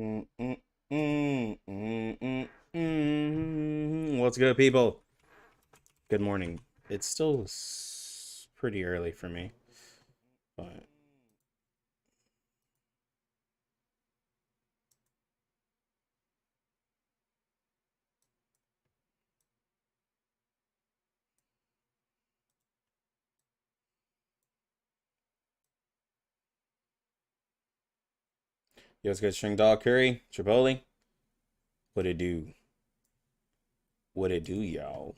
Mm, mm, mm, mm, mm, What's good, people? Good morning. It's still pretty early for me, but yo, what's good, String Dog Curry, Tripoli? What it do? What it do, y'all?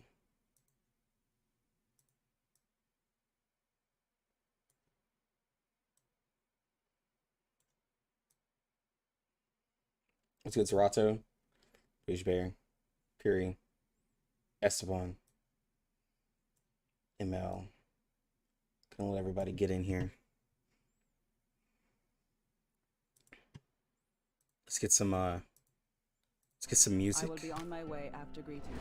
What's good, Serato, Fish Bear, Curry, Esteban, ML? Gonna let everybody get in here. Let's get some music. I will be on my way after greeting you.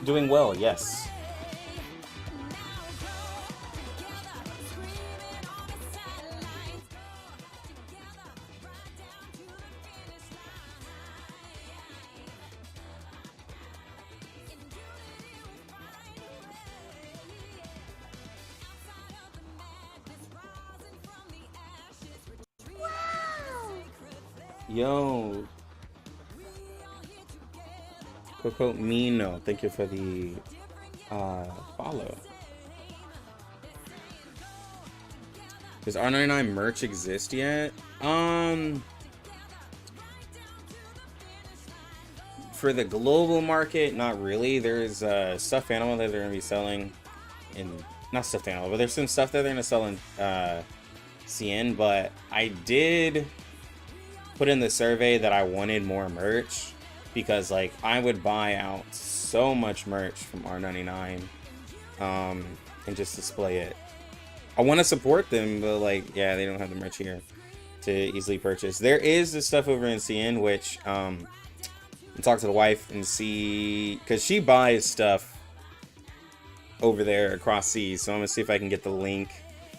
Doing well, yes. Yo, Coco Mino, thank you for the follow. Does R99 merch exist yet? For the global market, not really. There's stuffed animal that they're gonna be selling in, not stuffed animal, but there's some stuff that they're gonna sell in CN. But I did put in the survey that I wanted more merch because like I would buy out so much merch from R99 and just display it. I want to support them, but like, yeah, they don't have the merch here to easily purchase. There is this stuff over in CN, which I'll talk to the wife and see, because she buys stuff over there across seas. So I'm gonna see if I can get the link,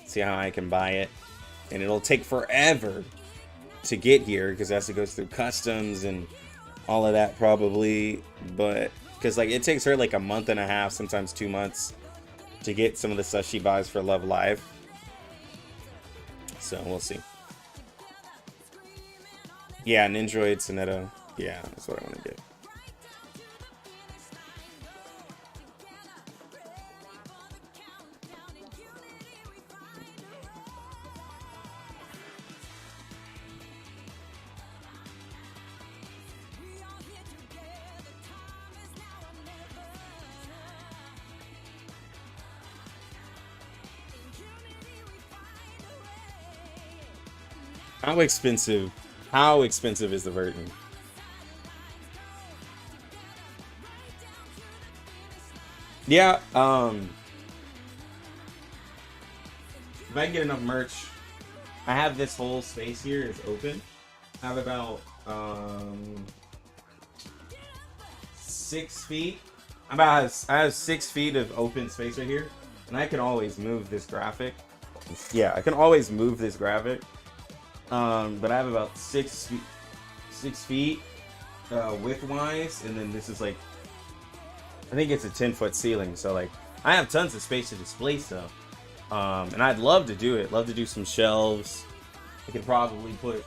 see how I can buy it, and it'll take forever to get here because it has to go through customs and all of that probably, but because like it takes her like a month and a half, sometimes 2 months to get some of the stuff she buys for Love Live. So we'll see. Yeah, Nindroid Sonetto. Yeah, that's what I want to get. How expensive? How expensive is the Verton? Yeah, if I can get enough merch, I have this whole space here is open. I have about 6 feet. I have 6 feet of open space right here, and I can always move this graphic. Yeah, I can always move this graphic. But I have about 6 feet width-wise, and then this is like, I think it's a 10-foot ceiling. So like, I have tons of space to display stuff. And I'd love to do it. Love to do some shelves. I could probably put, you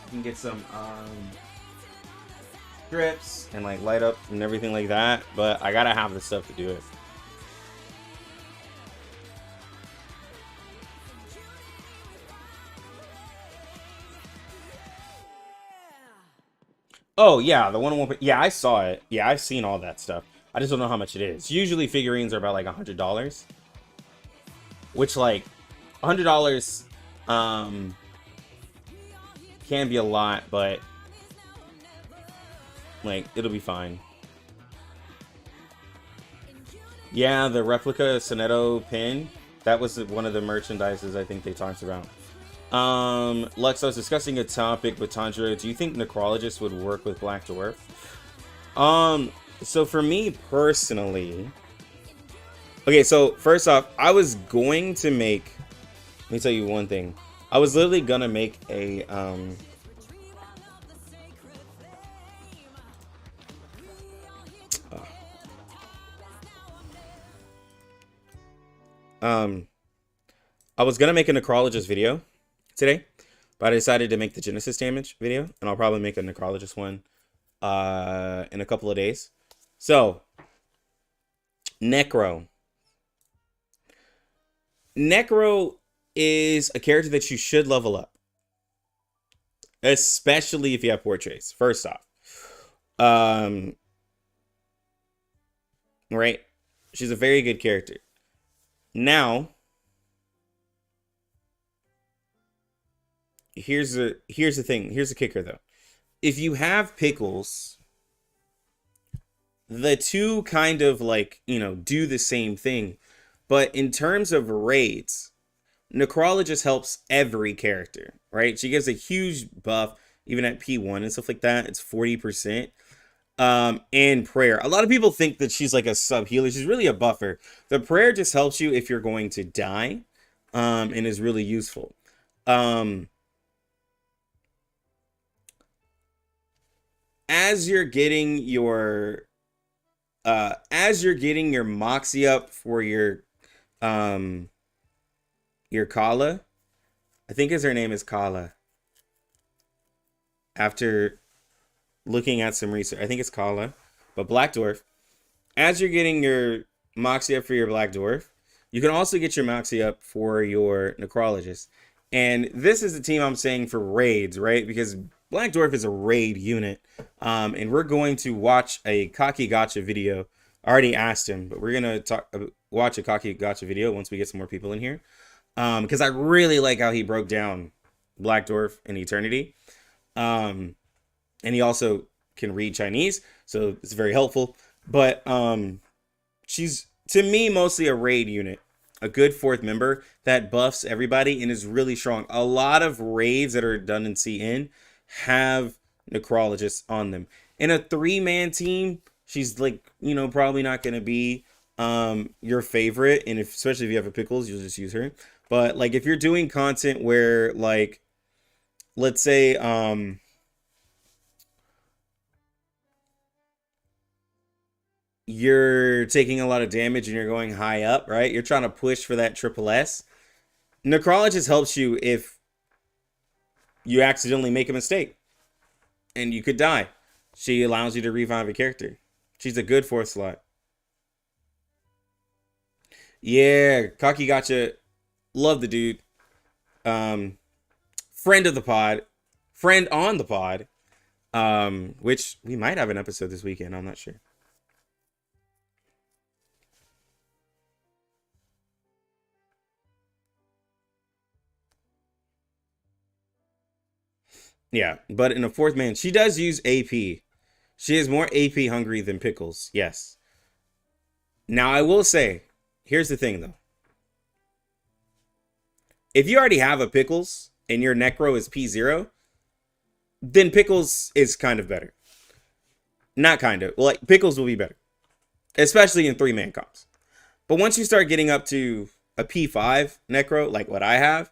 can get some strips and like light up and everything like that. But I gotta have the stuff to do it. Oh yeah, the one. Yeah, I saw it. Yeah, I've seen all that stuff. I just don't know how much it is. Usually figurines are about like $100, which like $100 can be a lot, but like it'll be fine. Yeah, the replica Sonetto pin. That was one of the merchandises I think they talked about. Lux, I was discussing a topic with Tanjiro. Do you think Necrologist would work with Black Dwarf? So for me personally, okay, so first off, I was going to make, let me tell you one thing. I was literally gonna make a, I was gonna make a Necrologist video today, but I decided to make the Genesis damage video, and I'll probably make a Necrologist one in a couple of days. So, Necro is a character that you should level up, especially if you have portraits. First off, right, she's a very good character. Now, here's the thing. Here's the kicker, though. If you have Pickles, the two kind of like, you know, do the same thing. But in terms of raids, Necrologist helps every character, right? She gives a huge buff, even at P1 and stuff like that. It's 40%. And prayer. A lot of people think that she's like a sub healer. She's really a buffer. The prayer just helps you if you're going to die, and is really useful. As you're getting your Moxie up for your Kaalaa, I think her name is Kaalaa. After looking at some research, I think it's Kaalaa, but Black Dwarf. As you're getting your Moxie up for your Black Dwarf, you can also get your Moxie up for your Necrologist. And this is the team I'm saying for raids, right? Because Black Dwarf is a raid unit. And we're going to watch a Kaki Gotcha video. I already asked him, but we're going to watch a Kaki Gotcha video once we get some more people in here. Because I really like how he broke down Black Dwarf in Eternity. And he also can read Chinese, so it's very helpful. But she's, to me, mostly a raid unit. A good fourth member that buffs everybody and is really strong. A lot of raids that are done in CN have Necrologists on them. In a 3-man team, she's like, you know, probably not going to be your favorite. And especially if you have a Pickles, you'll just use her. But like if you're doing content where like, let's say, you're taking a lot of damage and you're going high up, right? You're trying to push for that triple S. Necrologist helps you if you accidentally make a mistake and you could die. She allows you to revive a character. She's a good 4th slot. Yeah, Kaki Gotcha. Love the dude. Friend of the pod. Friend on the pod. Which we might have an episode this weekend. I'm not sure. Yeah, but in a 4th man, she does use AP. She is more AP hungry than Pickles. Yes. Now, I will say, here's the thing, though. If you already have a Pickles and your Necro is P0, then Pickles is kind of better. Not kind of. Well, like, Pickles will be better. Especially in 3-man comps. But once you start getting up to a P5 Necro, like what I have,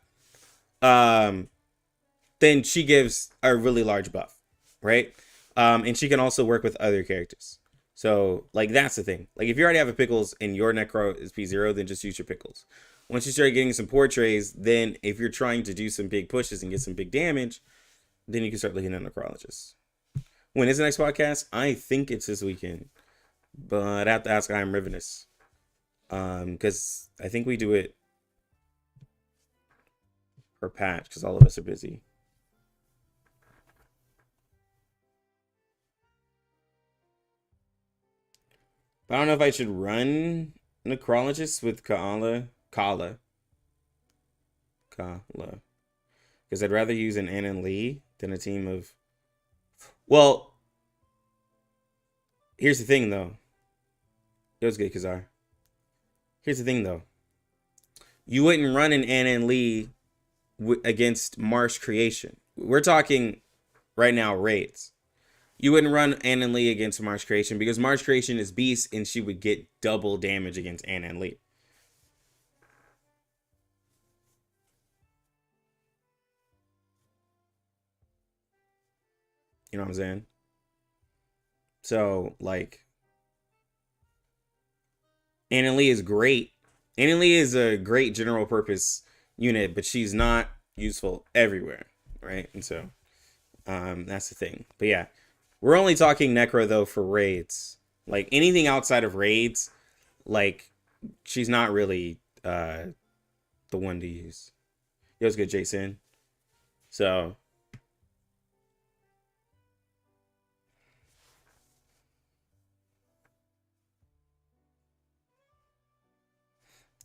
then she gives a really large buff, right? And she can also work with other characters. So, like, that's the thing. Like, if you already have a Pickles and your Necro is P0, then just use your Pickles. Once you start getting some portraits, then if you're trying to do some big pushes and get some big damage, then you can start looking at Necrologists. When is the next podcast? I think it's this weekend. But I have to ask I Am Ravenous. Because I think we do it per patch, because all of us are busy. I don't know if I should run Necrologist with Kaalaa. Because I'd rather use an Ann and Lee than a team of... Well, here's the thing, though. It was good, Kazar. Here's the thing, though. you wouldn't run an Anna and Lee against Marsh Creation. We're talking right now raids. You wouldn't run Anna and Lee against Marsh Creation because Marsh Creation is beast and she would get double damage against Anna and Lee. You know what I'm saying? So, like, Anna Lee is great. Anna Lee is a great general purpose unit, but she's not useful everywhere, right? And so, that's the thing. But yeah, we're only talking Necro, though, for raids. Like, anything outside of raids, like, she's not really the one to use. It was good, Jason. So...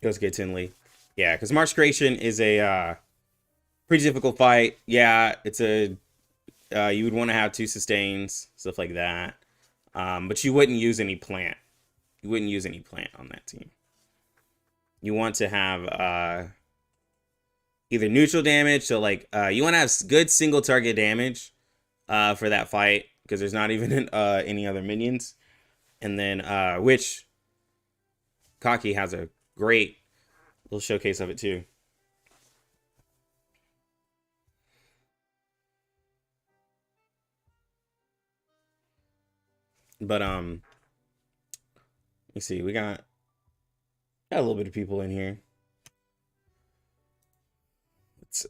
Goes get Tinley. Yeah, because Marsh Creation is a pretty difficult fight. Yeah, it's a you would want to have 2 sustains, stuff like that. But you wouldn't use any plant. You wouldn't use any plant on that team. You want to have either neutral damage, so like you want to have good single target damage for that fight, because there's not even any other minions. And then which Kaki has a great little showcase of it too. But let me see, we got a little bit of people in here. It's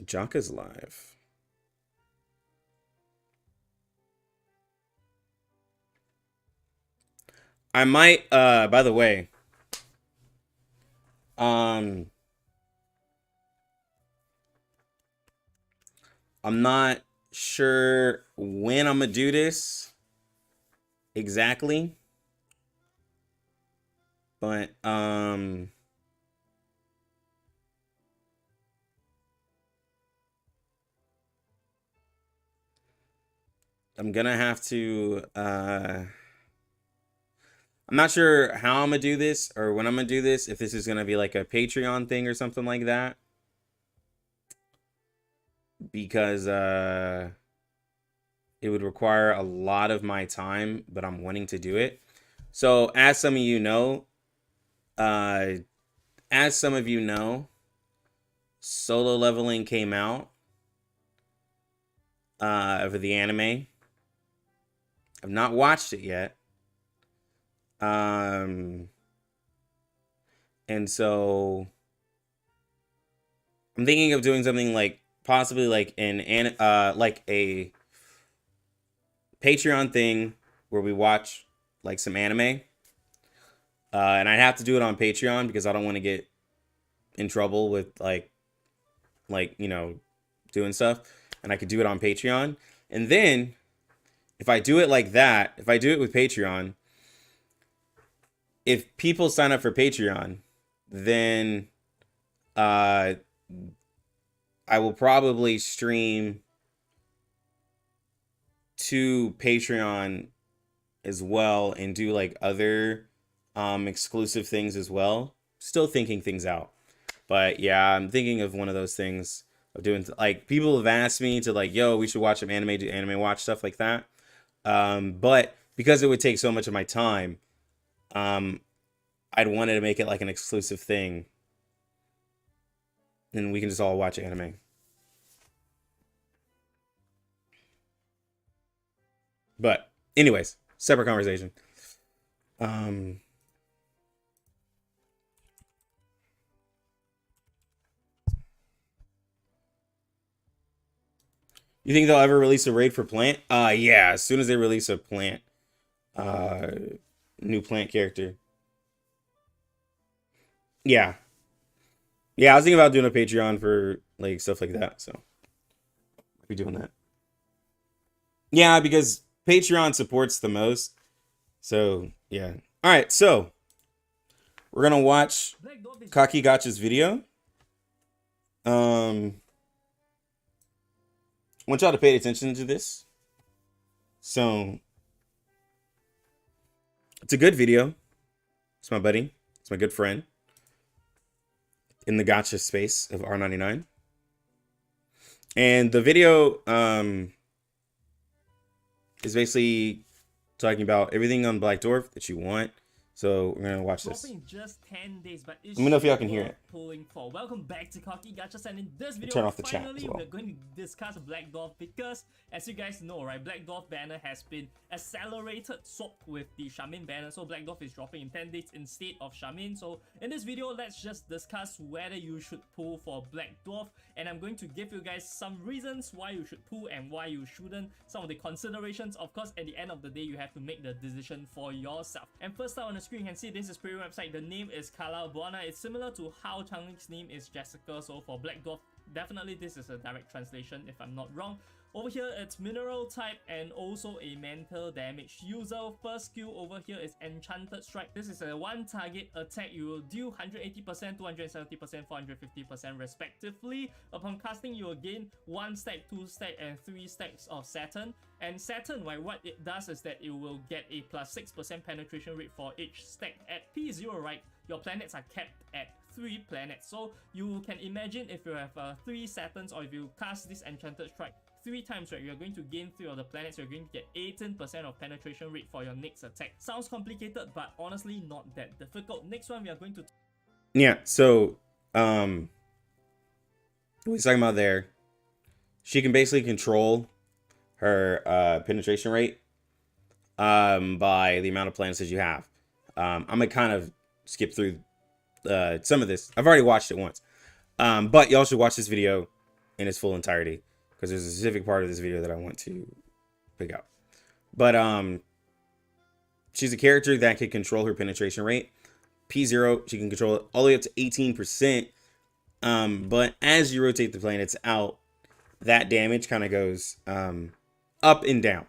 Jaka's live. I might, by the way, I'm not sure when I'm gonna do this exactly, but I'm gonna have to I'm not sure how I'm gonna do this or when I'm gonna do this, if this is gonna be like a Patreon thing or something like that. Because it would require a lot of my time, but I'm wanting to do it. So as some of you know, solo leveling came out for the anime. I've not watched it yet. And so I'm thinking of doing something like possibly like like a Patreon thing where we watch like some anime. And I'd have to do it on Patreon because I don't want to get in trouble with like you know, doing stuff. And I could do it on Patreon. And then if I do it like that, if I do it with Patreon, if people sign up for Patreon, then I will probably stream to Patreon as well and do like other exclusive things as well. Still thinking things out. But yeah, I'm thinking of one of those things of doing like people have asked me to like, yo, we should watch some anime, do anime watch, stuff like that. But because it would take so much of my time, I'd wanted to make it like an exclusive thing. And we can just all watch anime. But anyways, separate conversation. You think they'll ever release a raid for plant? Yeah, as soon as they release a plant, new plant character. Yeah. Yeah, I was thinking about doing a Patreon for like stuff like that, so I'll be doing that. Yeah, because Patreon supports the most. So, yeah. All right, so we're going to watch Kaki Gotcha's video. want y'all to pay attention to this. So, it's a good video. It's my buddy. It's my good friend in the gotcha space of R99. And the video is basically talking about everything on Black Dwarf that you want. So we're gonna watch this. Just 10 days, but Let me know if y'all can hear it. Pulling for. Welcome back to Cocky Gachas, and in this video, Turn off the chat as finally well. we're going to discuss Black Dwarf because, as you guys know, right, Black Dwarf banner has been accelerated swapped with the Shaman banner. So Black Dwarf is dropping in 10 days instead of Shaman. So in this video, let's just discuss whether you should pull for Black Dwarf, and I'm going to give you guys some reasons why you should pull and why you shouldn't. Some of the considerations. Of course, at the end of the day, you have to make the decision for yourself. And first up on the screen, you can see this is pretty website. The name is Kaalaa. It's similar to how Changlik's name is Jessica. So for Black Dwarf, definitely this is a direct translation if I'm not wrong. Over here, it's mineral type and also a mental damage user. First skill over here is Enchanted Strike. This is a one target attack. You will deal 180%, 270%, 450% respectively. Upon casting, you will gain 1 stack, 2 stack, and 3 stacks of Saturn. And Saturn, right, what it does is that it will get a plus 6% penetration rate for each stack. At P0, right, your planets are capped at 3 planets. So you can imagine if you have 3 Saturns, or if you cast this Enchanted Strike 3 times, right, you're going to gain 3 of the planets. You're going to get 18% of penetration rate for your next attack. Sounds complicated, but honestly not that difficult. Next one we are going to... Yeah, so what he's talking about there, she can basically control her penetration rate by the amount of planets that you have. I'm gonna kind of skip through some of this. I've already watched it once, but y'all should watch this video in its full entirety, because there's a specific part of this video that I want to pick out. But she's a character that can control her penetration rate. P0, she can control it all the way up to 18%. But as you rotate the planets out, that damage kind of goes up and down.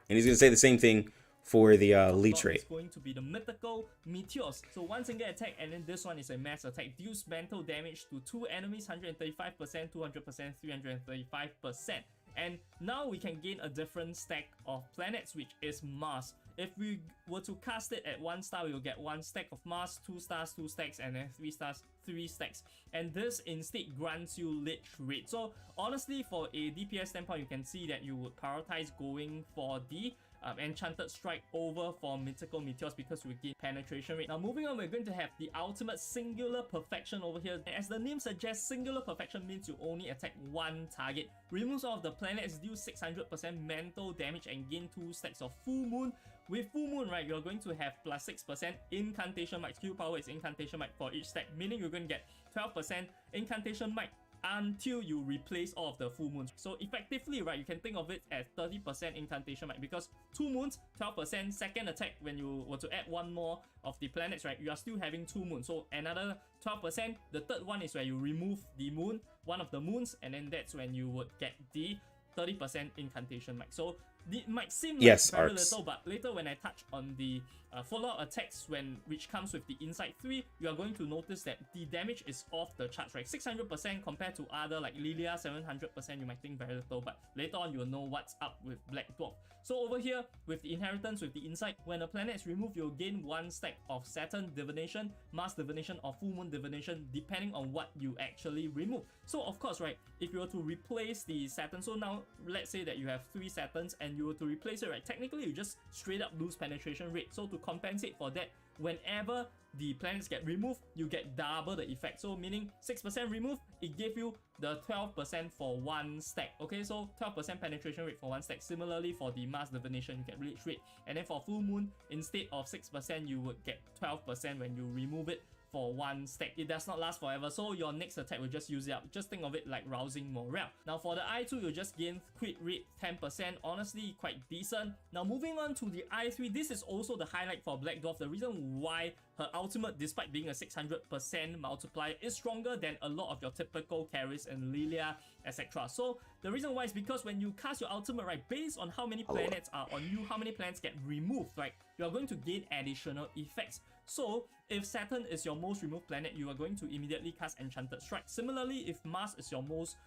And he's going to say the same thing for the leech rate. It's going to be the mythical meteors. So one single attack, and then this one is a mass attack. Deals mental damage to 2 enemies, 135%, 200%, 335%. And now we can gain a different stack of planets, which is Mars. If we were to cast it at 1 star, we will get 1 stack of Mars, 2 stars, 2 stacks, and then 3 stars, 3 stacks. And this instead grants you lich rate. So honestly, for a DPS standpoint, you can see that you would prioritize going for the Enchanted Strike over for Mythical Meteors, because we gain penetration rate. Now moving on, we're going to have the ultimate Singular Perfection over here. As the name suggests, Singular Perfection means you only attack 1 target. Removes all of the planets, deal 600% mental damage, and gain 2 stacks of Full Moon. With Full Moon, right, you're going to have plus 6% Incantation Might. Skill power is Incantation Might for each stack, meaning you're going to get 12% Incantation Might until you replace all of the full moons. So effectively, right, you can think of it as 30% Incantation Might, because 2 moons, 12%. Second attack, when you were to add 1 more of the planets, right, you are still having 2 moons, so another 12%. The third one is where you remove the moon, 1 of the moons, and then that's when you would get the 30% Incantation Might. So it might seem like very little, but later when I touch on the follow-up attacks, which comes with the Insight 3, you are going to notice that the damage is off the charts, right? 600% compared to other like Lilia, 700%, you might think very little, but later on you'll know what's up with Black Dwarf. So over here, with the Inheritance, with the Insight, when a planet is removed, you'll gain 1 stack of Saturn Divination, Mars Divination, or Full Moon Divination, depending on what you actually remove. So of course, right, if you were to replace the Saturn, so now let's say that you have 3 Saturns and you were to replace it, right, technically you just straight up lose penetration rate. So to compensate for that, whenever the planets get removed, you get double the effect. So meaning 6% remove, it gave you the 12% for 1 stack. Okay, so 12% penetration rate for 1 stack. Similarly for the Mars Divination, you get Lich rate. And then for Full Moon, instead of 6%, you would get 12% when you remove it for 1 stack. It does not last forever, so your next attack will just use it up. Just think of it like rousing morale. Now for the I2, you just gain crit rate 10%. Honestly, quite decent. Now moving on to the I3, this is also the highlight for Black Dwarf. The reason why her ultimate, despite being a 600% multiplier, is stronger than a lot of your typical carries in Lilia, etc. So the reason why is because when you cast your ultimate, right, based on how many planets are on you, how many planets get removed, right, you are going to gain additional effects. So if Saturn is your most removed planet, you are going to immediately cast Enchanted Strike. Similarly, if Mars is your most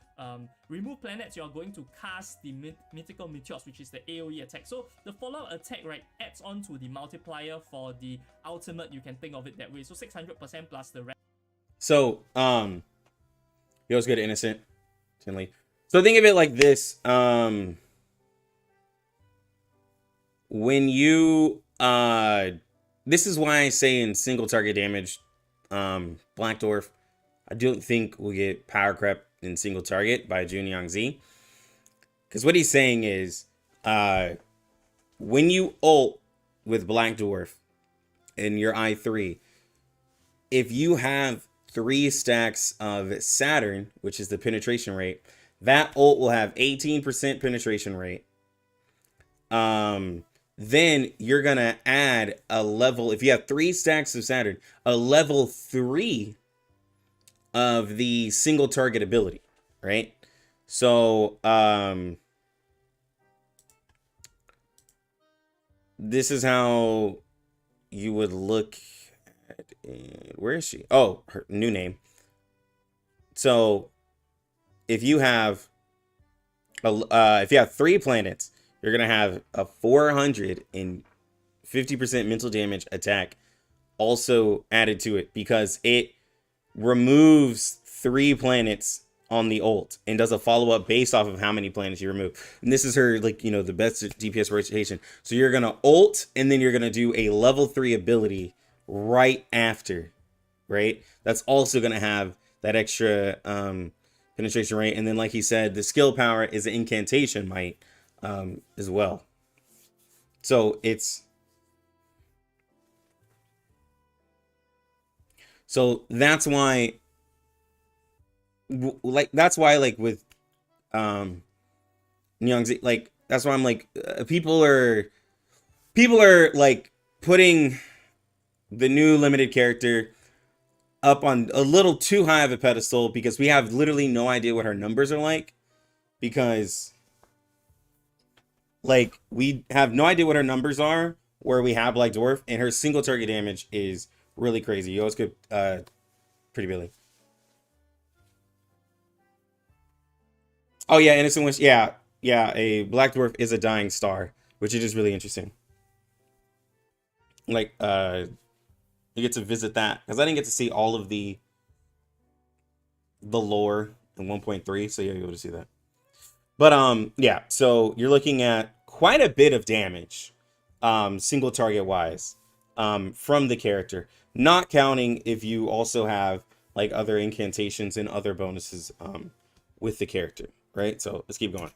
remove planets, you're going to cast the Mythical Meteors, which is the AoE attack. So the follow-up attack, right, adds on to the multiplier for the ultimate. You can think of it that way. So 600% plus the rest. So, you always good, Innocent. Tinley. So think of it like this. When you, this is why I say in single target damage, Black Dwarf, I don't think we'll get power crept in single target by Junyang Z. Because what he's saying is, when you ult with Black Dwarf in your I3, if you have 3 stacks of Saturn, which is the penetration rate, that ult will have 18% penetration rate. Then you're going to add a level, if you have 3 stacks of Saturn, a level 3 of the single target ability, right? So, this is how you would look at it. Where is she? Oh, her new name. So, if you have 3 planets, you're going to have a 450% mental damage attack also added to it, because it removes 3 planets on the ult and does a follow-up based off of how many planets you remove. And this is her, like, you know, the best DPS rotation. So you're going to ult, and then you're going to do a level 3 ability right after, right? That's also going to have that extra penetration rate. And then, like he said, the skill power is an incantation might as well. So that's why, like with Nyangzi, like that's why I'm like, people are like putting the new limited character up on a little too high of a pedestal, because we have literally no idea what her numbers are like, because like we have no idea what her numbers are where we have Black Dwarf, and her single target damage is really crazy. You always could Pretty Billy. Oh yeah, Innocent Wish. Yeah, a Black Dwarf is a dying star, which is just really interesting. Like, you get to visit that, because I didn't get to see all of the lore in 1.3, so yeah, you're able to see that. But yeah, so you're looking at quite a bit of damage, single target wise, from the character, not counting if you also have like other incantations and other bonuses with the character, right? So let's keep going.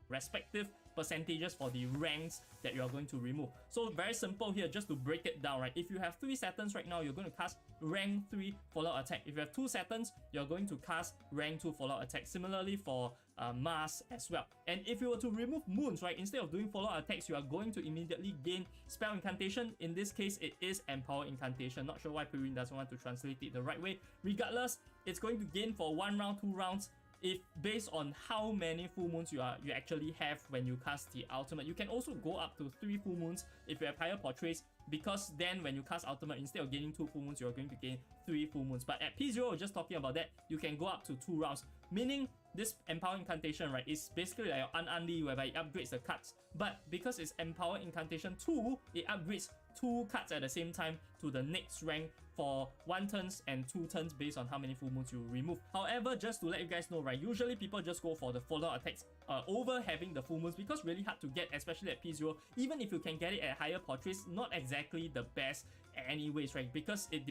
Respective percentages for the ranks that you are going to remove. So very simple here, just to break it down, right? If you have 3 Saturns right now, you're going to cast rank 3 follow-up attack. If you have 2 Saturns, you're going to cast rank 2 follow-up attack. Similarly for Mars as well. And if you were to remove moons, right, instead of doing follow-up attacks, you are going to immediately gain spell incantation. In this case, it is empower incantation. Not sure why Pirin doesn't want to translate it the right way. Regardless, it's going to gain for 1 round, 2 rounds, if based on how many full moons you actually have when you cast the ultimate. You can also go up to 3 full moons if you have higher portraits, because then when you cast ultimate, instead of gaining 2 full moons, you're going to gain 3 full moons. But at P0, just talking about that, you can go up to 2 rounds, meaning this empower incantation, right, is basically like your Unli, whereby it upgrades the cards. But because it's empower incantation 2, it upgrades 2 cards at the same time to the next rank for 1 turns and 2 turns based on how many full moons you remove. However, just to let you guys know, right, usually people just go for the follow-up attacks over having the full moons, because really hard to get, especially at P0. Even if you can get it at higher portraits, not exactly the best anyways, right, because it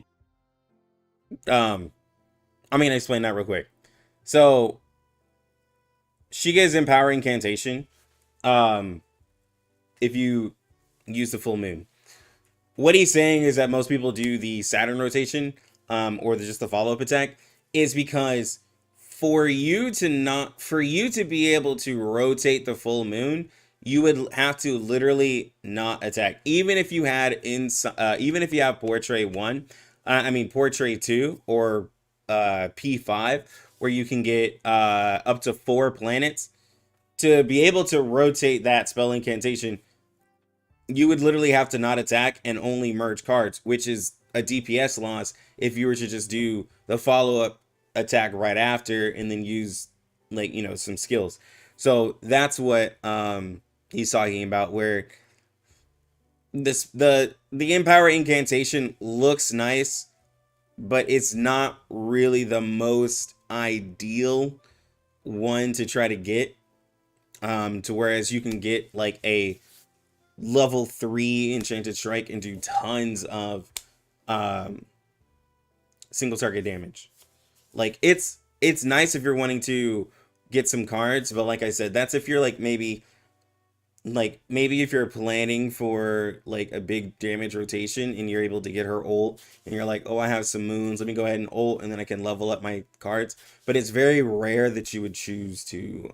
I'm gonna explain that real quick. So Shige's empower incantation, if you use the full moon, what he's saying is that most people do the Saturn rotation, or just the follow-up attack, is because for you to be able to rotate the full moon, you would have to literally not attack. Even if you had even if you have portrait 1, portrait 2, or P5, where you can get up to 4 planets, to be able to rotate that spell incantation, you would literally have to not attack and only merge cards, which is a DPS loss if you were to just do the follow-up attack right after and then use like, you know, some skills. So that's what he's talking about, where the Empower incantation looks nice, but it's not really the most ideal one to try to get. To whereas you can get like a level 3 enchanted strike and do tons of single target damage. Like it's nice if you're wanting to get some cards, but like I said, that's if you're like maybe if you're planning for like a big damage rotation and you're able to get her ult and you're like, oh, I have some moons, let me go ahead and ult and then I can level up my cards. But it's very rare that you would choose to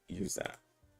use that.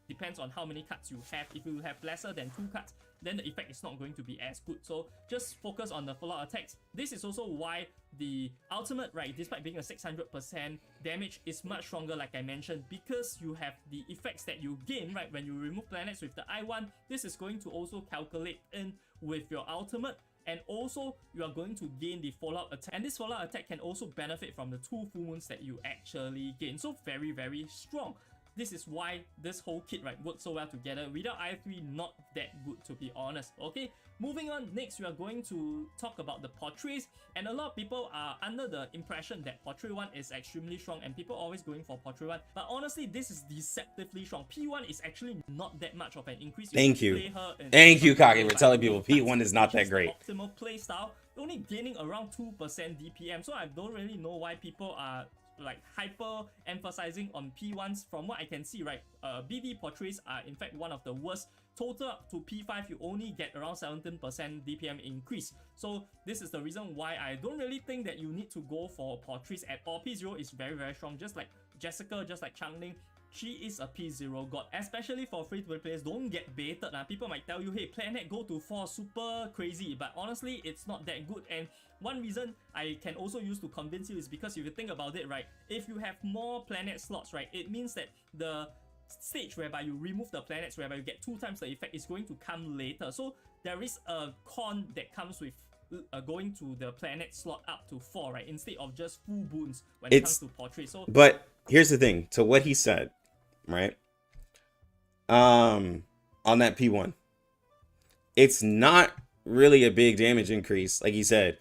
Depends on how many cards you have. If you have lesser than 2 cards, then the effect is not going to be as good. So just focus on the full out attacks. This is also why the ultimate, right, despite being a 600% damage, is much stronger, like I mentioned, because you have the effects that you gain, right, when you remove planets with the I1. This is going to also calculate in with your ultimate, and also you are going to gain the fallout attack, and this fallout attack can also benefit from the 2 full moons that you actually gain. So very, very strong. This is why this whole kit, right, works so well together. Without I3, not that good, to be honest. Okay, moving on. Next, we are going to talk about the portraits, and a lot of people are under the impression that portrait 1 is extremely strong, and people are always going for portrait 1. But honestly, this is deceptively strong. P1 is actually not that much of an increase. Thank you, Kage, for telling people P1 is not that great. Optimal playstyle, only gaining around 2% DPM. So I don't really know why people are like hyper emphasizing on P1s. From what I can see, right, BD portraits are in fact one of the worst. Total up to P5, you only get around 17% DPM increase. So this is the reason why I don't really think that you need to go for portraits at all. P0 is very, very strong, just like Jessica, just like Changling. She is a P0 god, especially for free-to-play players. Don't get baited. People might tell you, hey, Planet go to 4, super crazy, but honestly, it's not that good. And one reason I can also use to convince you is because if you think about it, right, if you have more planet slots, right, it means that the stage whereby you remove the planets, whereby you get 2 times the effect, is going to come later. So there is a con that comes with going to the planet slot up to 4, right, instead of just full boons when it comes to portrait. So, but here's the thing, to what he said, right, on that P1, it's not really a big damage increase, like he said,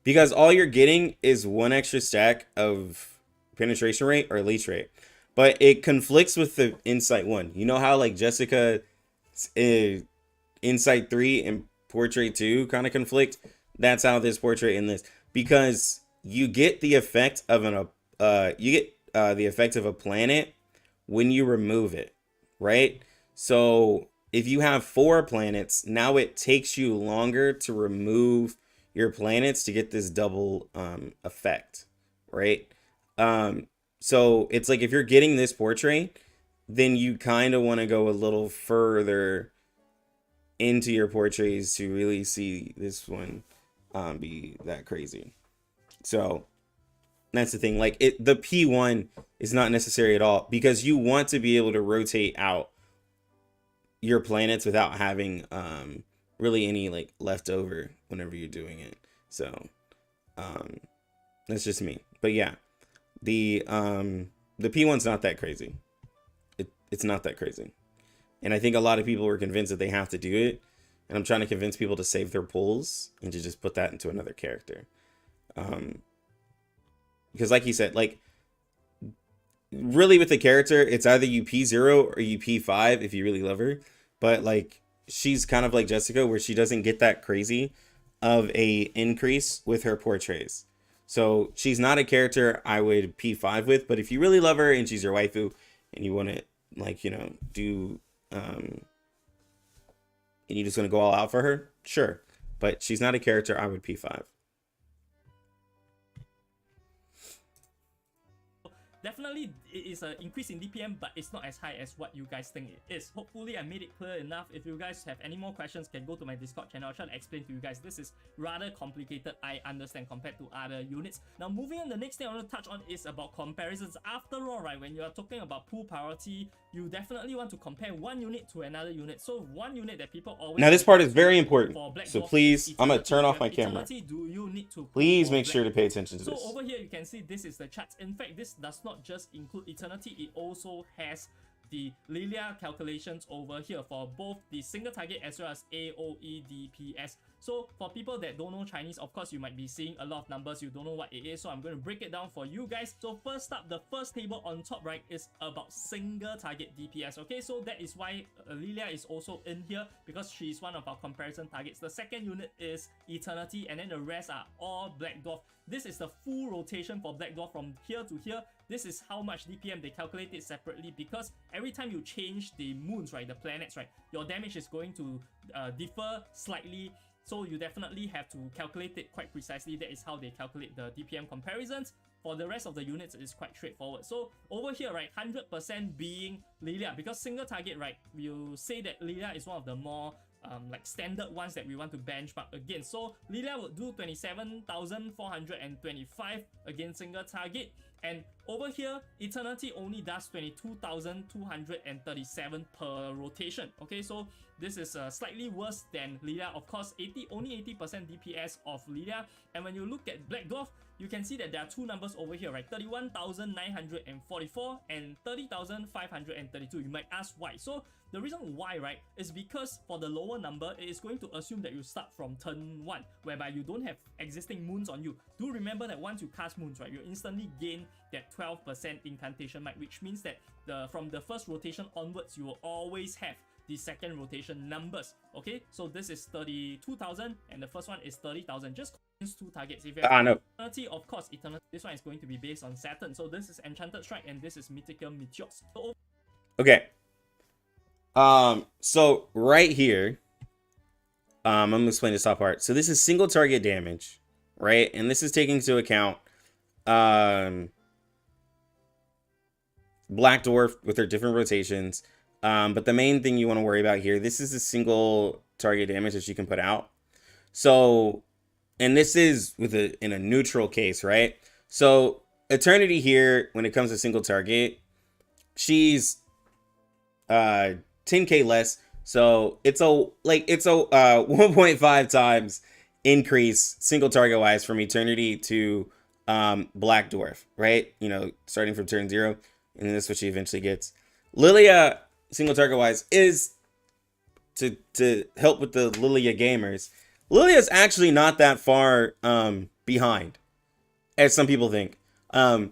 because all you're getting is 1 extra stack of penetration rate or leech rate, but it conflicts with the insight 1. You know how like Jessica insight 3 and portrait 2 kind of conflict? That's how this portrait in this, because you get the effect of the effect of a planet when you remove it, right? So if you have 4 planets, now it takes you longer to remove your planets to get this double effect, right? So it's like if you're getting this portrait, then you kind of want to go a little further into your portraits to really see this one be that crazy. So that's the thing, like the P1 is not necessary at all, because you want to be able to rotate out your planets without having really any like leftover whenever you're doing it. So that's just me. But yeah, the P1's not that crazy. It's not that crazy, and I think a lot of people were convinced that they have to do it, and I'm trying to convince people to save their pulls and to just put that into another character. Because like he said, like really with the character, it's either you P0 or you P5 if you really love her. But like she's kind of like Jessica, where she doesn't get that crazy of a increase with her portraits. So she's not a character I would P5 with, but if you really love her and she's your waifu and you want to like, you know, do and you just want to go all out for her, sure. But she's not a character I would P5. Definitely, it is an increase in DPM, but it's not as high as what you guys think it is. Hopefully, I made it clear enough. If you guys have any more questions, can go to my Discord channel. I'll try to explain to you guys. This is rather complicated, I understand, compared to other units. Now, moving on, the next thing I want to touch on is about comparisons. After all, right, when you are talking about pool priority, you definitely want to compare one unit to another unit. So, one unit that people always... Now, this part is very important. So, please, I'm going to turn off my camera. Please make sure to pay attention to this. So, over here, you can see this is the charts. In fact, this does not just include Eternity, it also has the Lilia calculations over here for both the single target as well as AoE DPS. So for people that don't know Chinese, of course you might be seeing a lot of numbers, you don't know what it is, so I'm going to break it down for you guys. So first up, the first table on top right is about single target DPS. Okay, so that is why Lilia is also in here, because she's one of our comparison targets. The second unit is Eternity, and then the rest are all Black Dwarf. This is the full rotation for Black Dwarf from here to here. This is how much DPM they calculate it separately, because every time you change the moons, right, the planets, right, your damage is going to differ slightly. So you definitely have to calculate it quite precisely. That is how they calculate the DPM comparisons. For the rest of the units, it is quite straightforward. So over here, right, 100% being Lilia, because single target, right, we'll say that Lilia is one of the more like standard ones that we want to benchmark against. So Lilia would do 27,425 against single target, and over here Eternity only does 22,237 per rotation. Okay, so this is slightly worse than Lilia. Of course, only 80% DPS of Lilia. And when you look at Black Dwarf, you can see that there are two numbers over here, right? 31,944 and 30,532. You might ask why. So the reason why, right, is because for the lower number, it is going to assume that you start from turn 1, whereby you don't have existing moons on you. Do remember that once you cast moons, right, you instantly gain that 12% incantation might, which means that from the first rotation onwards, you will always have the second rotation numbers. Okay, so this is 32,000 and the first one is 30,000. Just two targets. If you have no. Eternity, of course, Eternity, this one is going to be based on Saturn. So this is Enchanted Strike and this is Mythical Meteors. So okay. So right here, I'm gonna explain this top part. So this is single target damage, right? And this is taking into account Black Dwarf with their different rotations. But the main thing you want to worry about here, this is the single target damage that she can put out. So, and this is in a neutral case, right? So Eternity here, when it comes to single target, she's 10k less. So it's a 1.5 times increase single target wise from Eternity to Black Dwarf, right? You know, starting from turn 0, and then that's what she eventually gets. Lilia, single target wise, is to help with the Lilia gamers. Lilia's actually not that far behind, as some people think. I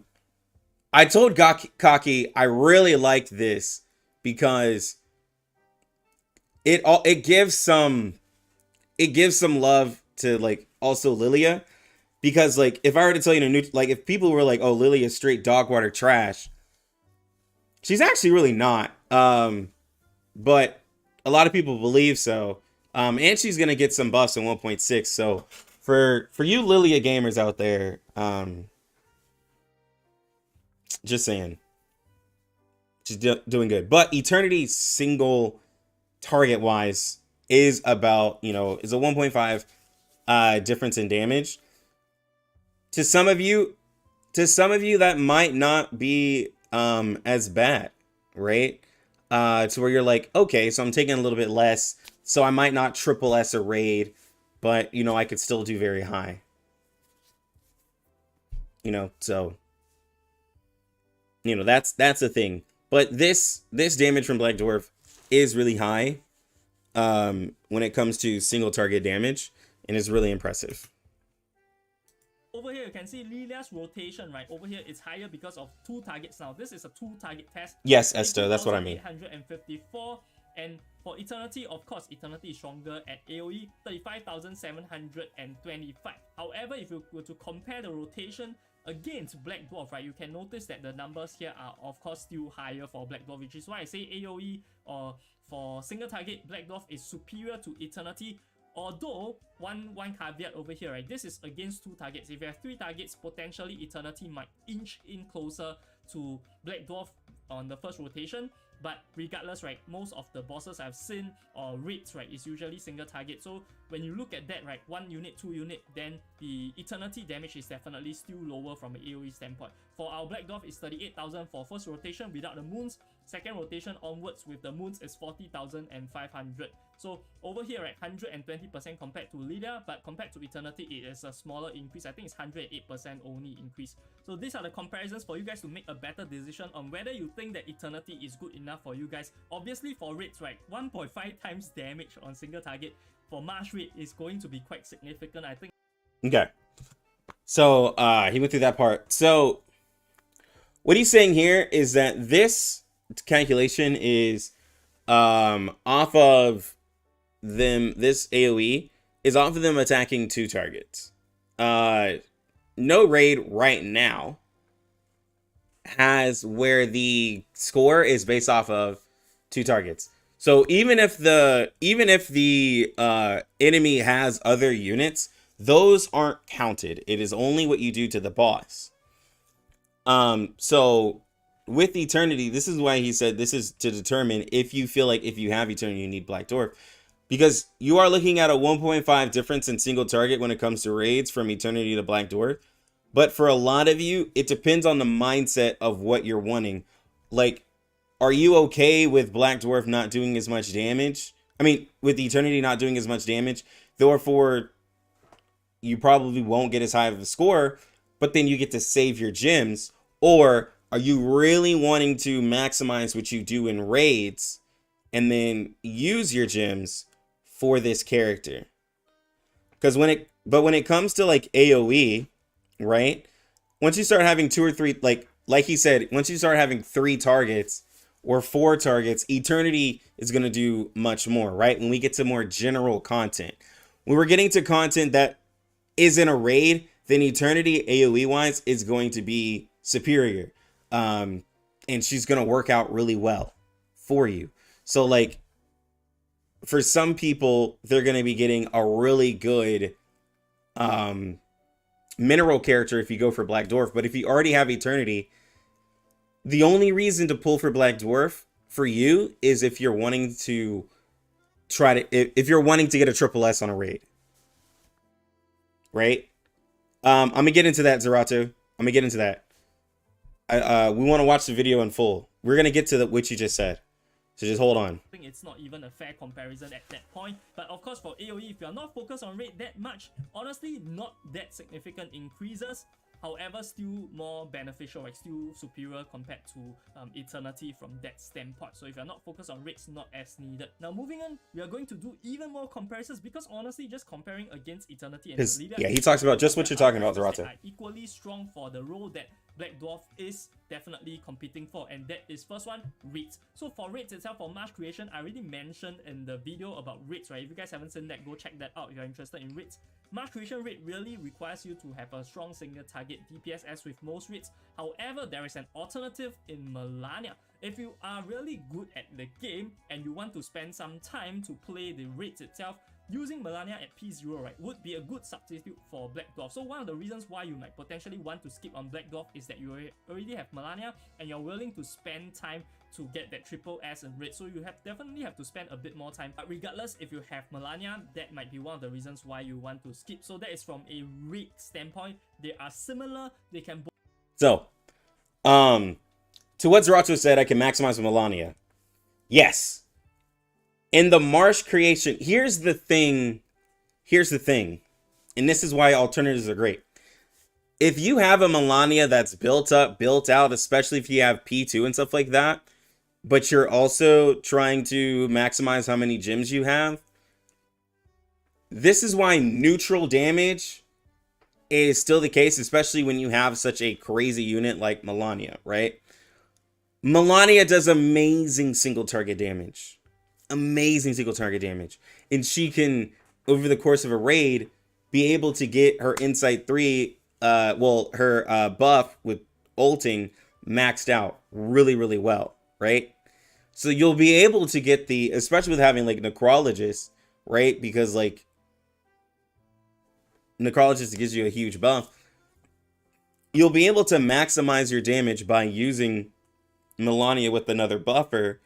told Kaki I really liked this because it gives some love to like also Lilia, because like if I were to tell you like if people were like, oh, Lilia is straight dog water trash, she's actually really not. But a lot of people believe so. And she's gonna get some buffs in 1.6. So for you Lilia gamers out there, just saying, she's doing good. But Eternity single target wise is about, is a 1.5 difference in damage. To some of you that might not be as bad, right? To where you're like, okay, so I'm taking a little bit less, so I might not triple S a raid, but I could still do very high. So that's a thing. But this damage from Black Dwarf is really high when it comes to single target damage, and is really impressive. over here you can see Lilia's rotation, right? Over here it's higher because of 2 targets now. This is a 2 target test. Yes, Esther, that's what I mean. 854, and for Eternity, of course, Eternity is stronger at AoE 35,725. However, if you were to compare the rotation against Black Dwarf, right, you can notice that the numbers here are of course still higher for Black Dwarf, which is why I say AoE or for single target, Black Dwarf is superior to Eternity. Although one caveat over here, right, this is against 2 targets. If you have 3 targets, potentially Eternity might inch in closer to Black Dwarf on the first rotation. But regardless, right, most of the bosses I've seen or raids, right, is usually single target. So when you look at that, right, 1 unit, 2 unit, then the Eternity damage is definitely still lower from an AoE standpoint. For our Black Dwarf, it's 38,000 for first rotation without the moons, second rotation onwards with the moons is 40,500. So over here, right, 120% compared to Lydia, but compared to Eternity, it is a smaller increase. I think it's 108% only increase. So these are the comparisons for you guys to make a better decision on whether you think that Eternity is good enough for you guys. Obviously for raids, right, 1.5 times damage on single target for Marsh raid is going to be quite significant, I think. Okay. So he went through that part. So what he's saying here is that this calculation is off of them, this AoE is off of them attacking 2 targets. No raid right now has where the score is based off of 2 targets. So even if the enemy has other units, those aren't counted. It is only what you do to the boss. So with Eternity, this is why he said this is to determine if you feel like if you have Eternity, you need Black Dwarf. Because you are looking at a 1.5 difference in single target when it comes to raids from Eternity to Black Dwarf. But for a lot of you, it depends on the mindset of what you're wanting. Like, are you okay with Black Dwarf not doing as much damage? I mean, with Eternity not doing as much damage. Therefore, you probably won't get as high of a score, but then you get to save your gems. Or are you really wanting to maximize what you do in raids and then use your gems for this character? Because when it comes to like AoE, right? Once you start having 2 or 3, like he said, once you start having 3 targets or 4 targets, Eternity is going to do much more, right? When we get to more general content, when we're getting to content that is in a raid, then Eternity AoE wise is going to be superior. And she's going to work out really well for you. So like for some people, they're going to be getting a really good mineral character if you go for Black Dwarf. But if you already have Eternity, the only reason to pull for Black Dwarf for you is if you're wanting to if you're wanting to get a triple S on a raid. Right? I'm gonna get into that, Zerato. I'm gonna get into that. We want to watch the video in full. We're gonna get to what you just said. So just hold on. I think it's not even a fair comparison at that point. But of course for AoE, if you're not focused on raid that much, honestly, not that significant increases. However, still more beneficial, like still superior compared to Eternity from that standpoint. So if you're not focused on raids, not as needed. Now moving on, we are going to do even more comparisons because honestly, just comparing against Eternity and Lydia, yeah, he talks about just what you're talking about, Zerato. Are equally strong for the role that Black Dwarf is definitely competing for, and that is first one, raids. So for raids itself, for Marsh creation, I already mentioned in the video about raids, right? If you guys haven't seen that, go check that out if you're interested in raids. Marsh creation raid really requires you to have a strong single target DPS as with most raids. However, there is an alternative in Melania. If you are really good at the game and you want to spend some time to play the raids itself, using Melania at P0, right, would be a good substitute for Black Dwarf. So one of the reasons why you might potentially want to skip on Black Dwarf is that you already have Melania and you're willing to spend time to get that triple S in raid. So you definitely have to spend a bit more time. But regardless, if you have Melania, that might be one of the reasons why you want to skip. So that is from a raid standpoint. They are similar. They can both. So, to what Zerato said, I can maximize with Melania. Yes. In the Marsh creation, here's the thing, and this is why alternatives are great. If you have a Melania that's built up, built out, especially if you have P2 and stuff like that, but you're also trying to maximize how many gems you have, this is why neutral damage is still the case, especially when you have such a crazy unit like Melania, right? Melania does amazing single target damage. Amazing single target damage, and she can over the course of a raid be able to get her insight 3 her buff with ulting maxed out really well, right? So you'll be able to get the, especially with having like Necrologist, right? Because like Necrologist gives you a huge buff. You'll be able to maximize your damage by using Melania with another buffer,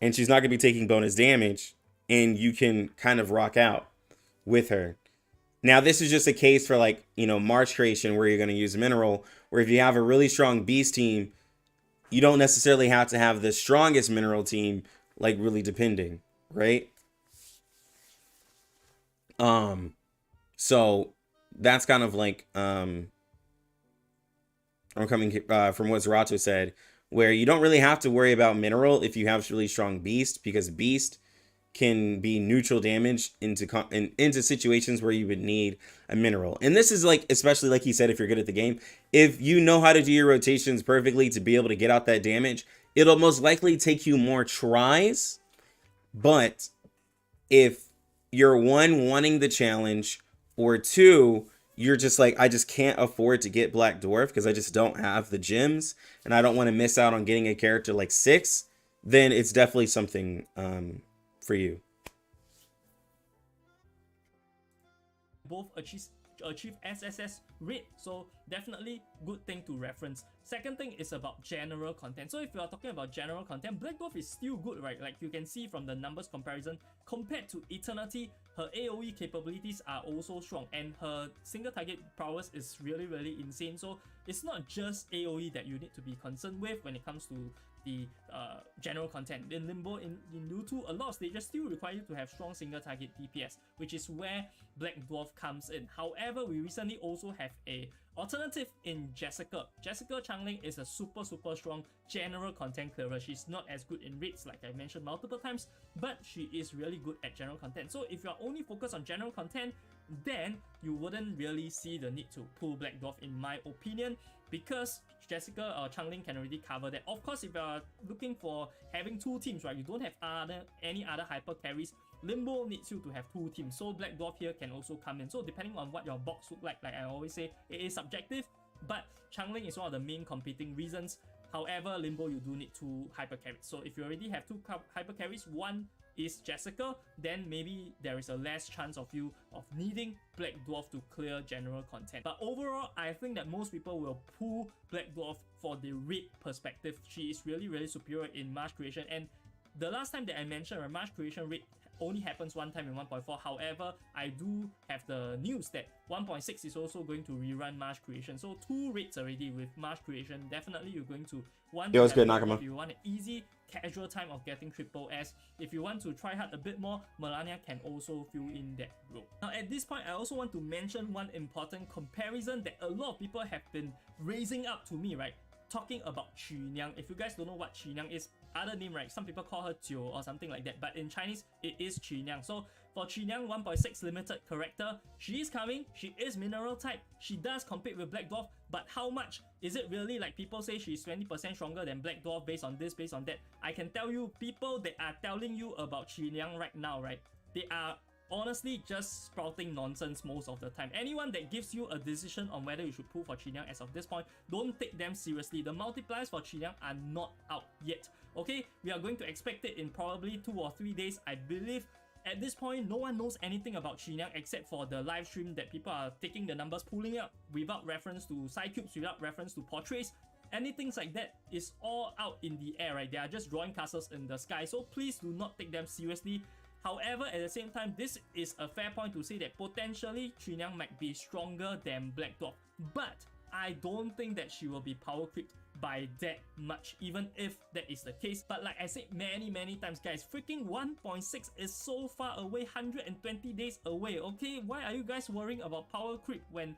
and she's not going to be taking bonus damage, and you can kind of rock out with her. Now, this is just a case for like, March creation where you're going to use mineral, where if you have a really strong beast team, you don't necessarily have to have the strongest mineral team, like really depending, right? So that's kind of like I'm coming from what Zerato said, where you don't really have to worry about mineral if you have really strong beast, because beast can be neutral damage into situations where you would need a mineral. And this is like, especially like he said, if you're good at the game, if you know how to do your rotations perfectly to be able to get out that damage, it'll most likely take you more tries. But if you're one, wanting the challenge, or two, you're just like, I just can't afford to get Black Dwarf because I just don't have the gems and I don't want to miss out on getting a character like 6, then it's definitely something for you. Both achieve SSS rate, so definitely good thing to reference. Second thing is about general content. So if you are talking about general content, Black Dwarf is still good, right? Like you can see from the numbers comparison, compared to Eternity, her AoE capabilities are also strong and her single target prowess is really insane. So it's not just AoE that you need to be concerned with when it comes to the general content. In Limbo, in Lu2, a lot of stages still require you to have strong single target DPS, which is where Black Dwarf comes in. However, we recently also have a alternative in Jessica. Jessica Changling is a super strong general content clearer. She's not as good in raids like I mentioned multiple times, but she is really good at general content. So if you're only focused on general content, then you wouldn't really see the need to pull Black Dwarf in my opinion, because Jessica or Changling can already cover that. Of course, if you're looking for having 2 teams, right, you don't have any other hyper carries, Limbo needs you to have 2 teams, so Black Dwarf here can also come in. So depending on what your box look like I always say, it is subjective, but Changling is one of the main competing reasons. However, Limbo, you do need 2 hyper carries. So if you already have 2 hyper carries, one is Jessica, then maybe there is a less chance of you of needing Black Dwarf to clear general content. But overall, I think that most people will pull Black Dwarf for the raid perspective. She is really superior in Marsh creation, and the last time that I mentioned, Marsh creation rate only happens one time in 1.4. However, I do have the news that 1.6 is also going to rerun Marsh creation. So 2 raids already with Marsh creation. Definitely you're going to want to good, if you want an easy casual time of getting triple S. If you want to try hard a bit more, Melania can also fill in that role. Now at this point, I also want to mention one important comparison that a lot of people have been raising up to me, right? Talking about Qu-Niang. If you guys don't know what Qu-Niang is, other name, right? Some people call her Jiu or something like that, but in Chinese, it is Qu-Niang. So for Qu-Niang 1.6 limited character, she is coming, she is mineral type, she does compete with Black Dwarf, but how much? Is it really like people say she's 20% stronger than Black Dwarf based on this, based on that? I can tell you, people that are telling you about Qu-Niang right now, right? They are honestly just sprouting nonsense most of the time. Anyone that gives you a decision on whether you should pull for Qu-Niang as of this point, don't take them seriously. The multipliers for Qu-Niang are not out yet. Okay, we are going to expect it in probably 2 or 3 days. I believe at this point, no one knows anything about Qu-Niang except for the live stream that people are taking the numbers, pulling up without reference to Psychubes, without reference to portraits. Anything like that is all out in the air, right? They are just drawing castles in the sky, so please do not take them seriously. However, at the same time, this is a fair point to say that potentially Qu-Niang might be stronger than Black Dwarf, but I don't think that she will be power creeped by that much, even if that is the case. But like I said many times, guys, freaking 1.6 is so far away, 120 days away, okay? Why are you guys worrying about power creep when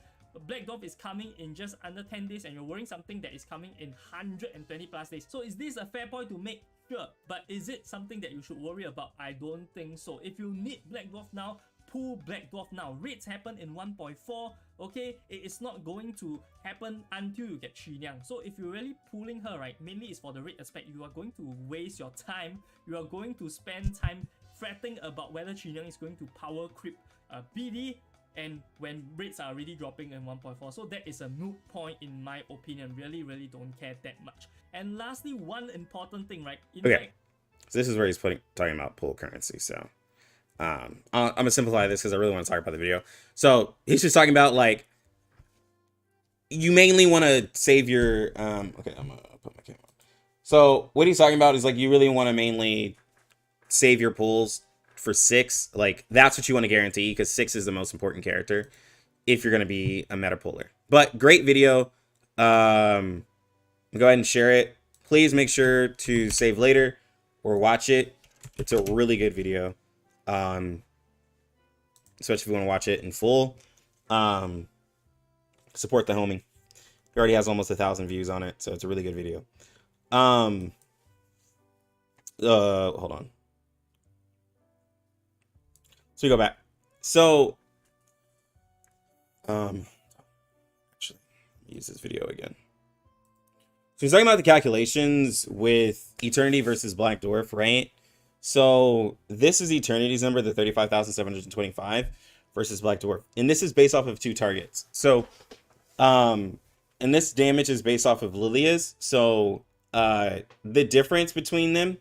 Black Dwarf is coming in just under 10 days and you're worrying something that is coming in 120 plus days? So is this a fair point to make? Sure, but is it something that you should worry about? I don't think so. If you need Black Dwarf now, pull Black Dwarf now. Raids happen in 1.4, okay? It is not going to happen until you get Qu-Niang. So if you're really pulling her, right, mainly it's for the raid aspect, you are going to waste your time. You are going to spend time fretting about whether Qu-Niang is going to power creep BD, and when rates are already dropping in 1.4. So that is a moot point in my opinion. Really don't care that much. And lastly, one important thing, right? So this is where he's talking about pull currency. So I'm gonna simplify this because I really want to talk about the video. So he's just talking about like you mainly want to save your okay, I'm gonna put my camera on. So what he's talking about is like you really want to mainly save your pulls for 6. Like that's what you want to guarantee, because 6 is the most important character if you're going to be a meta puller. But great video. Go ahead and share it. please make sure to save later or watch it. It's a really good video. Especially if you want to watch it in full. Support the homie. He already has almost 1,000 views on it, so it's a really good video. Hold on. So we go back. So, actually, use this video again. So he's talking about the calculations with Eternity versus Black Dwarf, right? So this is Eternity's number, the 35,725 versus Black Dwarf. And this is based off of 2 targets. So, and this damage is based off of Lilia's. So, the difference between them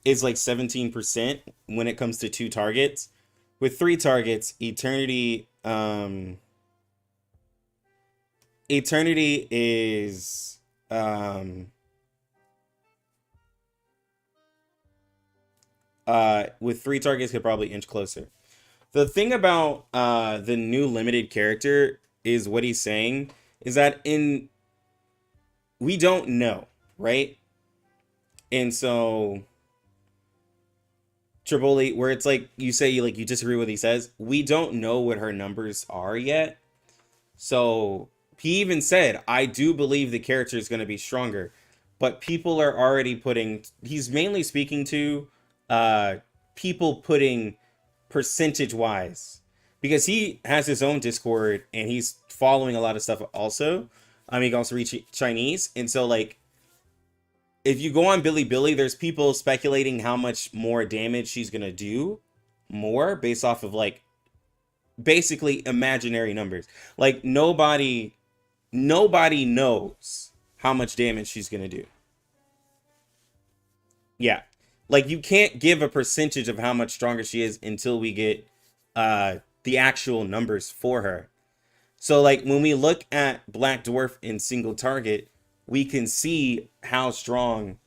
is like 17% when it comes to 2 targets. With 3 targets, Eternity is with 3 targets could probably inch closer. The thing about the new limited character is what he's saying is that we don't know, right? And so Triboli, where it's like you say you disagree with what he says, we don't know what her numbers are yet. So he even said, I do believe the character is going to be stronger, but people are already he's mainly speaking to people putting percentage wise, because he has his own Discord and he's following a lot of stuff also. He can also read Chinese, and so like if you go on Bilibili, there's people speculating how much more damage she's gonna do more based off of like basically imaginary numbers. Like nobody knows how much damage she's gonna do. Yeah, like you can't give a percentage of how much stronger she is until we get the actual numbers for her. So like when we look at Black Dwarf in single target, we can see how strong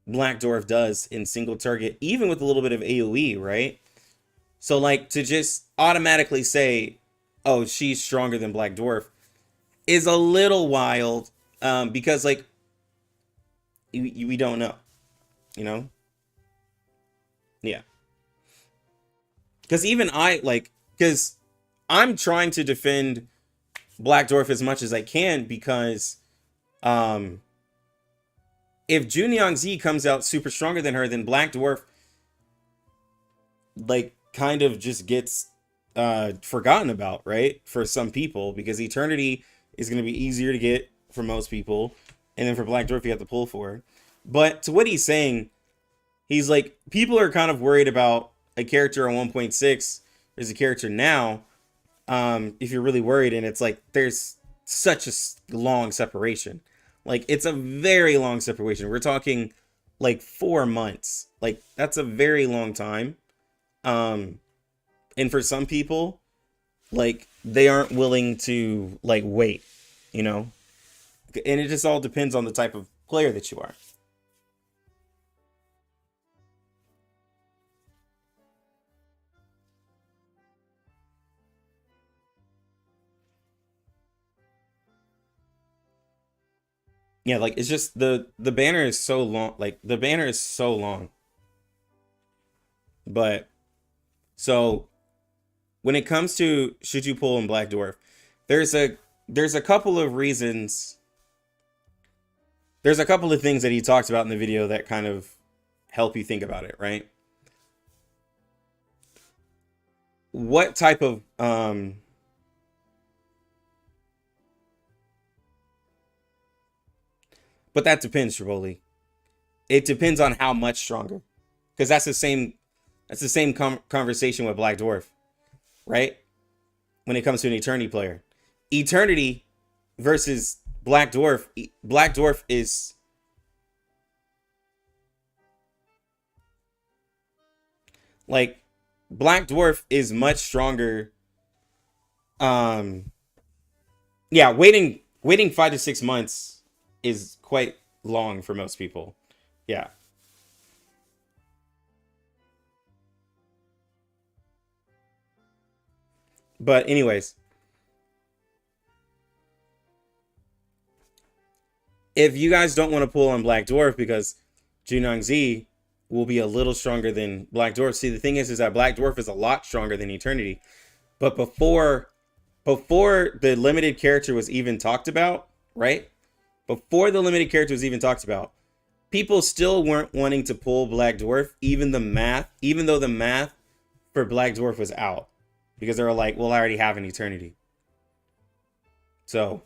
Black Dwarf does in single target, even with a little bit of AoE, right? So like to just automatically say, oh, she's stronger than Black Dwarf is a little wild, because like we don't know, you know? Yeah. Because even because I'm trying to defend Black Dwarf as much as I can, because if Junyang Z comes out super stronger than her, then Black Dwarf like kind of just gets forgotten about, right? For some people, because Eternity is going to be easier to get for most people, and then for Black Dwarf you have to pull for. But to what he's saying, he's like, people are kind of worried about a character on 1.6 there's a character now, if you're really worried, and it's like there's such a long separation. Like it's a very long separation. We're talking like 4 months. Like that's a very long time. And for some people, like they aren't willing to like wait, you know? And it just all depends on the type of player that you are. Yeah, like it's just the banner is so long. Like the banner is so long. But so when it comes to should you pull in Black Dwarf, there's a couple of reasons. There's a couple of things that he talks about in the video that kind of help you think about it, right? What type of but that depends, Triboli. It depends on how much stronger, because that's the same conversation with Black Dwarf, right? When it comes to an Eternity player, Eternity versus Black Dwarf. Black Dwarf is like Black Dwarf is much stronger. Yeah, waiting 5 to 6 months is quite long for most people. Yeah. But anyways, if you guys don't want to pull on Black Dwarf because Junyoung Z will be a little stronger than Black Dwarf. See, the thing is that Black Dwarf is a lot stronger than Eternity. But before the limited character was even talked about, right? Before the limited character was even talked about, people still weren't wanting to pull Black Dwarf, even though the math for Black Dwarf was out. Because they were like, well, I already have an Eternity. So,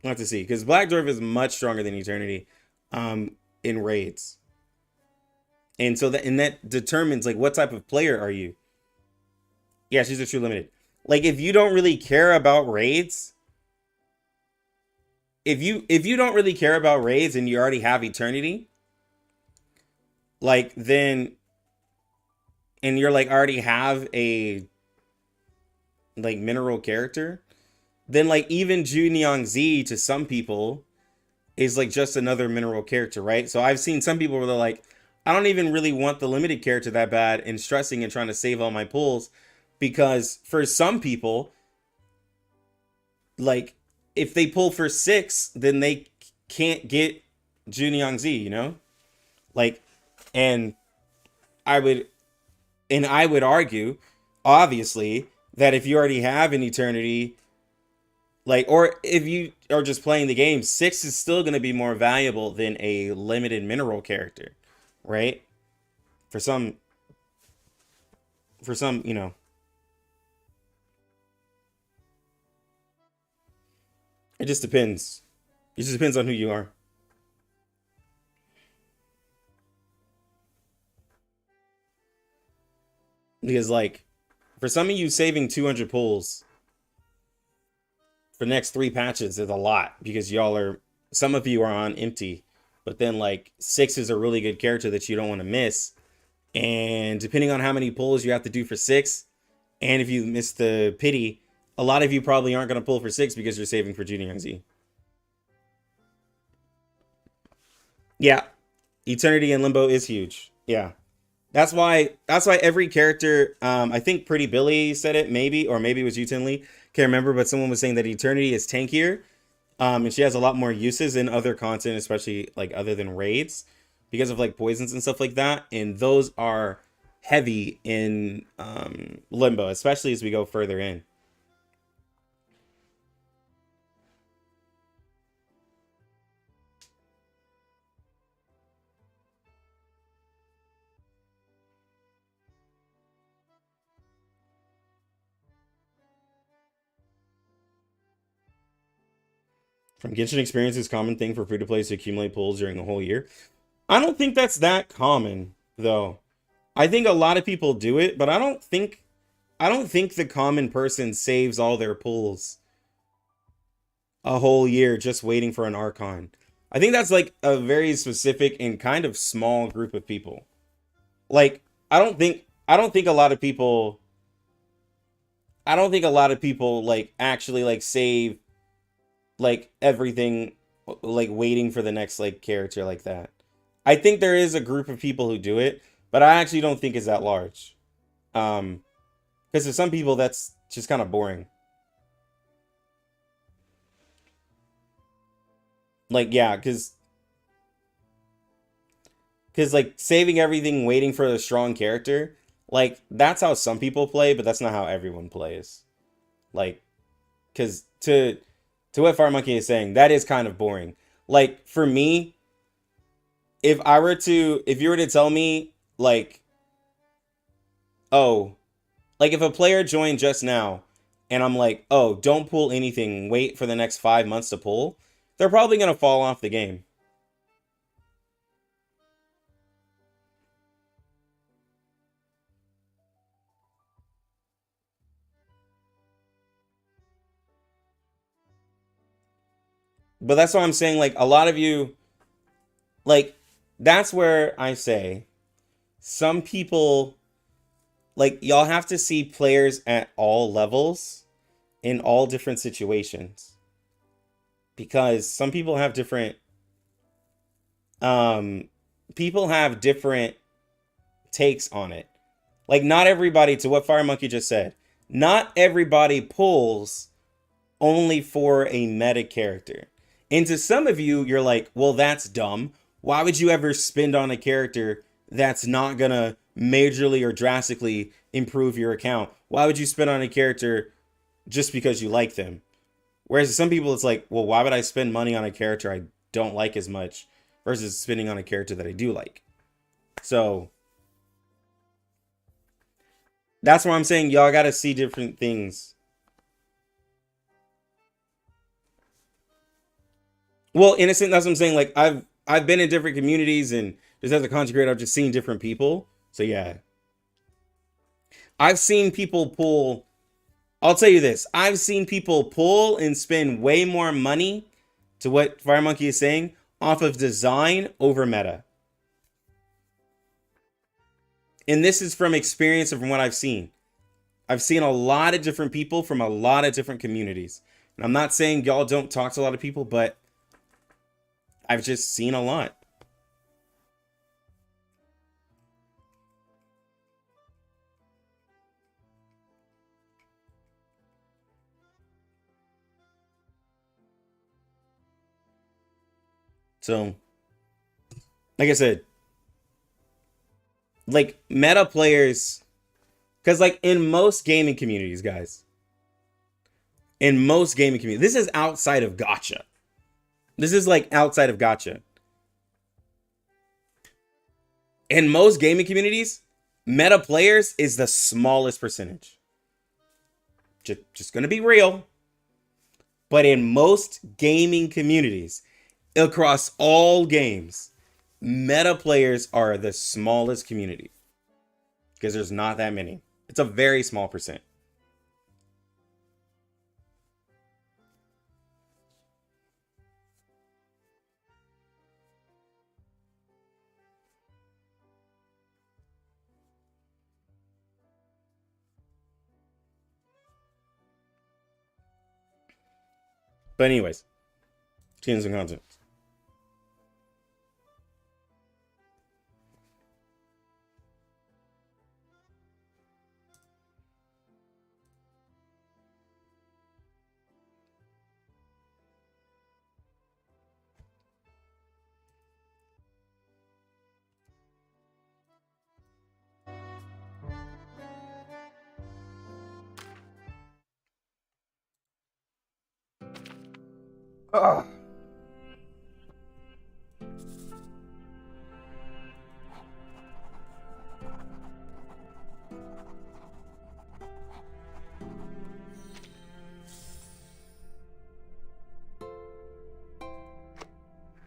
we'll have to see. Because Black Dwarf is much stronger than Eternity in raids. And so that determines, like, what type of player are you? Yeah, she's a true limited. Like, if you don't really care about raids, if you don't really care about raids and you already have Eternity, like, then, and you're like already have a like mineral character, then like even Junyoung Z to some people is like just another mineral character, right? So I've seen some people where they're like, I don't even really want the limited character that bad and stressing and trying to save all my pulls, because for some people, like if they pull for 6, then they can't get Junyoung Z, you know? Like, and I would argue, obviously, that if you already have an Eternity, like, or if you are just playing the game, 6 is still going to be more valuable than a limited mineral character, right? For some, you know. It just depends. It just depends on who you are. Because, like, for some of you, saving 200 pulls for the next 3 patches is a lot, because some of you are on empty, but then like 6 is a really good character that you don't want to miss. And depending on how many pulls you have to do for 6, and if you miss the pity, a lot of you probably aren't going to pull for 6 because you're saving for Junyoung Z. Yeah, Eternity and Limbo is huge. Yeah. That's why every character, I think Pretty Billy said it, maybe, or maybe it was Yu Lee, can't remember, but someone was saying that Eternity is tankier, and she has a lot more uses in other content, especially like other than raids, because of like poisons and stuff like that, and those are heavy in Limbo, especially as we go further in. From Genshin experience, is common thing for free-to-play to accumulate pulls during the whole year. I don't think that's that common, though. I think a lot of people do it, but I don't think the common person saves all their pulls a whole year just waiting for an Archon. I think that's like a very specific and kind of small group of people. Like, I don't think a lot of people like actually like save like everything, like waiting for the next like character like that. I think there is a group of people who do it, but I actually don't think it's that large. Because for some people that's just kind of boring. Like, yeah, because like saving everything, waiting for a strong character, like that's how some people play, but that's not how everyone plays. Like, because to what Fire Monkey is saying, that is kind of boring. Like, for me, if you were to tell me, like, oh, like if a player joined just now, and I'm like, oh, don't pull anything, wait for the next 5 months to pull, they're probably going to fall off the game. But that's why I'm saying, like, a lot of you, like, that's where I say some people, like, y'all have to see players at all levels in all different situations, because some people have different takes on it. Like, not everybody, to what Fire Monkey just said, not everybody pulls only for a meta character. And to some of you, you're like, well, that's dumb. Why would you ever spend on a character that's not gonna majorly or drastically improve your account? Why would you spend on a character just because you like them? Whereas some people, it's like, well, why would I spend money on a character I don't like as much versus spending on a character that I do like? So that's why I'm saying y'all gotta see different things. Well, innocent, that's what I'm saying. Like I've been in different communities and just as a content creator, I've just seen different people. So yeah. I've seen people pull, I'll tell you this. I've seen people pull and spend way more money to what Fire Monkey is saying off of design over meta. And this is from experience and from what I've seen. I've seen a lot of different people from a lot of different communities. And I'm not saying y'all don't talk to a lot of people, but I've just seen a lot. So, like I said, like meta players, because like in most gaming communities, guys, in most gaming communities, this is outside of gacha. This is like outside of gacha. In most gaming communities, meta players is the smallest percentage. Just gonna be real. But in most gaming communities, across all games, meta players are the smallest community. Because there's not that many. It's a very small percent. But anyways, change some content. Ugh.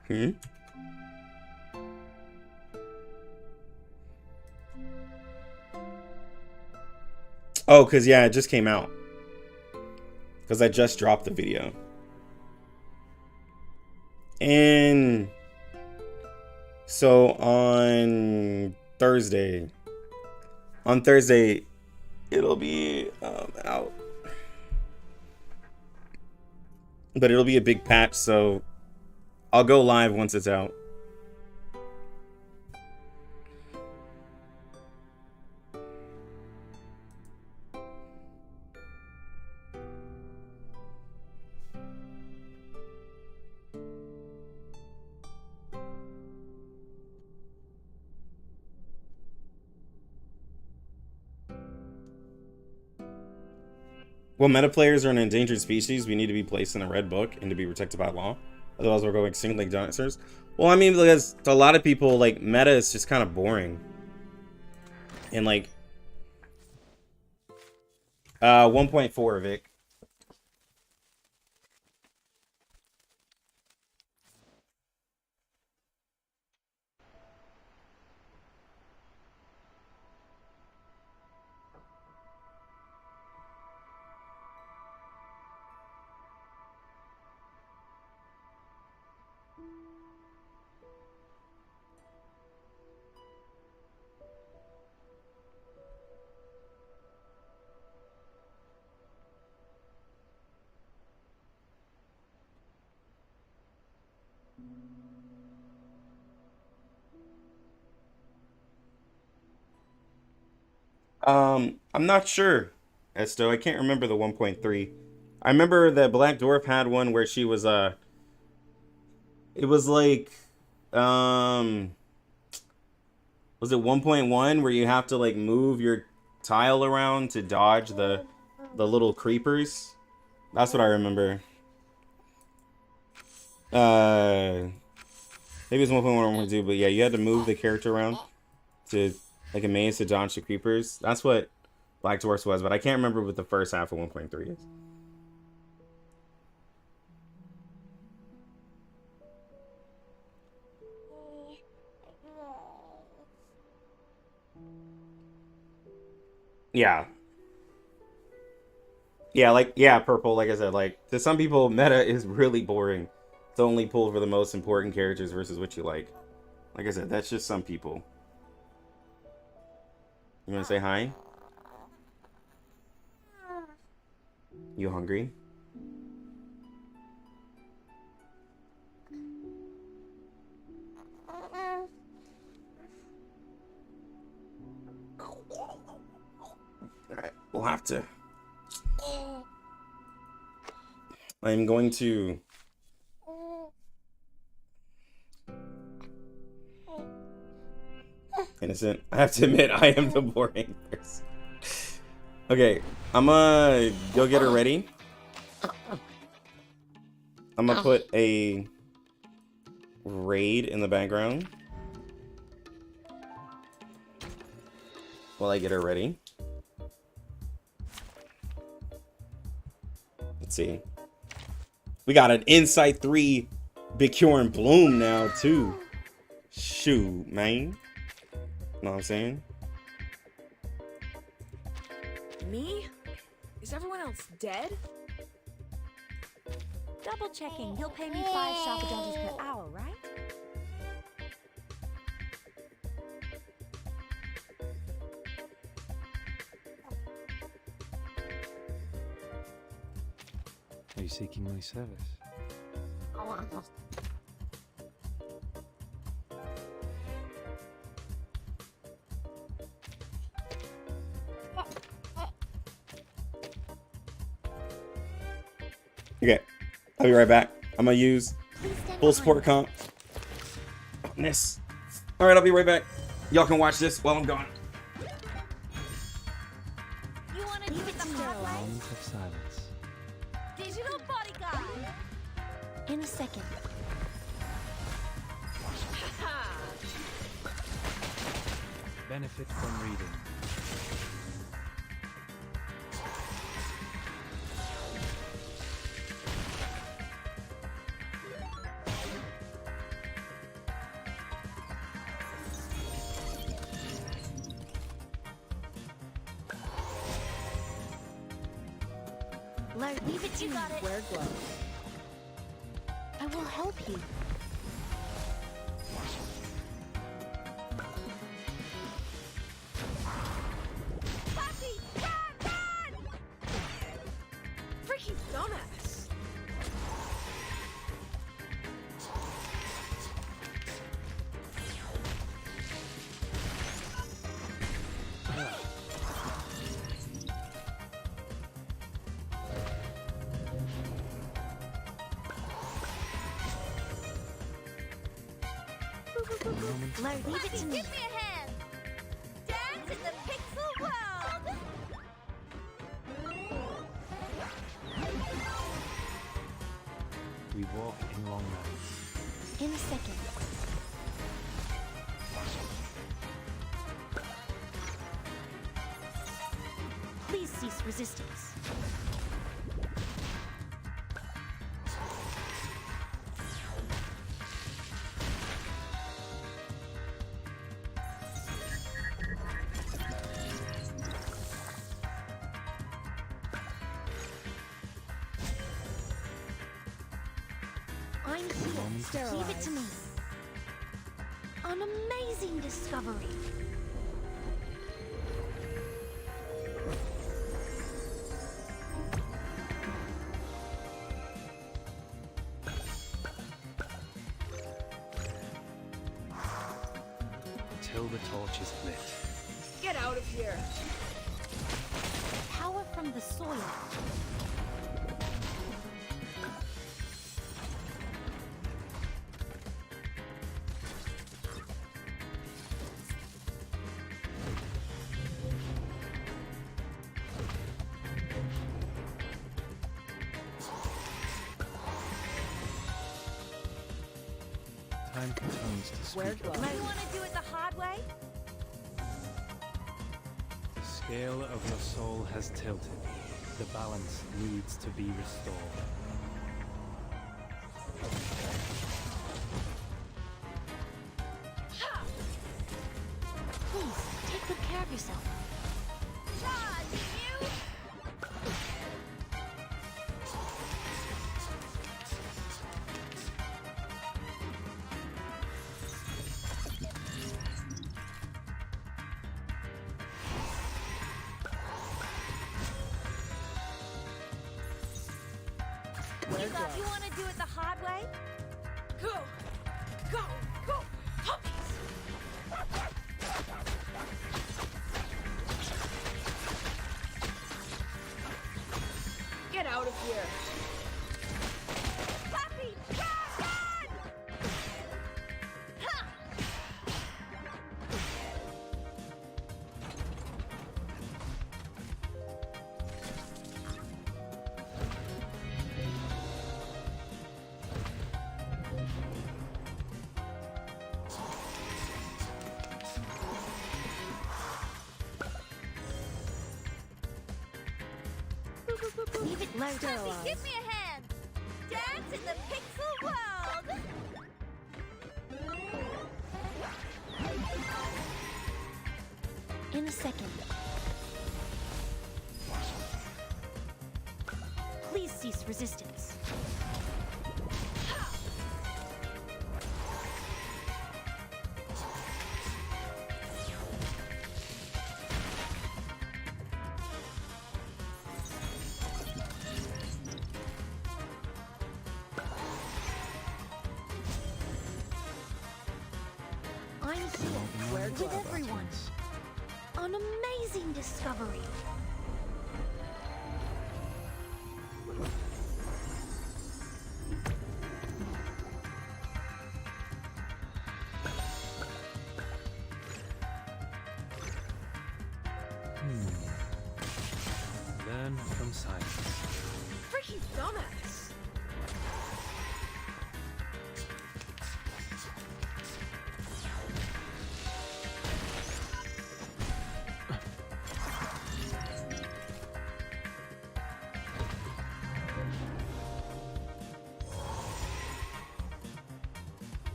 Hmm? Oh, because yeah, it just came out. Because I just dropped the video. And so on Thursday, it'll be out. But it'll be a big patch, so I'll go live once it's out. Well, meta players are an endangered species. We need to be placed in a red book and to be protected by law. Otherwise, we're going extinct like dinosaurs. Well, I mean, because to a lot of people, like, meta is just kind of boring. And, like, 1.4, Vic. I'm not sure, Esto. I can't remember the 1.3. I remember that Black Dwarf had one where she was It was like, was it 1.1 where you have to like move your tile around to dodge the little creepers? That's what I remember. Maybe it's 1.1 or 1.2, but yeah, you had to move the character around to like a maze to dodge the creepers. That's what Black Dwarfs was, but I can't remember what the first half of 1.3 is. Yeah. Yeah, like, yeah, purple, like I said, like, to some people, meta is really boring. To only pull for the most important characters versus what you like. Like I said, that's just some people. You wanna say hi? You hungry? Alright, we'll have to. I'm going to. Innocent. I have to admit, I am the boring person. Okay, I'm gonna go get her ready. I'm gonna put a raid in the background while I get her ready. Let's see. We got an Insight 3 Bjorn Bloom now, too. Shoot, man. Know what I'm saying? Me? Is everyone else dead? Double checking. He'll pay me 5 $5 per hour, right? Are you seeking my service? Okay, I'll be right back. I'm gonna use full support comp on this. All right, I'll be right back. Y'all can watch this while I'm gone. You want to leave it to me? Moment of silence. Digital bodyguard. In a second. Benefit from reading. Leave it to me. Wear gloves. I will help you. Buffy, run! Freaking dumbass. Leave it to me. Give me a hand. Dance in the pixel world. We walk in long rows. In a second. Please cease resistance. I'm here. Leave it to me. An amazing discovery. Till the torch is lit. Get out of here. Power from the soil. Time for tongues to Where speak. go? You want to do it the hard way? The scale of your soul has tilted. The balance needs to be restored. Please, take good care of yourself. Charge, you! You want to do it the hard way? Go! Go! Go! Puppies! Get out of here! Puppy! Run! Ha! Leave it low. Puppy, give me a hand! Dance in the pixel world! In a second. Please cease resistance. I'm here with everyone. An amazing discovery. Learn from silence. Freaking dumbass!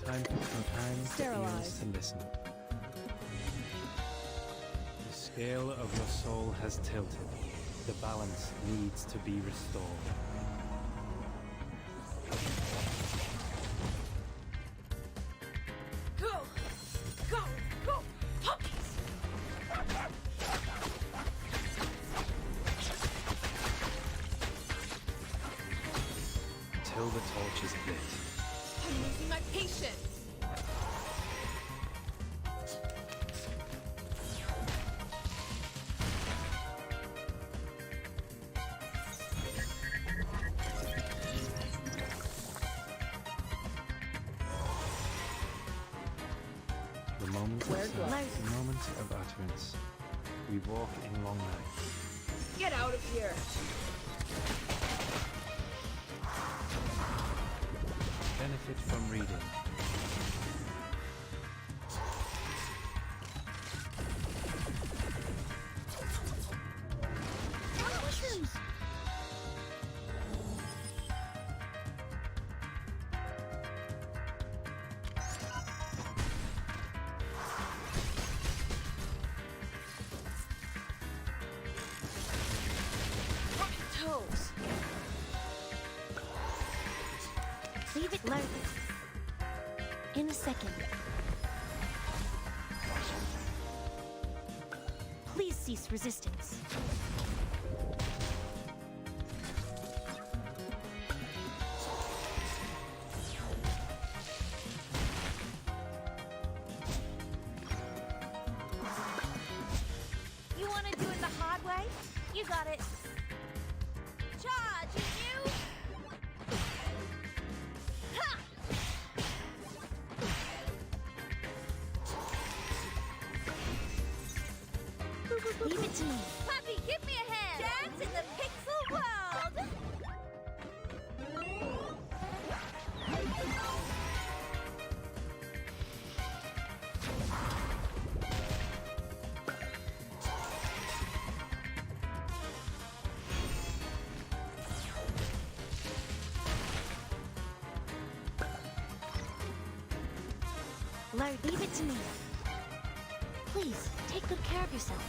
Time for Sterilize. to listen. The scale of your soul has tilted. The balance needs to be restored. Go! Go! Go! Puppies! Till the torch is lit. I'm losing my patience! The moment of Where do I- silence, the moment of utterance. We walk in long night. Get out of here! Benefit from reading. Mushrooms! Toes! Leave it low. In a second. Please cease resistance. You want to do it the hard way? You got it. Charge, you! Ha! Leave it to me. Puppy, give me a hand! Dance in the pixel world! Lo, leave it to me. Please, take good care of yourself.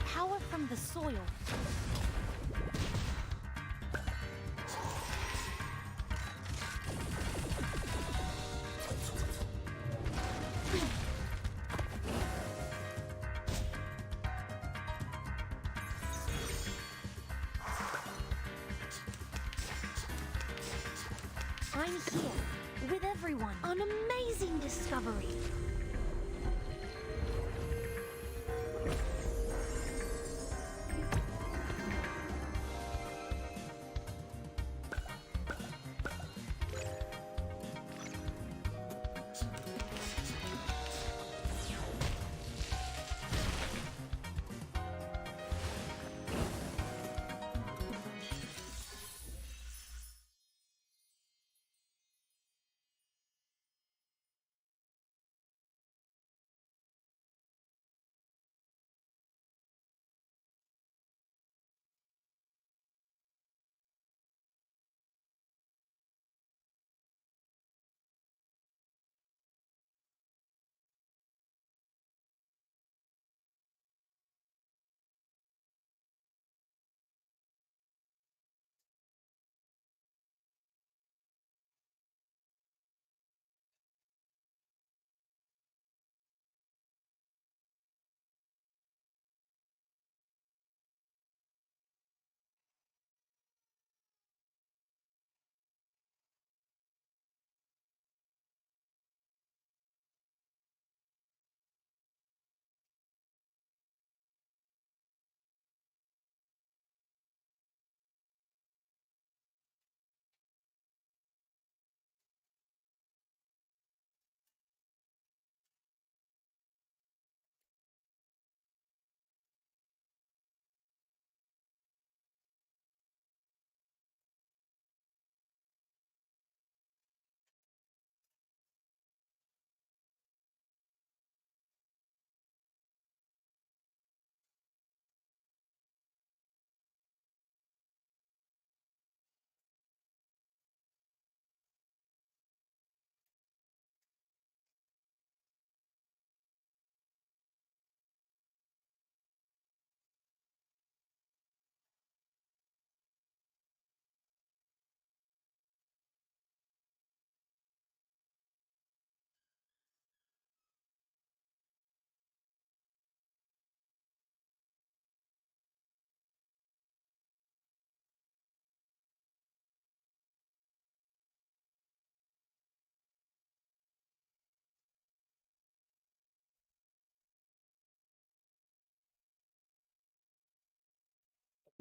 Power from the soil. I'm here, with everyone, an amazing discovery.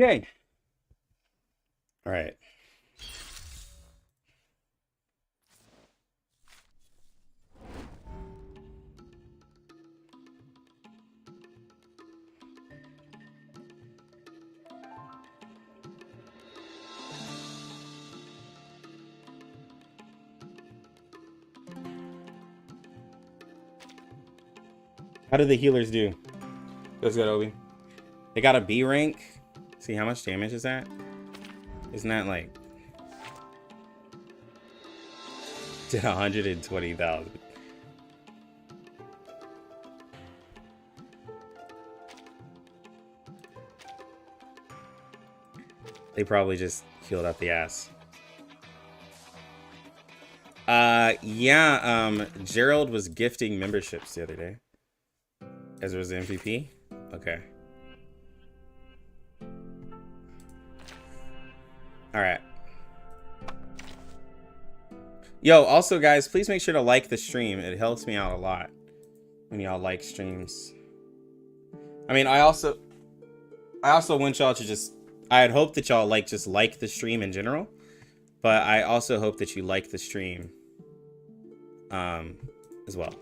Okay. All right. How did the healers do? Let's go, Obi. They got a B rank. See how much damage is that? Isn't that like... Did 120,000. They probably just healed up the ass. Yeah, Gerald was gifting memberships the other day. Ezra was the MVP? Okay. Alright. Yo, also guys, please make sure to like the stream. It helps me out a lot when y'all like streams. I mean, I also want y'all to just... I had hoped that y'all like the stream in general. But I also hope that you like the stream as well.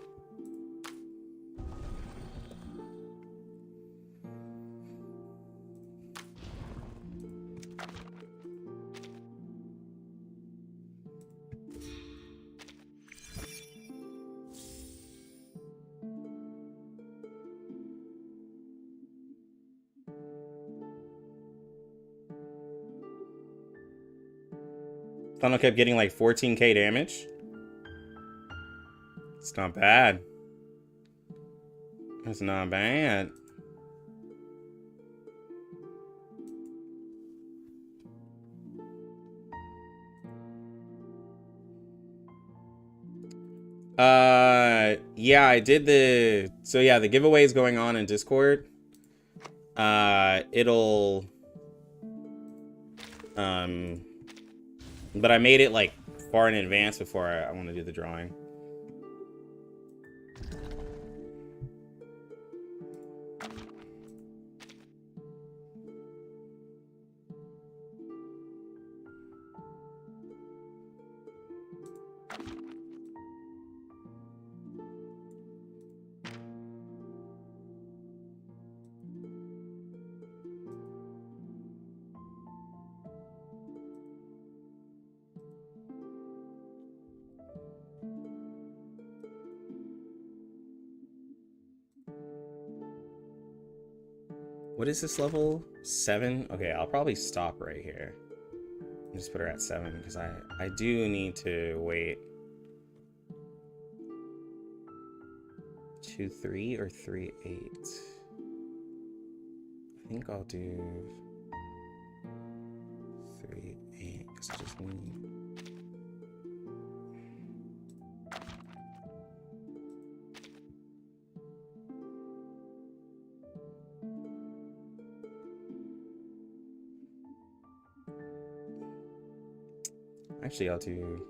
Funnel kept getting like 14k damage. It's not bad. It's not bad. Yeah, I did the... So yeah, the giveaway is going on in Discord. It'll... But I made it, like, far in advance before I want to do the drawing. What is this level? 7? Okay, I'll probably stop right here. Just put her at 7 because I do need to wait. 2-3 or 3-8? I think I'll do 3-8 because I just need... Actually, I'll do...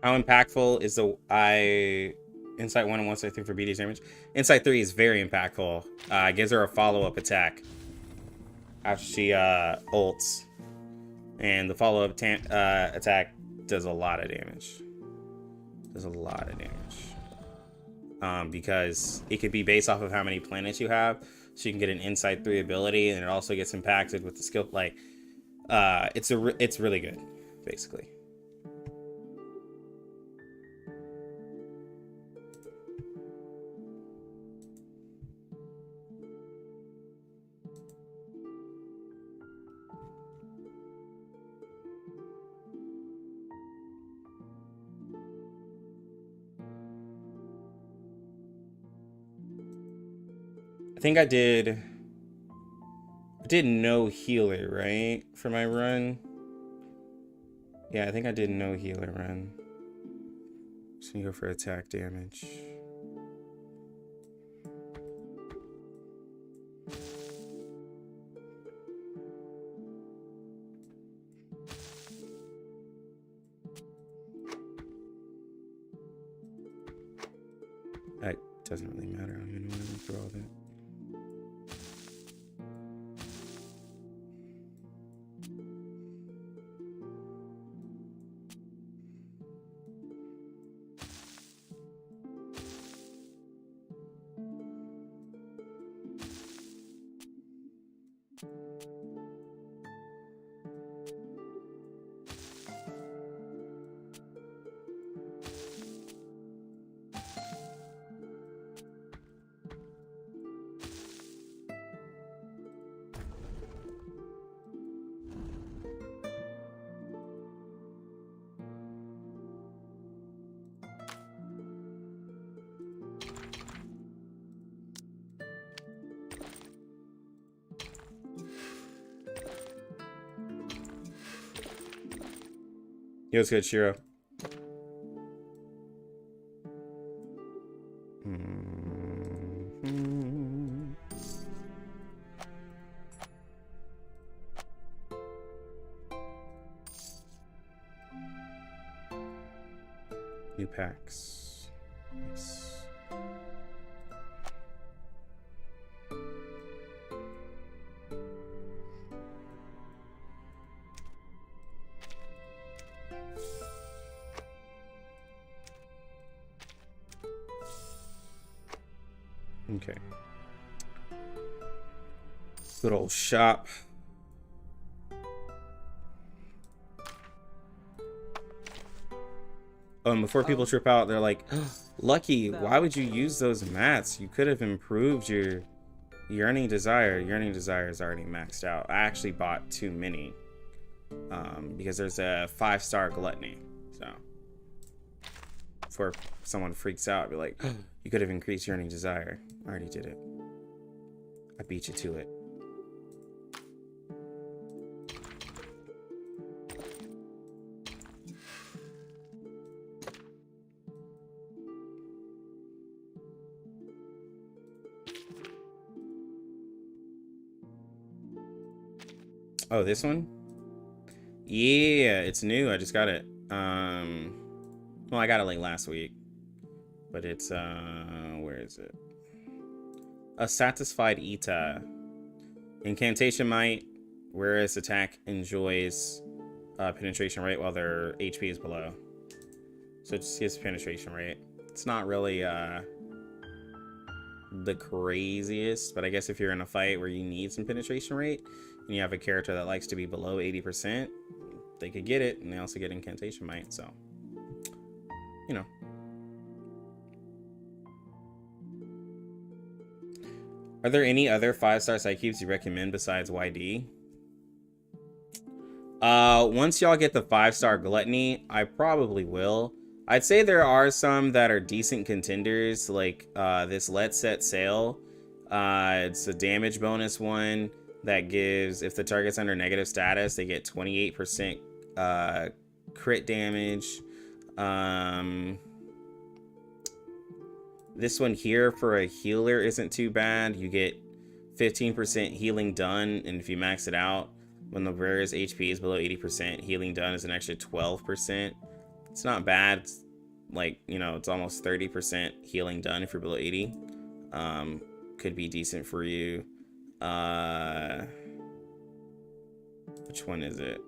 How impactful is the Insight 1 and Insight 3 for BD's damage? Insight 3 is very impactful. Gives her a follow-up attack after she ults. And the follow-up attack does a lot of damage. Does a lot of damage. Because it could be based off of how many planets you have. So you can get an Insight 3 ability, and it also gets impacted with the skill. Like, it's really good, basically. I think I did no healer, right? For my run. Yeah, I think I did no healer run. Just gonna go for attack damage. That doesn't really matter. I don't even know why I went through all that. He was good, Shiro. New packs. Nice. Okay. Good old shop. Oh, and before people trip out, they're like, Lucky, why would you use those mats? You could have improved your yearning desire. Yearning desire is already maxed out. I actually bought too many because there's a 5-star gluttony. So before someone freaks out, be like, you could have increased yearning desire. I already did it. I beat you to it. Oh, this one? Yeah, it's new. I just got it. Well, I got it like last week. But it's where is it? A satisfied Ita. Incantation might, whereas attack enjoys penetration rate while their HP is below. So it just gives penetration rate. It's not really the craziest, but I guess if you're in a fight where you need some penetration rate and you have a character that likes to be below 80%, they could get it, and they also get incantation might, so you know. Are there any other 5-star Psychubes you recommend besides YD? Once y'all get the 5-star Gluttony, I probably will. I'd say there are some that are decent contenders, like this Let's Set Sail. It's a damage bonus one that gives, if the target's under negative status, they get 28% crit damage. This one here for a healer isn't too bad. You get 15% healing done, and if you max it out, when the wearer's HP is below 80%, healing done is an extra 12%. It's not bad. It's like, you know, it's almost 30% healing done if you're below 80. Could be decent for you. Which one is it?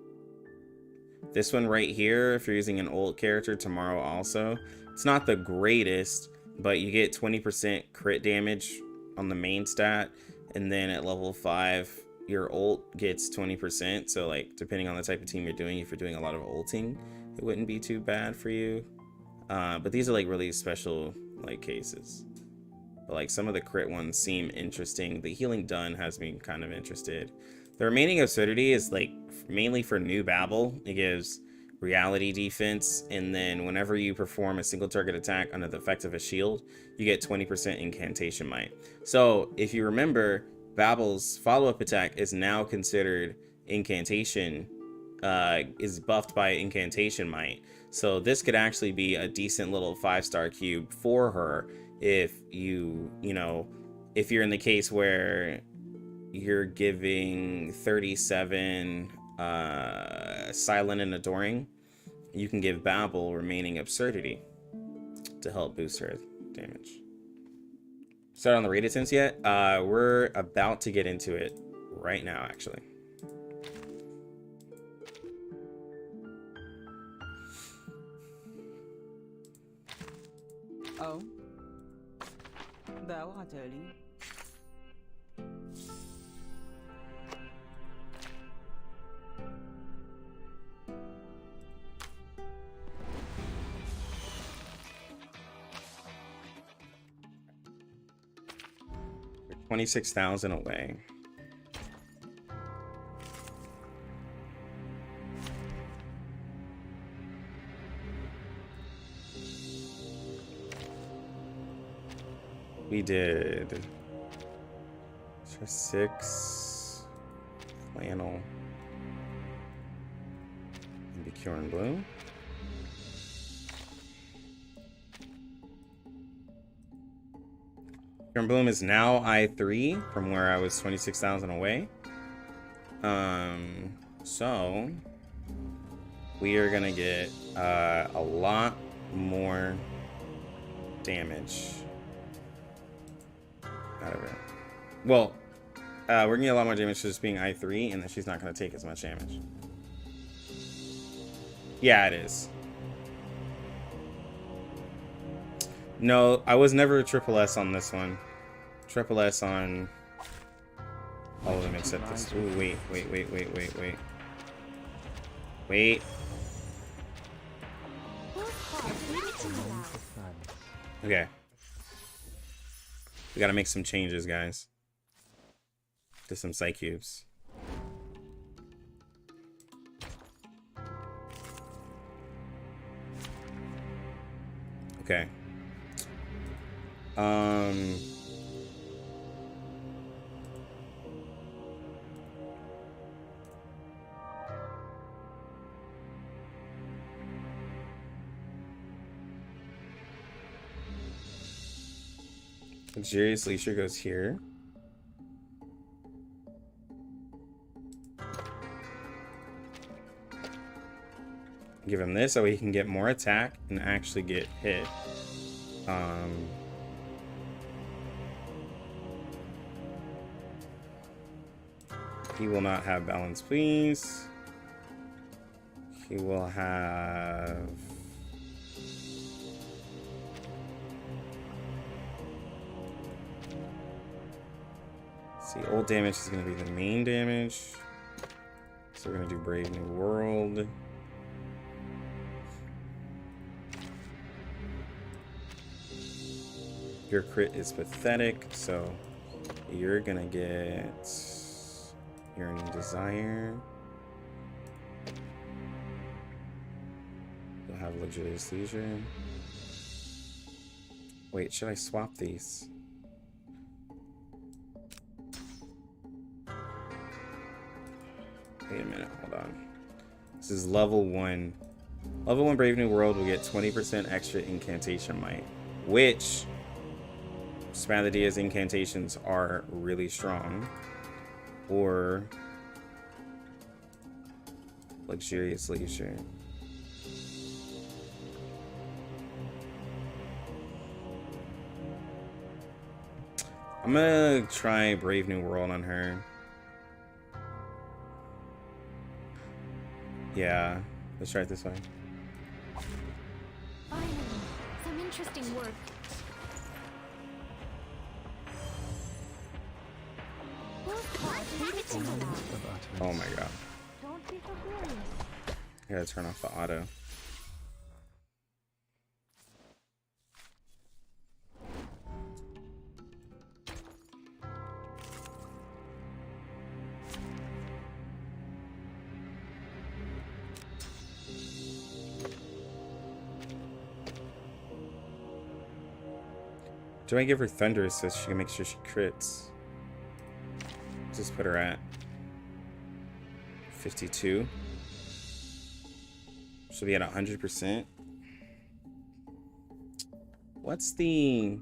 This one right here, if you're using an old character tomorrow also. It's not the greatest, but you get 20% crit damage on the main stat, and then at level 5 your ult gets 20%. So like, depending on the type of team you're doing, if you're doing a lot of ulting, it wouldn't be too bad for you. But these are like really special like cases. But like, some of the crit ones seem interesting. The healing done has me kind of interested. The remaining absurdity is like mainly for new Babel. It gives reality defense, and then whenever you perform a single target attack under the effect of a shield, you get 20% incantation might. So if you remember, Babel's follow-up attack is now considered incantation, is buffed by incantation might. So this could actually be a decent little 5-star cube for her if you know, if you're in the case where you're giving 37 silent and adoring, you can give Babel remaining absurdity to help boost her damage. Start on the rated sense yet? We're about to get into it right now, actually. Oh, Bell Hoteli. We're 26,000 away. We did 6 flannel and be Cure and Blue. Cure and Bloom is now I3 from where I was 26,000 away. So we are gonna get a lot more damage out of her. Well, we're gonna get a lot more damage for just being I3, and then she's not gonna take as much damage. Yeah, it is. No, I was never a triple S on this one. Triple S on all of them except this. Ooh, wait. Wait. Okay. We gotta make some changes, guys. To some Psychubes. Okay. Luxurious Leisure goes here. Give him this so he can get more attack and actually get hit. He will not have balance, please. He will have... See, old damage is going to be the main damage. So we're going to do Brave New World. Your crit is pathetic, so you're going to get Yearning Desire. You'll have Luxurious Leisure. Wait, should I swap these? Wait a minute, hold on. This is level 1. Level 1 Brave New World will get 20% extra incantation might, which Spadadia's incantations are really strong. Or Luxurious Leisure. I'm gonna try Brave New World on her. Yeah, let's try it this way. Finally, some interesting work. Oh my god. Don't be so furious. I gotta turn off the auto. Do I give her Thunder Assist? She can make sure she crits. Just put her at 52. She'll be at 100%. What's the...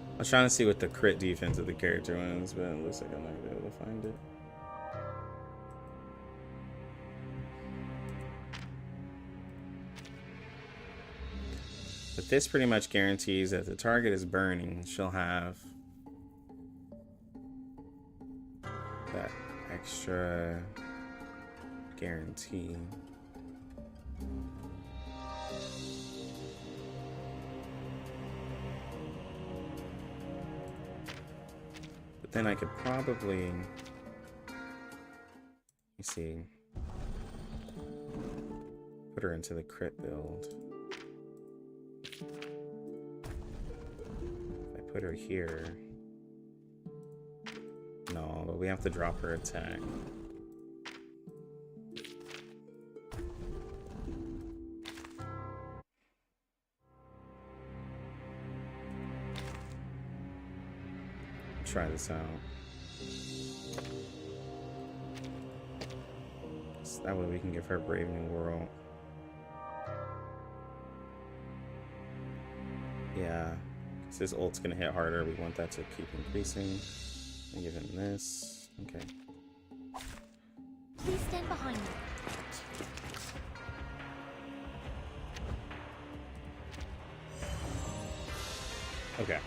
I was trying to see what the crit defense of the character was, but it looks like I'm not gonna be able to find it. But this pretty much guarantees that the target is burning. She'll have that extra guarantee. But then I could probably, let me see, put her into the crit build. If I put her here, no, but we have to drop her attack. Try this out. So that way we can give her Brave New World. Yeah, because his ult's gonna hit harder. We want that to keep increasing. And give him this. Okay. Please stand behind me. Okay.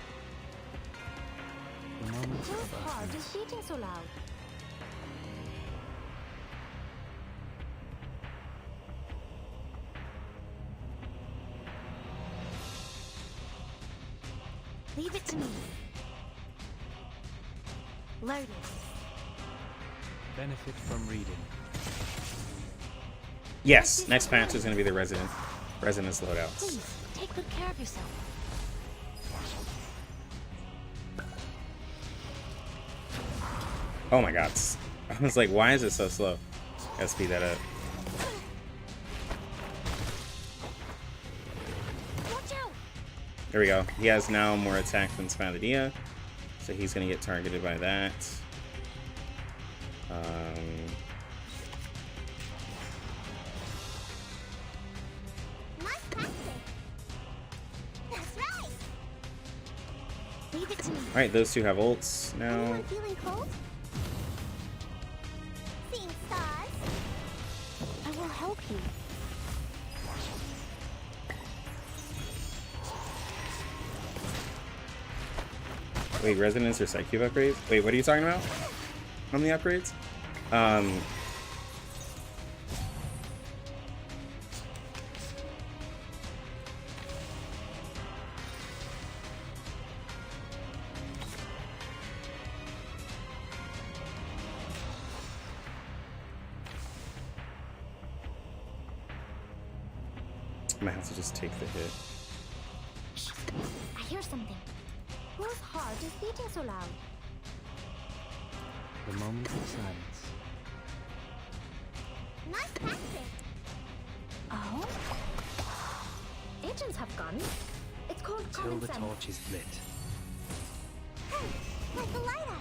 The moment Whose of heart is utterance. beating so loud? Leave it to me. Loaded. Benefit from reading. Yes, next patch is gonna be the Resonance loadouts. Please, take good care of yourself. Oh my god. I was like, why is it so slow? Gotta speed that up. Watch out! There we go. He has now more attack than Spadadia, so he's gonna get targeted by that. Nice practice. That's right. Leave it to me. Alright, those two have ults now. Anyone feeling cold? Seeing stars? I will help you. Wait, Resonance or Psychube upgrades? Wait, what are you talking about? On the upgrades? I might have to just take the hit. Shh. I hear something. Whose heart is beating so loud? The moment of silence. Nice practice. Oh? Agents have guns. It's called Till common the sense. torch is lit. Hey, like the lighter.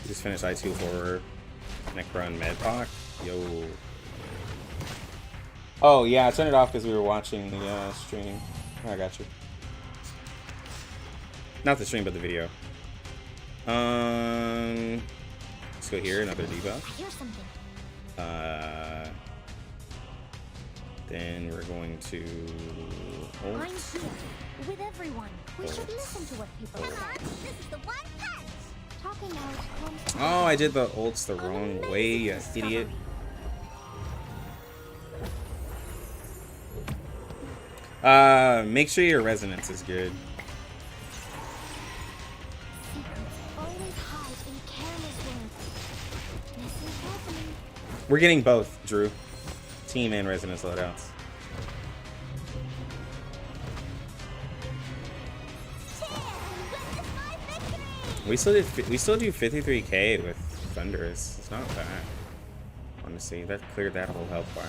We just finished I2 Horror, Necro, and Medpoc. Yo. Oh, yeah, I turned it off because we were watching the stream. Oh, I got you. Not the stream, but the video. Let's go here, another debuff. I hear something. Then we're going to ult. I'm here with everyone. We should listen to what people say. Come on, this is the one punch. Talking out comes. Oh, I did the ults the wrong way, you idiot. Make sure your resonance is good. Always hide in careless words. Listen carefully. We're getting both, Drew. Team and resonance loadouts. We still do 53k with Thunderous. It's not bad. Honestly, that cleared that whole health bar.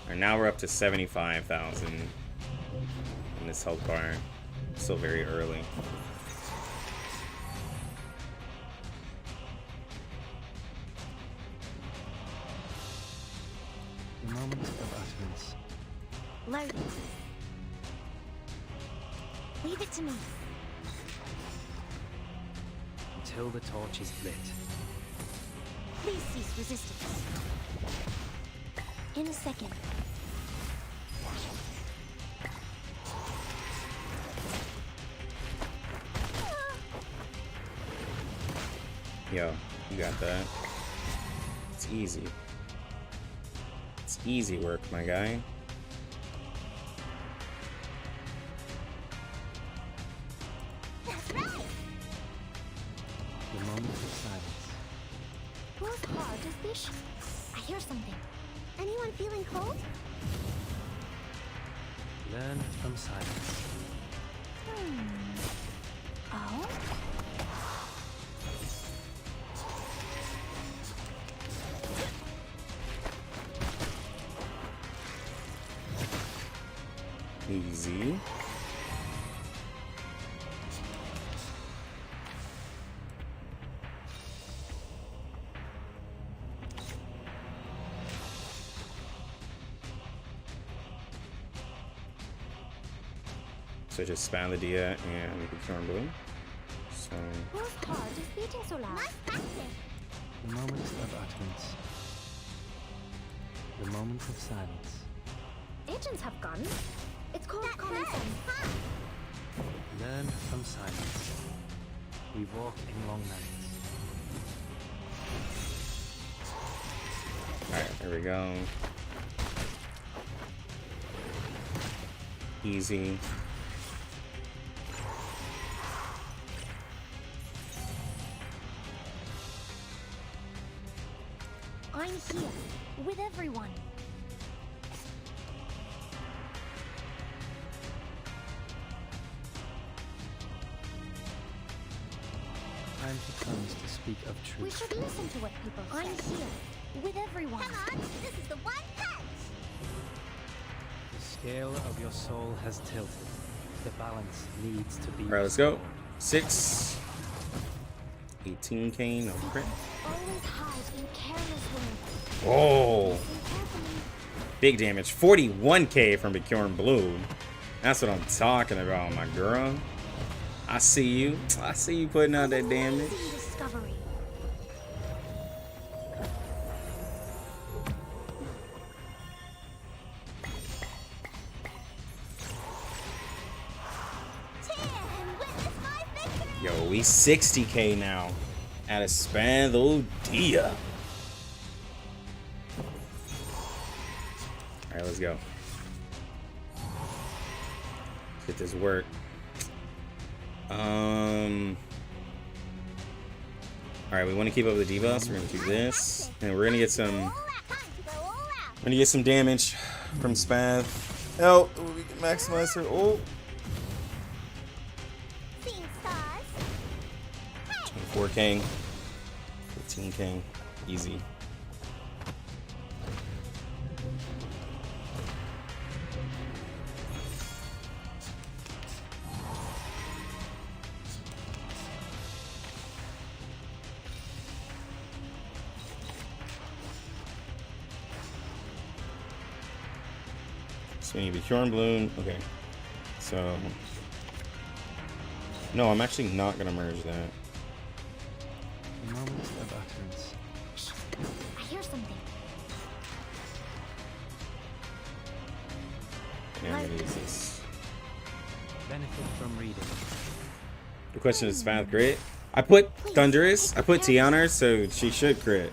And now we're up to 75,000 in this health bar. Still very early. The moment of utterance. Loading. Leave it to me. Until the torch is lit. Please cease resistance. In a second. Yo, you got that. It's easy. It's easy work, my guy. That's right. The moment of silence. Whose heart is this? I hear something. Anyone feeling cold? Learn from silence. Oh? Easy. So just spam the Dia and we can turn blue. So Whose heart is beating so loud? Nice practice. The moment of utterance. The moment of silence. Agents have guns. It's called common sense. Learn from silence. We walk in long nights. alright, there we go. Easy. I'm here with everyone. Time comes to speak of We truth. should listen to what people say. I'm here with everyone. Come on, this is the one punch. The scale of your soul has tilted. The balance needs to be. Alright, let's go. 6. 18k, no crit. Always hide in careless ways. Oh, Listen carefully. big damage. 41k from Bjorn Blue. That's what I'm talking about, my girl. I see you. I see you putting out that damage. Amazing discovery. Yo, we 60k now. At a Dia. Alright, let's go. Get this work. Alright, we want to keep up with the debuffs. We're gonna do this. And we're gonna get some damage from Spath. Oh, we can maximize her ult. 24k. 15k. Easy. So you need Bjorn Bloom. Okay. So no, I'm actually not gonna merge that. The moment of utterance. I hear something. And I'm gonna use this. Benefit from reading. The question is Spath crit. I put Thunderous. I put T on her, so she should crit.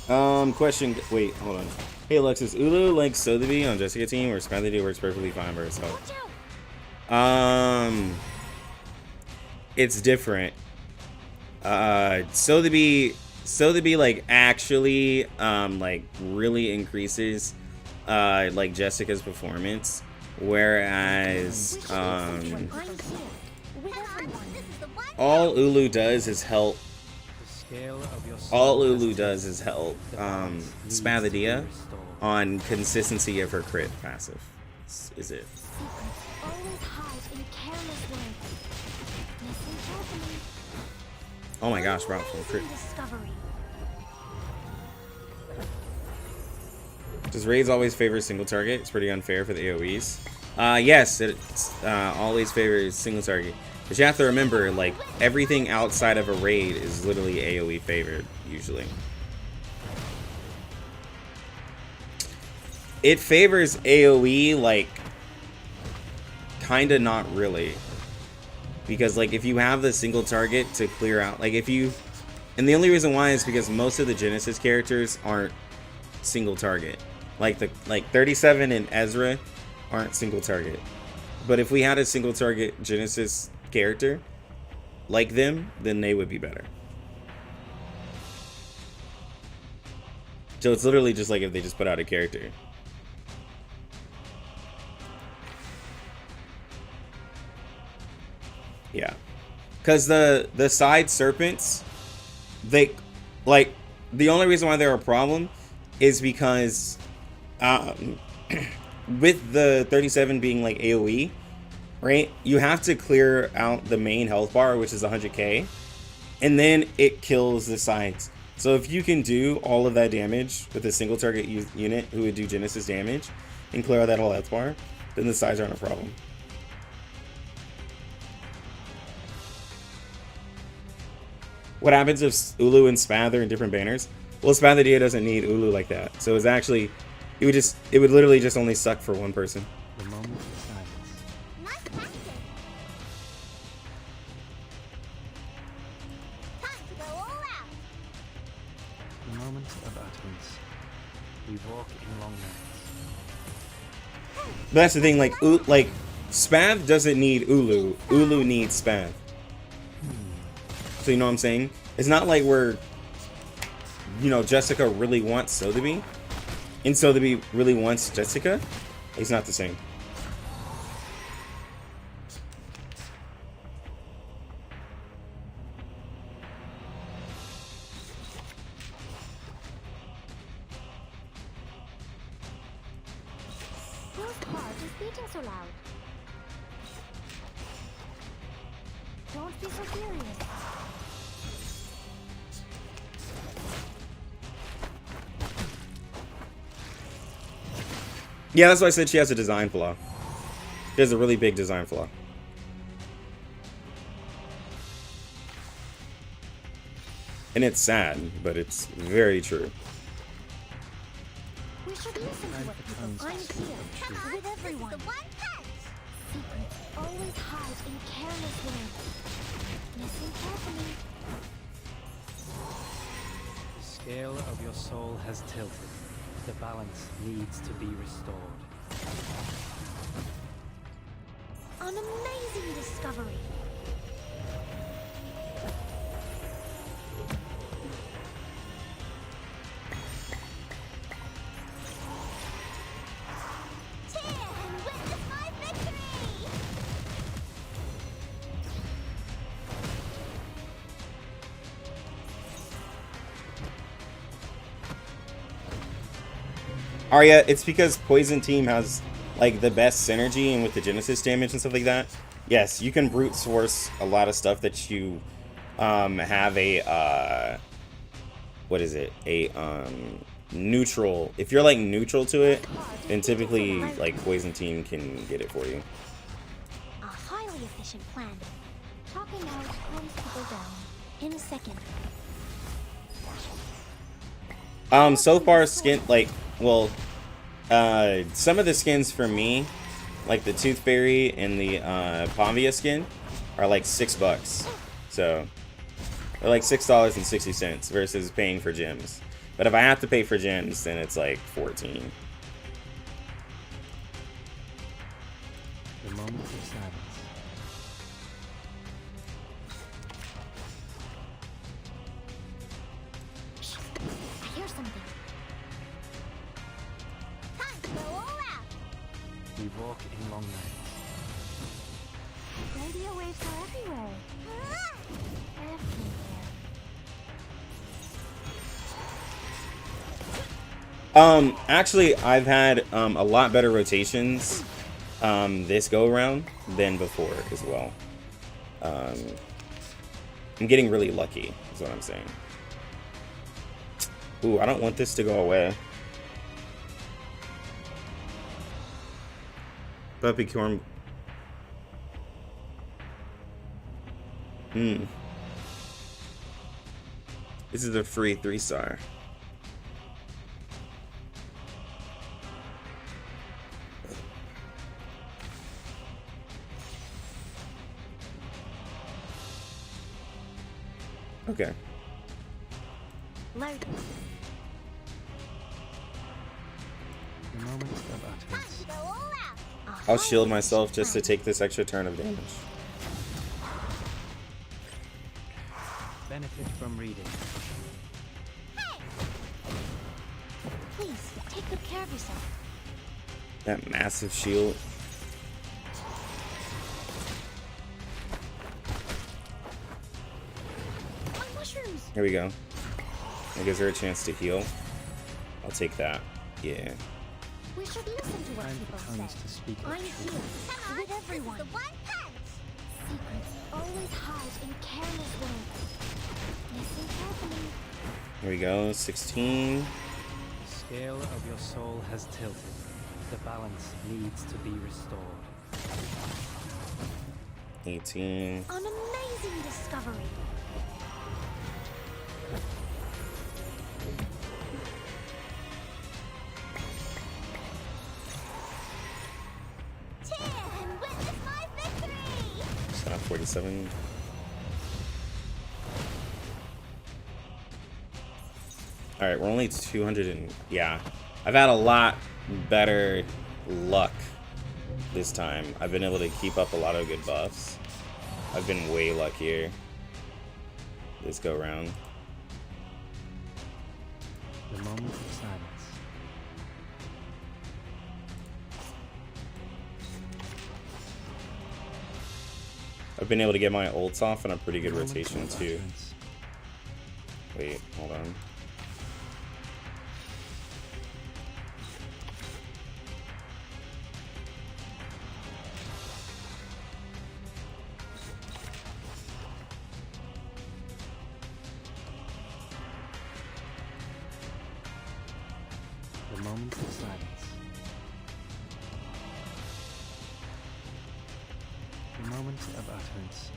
Question. Wait, hold on. Hey Alexis, Ulu likes Sotheby on Jessica team, or Spath works perfectly fine by herself. It's different. Sotheby like actually like really increases like Jessica's performance, whereas all Ulu does is help. All Ulu does is help Spath on consistency of her crit passive. Is it? Always hide in careless ways. Listen carefully. Oh my gosh, bro, from crit. Discovery. Does raids always favor single target? It's pretty unfair for the AoEs. Yes, it's always favors single target. But you have to remember, like, everything outside of a raid is literally AoE favored, usually. It favors AoE, like, kinda not really. because like if you have the single target to clear out, like if you, and the only reason why is because most of the Genesis characters aren't single target. Like 37 and Ezra aren't single target. But if we had a single target Genesis character like them, then they would be better. So it's literally just like if they just put out a character. Yeah. Because the side serpents, they, like, the only reason why they're a problem is because with the 37 being like AoE, right, you have to clear out the main health bar, which is 100k, and then it kills the sides. So if you can do all of that damage with a single target unit who would do Genesis damage and clear out that whole health bar, then the sides aren't a problem. What happens if Ulu and Spath are in different banners? Well, Spathadea doesn't need Ulu like that. So it's actually, it would literally just only suck for one person. The moment of silence. Nice practice. Time to go all out. The moment of utterance. We walk in long nights. But that's the thing, like Spath doesn't need Ulu. Ulu needs Spath. So you know what I'm saying? It's not like we're, you know, Jessica really wants Sotheby, and Sotheby really wants Jessica. It's not the same. Whose heart is beating so loud? Don't be so furious. Yeah, that's why I said she has a design flaw. She has a really big design flaw. And it's sad, but it's very true. We should listen to what people I'm here with everyone. The one punch. Secrets always hide in careless ways. Listen carefully. The scale of your soul has tilted. The balance needs to be restored. An amazing discovery. Cheer and witness my victory! Arya, it's because Poison Team has like the best synergy, and with the Genesis damage and stuff like that, yes, you can brute force a lot of stuff that you have a what is it, a neutral. If you're like neutral to it, then typically like Poison Team can get it for you. A highly efficient plan. Talking out calms people down in a second. So far skin, like, well, some of the skins for me, like the Tooth Fairy and the Pavia skin, are like $6. So they're like $6.60 versus paying for gems. But if I have to pay for gems, then it's like 14. The moment of silence. Shh, I hear something. Time to go all out. We walk in long nights. Radio waves are everywhere. Everywhere. Actually, I've had a lot better rotations this go around than before as well. I'm getting really lucky, is what I'm saying. Ooh, I don't want this to go away. Puppy corn. This is a free 3-star. Okay. Load. The moment of utterance. Go all out. I'll shield myself just to take this extra turn of damage. Benefit from reading. Please take good care of yourself. That massive shield. On mushrooms. Here we go. That gives her a chance to heal. I'll take that. Yeah. We should listen to what Time people for tongues say. to speak of I'm truth. here with everyone. The one punch. Secrets always hide in careless ways. Listen carefully. Here we go. 16. The scale of your soul has tilted. The balance needs to be restored. 18. An amazing discovery. Cheer and witness my victory! So 47. Alright, we're only 200 and... Yeah. I've had a lot better luck this time. I've been able to keep up a lot of good buffs. I've been way luckier this go round. The moment of silence. I've been able to get my ults off in a pretty good The moment rotation of too. utterance. Wait, hold on. The moment of silence. The moment of utterance.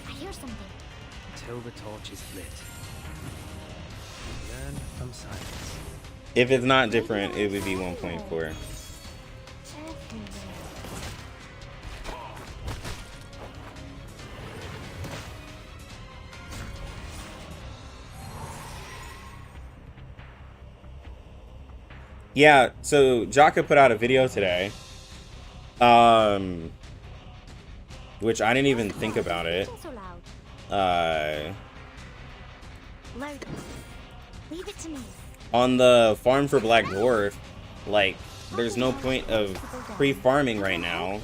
I hear something. Till the torch is lit. Learn from silence. If it's not different, it would be 1.4. Everywhere. Yeah, so Jaka put out a video today. Which I didn't even think about it. So loud. Load. Leave it to me. On the farm for Black Dwarf, like, there's no point of pre-farming right now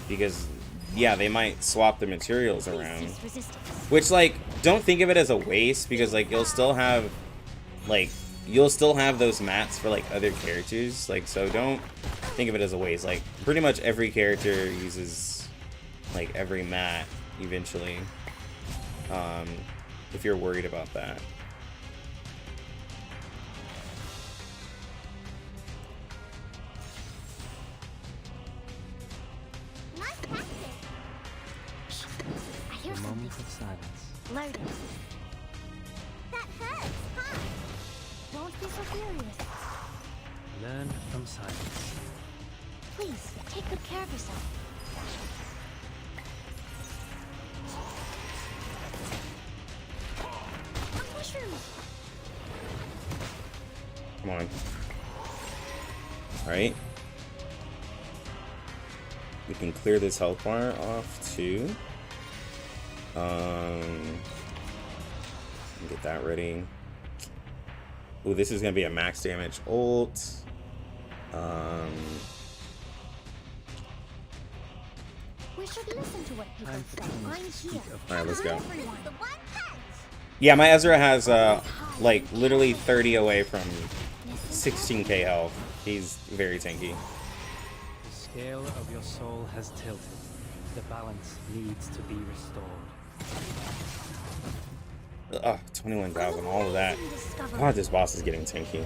because, yeah, they might swap the materials around. Cease resistance. Which, like, don't think of it as a waste because, like, you'll still have those mats for, like, other characters. Like, so don't think of it as a waste. Like, pretty much every character uses, like, every mat eventually. If you're worried about that. Nice practice. I hear The something. moment of silence. Load it. That hurts, huh? Don't be so furious. Learn from silence. Please, take good care of yourself. On mushrooms. Come on. Alright. We can clear this health bar off too. Get that ready. Ooh, this is gonna be a max damage ult. We should listen to what people Time for say. tongues I'm to speak here. of Alright, let's go. Everyone. The one punch. Yeah, my Ezra has like literally 30 away from 16k health. He's very tanky. The scale of your soul has tilted. The balance needs to be restored. Ugh, 21,000, all of that. Amazing discovery. God, this boss is getting tanky.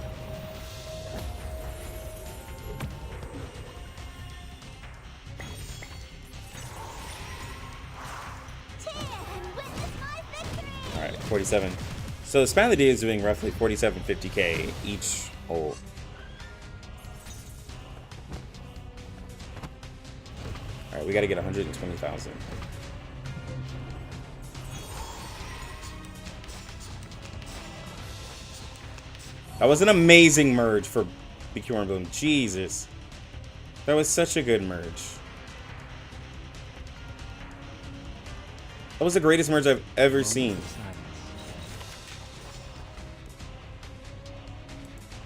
Cheer and witness my victory. Alright, 47. So the Span of the Day is doing roughly 4750k each ult. All right, we got to get 120,000. That was an amazing merge for BQ and Boom. Jesus. That was such a good merge. That was the greatest merge I've ever seen.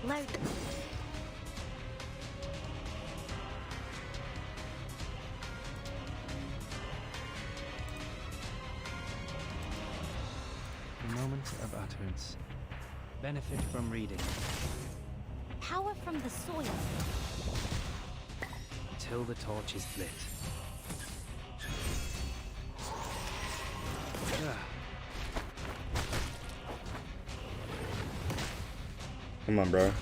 Load. The moment of utterance. Benefit from reading. Power from the soil. Until the torch is lit. Come on, bro.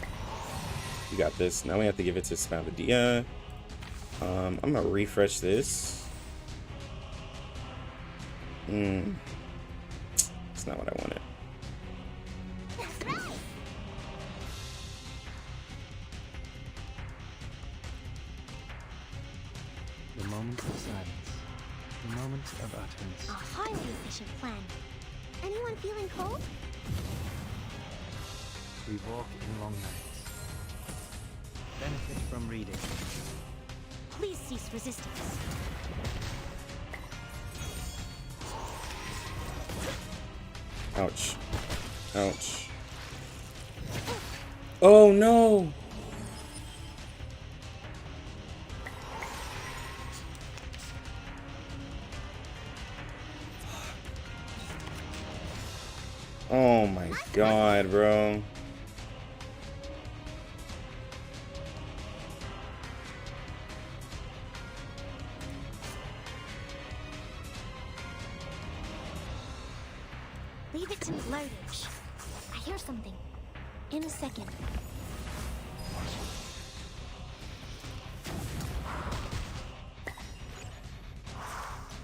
You got this. Now we have to give it to Spavadia. I'm gonna refresh this. It's not what I wanted. That's right. The moment of silence. The moment of utterance. A highly efficient plan. Anyone feeling cold? We walk in long nights. Benefit from reading. Please cease resistance. Ouch. Ouch. Oh no! Oh my god, bro. Leave it to me. Loaded. I hear something. In a second.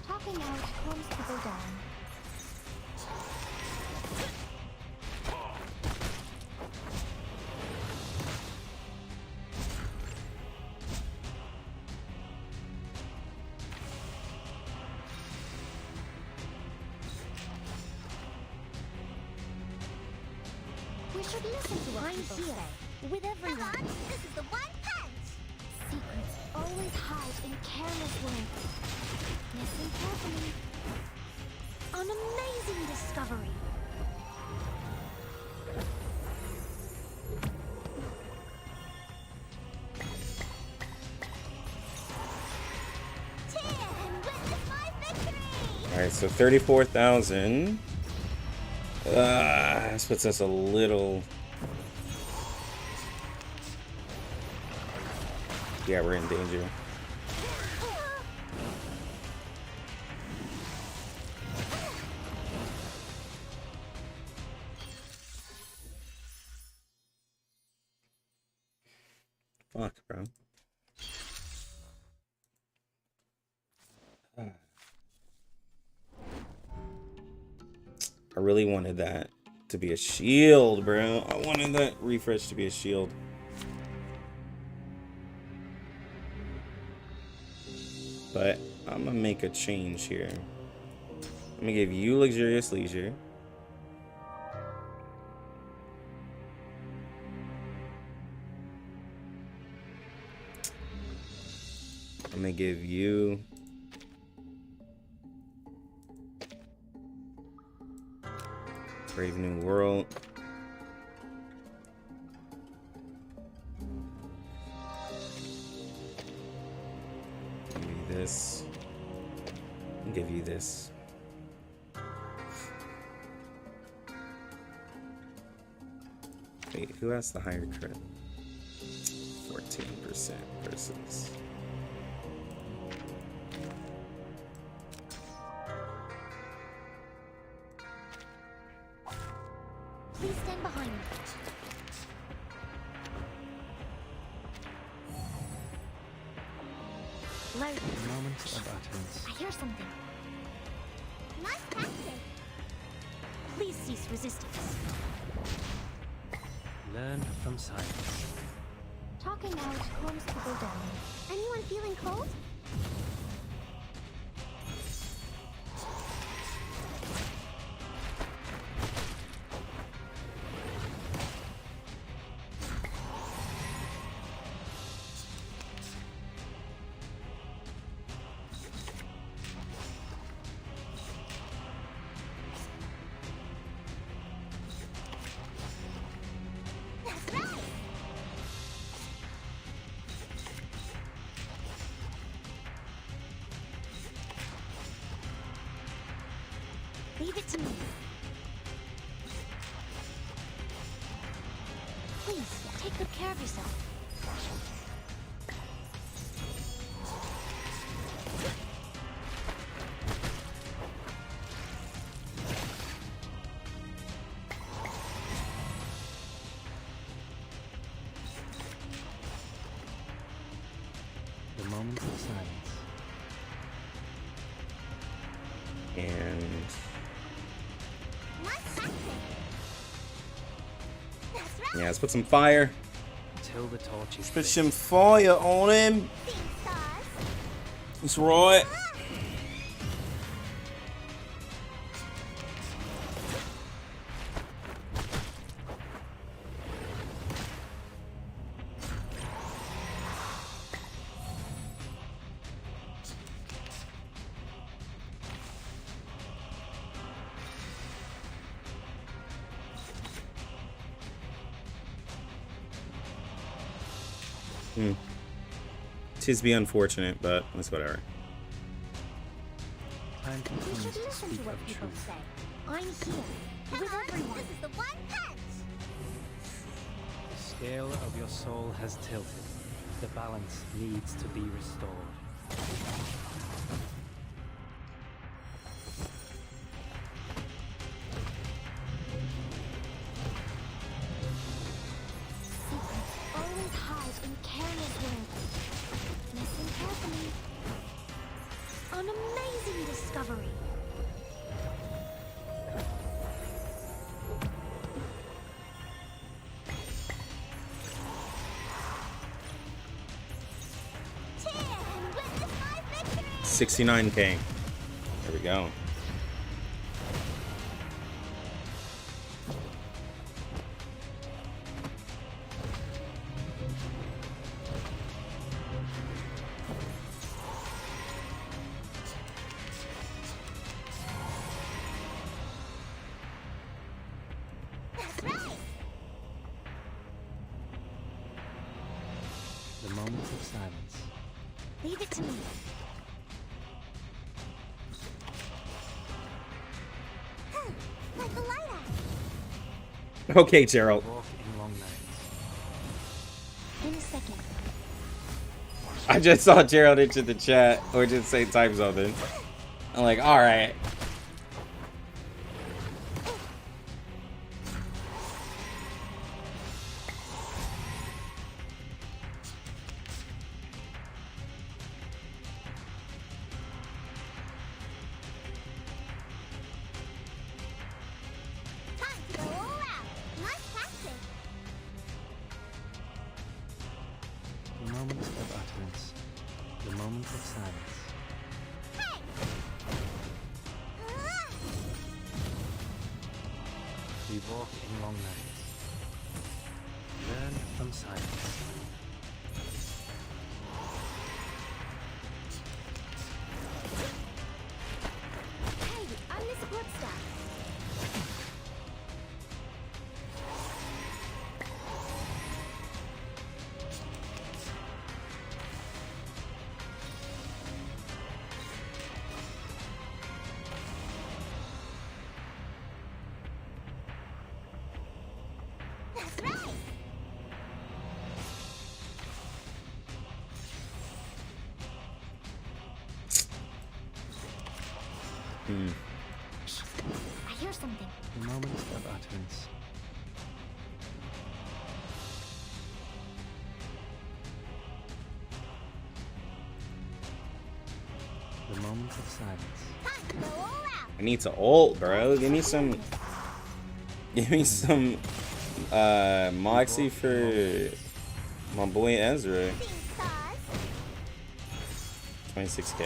Talking out calms people down. We should listen to what people say. With everyone. This is the one punch! Secrets always hide in careless words. Listen carefully. An amazing discovery. Cheer and witness my victory! Alright, so 34,000. This puts us a little... Yeah, we're in danger. Fuck, bro. I really wanted that to be a shield, bro. I wanted that refresh to be a shield. But I'm gonna make a change here. I'm gonna give you Luxurious Leisure. I'm gonna give you Brave New World. Give me this. I'll give you this. Wait, who has the higher crit? 14% versus. Please stand behind me. Load. The moment of utterance. I hear something. Nice practice. Please cease resistance. Learn from silence. Talking out calms people down. Anyone feeling cold? to me. Please, take good care of yourself. The moment of silence. And yeah, let's put some fire. Till the torch is Put lit. some fire on him. That's right. Tis be unfortunate, but it's whatever. Time You continues should to listen speak to what of people truth. say. I'm here with everyone. This is the one punch. The scale of your soul has tilted. The balance needs to be restored. Secrets always hide in careless words. Listen carefully. An amazing discovery. Cheer and witness my victory! 69k. There we go. That's right! The moment of silence. Leave it to me. Like the lighthouse. Okay, Gerald. Walk in long nights. In a second. I just saw Gerald into the chat or just say type something. I'm like, all right. Time to go all out. Nice practice. The moment of utterance. The moment of silence. Hey! We walk in long nights. Learn from silence. Hey, I'm the support staff. That's right. I hear something. The moment of utterance. The moment of silence. Time to go all out. I need to ult, bro. Give me some moxie for my boy Ezra. Seeing stars. 26k.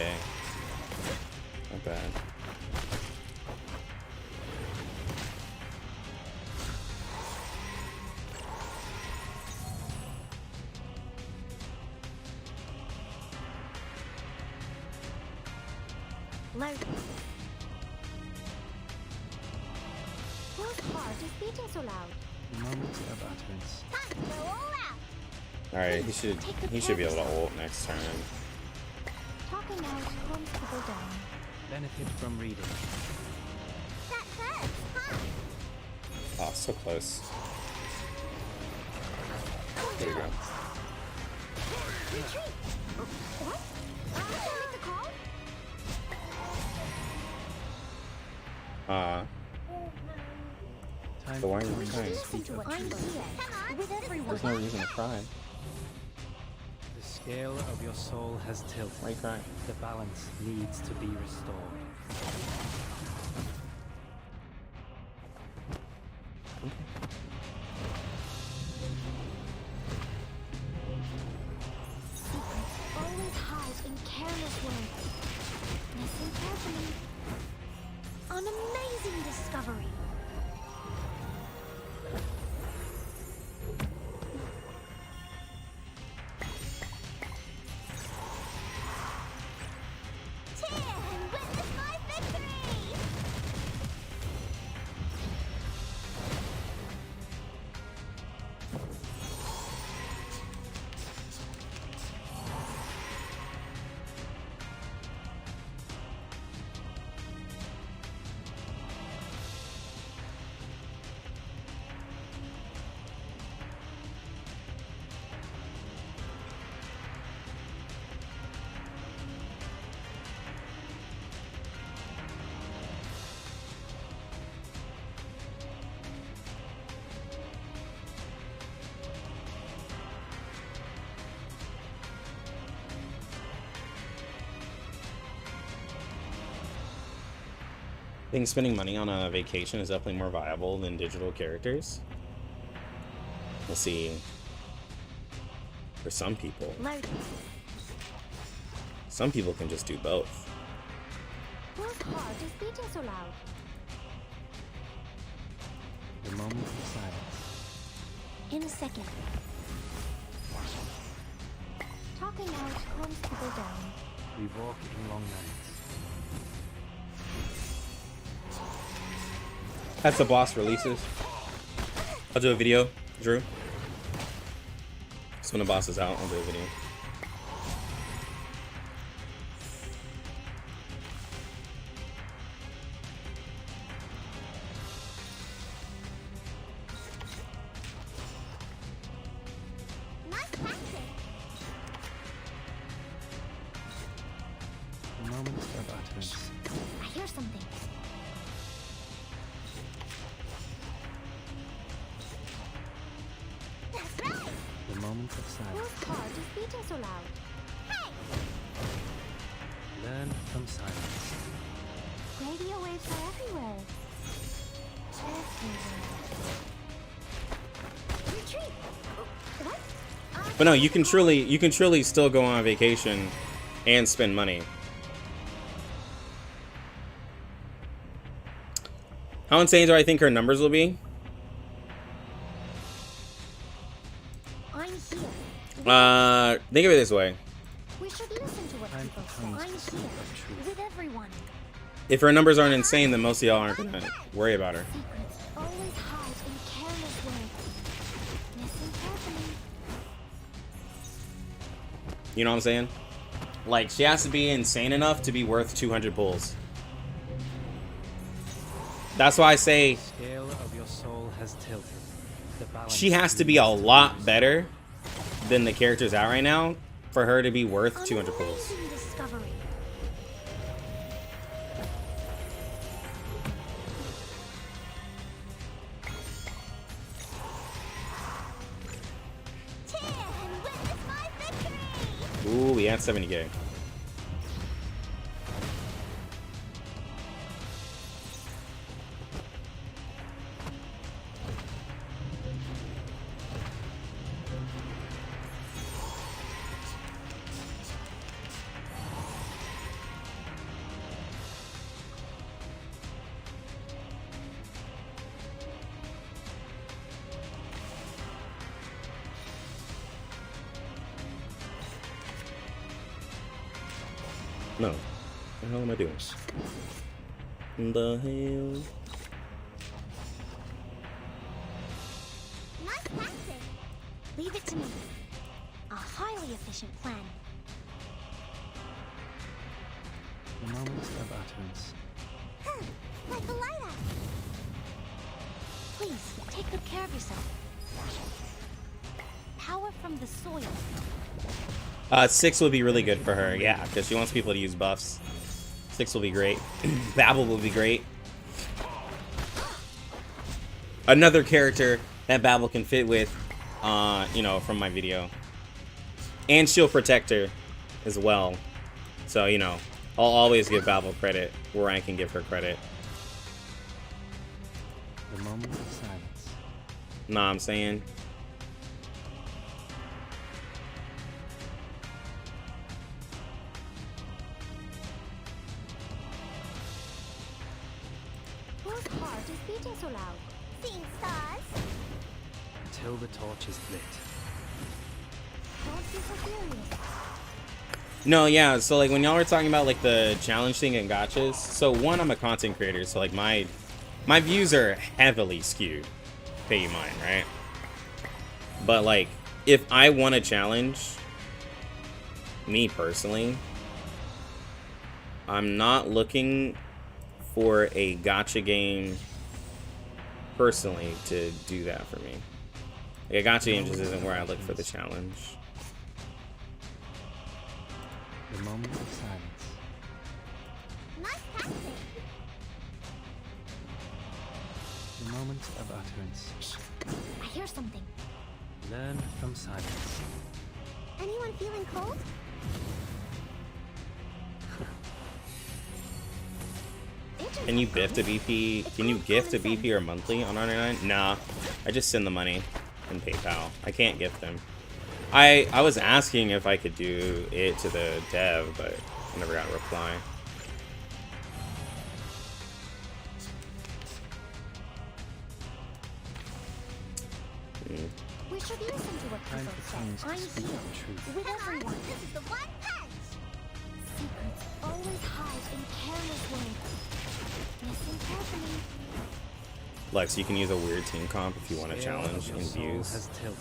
Not bad. Loud. Whose heart is beating so loud? The moment of utterance. Time to go all out. Alright, he should be able to ult next turn. Talking out calms people down. Benefit from reading. That's Oh, so close. There you go. Retreat! What? Can I make the call? So why are you crying? Listen to what I'm here. With everyone. There's no reason to cry. The scale of your soul has tilted. Why are you crying? The balance needs to be restored. Secrets always hide in careless words. Listen carefully. An amazing discovery. Cheer and witness my victory! I think spending money on a vacation is definitely more viable than digital characters. We'll see. For some people. Loading. Some people can just do both. Whose heart is beating so loud? The moment of silence. In a second. Talking out calms people down. We walk in long nights. That's the boss releases. I'll do a video, Drew. So when the boss is out, I'll do a video. Nice practice. The moment of utterance. I hear something. That's right. The moment of silence. Whose heart is beating so loud? Hey! Learn from silence. Radio waves are everywhere. Everywhere. Retreat! What? But no, you can truly still go on vacation and spend money. How insane do I think her numbers will be? I'm here. Think of it this way. We should listen to what Time people for say. tongues I'm to speak here. of truth. With everyone. If her numbers aren't insane, then most of y'all aren't gonna worry about her. Secrets always hide in careless words. Listen carefully. You know what I'm saying? Like, she has to be insane enough to be worth 200 pulls. That's why I say The scale of your soul has tilted. The balance she has to be a lot better than the characters out right now for her to be worth 200 pulls. Amazing discovery. Cheer and witness my victory! Ooh, we had 70k. No. What the hell am I doing? The hell? Nice practice. Leave it to me. A highly efficient plan. The moment of utterance. Like a lighthouse. Please, take good care of yourself. Power from the soil. 6 would be really good for her, yeah, because she wants people to use buffs. 6 will be great. Babel will be great. Another character that Babel can fit with, you know, from my video. And she'll protect her as well. So, you know, I'll always give Babel credit where I can give her credit. The moment of silence. Know what I'm saying? Whose heart is beating so loud? Seeing stars? Until the torch is lit. Don't be so furious. No, yeah, so like when y'all were talking about like the challenge thing and gotchas, so one, I'm a content creator, so like my views are heavily skewed, pay you mind, right? But like, if I want a challenge, me personally, I'm not looking for a gotcha game personally to do that for me. Like, a gotcha game just isn't where I look for the challenge. The moment of silence. Must pass it. The moment of utterance. Shh. I hear something. Learn from silence. Anyone feeling cold? Can you gift a BP? Can you gift a BP or monthly on 99? Nah, I just send the money in PayPal. I can't gift them. I was asking if I could do it to the dev, but I never got a reply. We should listen to what Time people for things say. to I'm speak here the truth. with everyone. This is the one punch. Secrets always hide in careless ways. Listen carefully. Lex, you can use a weird team comp if you want to challenge in views Has tilted.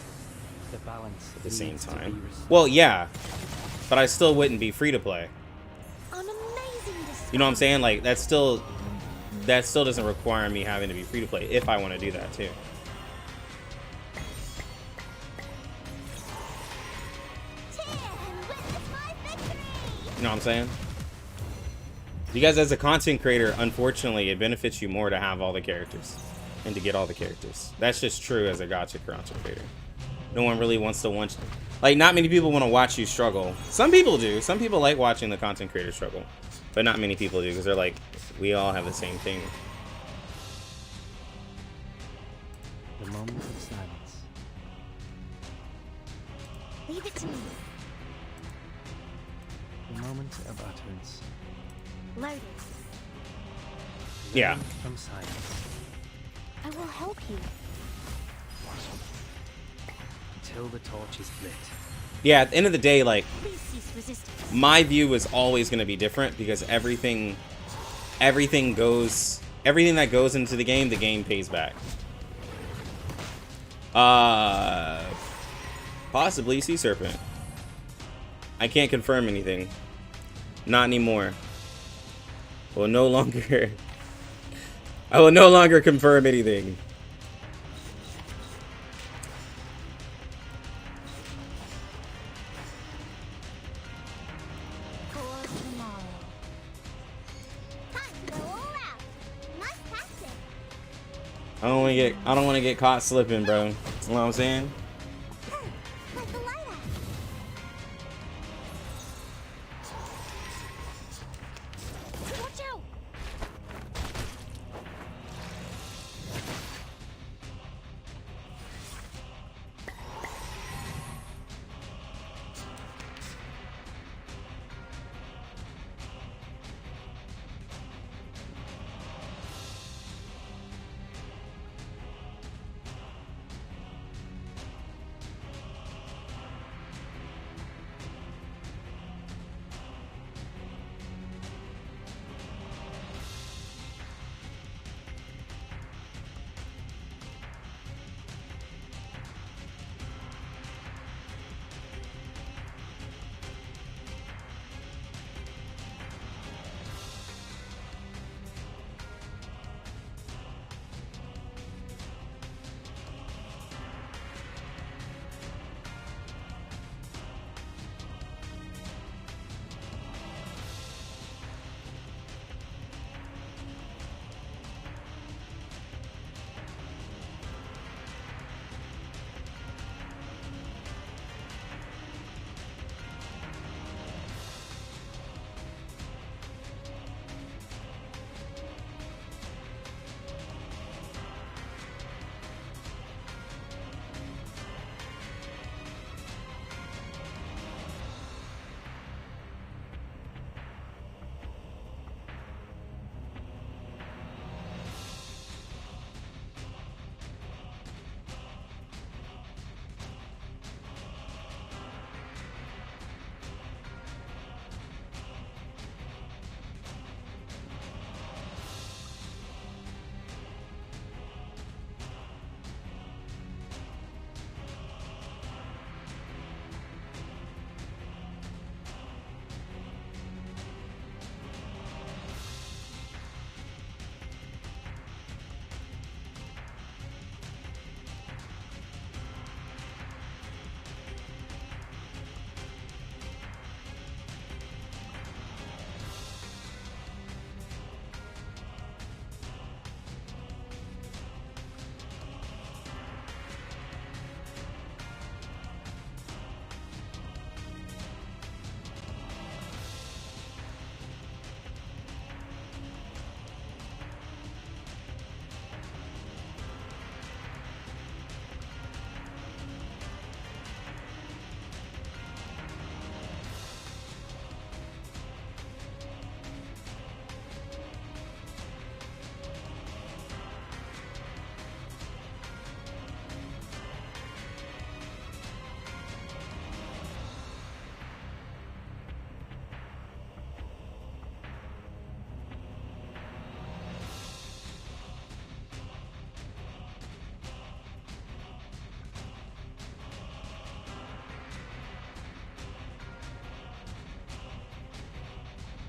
The balance at the same needs to be time. restored. Well, yeah, but I still wouldn't be free to play. An amazing discovery. You know what I'm saying? Like that still doesn't require me having to be free to play if I want to do that too. You know what I'm saying? You guys, as a content creator, unfortunately, it benefits you more to have all the characters and to get all the characters. That's just true as a gacha content creator. No one really wants to watch, like, not many people want to watch you struggle. Some people do. Some people like watching the content creator struggle, but not many people do because they're like, we all have the same thing. The moment of silence. Leave it to me. The moment of utterance. Loaded. Yeah. Learn from silence. I will help you. Until the torch is lit. Yeah, at the end of the day, like, Please cease resistance. my view is always going to be different because everything that goes into the game pays back. Possibly Sea Serpent. I can't confirm anything. Not anymore. I will no longer confirm anything. For tomorrow. Time to go all out. Must pass it. I don't want to get caught slipping, bro. You know what I'm saying? Like the light axe. Watch out!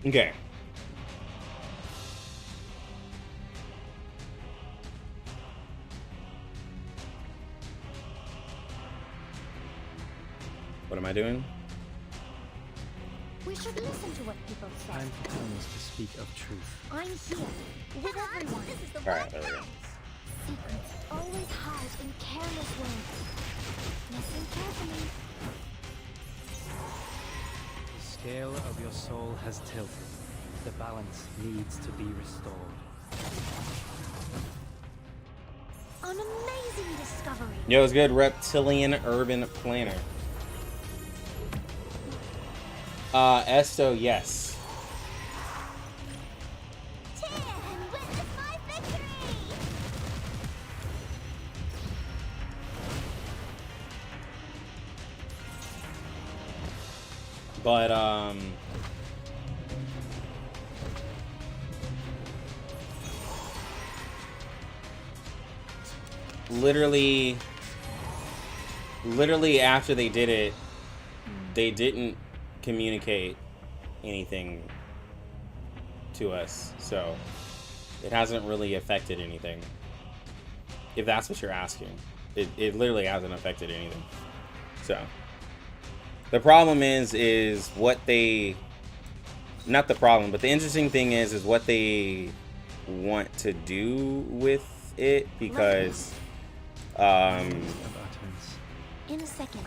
Okay. What am I doing? We should listen to what people say. Time for tongues to speak of truth. I'm here with everyone. This is the All right, there we go. Secrets always hide in careless ways. Listen carefully. The scale of your soul has tilted. The balance needs to be restored. An amazing discovery. Yo, it's good. Reptilian urban planner. Esto, yes. Cheer and witness my victory. But, literally after they did it, they didn't communicate anything to us, so it hasn't really affected anything, if that's what you're asking. It literally hasn't affected anything. So the problem is what they, not the problem, but the interesting thing is what they want to do with it, because Utterance. In a second.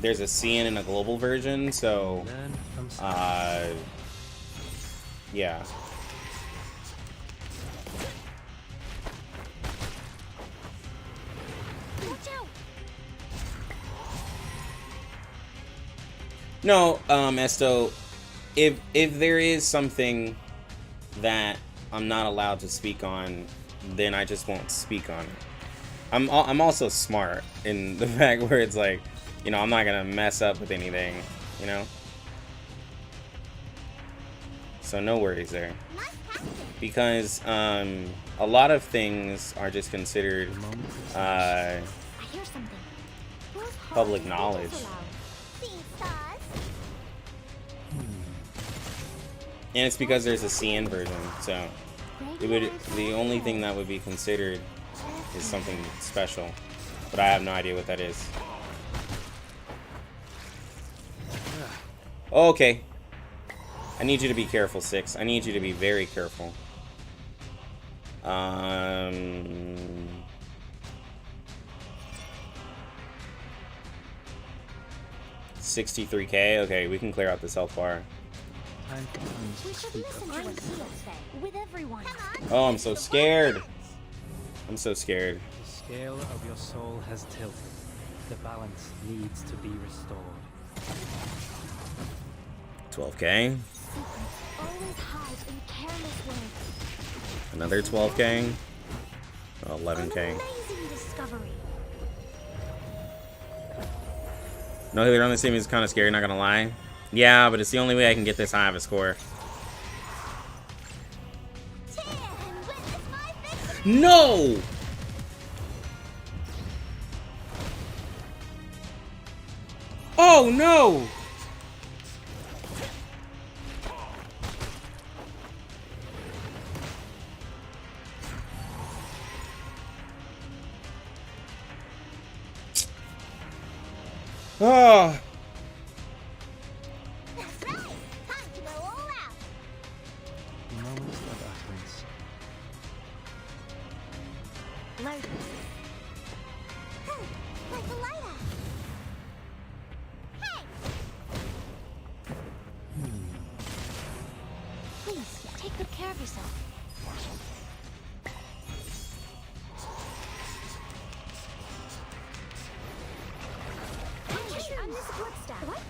there's a CN and a global version, so Learn from silence. yeah. Watch out. No, Esto, if there is something that I'm not allowed to speak on, then I just won't speak on it. I'm also smart in the fact where it's like, you know, I'm not gonna mess up with anything, you know? So no worries there. Nice tactic. Because a lot of things are just considered The moment of I uh, hear something. Who's public holding knowledge. so loud? See stars. And it's because there's a CN version, so it would, the only thing that would be considered is something special, but I have no idea what that is. Okay. I need you to be careful, 6. I need you to be very careful. 63K. Okay, we can clear out this health bar. Time for tongues We to should speak listen of to what truth. people say. With everyone. Oh, I'm so scared. I'm so scared. The scale of your soul has tilted. The balance needs to be restored. 12K. Secrets always hide in careless ways. Another 12K. Oh, An 11K. amazing discovery. No healer on this team is kind of scary, not gonna lie. Yeah, but it's the only way I can get this high of a score. Cheer and witness my victory. No! Oh no! Oh. That's right. Time to go all out. Moments of utterance. Loading. Like a lighter. Hey! Please, take good care of yourself. I'm this good stuff. What?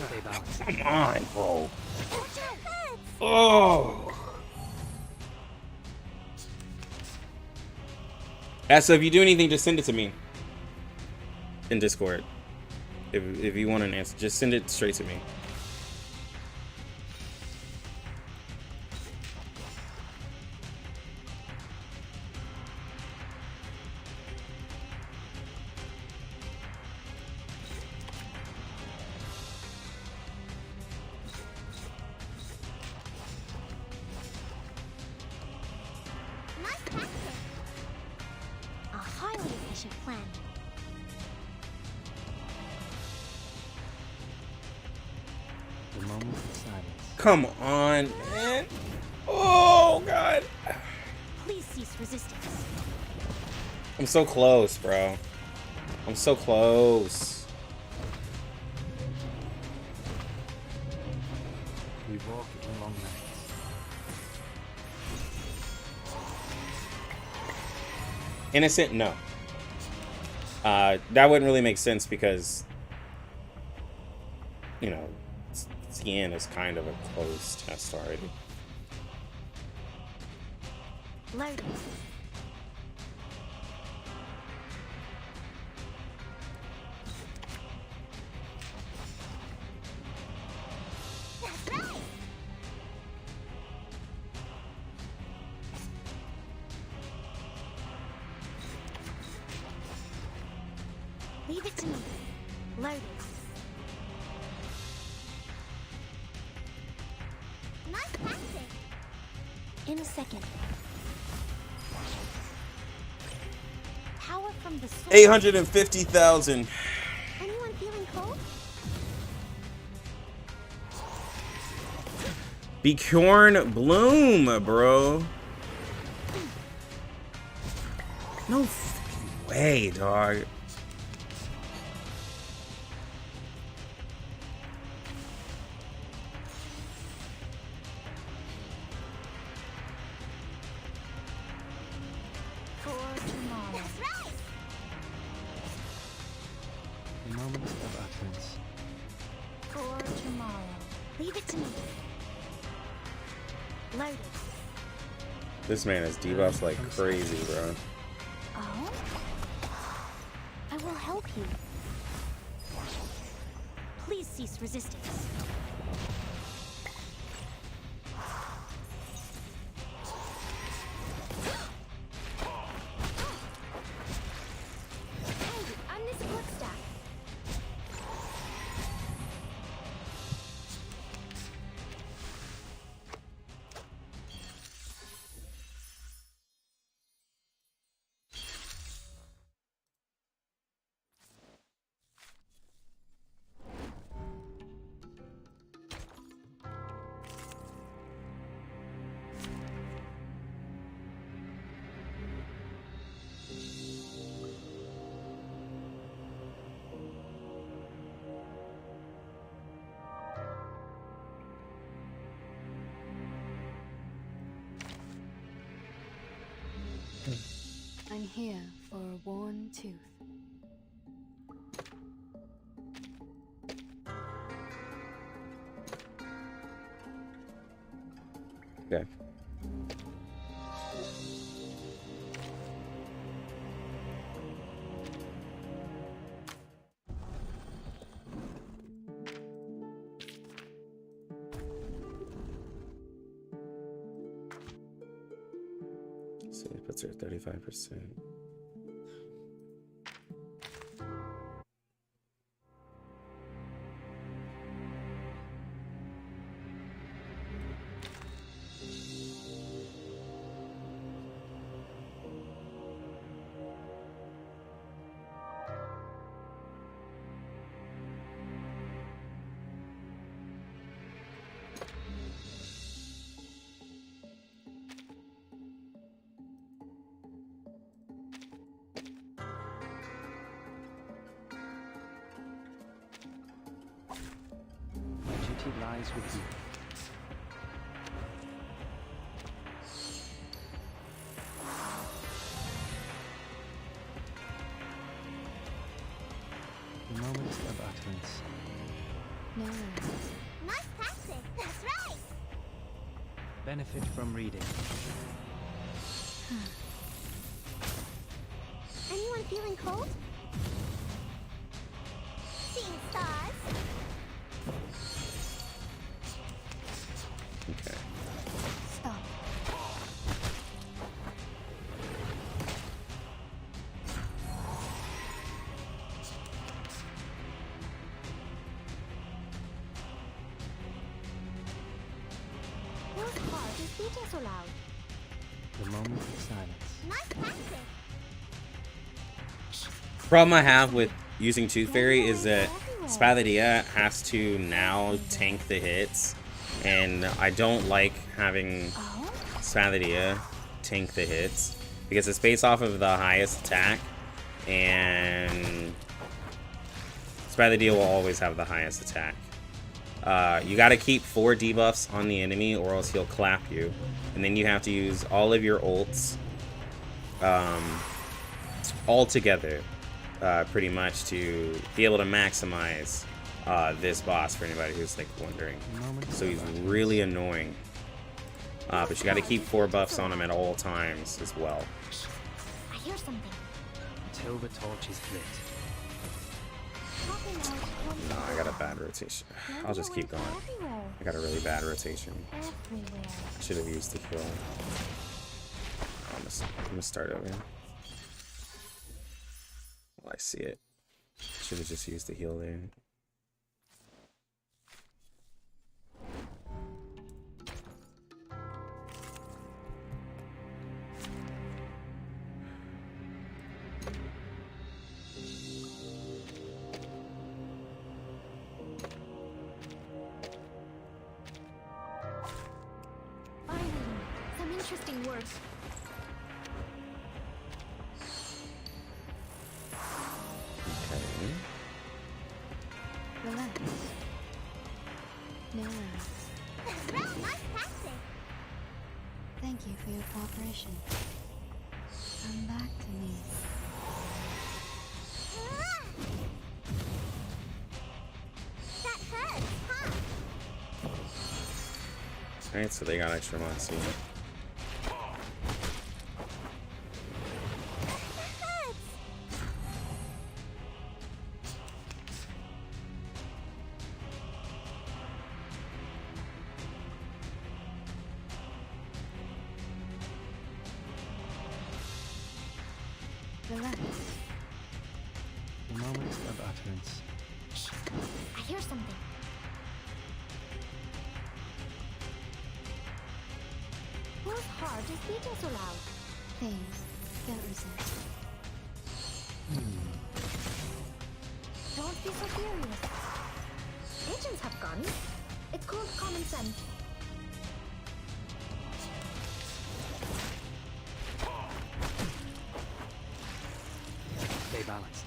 Stay balanced. Come on, bro. Watch out! Oh. So if you do anything, just send it to me in Discord. If you want an answer, just send it straight to me. efficient plan. The moment of silence. Come on, man. Oh, God. Please cease resistance. I'm so close, bro. I'm so close. We walk in long nights. Innocent? No. That wouldn't really make sense because, you know, Cyan is kind of a closed test already. Loading. That's right. Leave it to me. Loaded. Nice tactic. In a second. Power from the source. 850,000. Anyone feeling cold? Bjorn Bloom, bro. No fucking way, dog. For tomorrow. That's right. The moment of utterance. For tomorrow. Leave it to me. Loaded. This man is debuffs like crazy, bro. Oh? I will help you. Please cease resistance. Hey, I'm this blood stack. I'm here for a worn tooth. Okay. So it puts her at 35%. My duty lies with you. The moment of utterance. No worries. Nice tactic. That's right. Benefit from reading. Anyone feeling cold? Seeing stars. Okay. Stop. Whose heart is beating so loud? The moment of silence. Nice tactic. Problem I have with using Tooth Fairy is that Spathadia has to now tank the hits, and I don't like having Spathadia tank the hits because it's based off of the highest attack, and Spathadia will always have the highest attack. You gotta keep 4 debuffs on the enemy or else he'll clap you, and then you have to use all of your ults all together pretty much to be able to maximize this boss, for anybody who's like wondering. So he's really annoying, but you gotta keep 4 buffs on him at all times as well. I hear something. Until the torch is lit. No, I got a bad rotation. I'll just keep going. I got a really bad rotation. I should have used the kill. I'm gonna start over. Well, I see it. Should have just used the heal there. Interesting work. Okay. Relax. No worries. Thank you for your cooperation. Come back to me. That hurts, huh? Alright, so they got extra moxie. Relax. The moment of utterance. I hear something. Whose heart is beating so loud? Things don't resent. Don't be so furious. Agents have guns. It's called common sense. Stay balanced.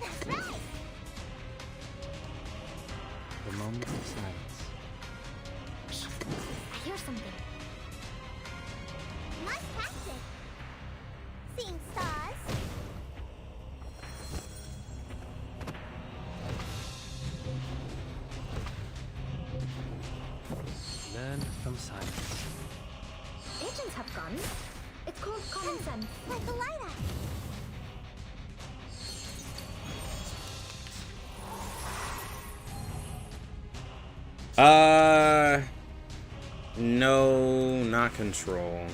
That's right. The moment of silence. I hear something. Nice tactic. Seeing stars. Learn from silence. Agents have guns. It's called common sense. Like the lighter. No, not control.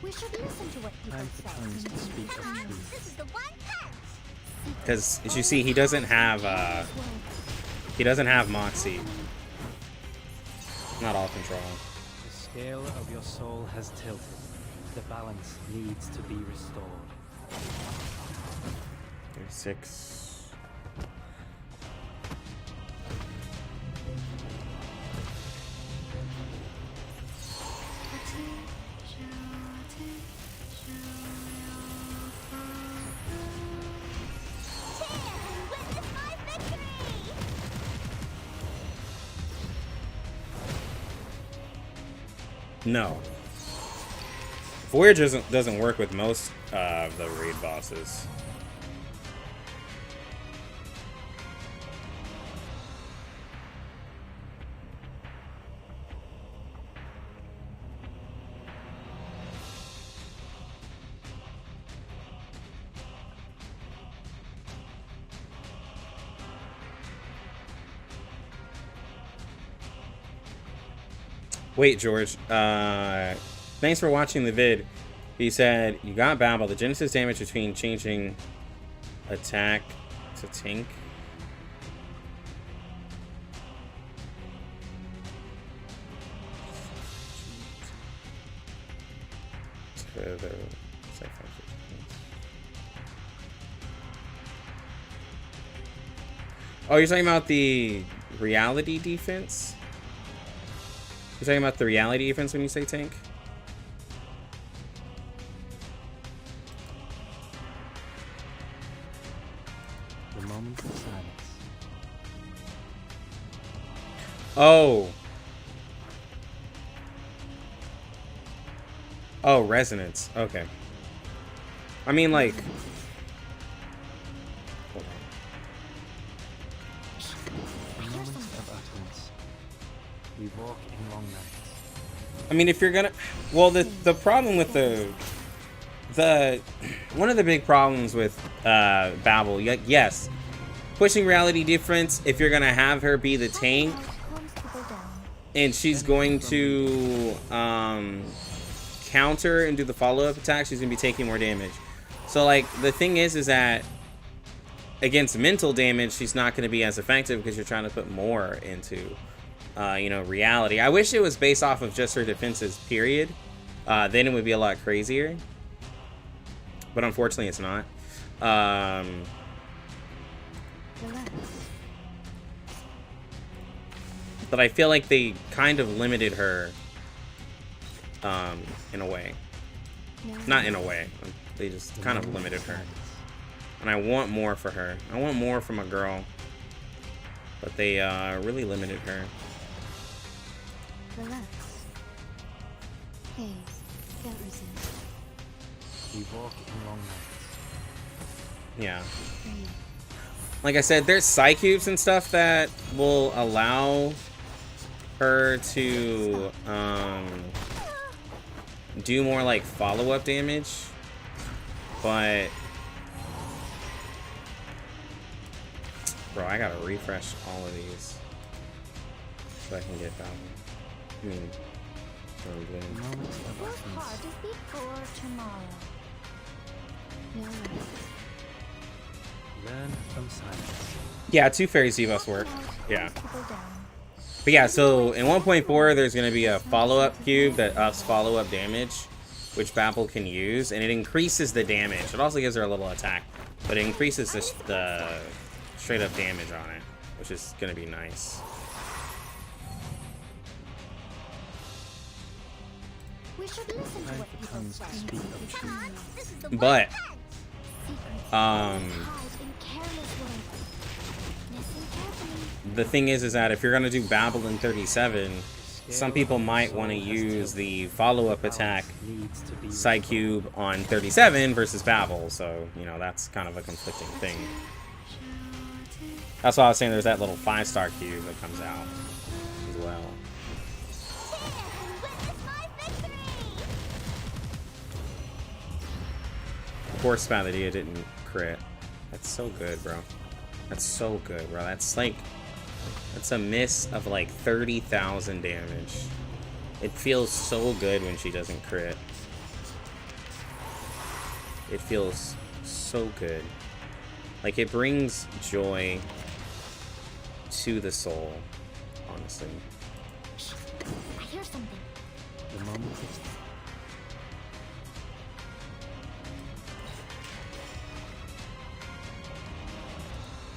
We should listen to what people Time for tongues to speak of truth. This is the one punch. Because as you see, he doesn't have moxie. Not all control. The scale of your soul has tilted. The balance needs to be restored. There's 6. No. Voyage doesn't work with most of the raid bosses. Wait, George. Thanks for watching the vid. He said, you got Babel. The Genesis damage between changing attack to tank. Oh, you're talking about the reality defense? You're talking about the reality defense when you say tank? The moment of silence. Oh. Oh, resonance. Okay. I mean, like... Hold on. The moment of utterance. We walk in long nights. I mean, if you're gonna... Well, the problem with the... One of the big problems with Babel, yes, pushing reality difference, if you're gonna have her be the tank, and she's going to counter and do the follow-up attack, she's gonna be taking more damage. So, like, the thing is that against mental damage, she's not gonna be as effective because you're trying to put more into, you know, reality. I wish it was based off of just her defenses, period. Then it would be a lot crazier. But unfortunately, it's not. But I feel like they kind of limited her in a way. Not in a way. They just kind of limited her. And I want more for her. I want more from a girl. But they really limited her. Relax. Hey, don't resist. We walk in long nights. Yeah. Like I said, there's Psychubes and stuff that will allow her to do more like follow-up damage, but bro, I gotta refresh all of these so I can get that one. I mean, really good. The moment of Work utterance. hard to speak for tomorrow. No rest. Learn from silence. Yeah, 2 fairy debuffs work. Yeah. People down. But yeah, so in 1.4, there's going to be a follow-up cube that ups follow-up damage, which Babel can use, and it increases the damage. It also gives her a little attack, but it increases the straight-up damage on it, which is going to be nice. We should listen to Time what for people tongues to say. speak of truth. This is the But, secrets um, hide in careless ways. Listen carefully. the thing is that if you're going to do Babel in 37, some people might want to use the follow-up attack Needs to be Psychube on 37 versus Babel, so, you know, that's kind of a conflicting thing. That's why I was saying there's that little 5-star cube that comes out as well. Of course, Spathadia didn't crit. That's so good, bro. That's so good, bro. That's like... That's a miss of like 30,000 damage. It feels so good when she doesn't crit. It feels so good. Like, it brings joy to the soul, honestly. I hear something. the moment of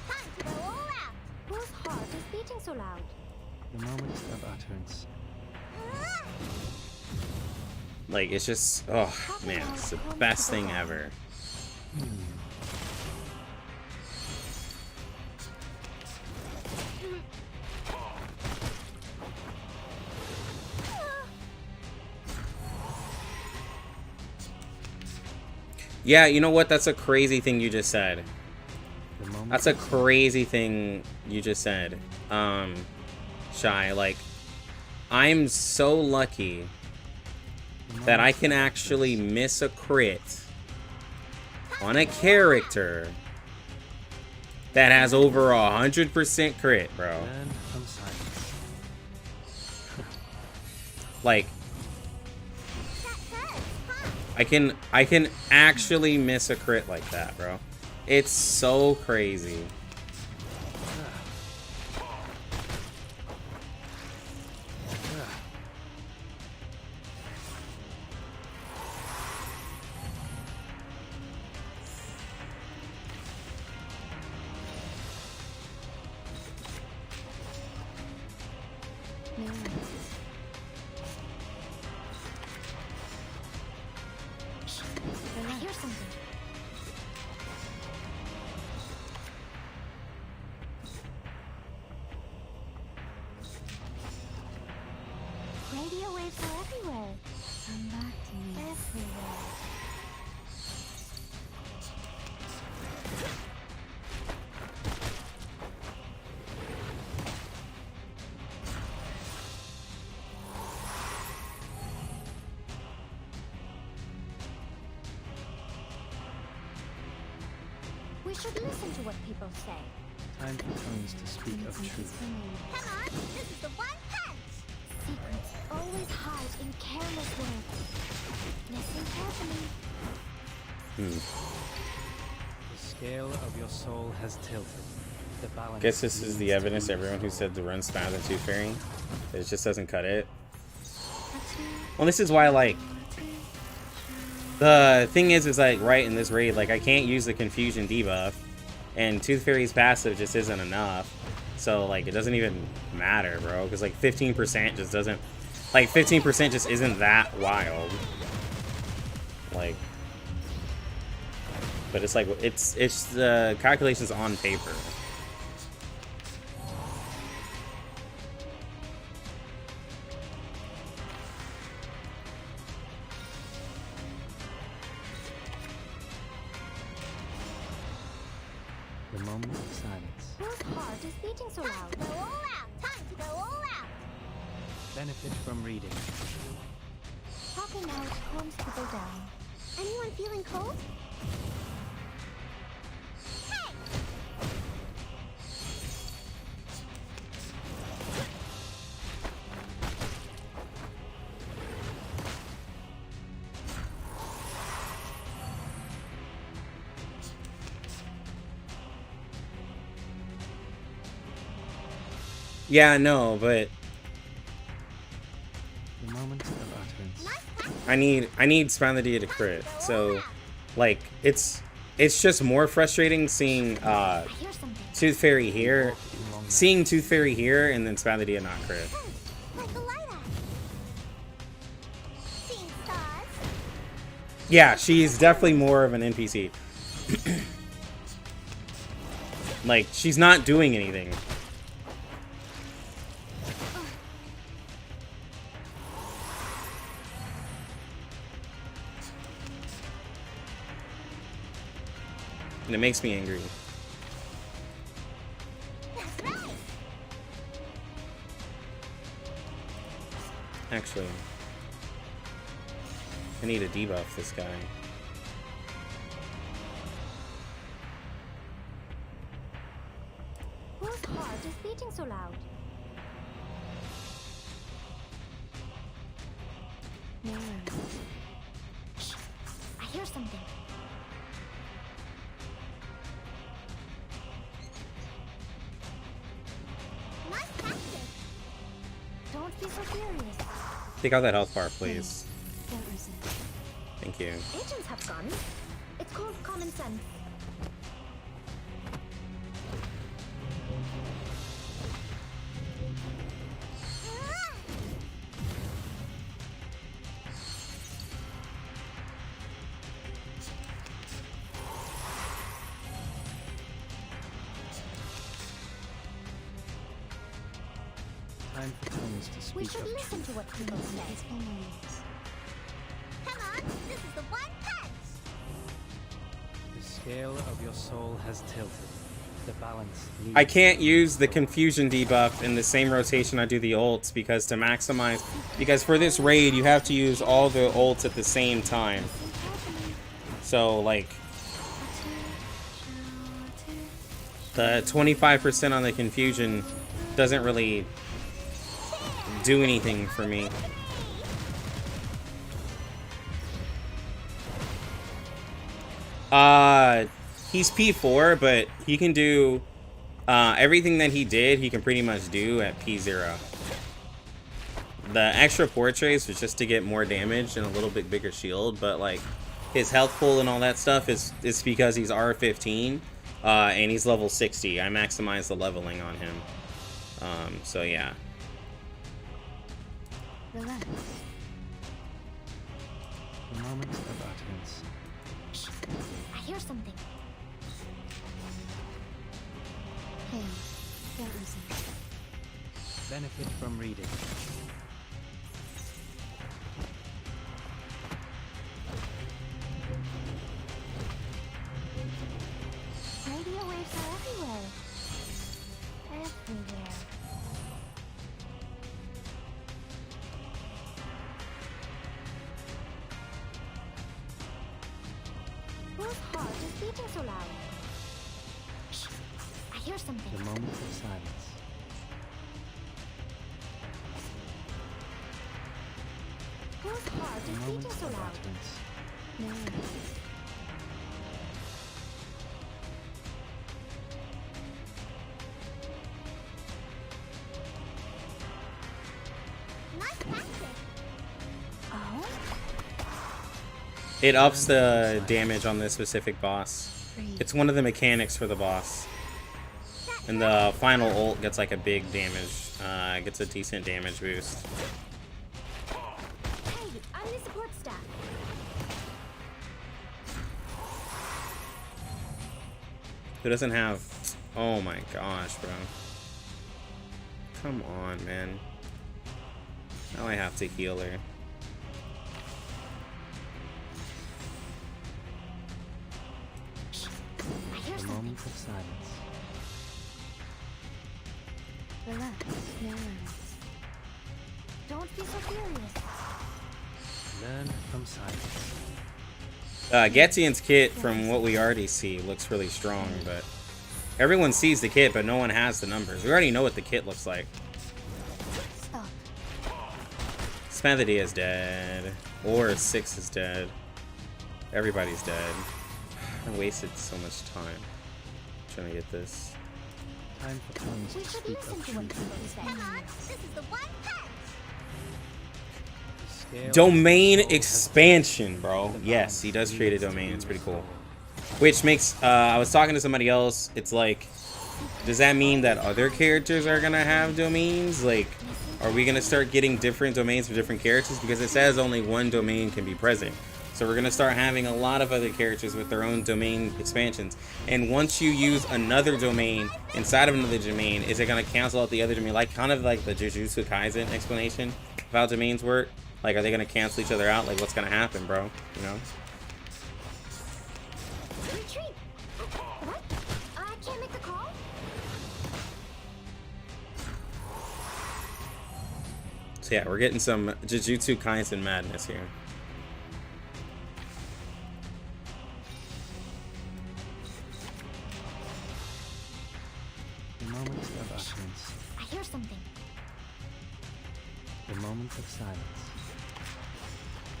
Time to go all out. Whose heart is beating so loud? the moment of utterance. Like, it's just, oh man, it's the best thing ever. Yeah, you know what? That's a crazy thing you just said. The moment That's a crazy thing you just said. Shy, like, I'm so lucky that I can actually miss a crit on a character that has over 100% crit, bro. learn from silence. Like, I can actually miss a crit like that, bro. It's so crazy. I hear something. Radio waves are everywhere. Come back to me. Everywhere. We should listen to what people say. Time for tongues to speak of truth. Come on, this is the one punch! Secrets always hide in careless words. Listen carefully. The scale of your soul has tilted. The balance. Guess this is needs the to evidence be everyone who restored. said to run spams and Tooth Fairy. It just doesn't cut it. Well, this is why, like, the thing is like, right in this raid, like, I can't use the confusion debuff, and Tooth Fairy's passive just isn't enough. So, like, it doesn't even matter, bro, because, like, 15% just doesn't, like, 15% just isn't that wild. Like, but it's like, it's the calculations on paper. The moment of silence. Whose heart is beating so loud? Go all out! Time to go all out! Benefit from reading. Talking out calms people down. Anyone feeling cold? Hey! Yeah, no, but The moment of utterance. I need Spanadia to crit. So, like, it's just more frustrating seeing I hear something. Tooth Fairy here, seeing Tooth Fairy here, and then Spanadia not crit. Like a light Seeing stars. Yeah, she's definitely more of an NPC. Like, she's not doing anything. And it makes me angry. That's right. Actually, I need to debuff this guy. Whose heart is beating so loud? No. Shh. I hear something. Nice practice. Don't be so serious. Take out that health bar, please. Don't resist. Thank you. Agents have guns. It's called common sense. Time for tongues to We speak should of listen truth. to what people say. Come on, this is the one punch. The scale of your soul has tilted. The balance needs I can't use the confusion debuff in the same rotation I do the ults because to maximize, because for this raid you have to use all the ults at the same time. So like the 25% on the confusion doesn't really do anything for me. He's P4, but he can do everything that he did. He can pretty much do at P0. The extra portraits was just to get more damage and a little bit bigger shield, but like his health pool and all that stuff is because he's R15 and he's level 60. I maximized the leveling on him. So yeah. Relax. A moment of utterance. I hear something. Hey, don't listen. Benefit from reading. Radio waves are everywhere. Everywhere. Whose heart is beating so loud? Shh. I hear something. The moment of silence. Whose heart A is moment beating so of loud? utterance. No. Oh? It ups the damage on this specific boss. It's one of the mechanics for the boss. And the final ult gets like a big damage. Gets a decent damage boost. Hey, I'm the support staff. Who doesn't have... Oh my gosh, bro. Come on, man. Now I have to heal her. I hear A something. moment of silence. Relax. No worries. Don't be so furious. Learn from silence. Getzian's kit, from what we already see, looks really strong, but everyone sees the kit, but no one has the numbers. We already know what the kit looks like. Stop. Smathedy is dead. Or 6 is dead. Everybody's dead. I wasted so much time trying to get this. Time for tongues We to should speak listen of to what truth. people say. Come on, this is the one punch. The scale Domain of the soul has expansion, bro. Yes, he does create a domain. It's pretty cool. Which makes, I was talking to somebody else. It's like, does that mean that other characters are gonna have domains? Like, are we gonna start getting different domains for different characters? Because it says only one domain can be present. So we're gonna start having a lot of other characters with their own domain expansions. And once you use another domain inside of another domain, is it gonna cancel out the other domain? Like kind of like the Jujutsu Kaisen explanation of how domains work. Like, are they gonna cancel each other out? Like, what's gonna happen, bro? You know? Retreat. What? I can't make the call? So yeah, we're getting some Jujutsu Kaisen madness here. The moment of utterance. I hear something. The moment of silence.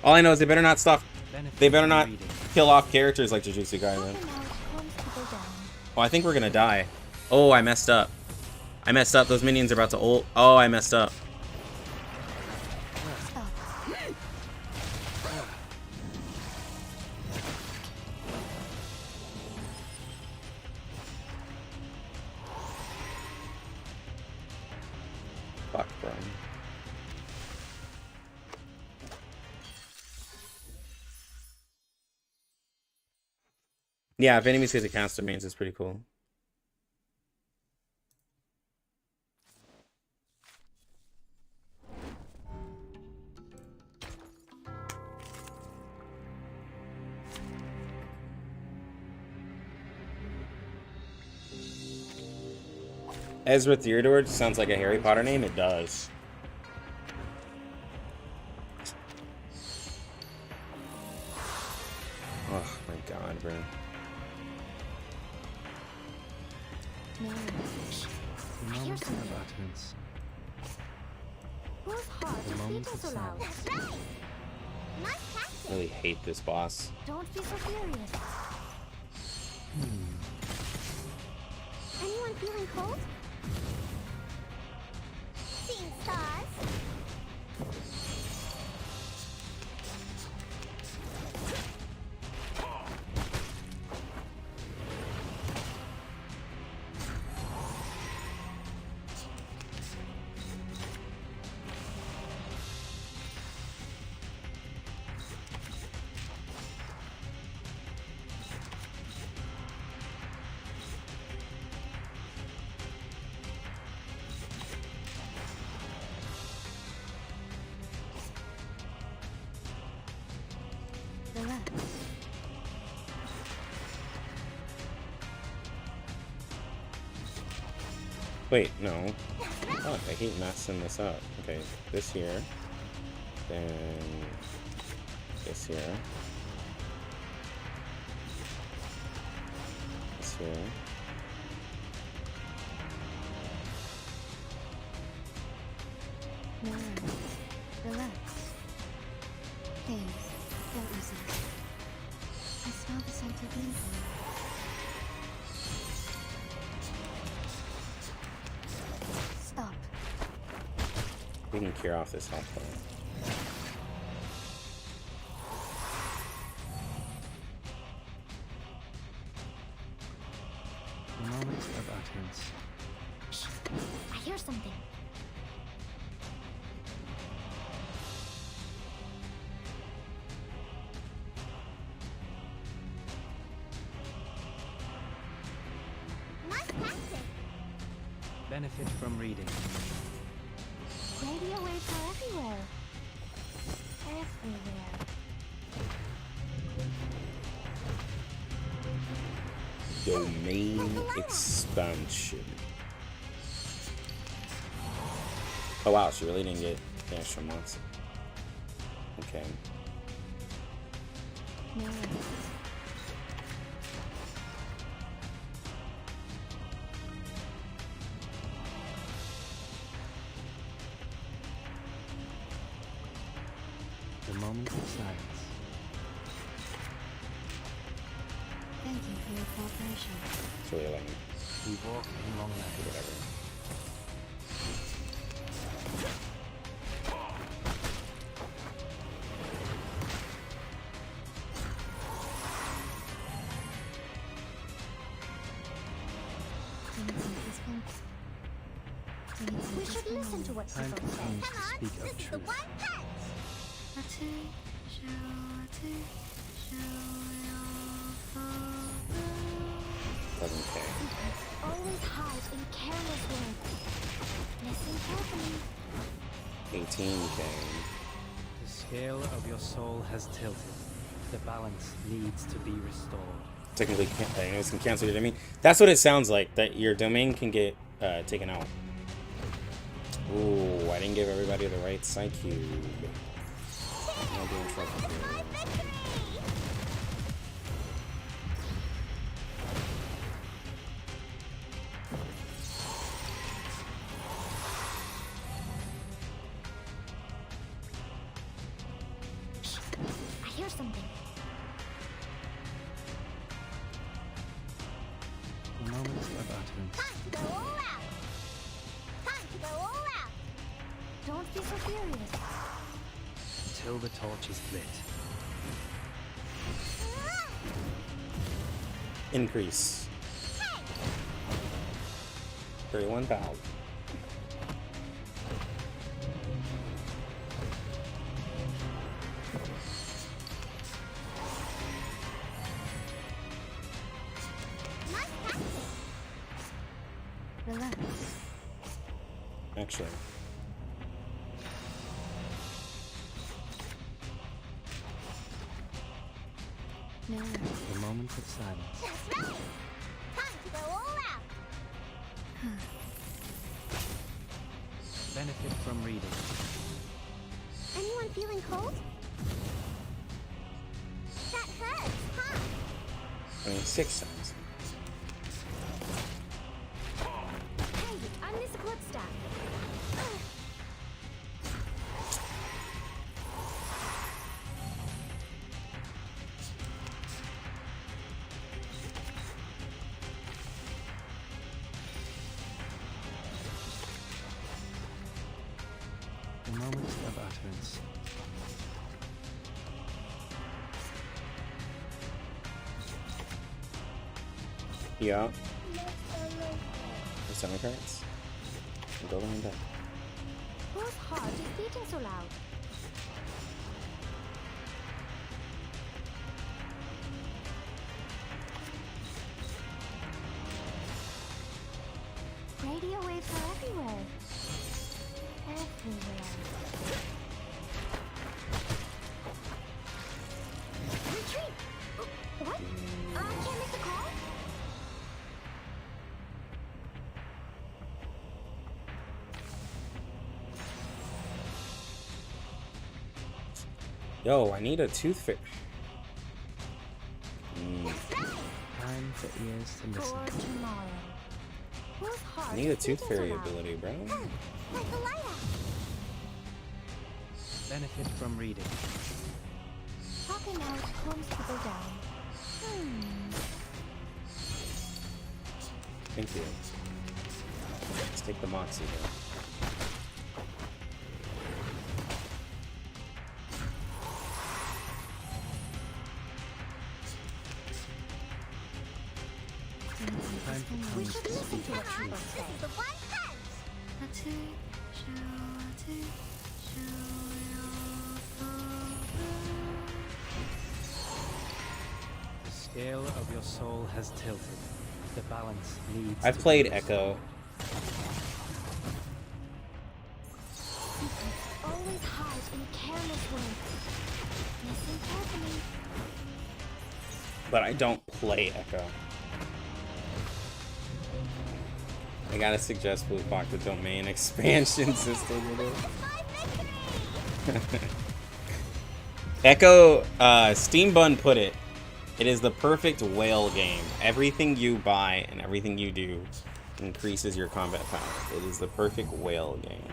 All I know is they better not stop. Benefit They better from not reading. kill off characters like Jujutsu Kaisen. Half an hour calms people down. Oh, I think we're gonna die. Oh, I messed up. I messed up. Those minions are about to ult. Oh, I messed up. Stop. Fuck, bro. Yeah, if enemies get to cast domains, it's pretty cool. Ezra Theodore sounds like a Harry Potter name. It does. Oh my god, bro. No. The I hear moment something. of utterance. Whose heart The is moment beating of so loud? silence. That's right. Nice I really hate this boss. Don't be so furious. feeling cold? Seeing stars? Relax. Wait, no. Oh, I hate messing this up. Okay, this here. Then this here. This here. No, relax. Please, don't resist. I smell the scent of mentol. Stop. We can cure off this health point. The moment of utterance. Shh. I hear something. Nice tactic. Benefit from reading. Radio waves are everywhere. Everywhere. Domain expansion. Oh wow, she really didn't get damage from monster. Okay. No. The moment of silence. Thank you for your cooperation. It's really lame. We walk in long nights. Whatever. We should listen to what Time people say. comes to Come on, speak of this is the truth. one punch. Doesn't care. Always hide in careless words. Listen carefully. 18k. The scale of your soul has tilted. The balance needs to be restored. Technically, enemies can cancel your domain. That's what it sounds like. That your domain can get taken out. Ooh, I didn't give everybody the right Psychube. I'll be in trouble here. I hear something. The moment of utterance. Time to go all out. Time to go all out. Don't be so furious. Until the torch is lit. Increase. 31,000. Nice tactic. Relax. Actually. No. The moment of silence. That's right. Time to go all out. Benefit from reading. Anyone feeling cold? That hurts, huh? 26,000. Hey, I'm Miss Bloodstaff. utterance. Yeah. The stomach hurts. Go on back. Whose heart is beating so loud? Radio waves are everywhere. Everywhere. Retreat! What? Can't make the call? Yo, I need a tooth fairy. Time for ears to listen. For tomorrow. Whose heart I need a is tooth beating fairy so loud? ability, bro. Like the lighthouse. Benefit from reading. Talking out calms people down. Thank you. Let's take the Moxie here. Time for We tongues should to listen speak to what the people truth. say. The one punch. The scale of your soul has tilted. The balance needs I've to played be Echo. Always hide in careless ways. Listen carefully. But I don't play Echo. I gotta suggest we block the domain expansion system with it. Echo, Steam Bun put it. It is the perfect whale game. Everything you buy and everything you do increases your combat power. It is the perfect whale game.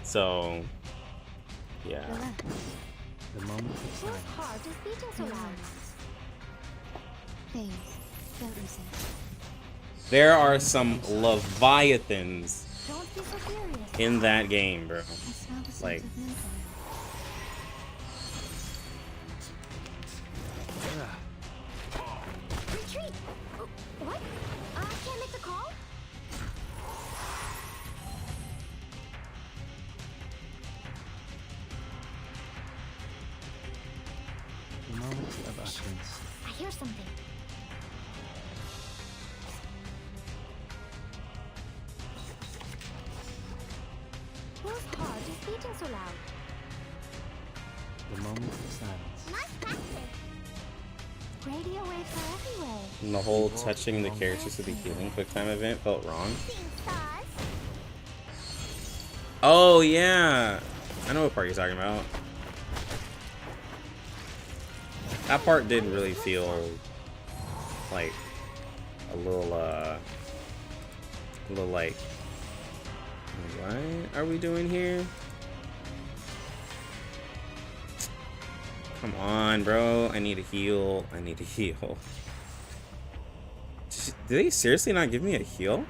So, yeah. Relax. the moment of Whose silence. heart is beating so loud? Please, don't resist. There are some leviathans Don't be so furious. in that game, bro. I smell the scent Like, of menthol. Retreat! What? Can't make the call? The moment of utterance. I hear something. Whose heart is beating so loud? The moment of silence. Nice practice. Radio waves are everywhere. and the whole touching the characters with the healing quick time event felt wrong. Seeing stars. Oh, yeah. I know what part you're talking about. That part did really feel like a little like, what are we doing here? Come on, bro. I need a heal. I need a heal. Did they seriously not give me a heal?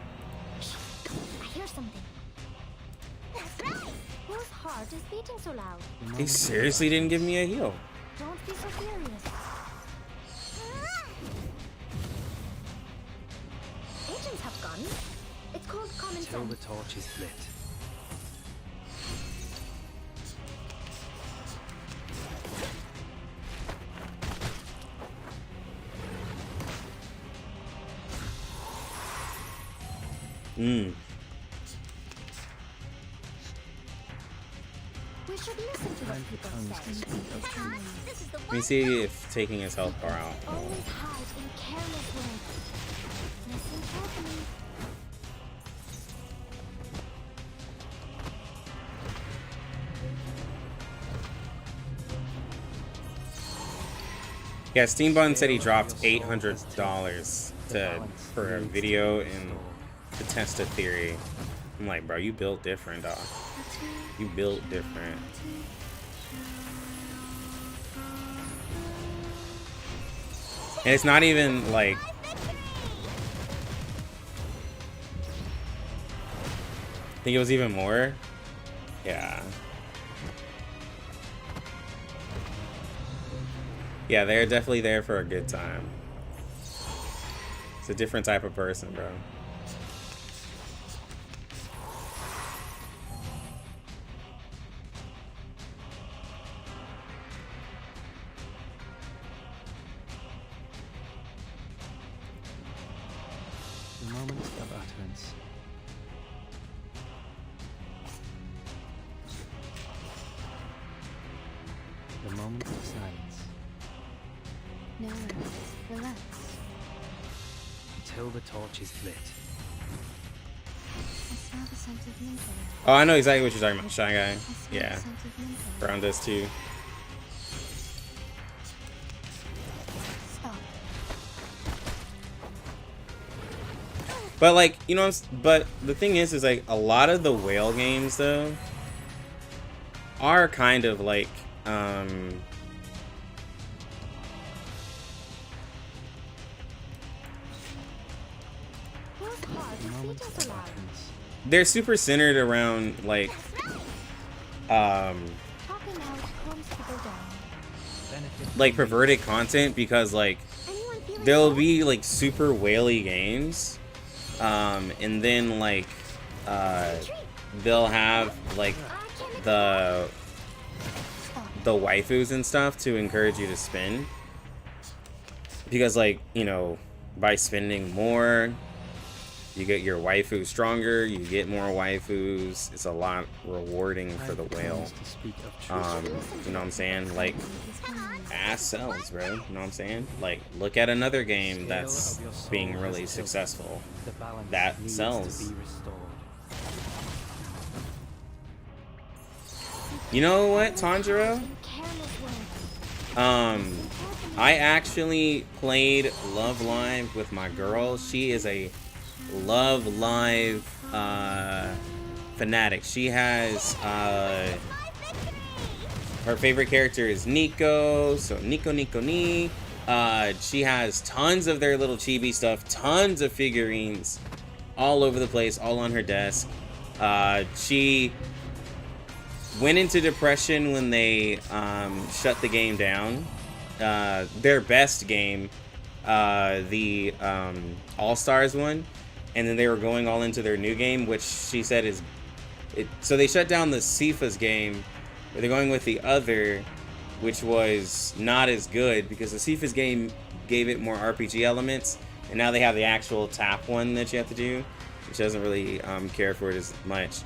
I hear something. That's right. Whose heart is beating so loud? The They moment of seriously didn't give me a heal. Don't be so furious. Agents have guns. It's called common Till the sense. torch is lit. We should listen to Time what for people tongues to say. speak of truth. This is the Let me see if taking his health bar out. Always hide in careless ways. Listen carefully. Yeah, Steam Bun said he dropped $800 for a video and to test a theory. I'm like, bro, you built different, dog. You built different. And it's not even like, Think it was even more? Yeah. Yeah, they're definitely there for a good time. It's a different type of person, bro. The moment of utterance. The moment of silence. No worries. Relax. Until the torch is lit. I smell the scent of mint around. Oh, I know exactly what you're talking about, Shy Guy. I smell Yeah. the scent of mint around. Brown does too. Stop. But like, you know, but the thing is like a lot of the whale games though are kind of like Work hard. The Your moment feet of is allowed. utterance. they're super centered around like Talking out calms people down. Benefit like perverted content, because like Anyone feeling there'll low? be like super whaley games and then like they'll have like the waifus and stuff to encourage you to spend, because like, you know, by spending more you get your waifu stronger, you get more waifus. It's a lot rewarding for the whale. to speak of truth. You know what I'm saying? Like, ass sells, bro. You know what I'm saying? Like, look at another game that's being really successful. The balance That needs sells. to be restored. You know what, Tanjiro? I actually played Love Live with my girl. She is a Love Live fanatic. She has her favorite character is Nico, so Nico Ni. She has tons of their little chibi stuff, tons of figurines all over the place, all on her desk. She went into depression when they shut the game down. Their best game, the All-Stars one, and then they were going all into their new game, which she said is it. So they shut down the Sifa's game, but they're going with the other, which was not as good because the Sifa's game gave it more RPG elements, and now they have the actual tap one that you have to do, which doesn't really care for it as much.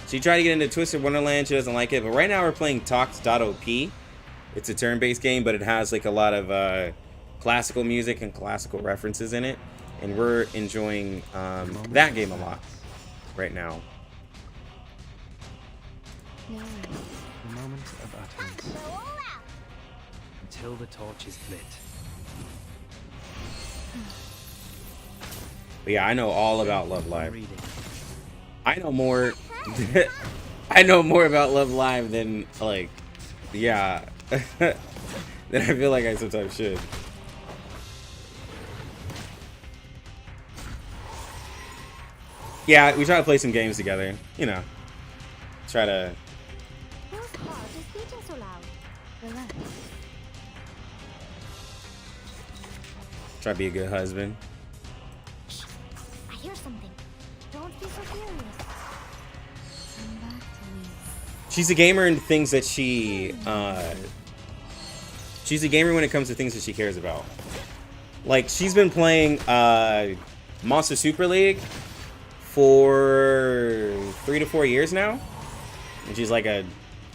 She tried to get into Twisted Wonderland. She doesn't like it, but right now we're playing Tox.op. It's a turn-based game, but it has like a lot of classical music and classical references in it, and we're enjoying that game a lot right now. No worries. The moment of utterance. Until the torch is lit. But yeah, I know all about Love Live. Reading. I know more. I know more about Love Live than like, yeah, than I feel like I sometimes should. Yeah, we try to play some games together. You know, try to. Work hard. Your feet are so loud. Relax. Try to be a good husband. I hear something. Don't be so furious. Come back to me. She's a gamer in things that she's a gamer when it comes to things that she cares about. Like, she's been playing Monster Super League for 3 to 4 years now, and she's like a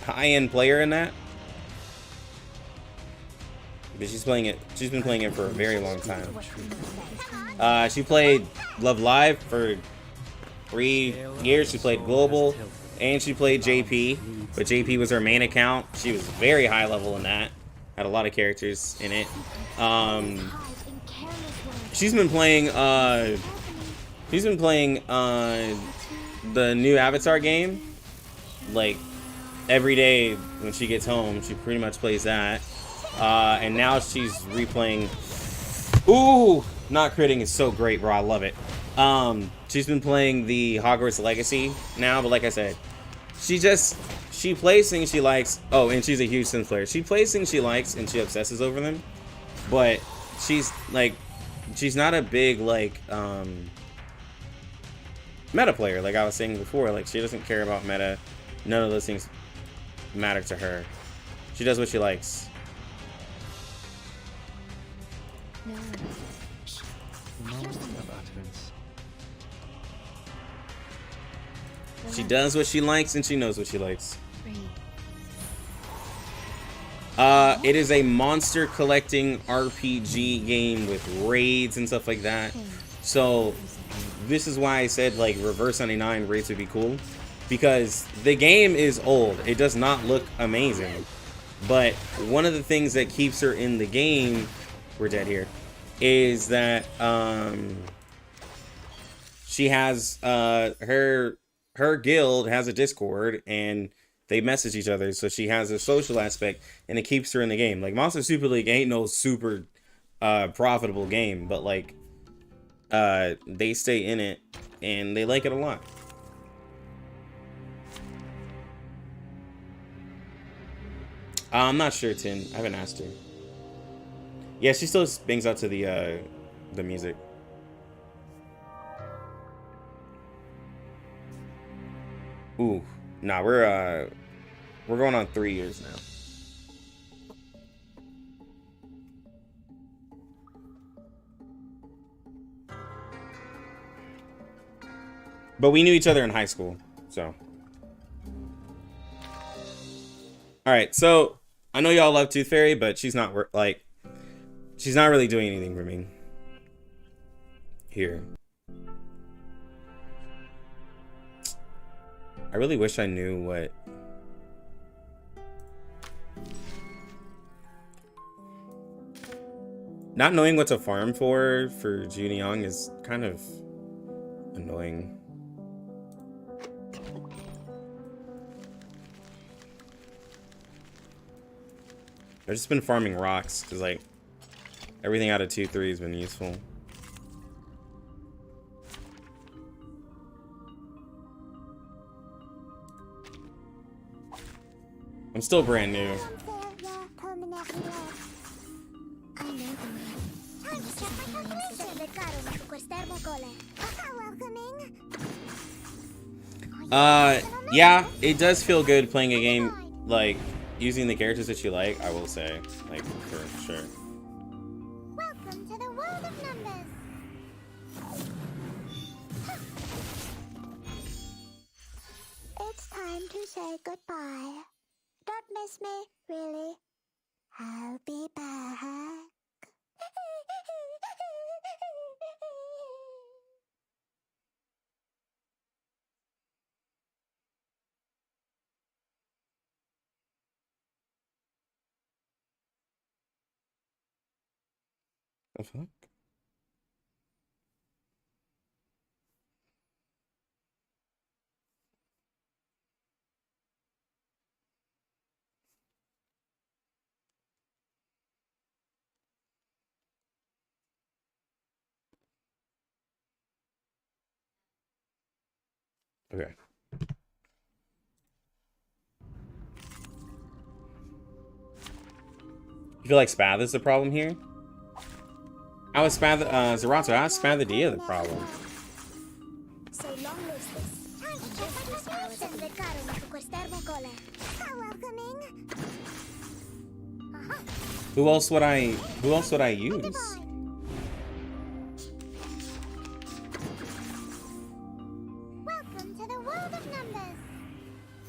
high-end player in that. But she's been playing it for a very long time. She played Love Live for 3 years. She played Global, and she played JP, but JP was her main account. She was very high level in that. Had a lot of characters in it. She's been playing the new Avatar game like every day when she gets home. She pretty much plays that. And now she's replaying. Ooh, not critting is so great, bro. I love it. She's been playing the Hogwarts Legacy now, but like I said, she plays things she likes. Oh, and she's a huge Sims player. She plays things she likes and she obsesses over them. But she's not a big meta player, like I was saying before. Like, she doesn't care about meta. None of those things matter to her. She does what she likes. No. The moment of utterance. She does what she likes and she knows what she likes. Free. It is a monster collecting RPG game with raids and stuff like that. So this is why I said like reverse 99 raids would be cool, because the game is old. It does not look amazing, but one of the things that keeps her in the game, we're dead here, is that she has her guild has a Discord and they message each other, so she has a social aspect and it keeps her in the game. Like, Monster Super League ain't no super profitable game, but like they stay in it and they like it a lot. I'm not sure, Tin. I haven't asked her. Yeah, she still bangs out to the music. Ooh, nah, we're going on 3 years now. But we knew each other in high school, so. All right, so I know y'all love Tooth Fairy, but she's not she's not really doing anything for me here. I really wish I knew what. Not knowing what to farm for Junie Young is kind of annoying. I've just been farming rocks because like everything out of 2-3 has been useful. I'm still brand new. Yeah, it does feel good playing a game like using the characters that you like, I will say, like, for sure. Welcome to the world of numbers. It's time to say goodbye. Don't miss me, really. I'll be back. The fuck? Okay. You feel like Spath is the problem here? How is Spath, Zerato, how is Spathidea the problem? So long live this. Just powers of the how welcoming. Who else would I use? Welcome to the world of numbers.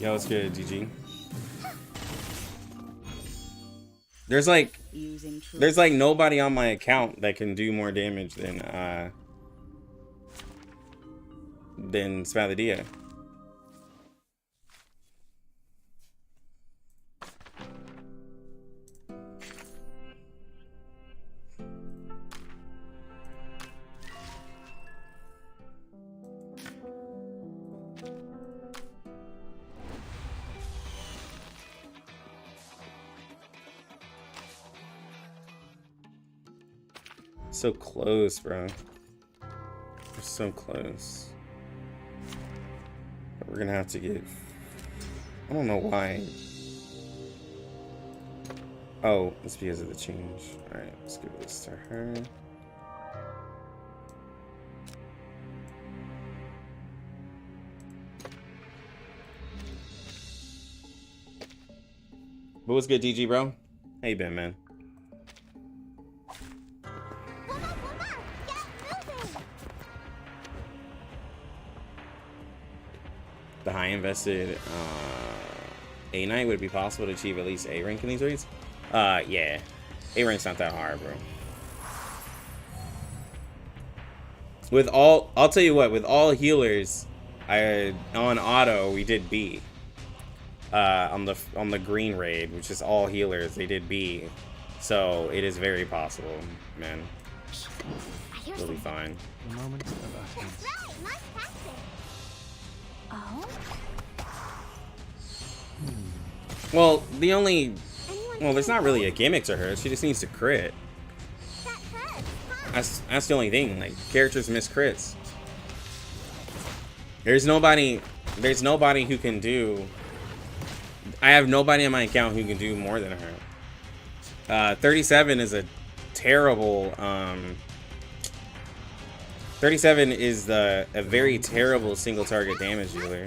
Yo, it's good, GG. There's like nobody on my account that can do more damage than Spathidea. So close, bro. We're so close. We're gonna have to get... I don't know why. Oh, it's because of the change. Alright, let's give this to her. But what's good, DG, bro? How you been, man? The high invested A Knight, would it be possible to achieve at least A rank in these raids? Yeah. A rank's not that hard, bro. With all, I'll tell you what, with all healers, on auto we did B. On the green raid, which is all healers, they did B. So it is very possible, man. We'll be fine. Moment of utterance. Oh? Well, the only... Well, there's not really a gimmick to her. She just needs to crit. That's the only thing. Like, characters miss crits. There's nobody who can do... I have nobody on my account who can do more than her. 37 is a terrible... 37 is a very terrible single target damage dealer.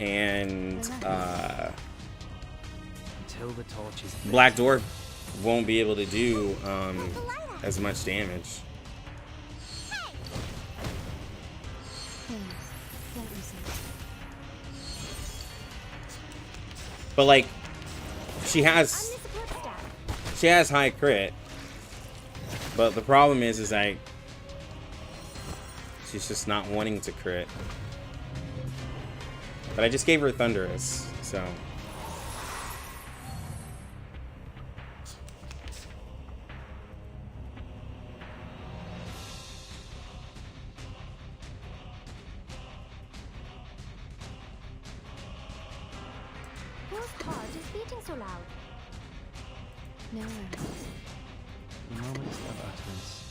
Until the torch is Black Dwarf won't be able to do as much damage. But like, she has high crit, but the problem is like she's just not wanting to crit. But I just gave her Thunderous, so. Whose heart is beating so loud? No one. moments of utterance.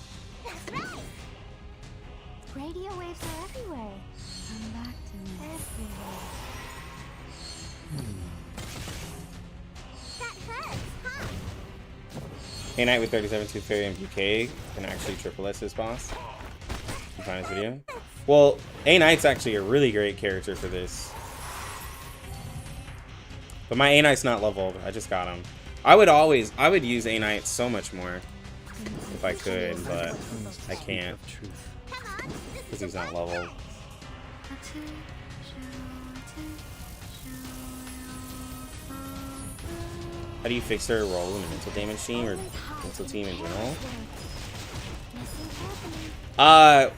That's right! Radio waves are everywhere. Come back to me. Everywhere. That hurts, huh? A Knight with 37 Tooth Fairy and BK can actually triple S this boss. You find this video? Well, A Knight's actually a really great character for this. But my A Knight's not leveled. I just got him. I would use A Knight so much more if I could, but I can't because he's not leveled. How do you fix her role in the mental damage team or mental team in general?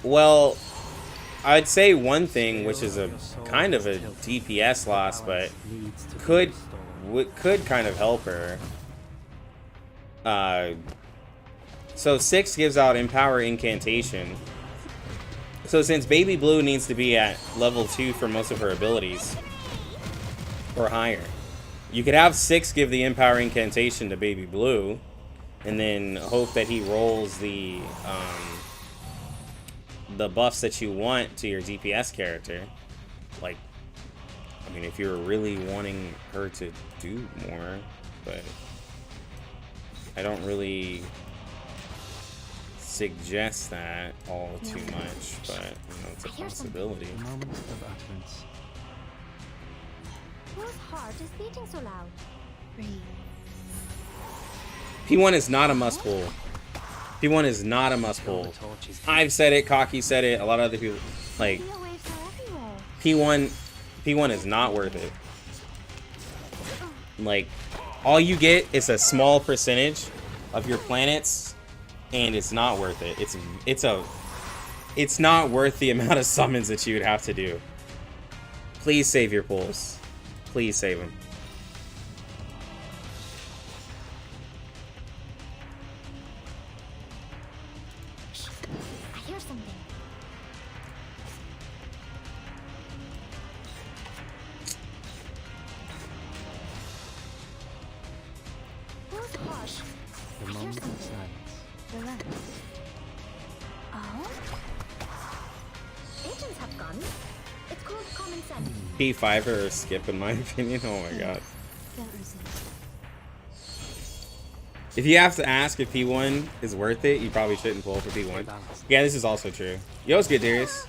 Well, I'd say one thing, which is a kind of a DPS loss, but could kind of help her. So 6 gives out Empower Incantation. So since Baby Blue needs to be at level 2 for most of her abilities, or higher, you could have 6 give the Empower Incantation to Baby Blue, and then hope that he rolls the buffs that you want to your DPS character. Like, I mean, if you're really wanting her to do more, but I don't really suggest that all too much, but you know, it's a possibility. Moments of utterance. Whose heart is beating so loud? Breathe. P1 is not a must pull. P1 is not a must pull. I've said it, Cocky said it, a lot of other people. Like, P1 is not worth it. Like, all you get is a small percentage of your planets, and it's not worth it. It's not worth the amount of summons that you would have to do. Please save your pulls. Please save them. I hear something. Who's harsh? The moment of silence. Relax. Oh? Pigeons have guns. It's called common sense. P5 or skip in my opinion. Oh my god. Don't resist. If you have to ask if P1 is worth it, you probably shouldn't pull for P1. Yeah, this is also true. Yo, what's good, Darius?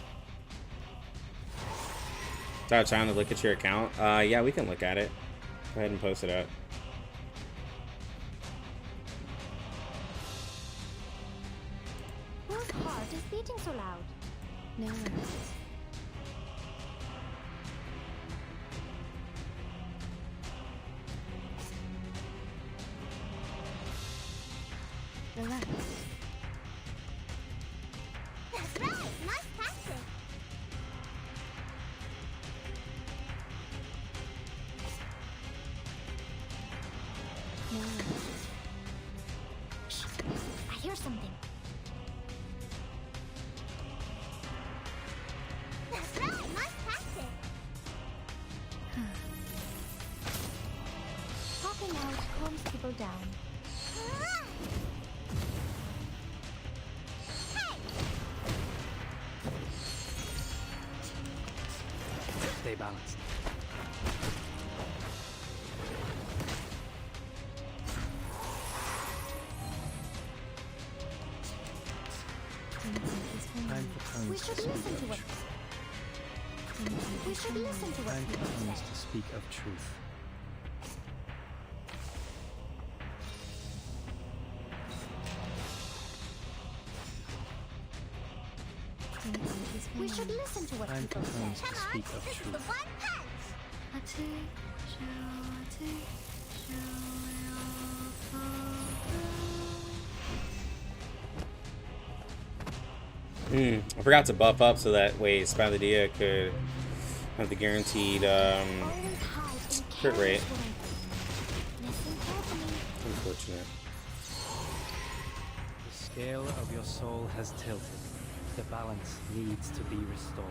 Stop trying to look at your account. Yeah, we can look at it. Go ahead and post it up. Whose heart is beating so loud? No one. Relax. That's right. Nice practice. No one. Shh. I hear something. That's right. Nice practice. Popping out calms people down. Stay balanced. Time for We tongues should to speak listen to of what. truth. We should listen to what Time people for tongues say. to speak of truth. We should listen to what Time people for tongues say. to speak of This is the truth. one punch. I forgot to buff up so that way Spaladia could have the guaranteed Always hide in crit rate. careless ways. Listen carefully. Unfortunate. The scale of your soul has tilted. The balance needs to be restored.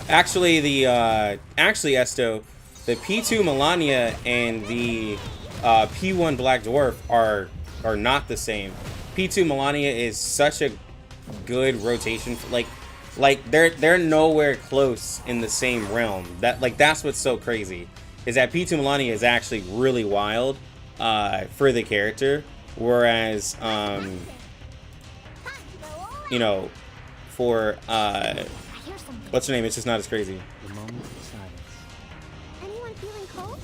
Actually, actually, Esto, the P2 Melania and the P1 Black Dwarf are not the same. P2 Melania is such a good rotation. Like they're nowhere close in the same realm. That's what's so crazy, is that P2 Melania is actually really wild for the character, whereas you know, for I hear something. what's her name, it's just not as crazy. The moment of silence. Anyone feeling cold?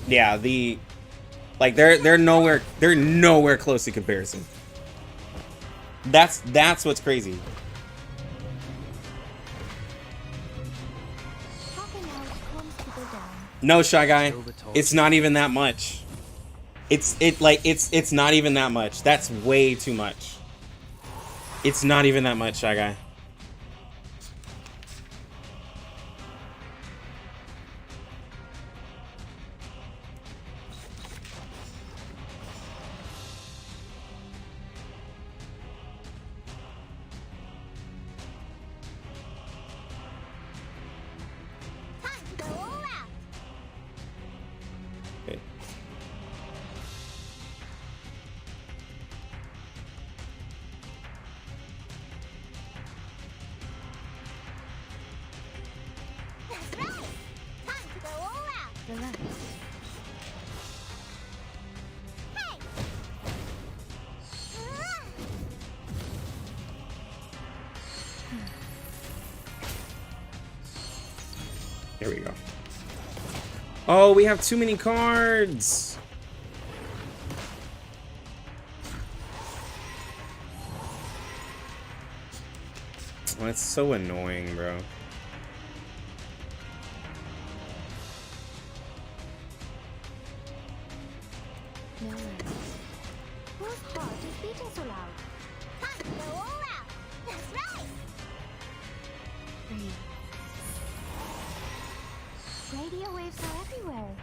Yeah, they're nowhere close in comparison. That's what's crazy. Popping out calms people down. No, Shy Guy, it's not even that much. It's not even that much. That's way too much. It's not even that much, Shy Guy. Time to go all out. Okay. That's right. Time to go all out. Relax. Hey. There we go. Oh, we have too many cards. Oh, that's so annoying, bro. No worries. Whose heart is beating so loud? Time to go all out. That's right. Breathe. Radio waves are everywhere.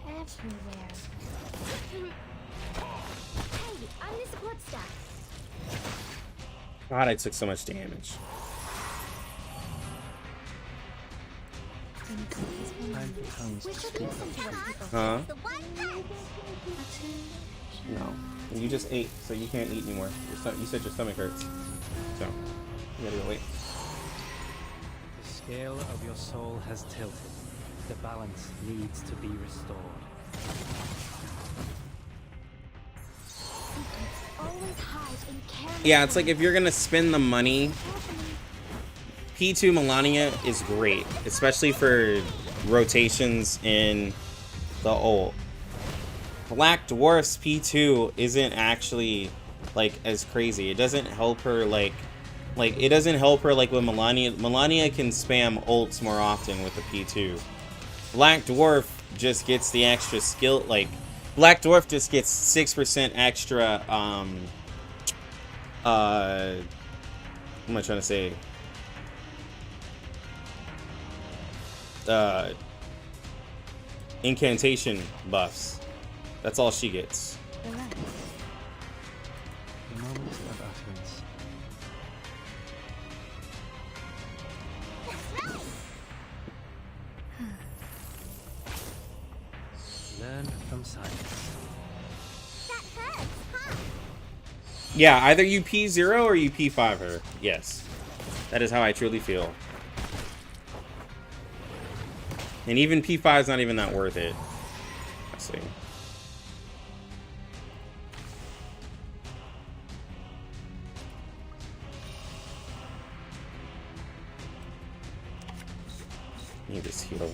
Everywhere. Hey, I'm the support staff. God, I took so much damage. Time for tongues We to should speak listen of to what truth. people say. Huh? The one punch. No. You just ate, so you can't eat anymore. You said your stomach hurts. So, you gotta go wait. scale of your soul has tilted. The balance needs to be restored. Secrets always hide in careless Yeah, it's like if you're gonna spend the money, P2 Melania is great, especially for rotations in the ult. Black Dwarf's P2 isn't actually like as crazy. It doesn't help her like it doesn't help her like with Melania. Melania can spam ults more often with the P2. Black Dwarf just gets the extra skill, like Black Dwarf just gets 6% extra what am I trying to say? Incantation buffs. That's all she gets. Relax. The moment of utterance. Learn from silence. That hurts, huh? Yeah, either you P0 or you P5 her. Yes. That is how I truly feel. And even P5 is not even that worth it. Let's see. Need this heal.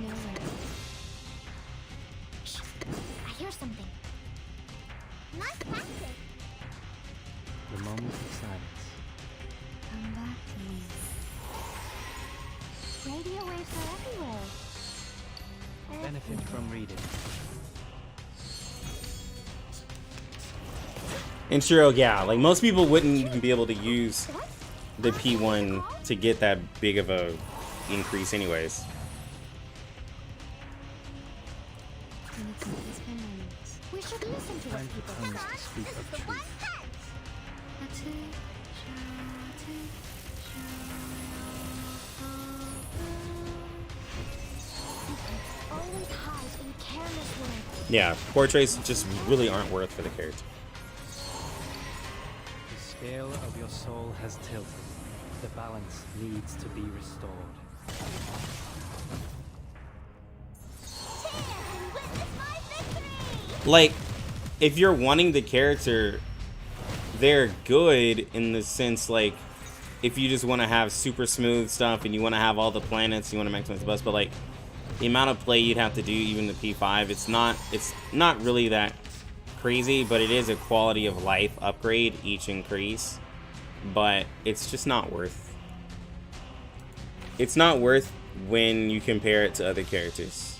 No worries. Shh. I hear something. Nice practice. The moment of silence. Come back to me. Radio waves are everywhere. Benefit from reading. And sure, yeah, like most people wouldn't even be able to use the P1 to get that big of a increase anyways. We should listen to what Time people for tongues say. to speak of truth. Always hide in careless words. Yeah, portraits just really aren't worth for the character. The scale of your soul has tilted. The balance needs to be restored. Like, if you're wanting the character, they're good in the sense, like, if you just want to have super smooth stuff and you want to have all the planets, you want to maximize the bus, but like, the amount of play you'd have to do, even the P5, it's not really that crazy, but it is a quality of life upgrade each increase, but it's just not worth. It's not worth when you compare it to other characters.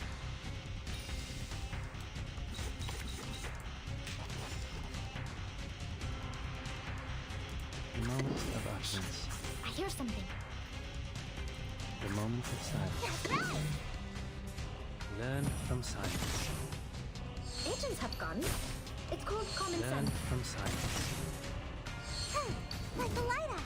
The moment of utterance. I hear something. The moment of silence. That's right. Learn from silence. Agents have guns. It's called common Learn sense. from silence. Hey, like the lighter.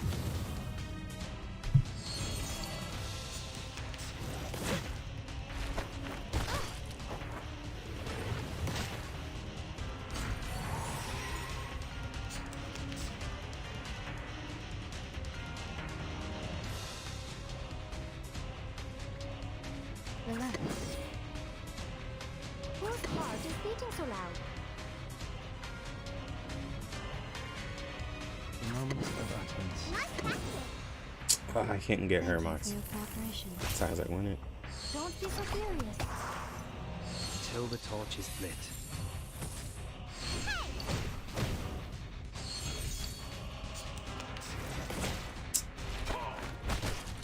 Relax. Whose heart is beating so loud? The moment of utterance. Nice practice. Oh, I can't get her much. For your cooperation. Sounds like win it. Don't be so furious. Until the torch is lit.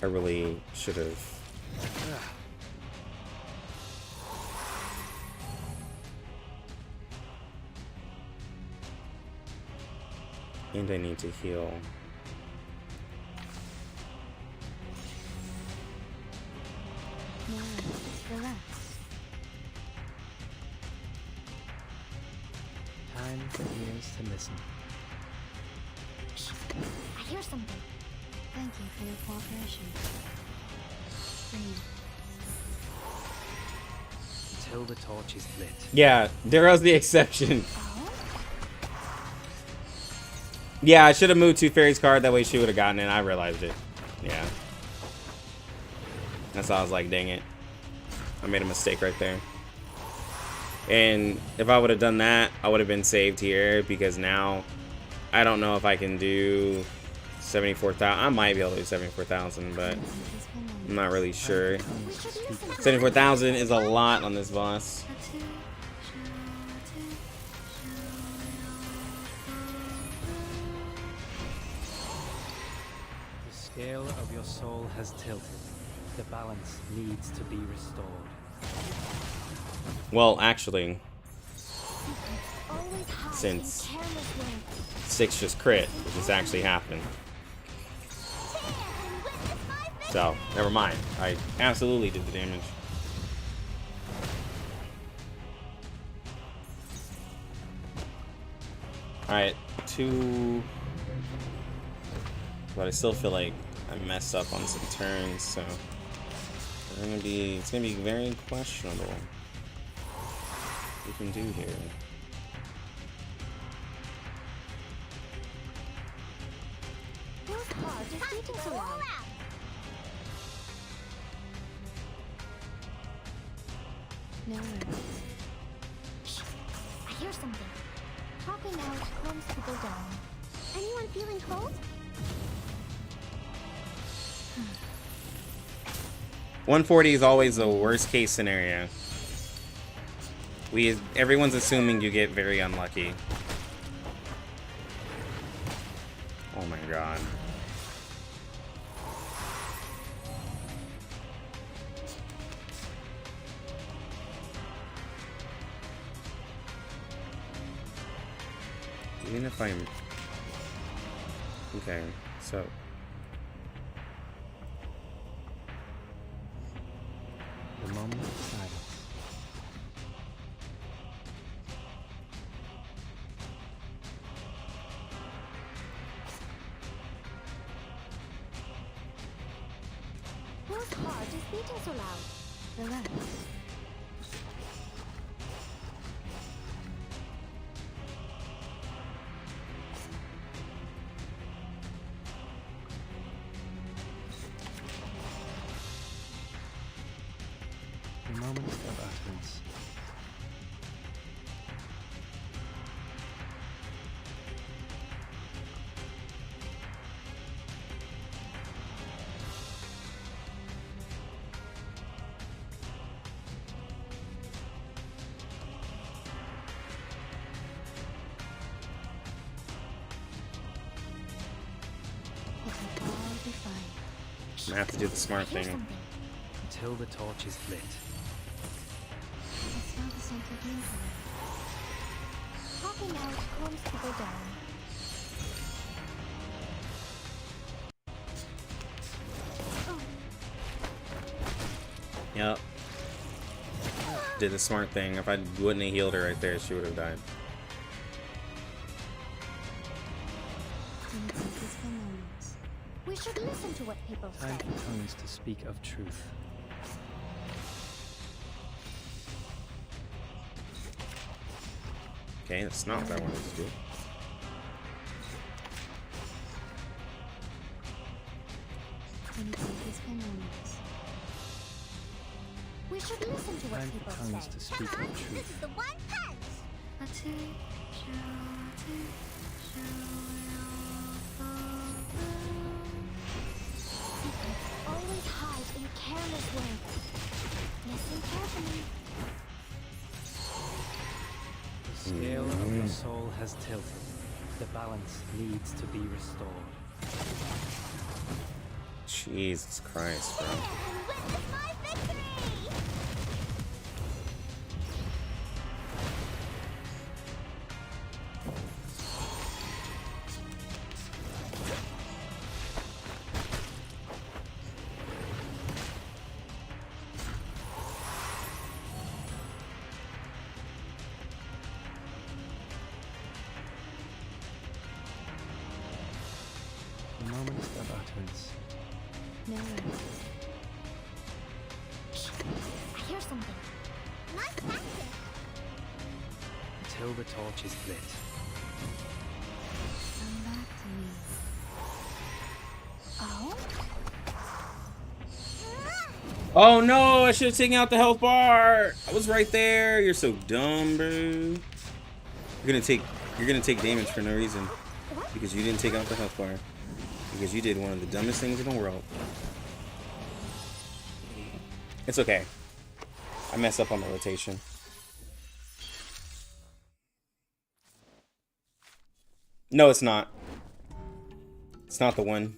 I really should have. And I need to heal. No, relax. Time for ears to listen. Shh. I hear something. Thank you for your cooperation. Breathe. Until the torch is lit. Yeah, there was the exception. Oh? Yeah, I should have moved 2 fairies card. That way she would have gotten it. I realized it. Yeah. That's why I was like, dang it. I made a mistake right there. And if I would have done that, I would have been saved here, because now I don't know if I can do 74,000. I might be able to do 74,000, but I'm not really sure. 74,000 is a lot on this boss. The scale of your soul has tilted. The balance needs to be restored. Well, actually, since 6 just crit, which is actually happening. So, never mind. I absolutely did the damage. Alright, 2... But I still feel like I messed up on some turns, so... It's gonna be very questionable what we can do here. No. Shh. I hear something. Popping out comes to go down. Anyone feeling cold? 140 is always the worst case scenario. Everyone's assuming you get very unlucky. Oh my god. Even if I'm... Okay, so... The moment of silence. Whose heart is beating so loud? Relax. The moment of utterance. It'll all be fine. I have to do the smart Here's thing. something. Until the torch is lit. It's not the sacred unicorn. Popping out comes to go down. Oh, Yep. Did the smart thing. If I wouldn't have healed her right there, she would have died. and it's a peaceful moment. We should listen to what people say. Time for tongues to speak of truth. Okay, that's not what I wanted to do. And it's a peaceful moment. We should listen to what Time people for tongues say. to speak Come on, of this truth. is the one punch. Secrets always hide in careless words. Listen carefully. The scale of your soul has tilted. The balance needs to be restored. Jesus Christ, bro. And witness my victory! The moment of utterance. No. Shh. I hear something. Nice tactic. Until the torch is lit. Come back to me. Oh? Oh no, I should have taken out the health bar. I was right there. You're so dumb, bro. You're gonna take damage for no reason. Because you didn't take out the health bar. Because you did one of the dumbest things in the world. It's okay. I messed up on the rotation. No, it's not. It's not the one.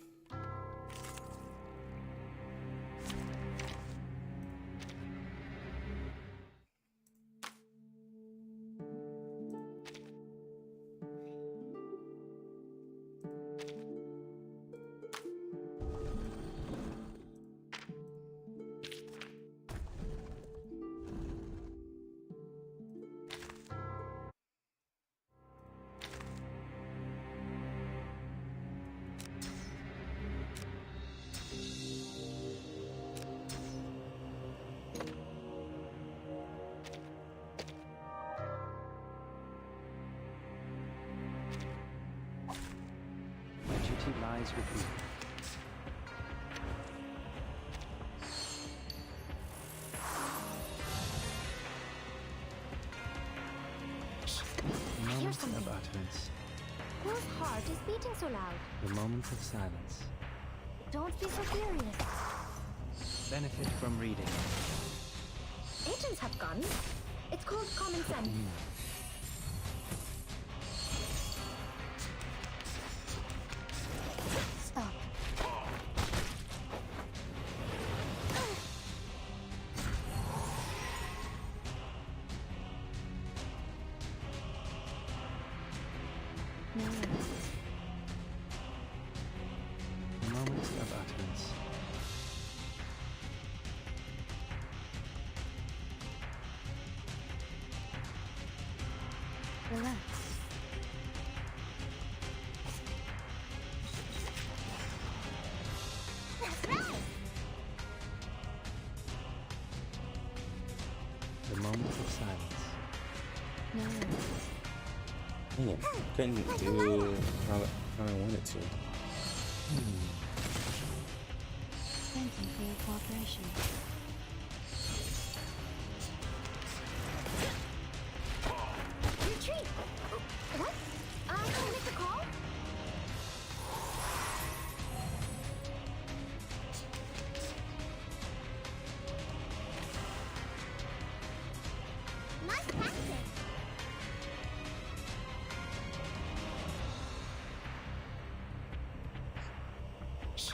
My duty lies with you. The moment of utterance. Whose heart is beating so loud? The moment of silence. Don't be so furious. Benefit from reading. Agents have guns. It's called common sense. Stop. No. The moment of utterance. Relax. The moment of silence. No. Dang it. Couldn't do how I wanted to. Thank you for your cooperation. Retreat! What? Can I make a call? Nice practice. Shh.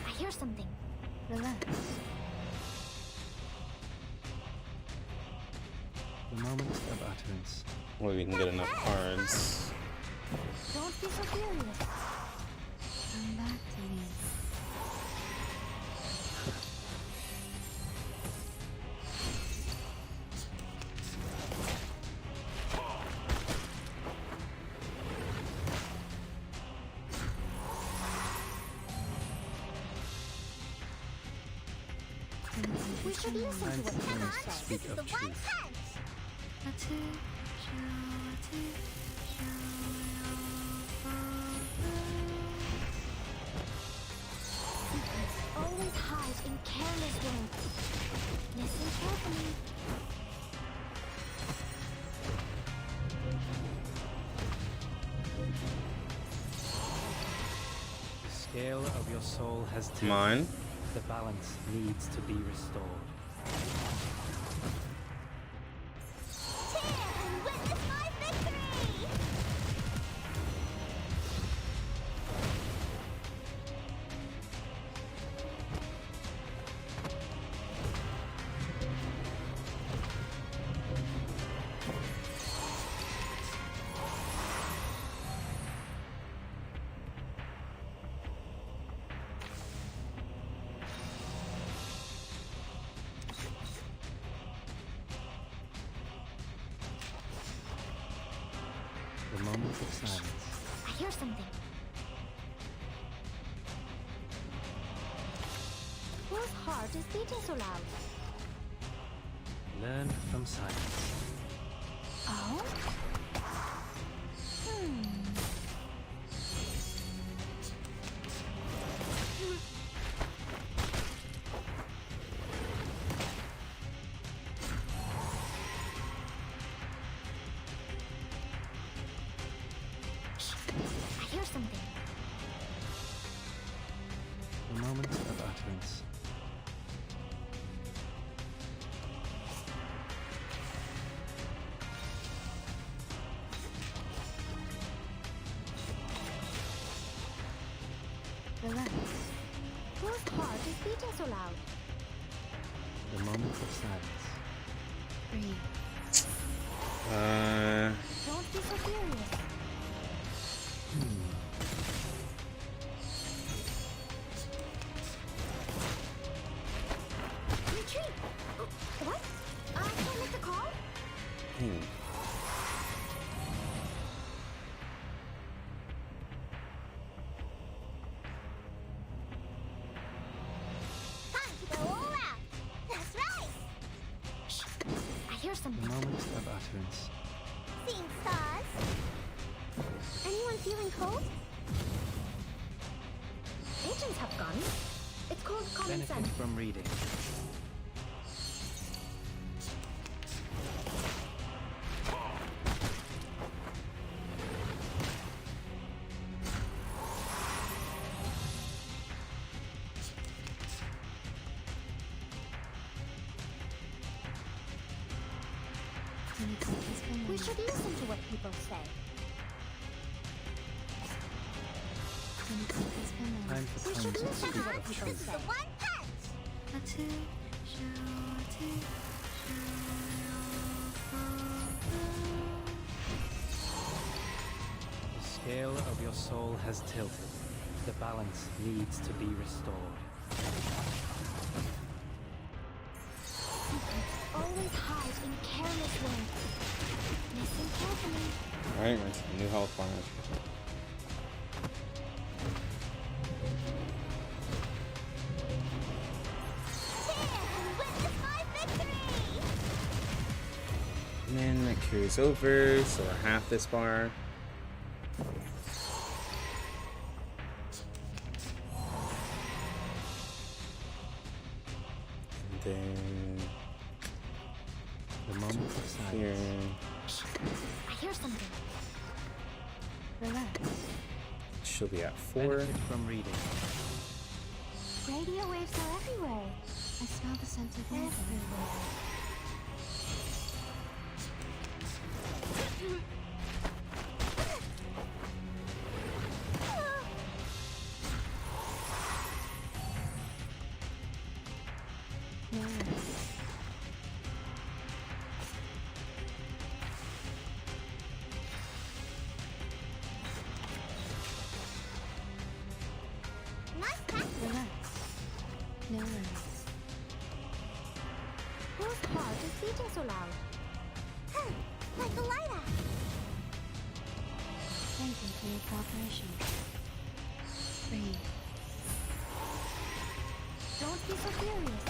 I hear something. Relax. The moment of utterance. Well, we can get enough cards. Don't be so furious. Come back to me. We should listen to what Kaalaa says. Speak of truth. Secrets always hide in careless words. Listen carefully. The scale of your soul has tilted. Mine. The balance needs to be restored. Cheer and witness my victory! The moment of silence. I hear something. Whose heart is beating so loud? Learn from silence. Oh? DJ so loud? The moment of silence. Breathe. Don't be so furious. Retreat! What? I can't make the call? Time to go all out. That's right. Shh. I hear The something. moment of utterance. Seeing stars. Anyone feeling cold? Agents have guns. It's called common Benefit sense. from reading. We should listen to what people say. Time for We tongues should to listen speak to what of people truth. say. One punch. The scale of your soul has tilted. The balance needs to be restored. Always hide in careless way. Listen carefully. Alright, we're into the new health bar. Cheer and witness my victory! And then that carries over, so we're half this bar. And then The moment of here. silence. I hear something. Relax. She'll be at 4. Benefit from reading. Radio waves are everywhere. I smell the scent of everywhere. Nice practice. Relax. No worries. Whose heart is beating so loud? Like a lighter. Thank you for your cooperation. Breathe. Don't be so furious.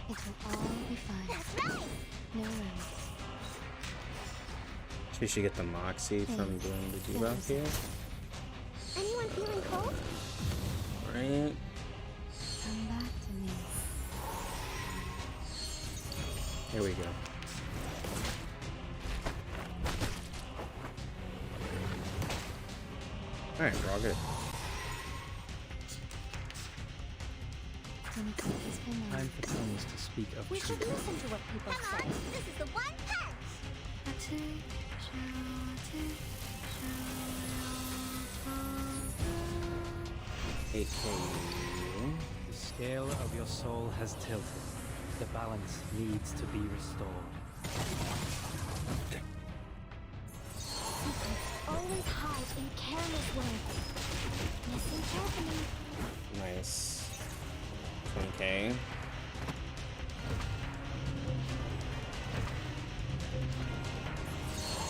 It will all be fine. That's right. No worries. We should get the Moxie from doing the debuff here. Anyone feeling cold? Right? Come back to me. Here we go. Alright, we're all good. Time for tongues to speak of We should truth. listen to what people say. This is the one punch. AKU. The scale of your soul has tilted. The balance needs to be restored. Always hide in careless way. Listen carefully. Nice. 20k.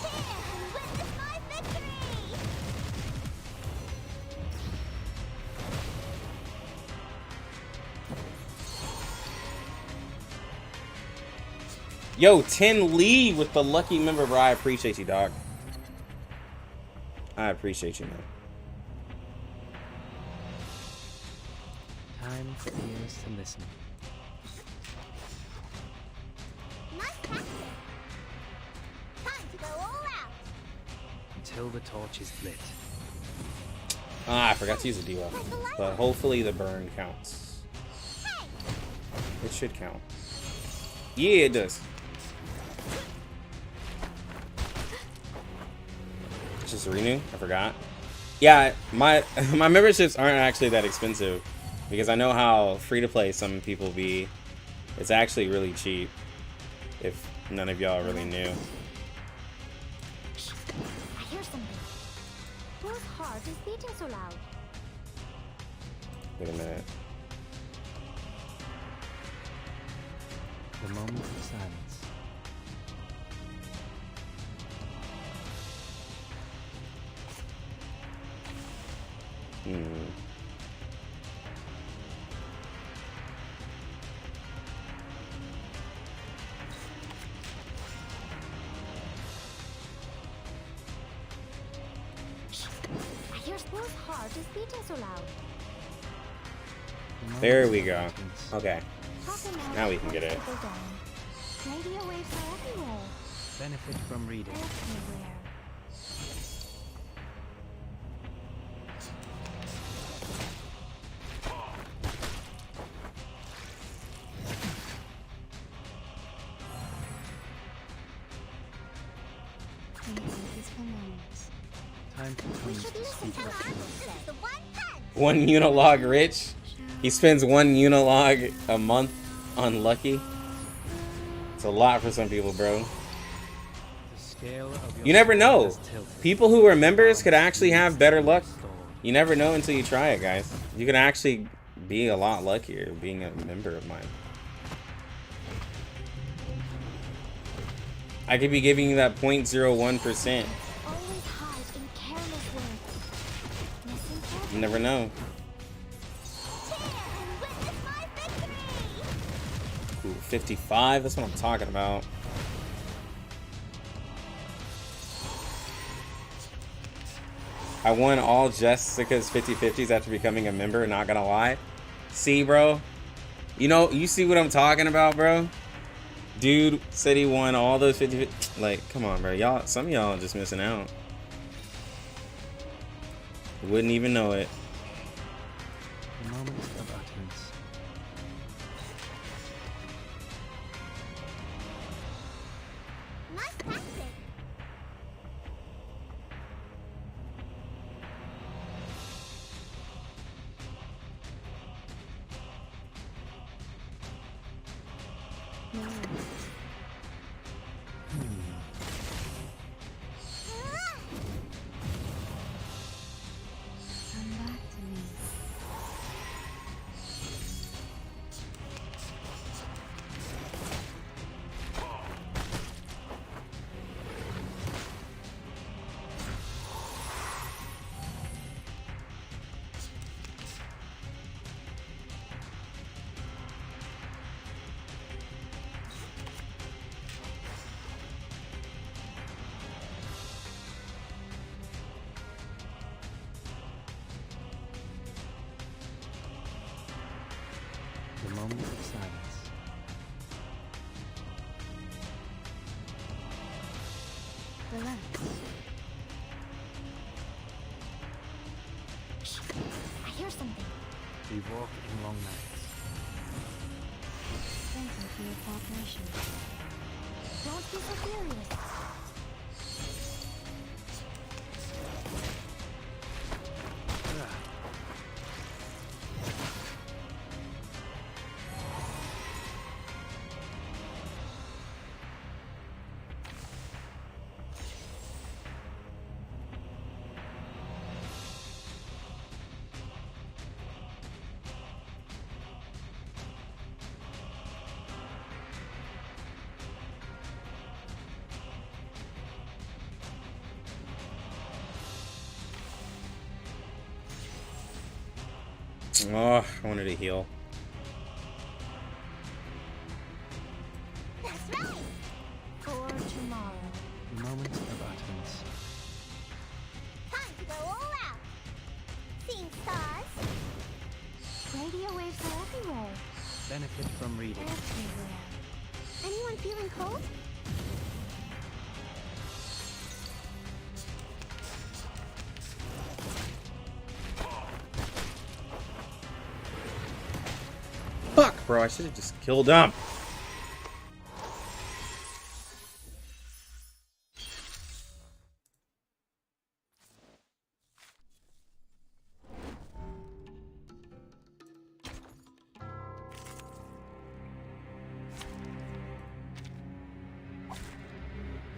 Cheer and witness my victory! Yo, 10 Lee with the lucky member, bro. I appreciate you, dog. I appreciate you, man. Time for ears to listen. Nice practice. Time to go all out. Until the torch is lit. Ah, I forgot to use the debuff. But hopefully the burn counts. It should count. Yeah, it does. Just renew? I forgot. Yeah, my memberships aren't actually that expensive because I know how free to play some people be. It's actually really cheap if none of y'all really knew. I hear something. Whose heart is beating so loud? Wait a minute. The moment of silence. I hear whose heart is beating so loud? The moment There of we go. silence. Okay. Now we can get it. Radio waves are everywhere. Benefit from reading. Everywhere. Time for We tongues should to listen speak. to what this is the one punch. One unilog rich? He spends one unilog a month on Lucky? It's a lot for some people, bro. The scale of your You never soul know. has tilted. People who are members could actually have better luck. Restored. You never know until you try it, guys. You can actually be a lot luckier being a member of mine. I could be giving you that 0.01%. Always hide in careless words. Listen carefully. You never know. Cheer and witness my victory. Ooh, 55, that's what I'm talking about. I won all Jessica's 50/50s after becoming a member, not gonna lie. See, bro? You know, you see what I'm talking about, bro? Dude said he won all those 50. Like, come on, bro. Y'all, some of y'all are just missing out. Wouldn't even know it. The moment of utterance. Nice practice. Come back to me. The moment of silence. Relax. I hear something. We walk in long nights. Thank you for your cooperation. Don't be so furious. Oh, I wanted to heal. That's right. For tomorrow. The moment of utterance. Time to go all out. Seeing stars. Radio waves are everywhere. Benefit from reading. Everywhere. Anyone feeling cold? Fuck, bro, I should have just killed him.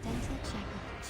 Dental checkup.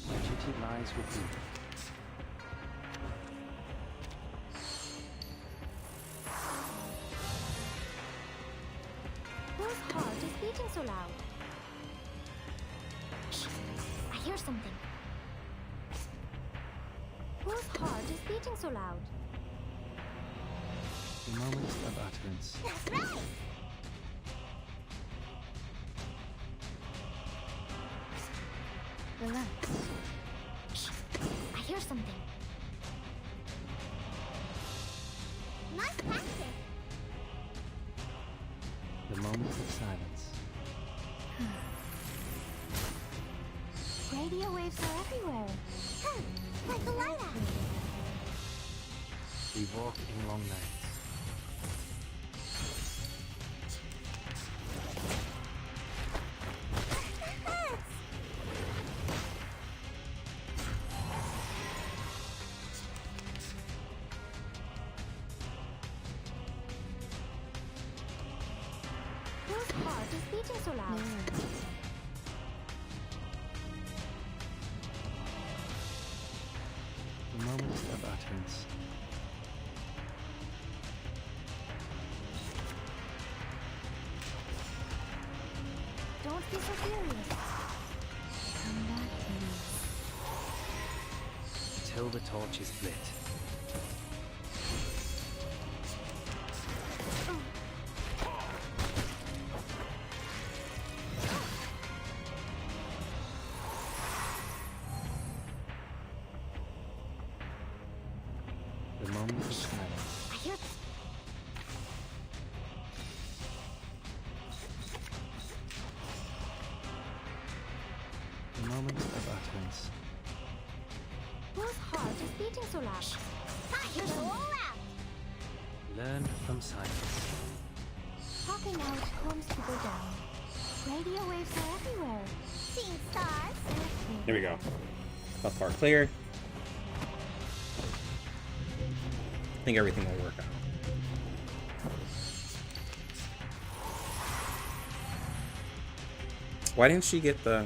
My duty lies with you. Whose heart is beating so loud? Shh, I hear something. Whose heart is beating so loud? The moment of utterance. That's right! Relax. Shh, I hear something. Nice practice. The moment of silence. Radio waves are everywhere. Huh, like the lilac. We walk in long nights. Whose heart is beating so loud? The moment of utterance. Don't be so serious. Come back to me. Till the torch is lit. The moment of silence. I hear The moment of utterance. whose heart is beating so loud? I hear something. All out. Learn from silence. Talking out calms people down. Radio waves are everywhere. Seeing stars. Here we go. Buff bar clear. I think everything will work out. Why didn't she get the...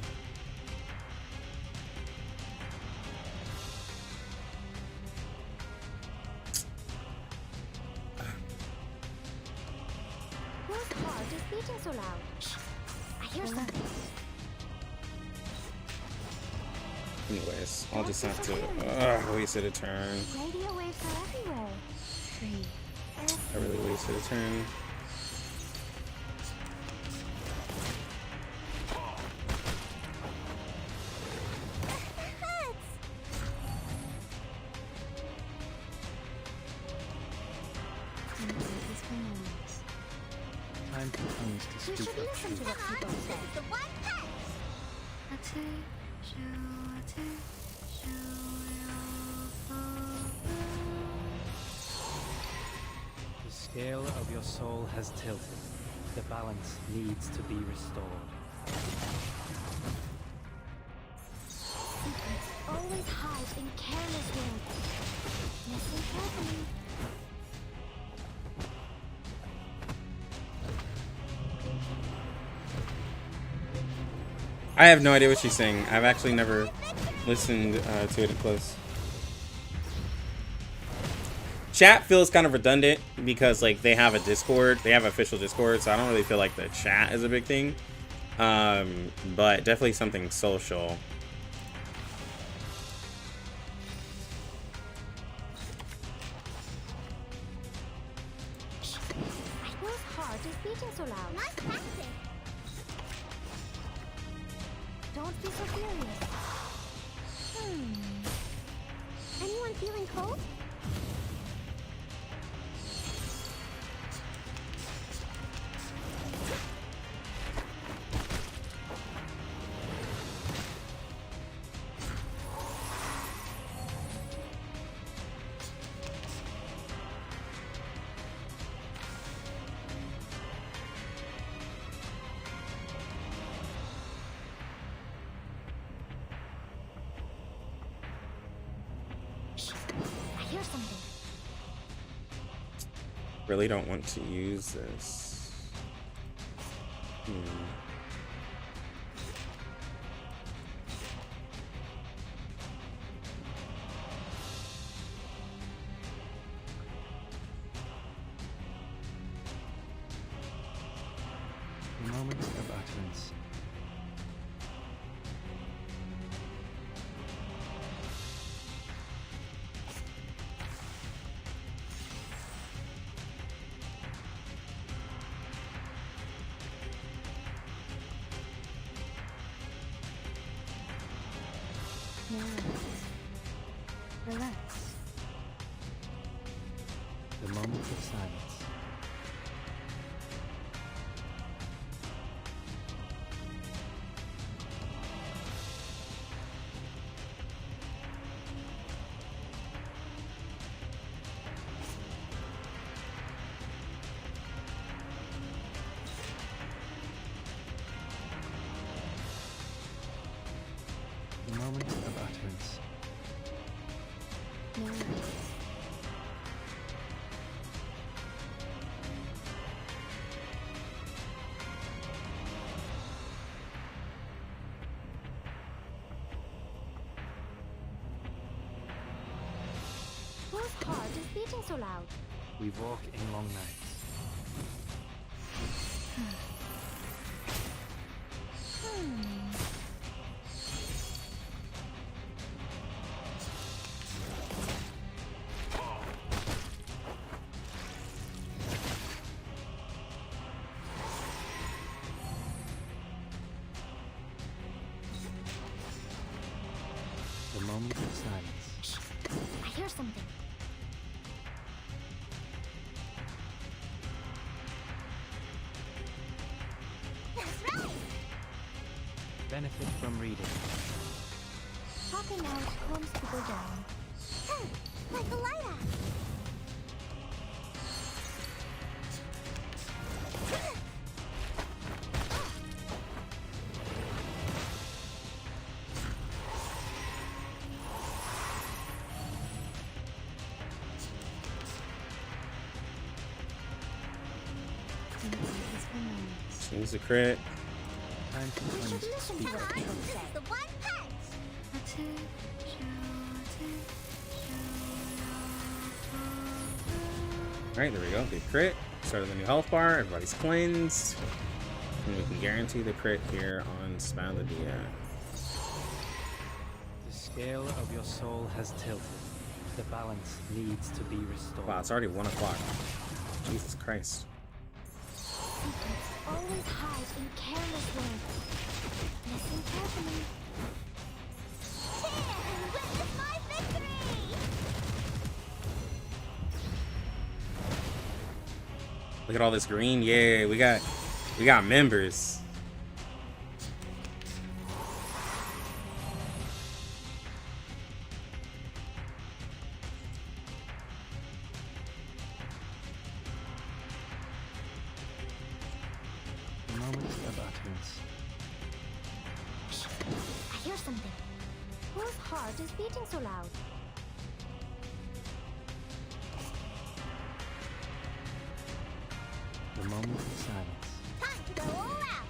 Whose heart is beating so loud? Shh, I hear something. Anyways, I'll just have to... wasted a turn. Radio waves are everywhere. Free. I really wasted a turn. Time for tongues to You speak should of listen to truth. what people say. The one punch. The scale of your soul has tilted. The balance needs to be restored. Secrets always hide in careless words. Listen carefully. I have no idea what she's saying. I've actually never listened to it close. Chat feels kind of redundant because like they have a Discord, they have official Discord, so I don't really feel like the chat is a big thing. But definitely something social. Whose heart is beating so loud? Nice practice. Don't be so furious. Anyone feeling cold? I hear something. Really don't want to use this. The moment of utterance. Relax. The moment of silence. The moment of utterance. Whose heart is beating so loud? We walk in long nights. The moment of silence. I hear something. That's right. Benefit from reading. Talking out calms people down. Like a lighter. Use the crit. Time to We should cleanse listen to speak. what people say. The one punch. Alright, there we go. Good crit. Started the new health bar. Everybody's cleansed. And we can guarantee the crit here on Miscellaneous. The scale of your soul has tilted. The balance needs to be restored. Wow, it's already 1 o'clock. Jesus Christ. Secrets always hide in careless words. Listen carefully. Cheer and witness my victory! Look at all this green. Yeah, we got members. The moment of utterance. I hear something. Whose heart is beating so loud? The moment of silence. Time to go all out!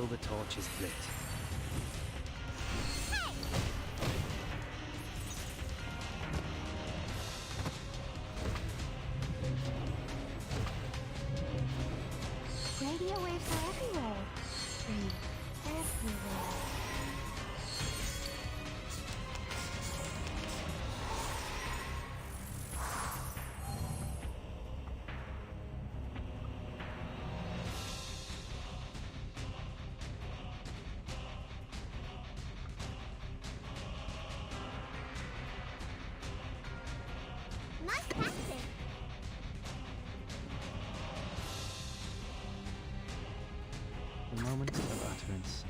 until the torch is lit. Radio waves are everywhere. Everywhere. Nice practice. The moment of utterance.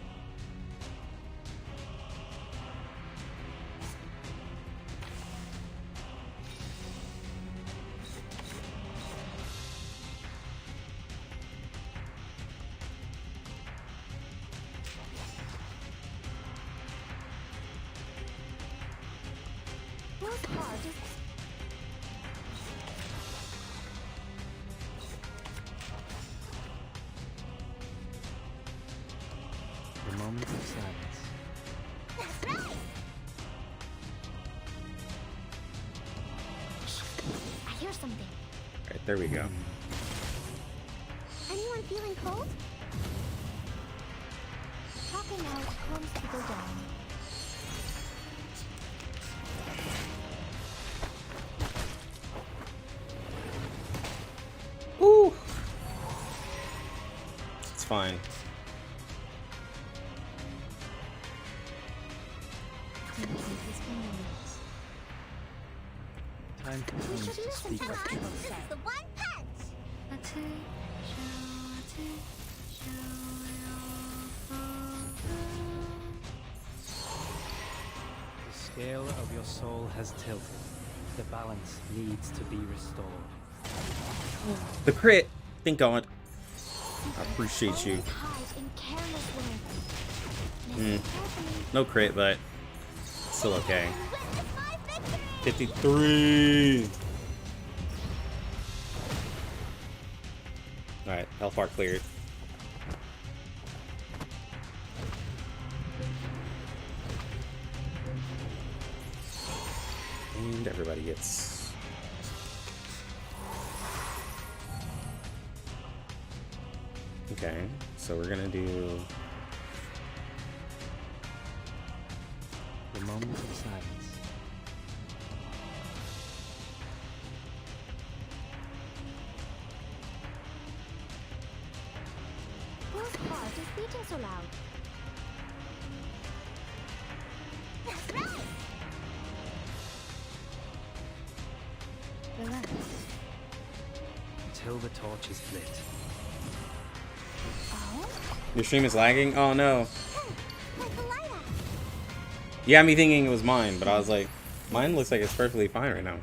Most hard is The moment of silence. That's right! I hear something. Alright, there we go. Anyone feeling cold? Popping out calms people down. Ooh. It's fine. Time We comes should to listen speak to of what I'm trust. saying. The one punch! The scale of your soul has tilted. The balance needs to be restored. The crit! Thank God. I appreciate you. Always hide in careless ways. Mm. Listen carefully. No crit, but still okay. Witness my victory! 53! Alright, health bar cleared. And everybody gets... Okay, so we're gonna do... The moment of silence. Whose heart is beating so loud? That's right! Relax. Until the torch is lit. Oh? Your stream is lagging? Oh no. My Kaalaa! Yeah, me thinking it was mine, but I was like, mine looks like it's perfectly fine right now.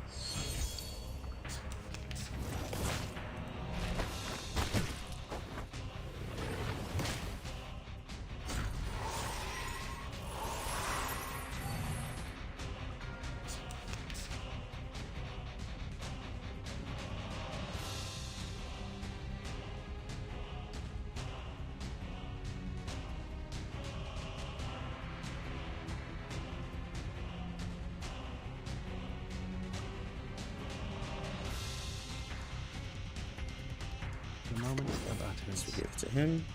The moment of So utterance. we give it to him.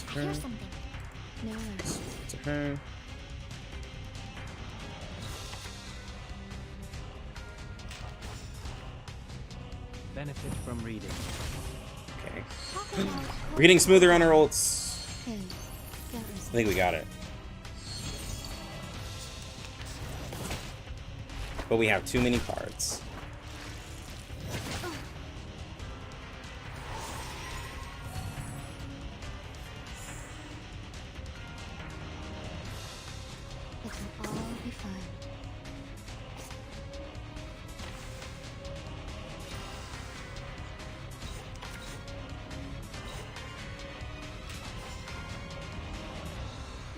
I hear something. No worries. To her. Benefit from reading. Okay. Popping out We're getting smoother on our ults. Hey, get I rest. think we got it. But we have too many cards. It will all be fine.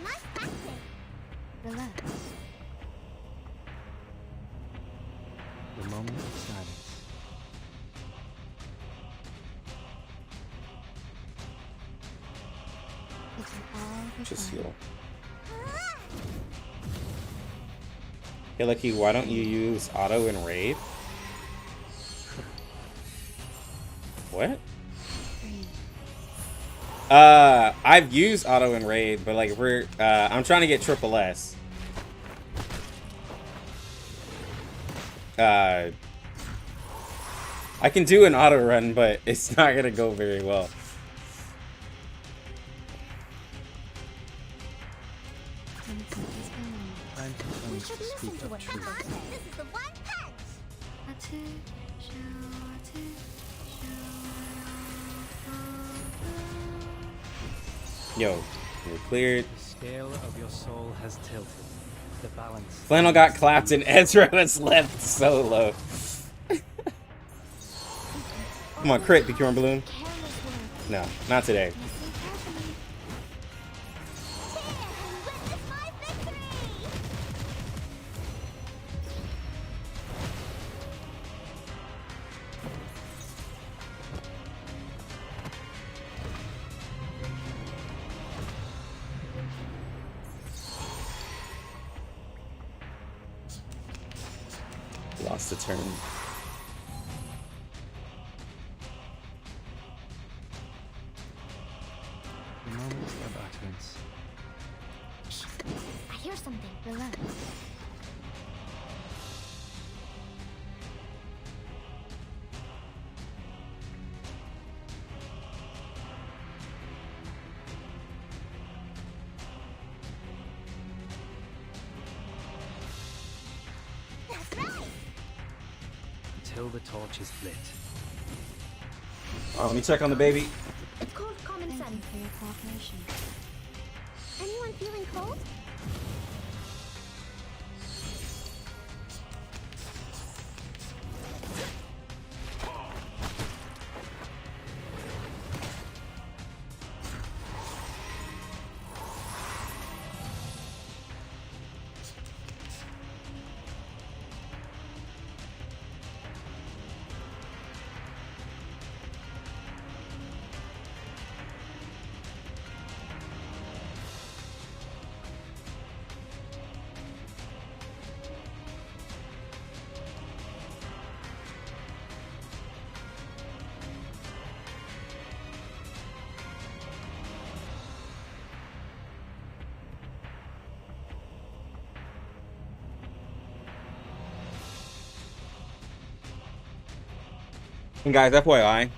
Nice practice. Relax. The moment of silence. Just heal. Hey, Lucky, why don't you use auto and raid? What? I've used auto and raid, but like I'm trying to get triple S. I can do an auto run, but it's not gonna go very well. We should listen to what people say. This is the one punch. Yo, we're cleared. The scale of your soul has tilted. The balance. Flannel got clapped and Ezra was left solo. Come on, crit, Picure Balloon. No, not today. Lost a turn. The moment of utterance. I hear something. Relax. That's right. Until the torch is lit. Oh, let me check on the baby. It's called common sense. For your cooperation. Anyone feeling cold? And guys, FYI,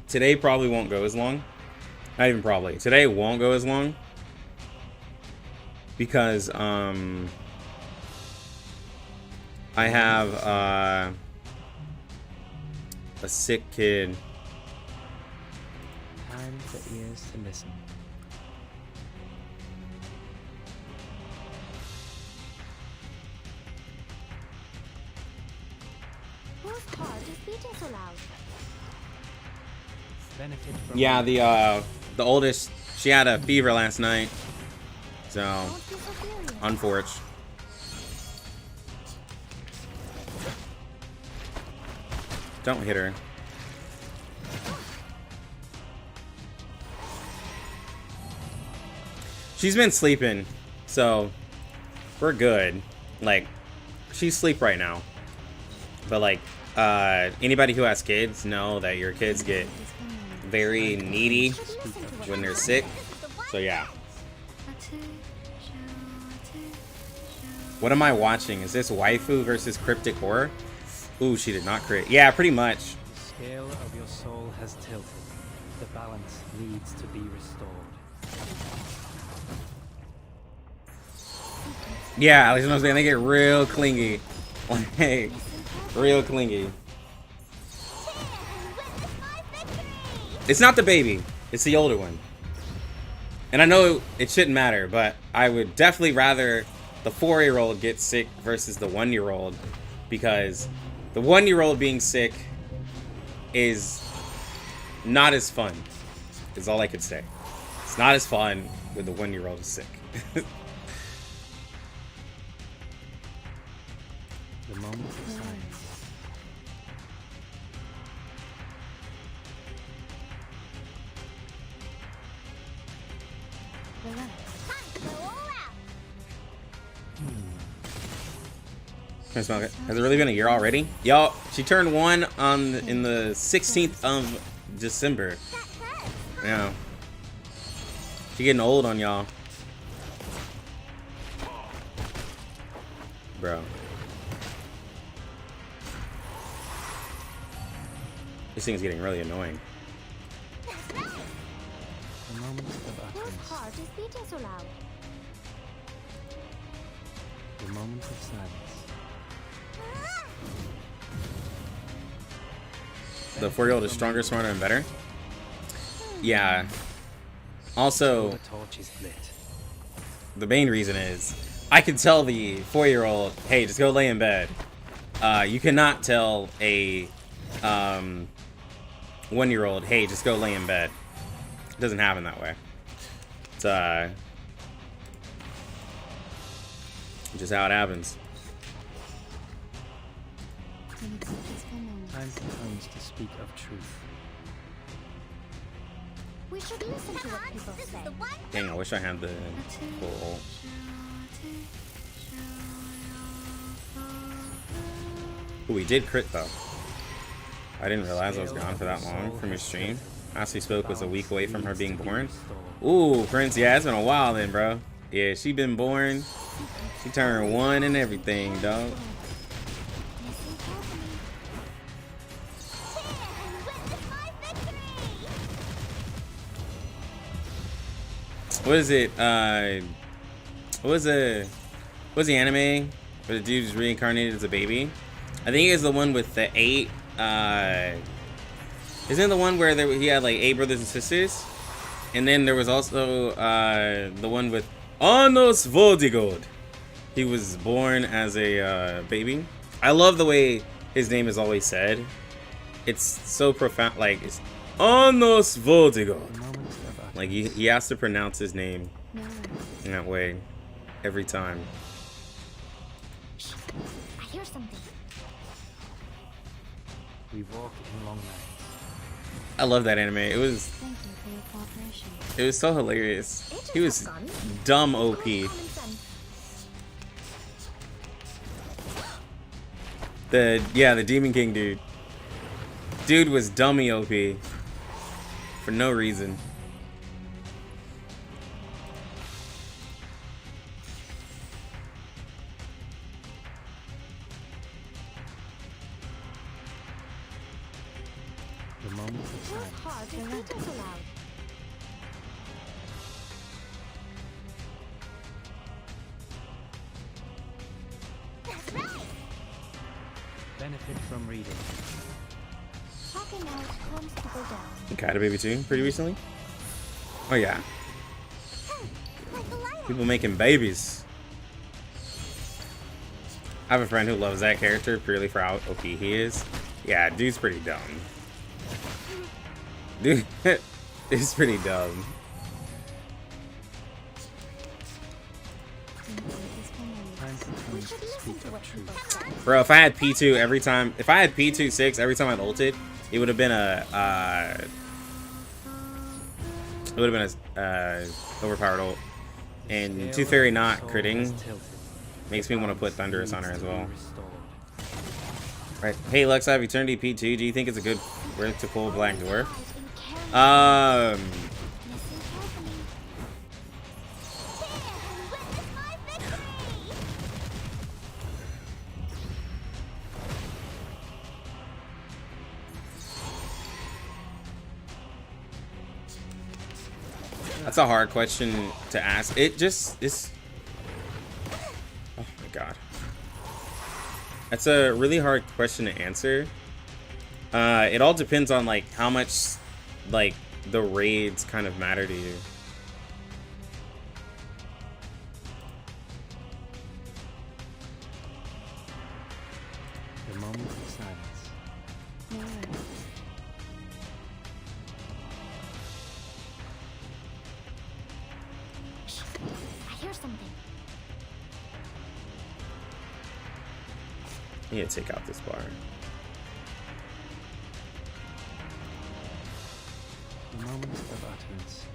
today probably won't go as long. Not even probably. Today won't go as long because I have a sick kid. Time for ears to listen. Whose heart is beating so loud? Benefit from Yeah, the oldest, she had a fever last night, so Don't be so serious. unfortunate. Don't hit her. She's been sleeping, so we're good. Like, she's asleep right now. But like, anybody who has kids know that your kids get very needy when they're sick. So yeah. What am I watching? Is this waifu versus cryptic horror? Ooh, she did not crit. Yeah, pretty much. the scale of your soul has tilted. The balance needs to be restored. Yeah, like, you know what I'm saying? They get real clingy. Like, real clingy. It's not the baby. It's the older one. And I know it shouldn't matter, but I would definitely rather the 4-year-old get sick versus the 1-year-old, because the 1-year-old being sick is not as fun, is all I could say. It's not as fun when the 1-year-old is sick. The moment of silence. Relax. Time to go all out. Can I smell it? Has it really been a year already? Y'all, she turned 1 in the 16th of December. Yeah. She getting old on y'all. Bro. This thing's getting really annoying. The moment of Whose utterance. heart is beating so loud? The moment of silence. The 4-year-old is stronger, smarter, and better. Yeah. All Also, the torch is lit. the main reason is I can tell the 4-year-old, hey, just go lay in bed. You cannot tell a 1-year-old, hey, just go lay in bed. It doesn't happen that way. It's just how it happens. Time comes to speak of truth. We should listen to what people say. Dang, I wish I had the full. Ooh, we did crit though. I didn't realize I was gone for that long from your stream. Last we spoke was a week away from her being born. Ooh, Prince, yeah, it's been a while then, bro. Yeah, she been born. She turned 1 and everything, dog. What is it? What was the anime where the dude is reincarnated as a baby? I think it's the one with the 8. Isn't it the one where he had like 8 brothers and sisters? And then there was also the one with Anos Vodigod. He was born as a baby. I love the way his name is always said. It's so profound. Like, it's Anos Vodigod. The moment of utterance. Like, he has to pronounce his name in that way every time. I hear something. We walk in long nights. I love that anime. It was Thank you for your cooperation. It was so hilarious. He was dumb OP. The Demon King dude. Dude was dummy OP. For no reason. The moment of Whose silence. heart is beating so loud? That's right. Benefit from reading. Talking out calms people down. You had a baby too, pretty recently? Oh yeah. Like the light. People making babies. I have a friend who loves that character purely for how OP he is. Yeah, dude's pretty dumb. Dude is pretty dumb. Time We comes should to listen speak to of what people truth. say. Bro, if I had P2 every time, if I had P2 6 every time I ulted, it would have been a overpowered ult. And Tooth Fairy not critting makes me want to put Thunderous on her as well. Right. Hey Lux, I have Eternity P2. Do you think it's a good way to pull Black Dwarf? Hide in careless. Um, Listen carefully. Witness my victory! that's a hard question to ask. It just is. Oh my god. That's a really hard question to answer. It all depends on like how much like the raids kind of matter to you. The moment of silence. No worries. Shh. I hear something. I need to take out this bar. The moment of utterance.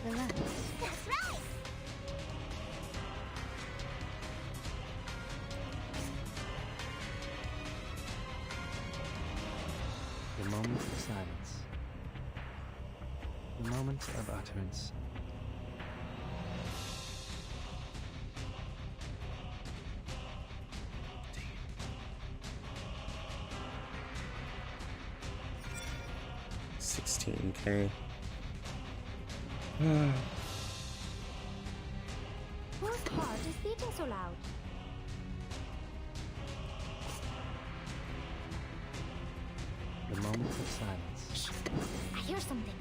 Relax. That's right. The moment of silence. The moment of utterance. $16K. Whose heart is beating so loud? The moment of silence. I hear something.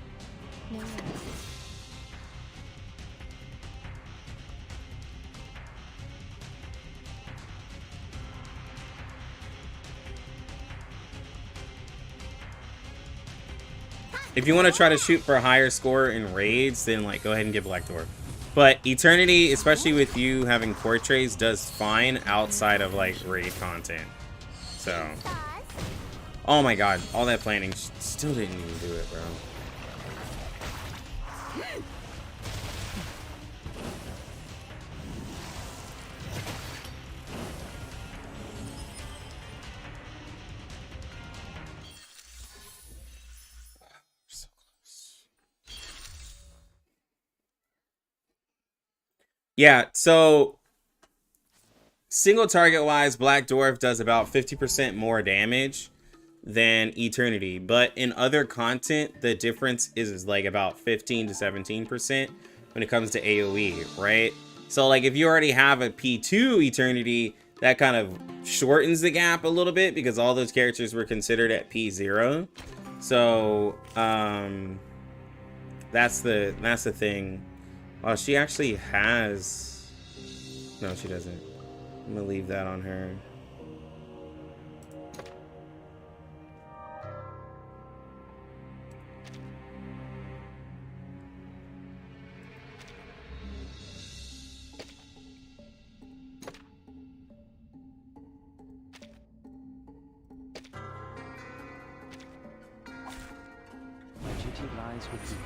No worries. If you want to try to shoot for a higher score in raids, then like go ahead and get Black Dwarf. But Eternity, especially with you having portraits, does fine outside of like raid content. So, oh my god, all that planning still didn't even do it, bro. Yeah, so single target wise, Black Dwarf does about 50% more damage than Eternity, but in other content, the difference is like about 15 to 17% when it comes to AoE, right? So like if you already have a P2 Eternity, that kind of shortens the gap a little bit because all those characters were considered at P0. So that's the thing. Oh, she actually has... No, she doesn't. I'm gonna leave that on her. My duty lies with you.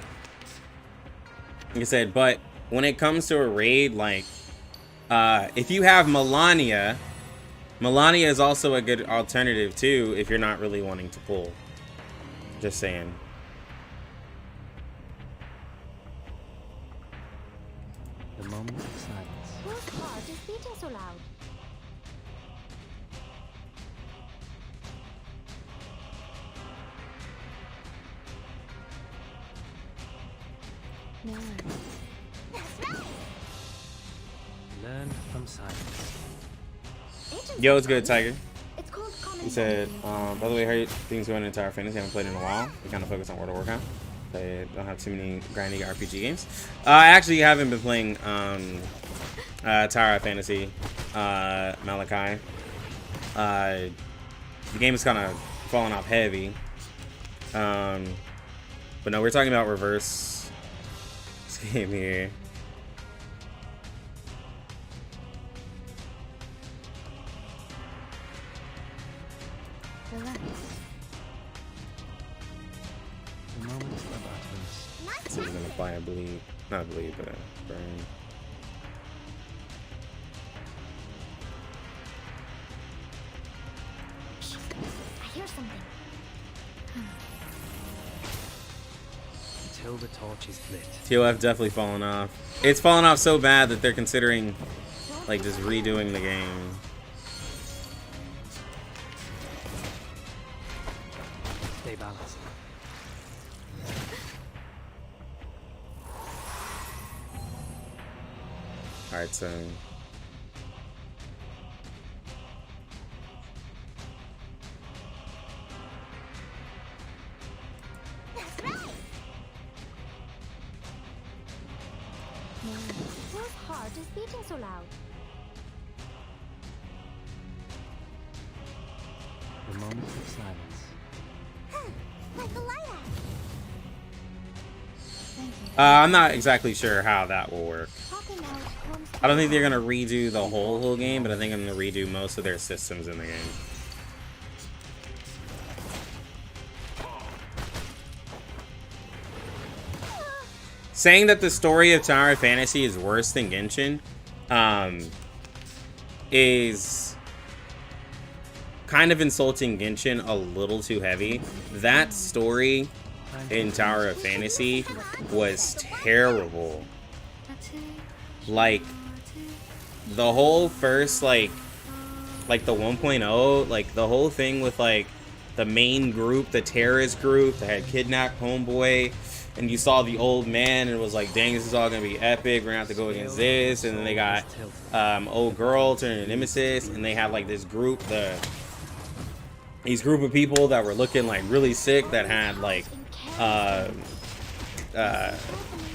Like I said, but when it comes to a raid, like, if you have Melania is also a good alternative too if you're not really wanting to pull. Just saying. The moment of silence. Whose heart is beating so loud? No worries. That's right. Learn from silence. Yo, it's good, Tiger. It's called common He said, sense. by the way, how are things going in Tower Fantasy? I haven't played in a while. We kind of focus on World of Warcraft. I don't have too many grinding RPG games. I actually haven't been playing Tower Fantasy, Malachi. The game is kind of falling off heavy. But no, we're talking about reverse this game here. Relax. The moment of utterance. So we're gonna buy a bleed, not a bleed, but a burn. I hear something. Until the torch is lit. TOF definitely fallen off. It's fallen off so bad that they're considering like just redoing the game. Stay balanced. Alright, so That's right. No worries. Whose heart is beating so loud? The moment of silence. Like a lighter. Thank you. I'm not exactly sure how that will work. Popping out comes I don't think they're gonna redo the whole game, but I think I'm gonna redo most of their systems in the game. saying that the story of Tower of Fantasy is worse than Genshin, is kind of insulting Genshin a little too heavy. That story in Tower of Fantasy was terrible. Like, the whole first, like the 1.0, like, the whole thing with, like, the main group, the terrorist group that had kidnapped Homeboy, and you saw the old man, and it was like, dang, this is all gonna be epic, we're gonna have to go against this, and then they got old girl turning to Nemesis, and they had, like, this group, these group of people that were looking, like, really sick, that had, like,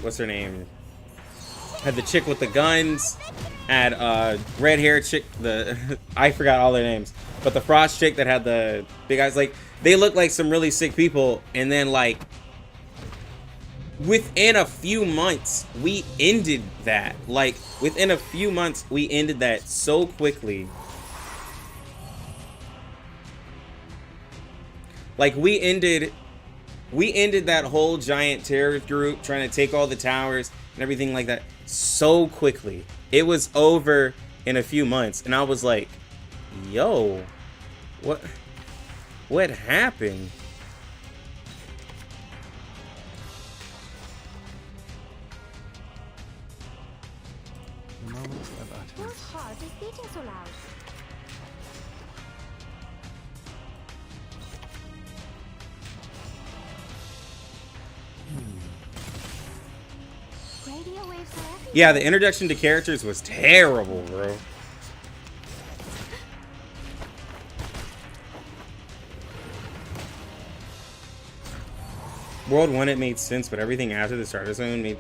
what's her name? Had the chick with the guns, had red hair chick, I forgot all their names, but the frost chick that had the big eyes, like, they looked like some really sick people, and then, like, within a few months, we ended that. Like, within a few months, we ended that so quickly. Like, we ended that whole giant terrorist group trying to take all the towers and everything like that so quickly. It was over in a few months, and I was like, yo, what happened? The moment of utterance. Whose heart is beating so loud? Radio waves are everywhere. Yeah, the introduction to characters was terrible, bro. World 1, it made sense, but everything after the starter zone made...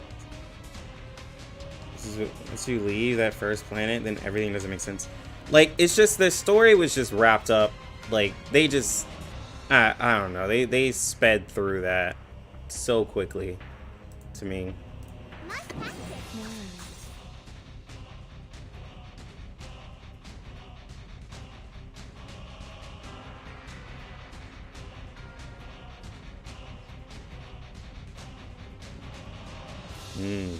Once you leave that first planet, then everything doesn't make sense. Like, it's just, the story was just wrapped up. Like, they just... I don't know. They sped through that so quickly to me. Hmm.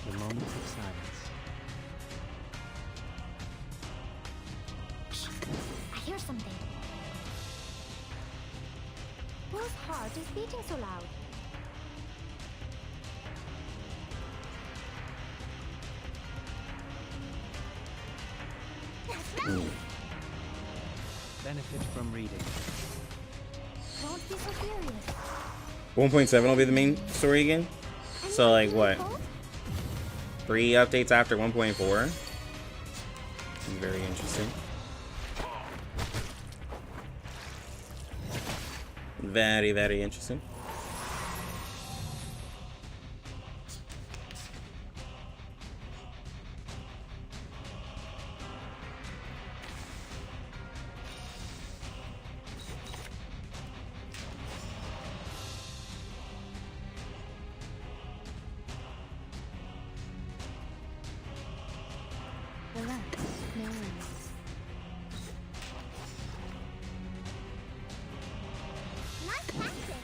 The moment of silence. I hear something. Whose heart is beating so loud? Benefit from reading. Don't be so serious. 1.7 will be the main story again. So, like, what? 3 updates after 1.4? Very interesting. Very, very interesting. Relax. No worries. Nice practice.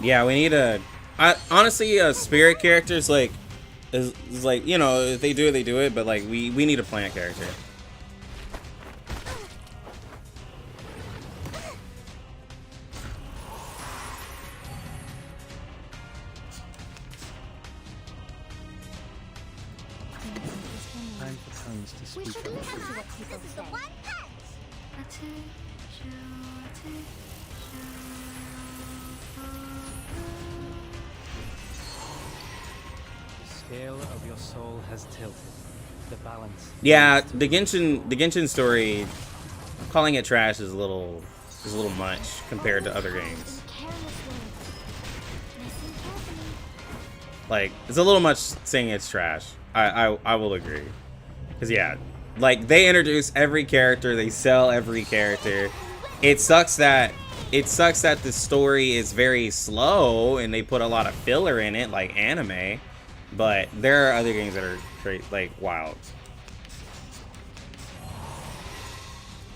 Yeah, we need a... honestly, a spirit character is like... Is like, you know, if they do it, they do it. But, like, we need a plant character. Time for tongues to We speak should of listen the to truth. what people say. One The scale of your soul has tilted. The balance. Yeah, the Genshin story calling it trash is a little much compared to other games. Like, it's a little much saying it's trash. I will agree. Because, yeah, like, they introduce every character. They sell every character. It sucks that the story is very slow and they put a lot of filler in it, like anime. But there are other games that are, like, wild.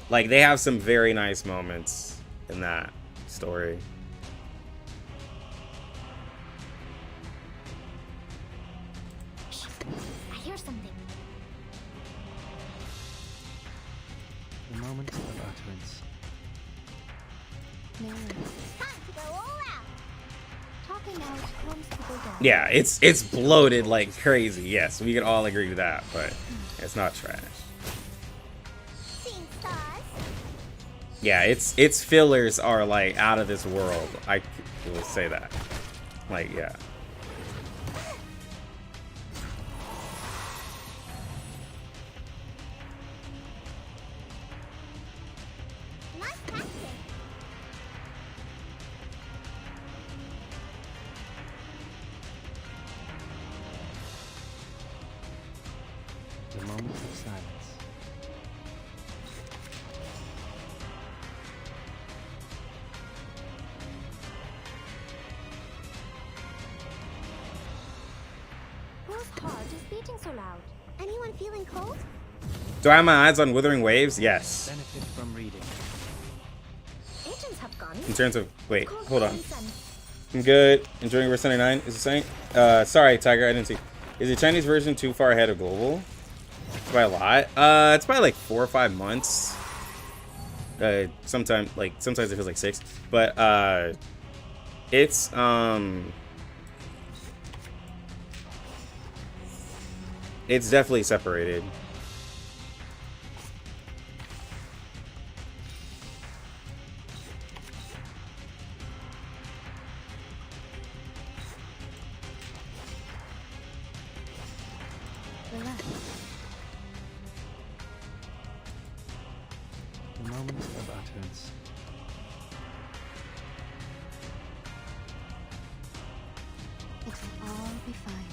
Like, they have some very nice moments in that story. I hear something. The moment of utterance. No. Time to go all out. Talking out calms people down. Yeah, it's bloated like crazy. Yes, we can all agree with that, but it's not trash. Seeing stars. Yeah, its fillers are like out of this world. I will say that. Like, yeah. Nice practice. The moment of silence. Whose heart is beating so loud? Anyone feeling cold? Do I have my eyes on Withering Waves? Yes. Benefit from reading. Agents have gone. In terms of, wait, Cold hold on. sun. I'm good. Enjoying verse 99. Is it saying? Sorry, Tiger, I didn't see. Is the Chinese version too far ahead of global? It's by a lot. It's by like 4 or 5 months. Sometimes it feels like 6. But it's definitely separated. Relax. The moment of utterance. It will all be fine.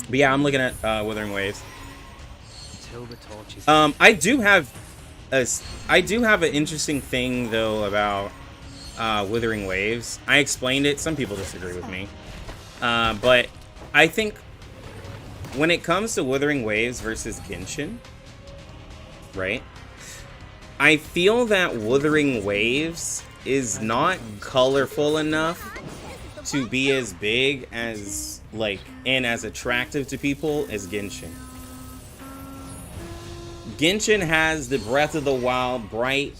But yeah, I'm looking at Withering Waves. Until the torch is I do have an interesting thing though about Withering Waves. I explained it. Some people disagree with me, but I think when it comes to Withering Waves versus Genshin, right? I feel that Withering Waves is not colorful enough to be as big as and as attractive to people as Genshin. Genshin has the Breath of the Wild bright,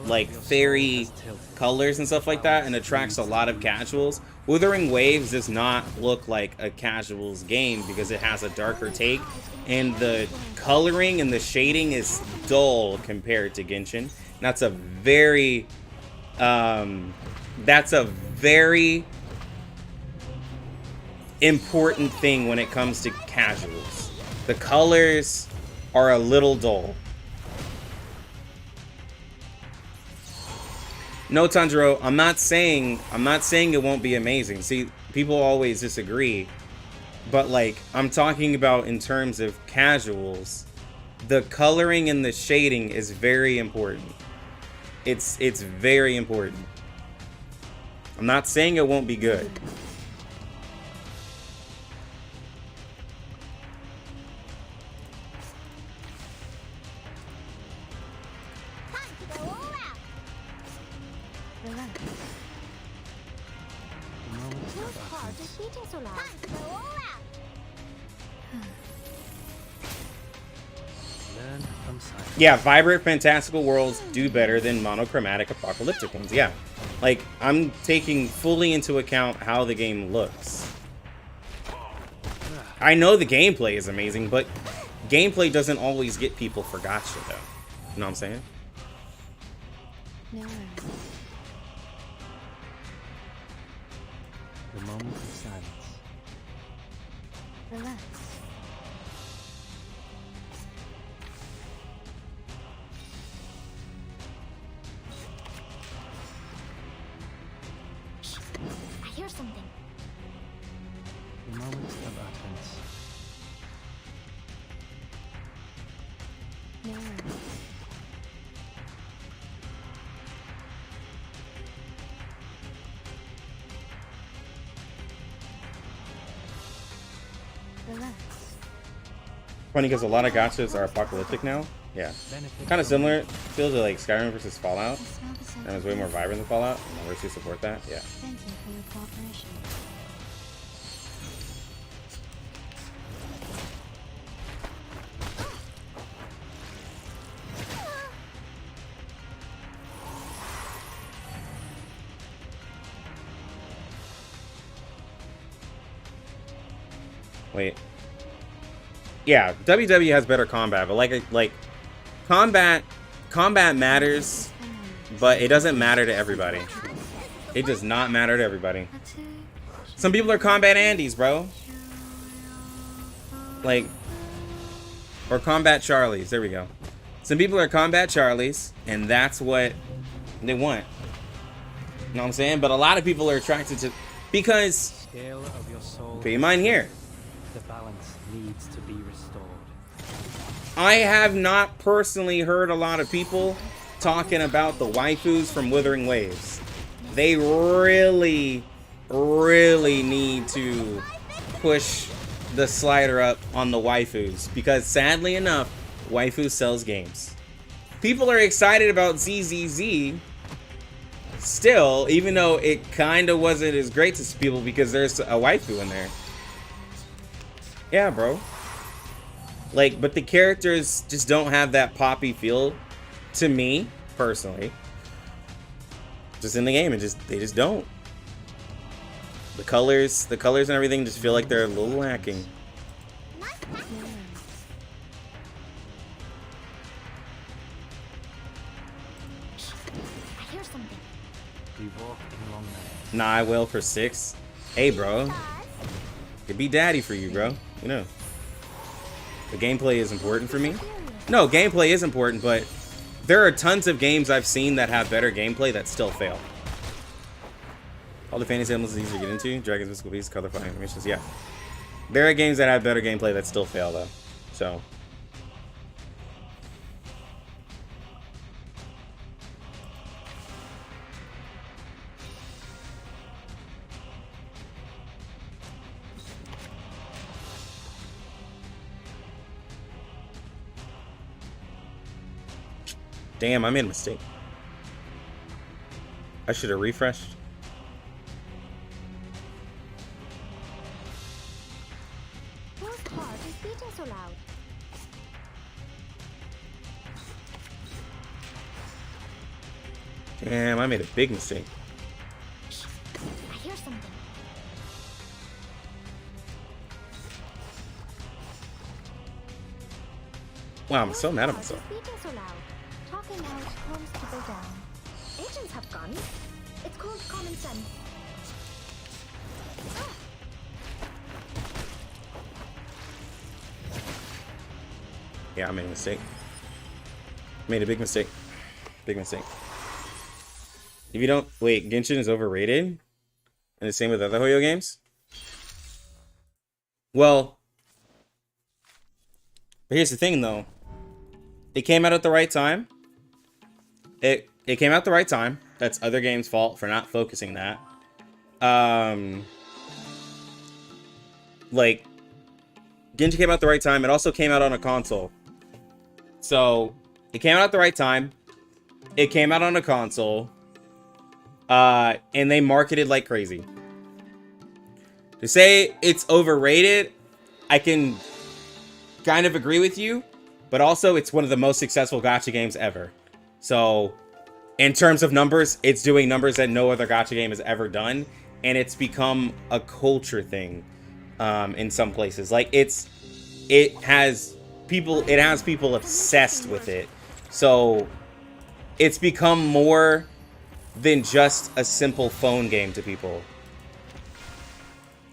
like, fairy colors and stuff like that, and attracts a lot of casuals. Withering Waves does not look like a casuals game because it has a darker take, and the coloring and the shading is dull compared to Genshin. That's a very important thing when it comes to casuals. The colors are a little dull. No, Tanjiro, I'm not saying it won't be amazing. See, people always disagree, but like, I'm talking about in terms of casuals, the coloring and the shading is very important. It's very important. I'm not saying it won't be good. Time to go all out. Relax. the moment Whose of heart is utterance. beating so loud? Time to go all out. Learn from silence. Yeah, vibrant, fantastical worlds do better than monochromatic, apocalyptic ones. Yeah. Like, I'm taking fully into account how the game looks. I know the gameplay is amazing, but gameplay doesn't always get people for gotcha, though. You know what I'm saying? No. The moment of silence. Relax. something. The moment of utterance. No. Relax. Funny because a lot of gachas are apocalyptic now. Yeah. Benefit Kind of from similar. Feels like Skyrim versus Fallout. I smell the scent And it's of way more peace. vibrant than Fallout. I wish you support that. Yeah. Thank you for your cooperation. Wait. Yeah, WW has better combat, but like combat matters, but it doesn't matter to everybody. It does not matter to everybody. Some people are combat Andes, bro. Like, or combat Charlies. There we go. Some people are combat Charlies, and that's what they want. You know what I'm saying? But a lot of people are attracted to, because scale of your soul. pay mine here. The balance needs to be restored. I have not personally heard a lot of people talking about the waifus from Withering Waves. They really, really need to push the slider up on the waifus, because sadly enough, waifu sells games. People are excited about ZZZ still, even though it kind of wasn't as great to people because there's a waifu in there. Yeah, bro. Like, but the characters just don't have that poppy feel to me, personally. Just in the game, they just don't. The colors and everything just feel like they're a little lacking. I hear something. We walk in long nights. Nah, I will for 6. Hey, bro. Could be daddy for you, bro. You know. The gameplay is important for me. No, gameplay is important, but there are tons of games I've seen that have better gameplay that still fail. All the fantasy elements is easy to get into. Dragons, mystical beasts, colorful animations. Yeah. There are games that have better gameplay that still fail, though. So. Damn, I made a mistake. I should have refreshed. Whose heart is beating so loud? Damn, I made a big mistake. I hear something. Wow, I'm so mad at Whose heart myself. is beating so loud? Talking out calms people down. Agents have guns. It's called common sense. Yeah, I made a mistake. Made a big mistake. Big mistake. If you don't... Wait, Genshin is overrated? And the same with other Hoyo games? Well... But here's the thing, though. It came out at the right time. It came out at the right time. That's other games' fault for not focusing that. Like... Genshin came out at the right time. It also came out on a console. So, it came out at the right time. It came out on a console. And they marketed like crazy. To say it's overrated, I can kind of agree with you. But also, it's one of the most successful gacha games ever. So, in terms of numbers, it's doing numbers that no other gacha game has ever done. And it's become a culture thing in some places. Like, it has people obsessed with it. So, it's become more than just a simple phone game to people.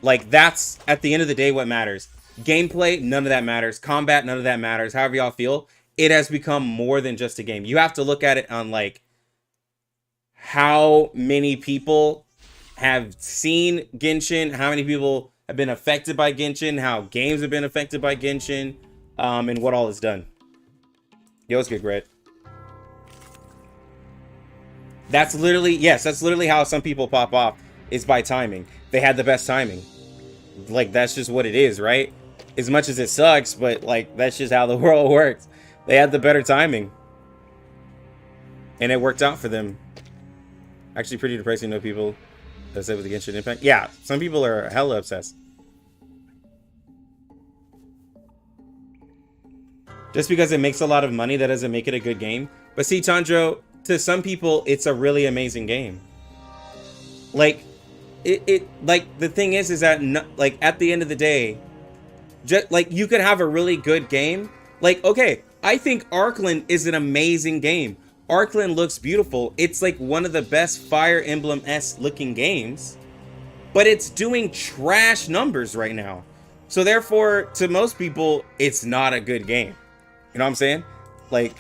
Like, that's, at the end of the day, what matters. Gameplay, none of that matters. Combat, none of that matters. However y'all feel, it has become more than just a game. You have to look at it on, like, how many people have seen Genshin, how many people have been affected by Genshin, how games have been affected by Genshin, and what all is done. Yo, it's good, Gret. That's literally, yes, that's literally how some people pop off, is by timing. They had the best timing. Like, that's just what it is, right? As much as it sucks, but like, that's just how the world works. They had the better timing. And it worked out for them. Actually, pretty depressing to know people upset with the Genshin Impact. Yeah, some people are hella obsessed. Just because it makes a lot of money, that doesn't make it a good game. But see, Chandro, to some people, it's a really amazing game. Like, like, the thing is that, no, like, at the end of the day, just, like, you could have a really good game. Like, okay, I think Arkland is an amazing game. Arkland looks beautiful. It's like one of the best Fire Emblem-esque looking games. But it's doing trash numbers right now. So therefore, to most people, it's not a good game. You know what I'm saying? Like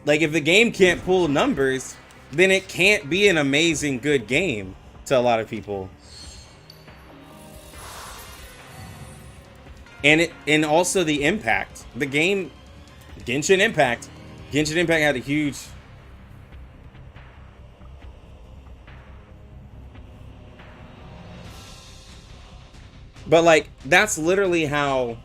if the game can't pull numbers, then it can't be an amazing good game to a lot of people. And also the impact. The game, Genshin Impact had a huge... But like, that's literally how...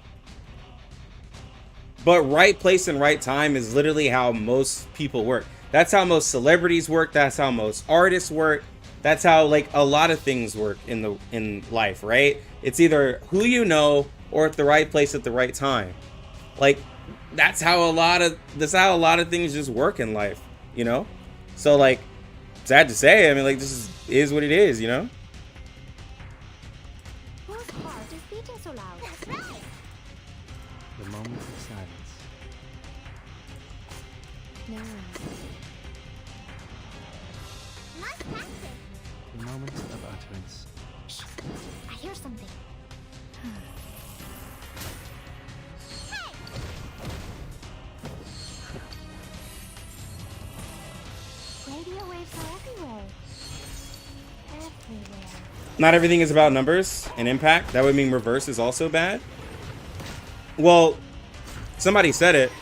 But right place and right time is literally how most people work. That's how most celebrities work. That's how most artists work. That's how like a lot of things work in life, right? It's either who you know or at the right place at the right time. Like that's how a lot of things just work in life, you know? So like, sad to say, I mean, like, this is what it is, you know? Whose heart is beating so loud? That's right. The moment of silence. No. Must practice. The moment of utterance. Shh. I hear something. Radio waves are everywhere. Everywhere. Not everything is about numbers and impact. That would mean reverse is also bad. Well, somebody said it.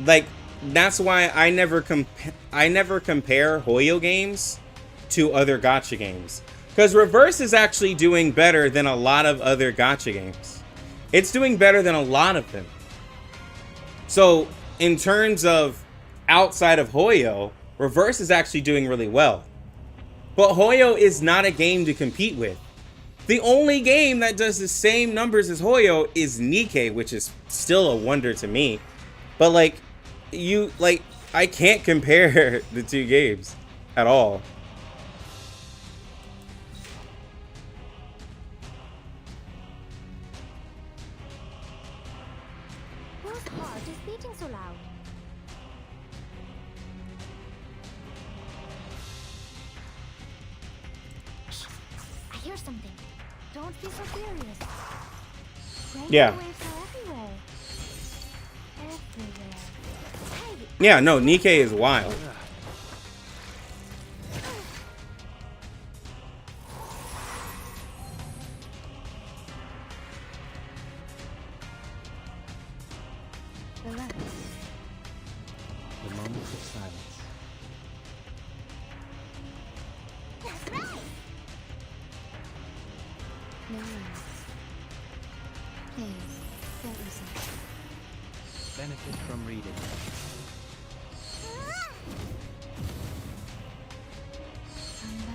Like, that's why I never compare Hoyo games to other gacha games. Because reverse is actually doing better than a lot of other gacha games. It's doing better than a lot of them. So, in terms of outside of Hoyo, reverse is actually doing really well. But Hoyo is not a game to compete with. The only game that does the same numbers as Hoyo is Nikke, which is still a wonder to me. But like, I can't compare the two games at all. Whose heart is beating so loud? Shh. I hear something. Don't be so furious. Radio Yeah. waves are everywhere. Everywhere. Hey, Yeah, no, Nikke is wild. relax. The moment of silence. That's right. No worries. Please, don't listen. Benefit from reading.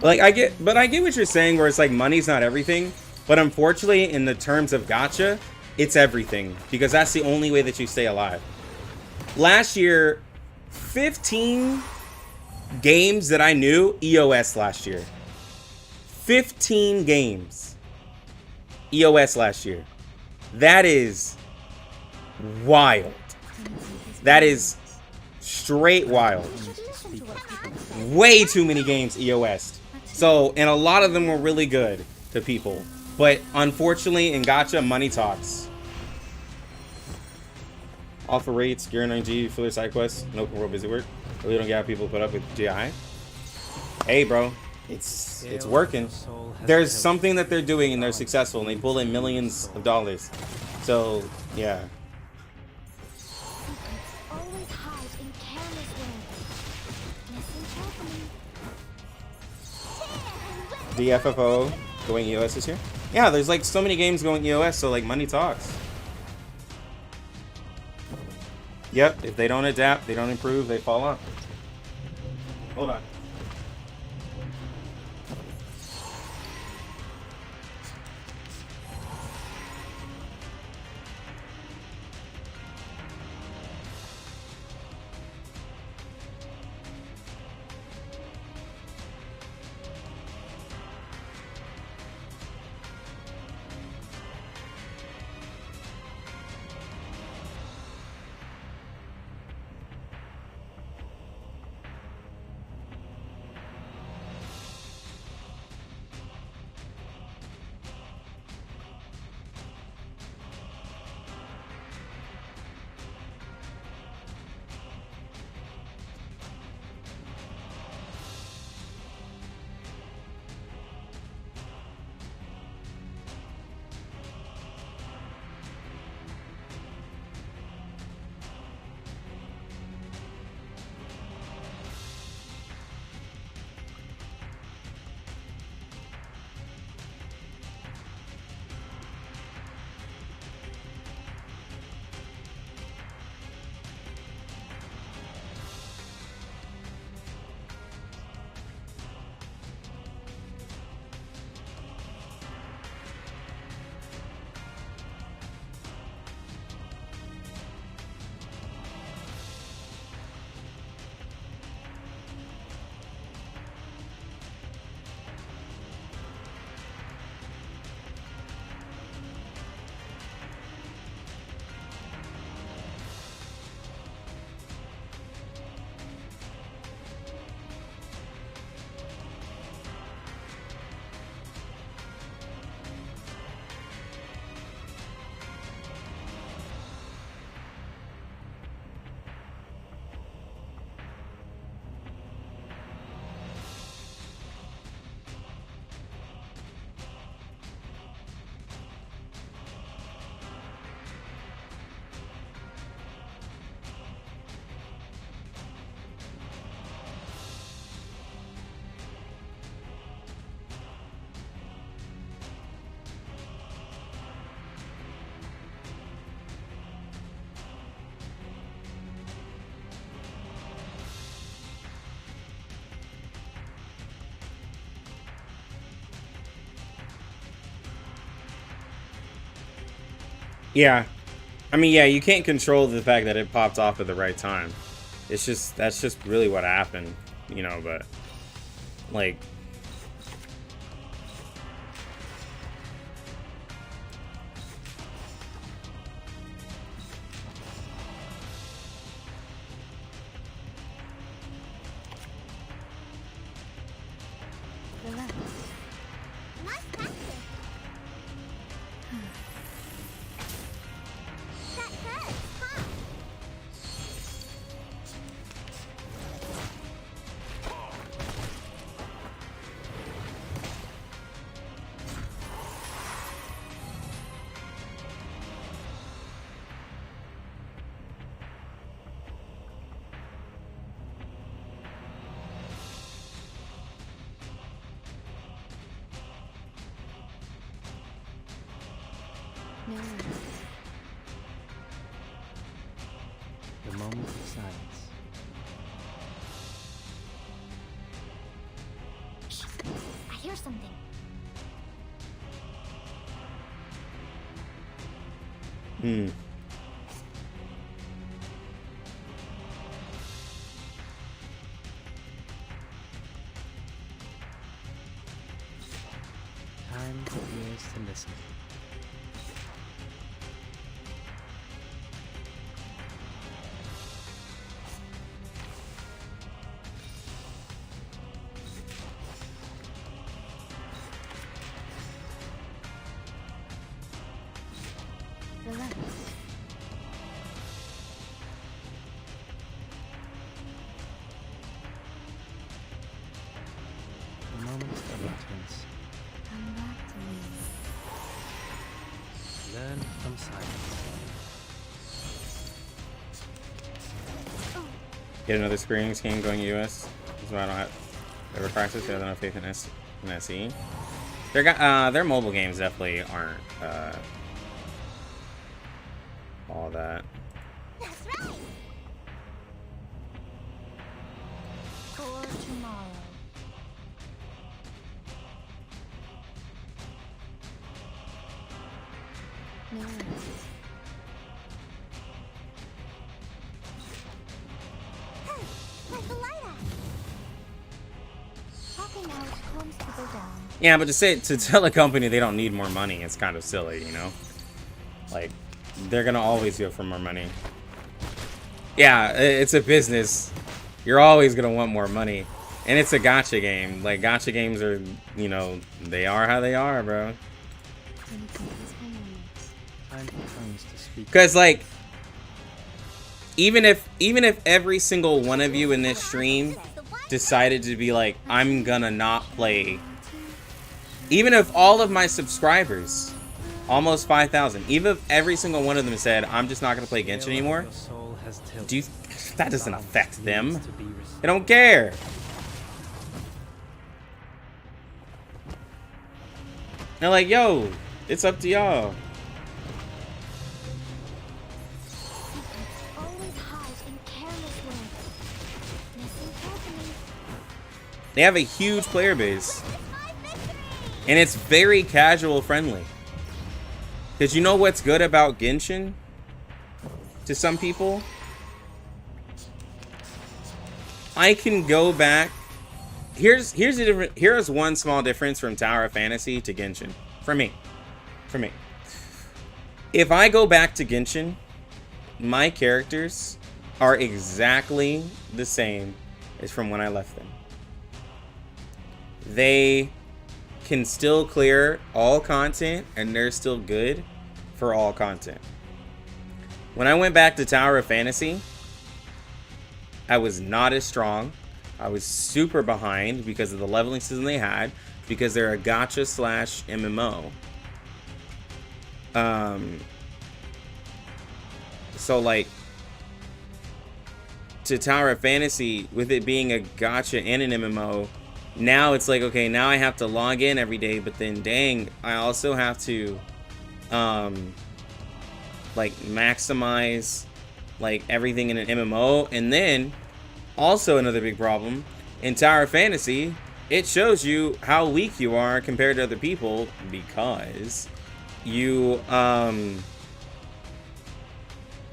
Like, I get what you're saying, where it's like money's not everything. But unfortunately, in the terms of gacha, it's everything. Because that's the only way that you stay alive. Last year, 15 games that I knew EOS last year. 15 games EOS last year. That is wild. That is straight wild. You should listen to what people say. Way too many games EOS. So, and a lot of them were really good to people. But unfortunately, in gacha, money talks. Alpha rates, Gear 9G, filler side quests, no open world busy work. Really don't get how people put up with GI. Hey, bro. it's working. There's something that they're doing and they're successful and they pull in millions of dollars. So yeah. Always hide in careless ways. Listen carefully. The FFO going EOS this year? Yeah, there's like so many games going EOS, so like money talks. Yep, if they don't adapt, they don't improve, they fall off. Hold on. Yeah. I mean, yeah, you can't control the fact that it popped off at the right time. It's just, that's just really what happened, you know, but like, Relax. Nice practice. That hurts, huh? No worries. The moment of silence. Shh. I hear something. Time for ears to listen. Relax. The moment silence. Come back to me. Learn from silence. Get another Square Enix game going US. That's why I don't have ever practice. I don't have faith in SE. Their mobile games definitely aren't all that. That's right. For tomorrow. No. Hey, like the light act. Popping out calms people down. Yeah, but to tell a company they don't need more money, it's kind of silly, you know? Like, they're gonna always go for more money. Yeah, it's a business. You're always gonna want more money. And it's a gacha game. Like, gacha games are, you know, they are how they are, bro. Time for tongues to speak. Because, like, even if every single one of you in this stream decided to be like, I'm gonna not play, even if all of my subscribers, almost 5,000, even if every single one of them said, I'm just not gonna play Genshin anymore, that doesn't affect them. They don't care. They're like, yo, it's up to y'all. They have a huge player base. And it's very casual friendly. Because you know what's good about Genshin? To some people? I can go back. Here's one small difference from Tower of Fantasy to Genshin. For me. If I go back to Genshin, my characters are exactly the same as from when I left them. They can still clear all content and they're still good for all content. When I went back to Tower of Fantasy, I was not as strong. I was super behind because of the leveling system they had, because they're a gacha / MMO. So like, to Tower of Fantasy, with it being a gacha and an MMO, now it's like, okay, now I have to log in every day, but then dang, I also have to like maximize like everything in an MMO. And then also another big problem in Tower of Fantasy, it shows you how weak you are compared to other people, because you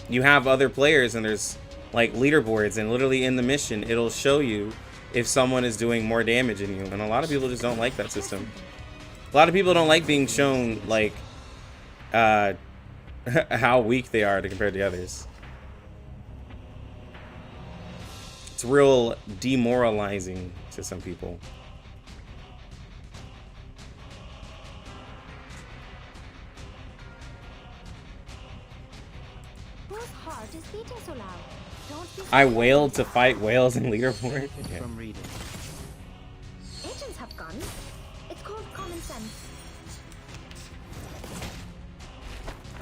you have other players and there's like leaderboards, and literally in the mission it'll show you if someone is doing more damage than you, and a lot of people just don't like that system. A lot of people don't like being shown like how weak they are compared to others. It's real demoralizing to some people. Whose heart is beating so loud? Don't be I wailed to fight whales in leaderboard. Yeah. From reading. Agents have guns. It's called common sense.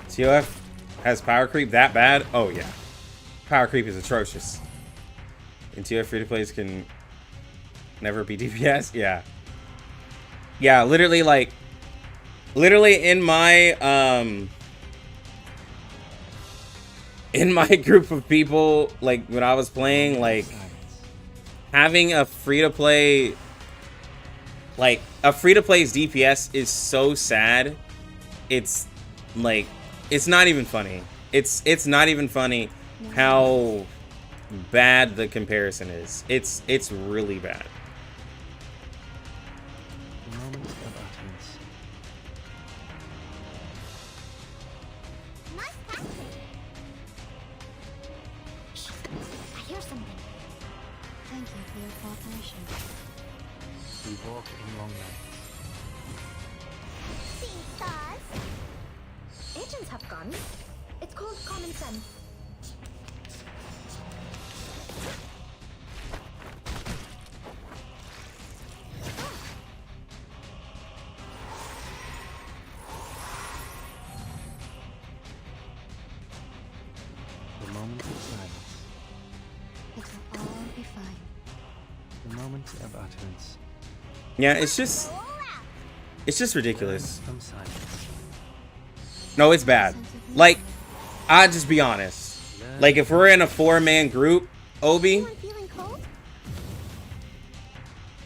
TOF has power creep that bad? Oh yeah. Power creep is atrocious. And TOF free-to-plays can never be DPS? Yeah. Yeah, literally like... Literally in my group of people, like when I was playing, like having a free-to-play... Like, a free-to-play's DPS is so sad. It's like... It's not even funny. It's not even funny how bad the comparison is. It's really bad. Moment of utterance. Nice practice. Shh, I hear something. Thank you for your cooperation. We walk in long nights. Seeing stars. Agents have guns. It's called common sense. It'll all be fine. The moment of utterance. Yeah, it's just ridiculous. From silence. No, it's bad. Like, I'll just be honest. Like, if we're in a 4-man group, Obi, Anyone feeling cold?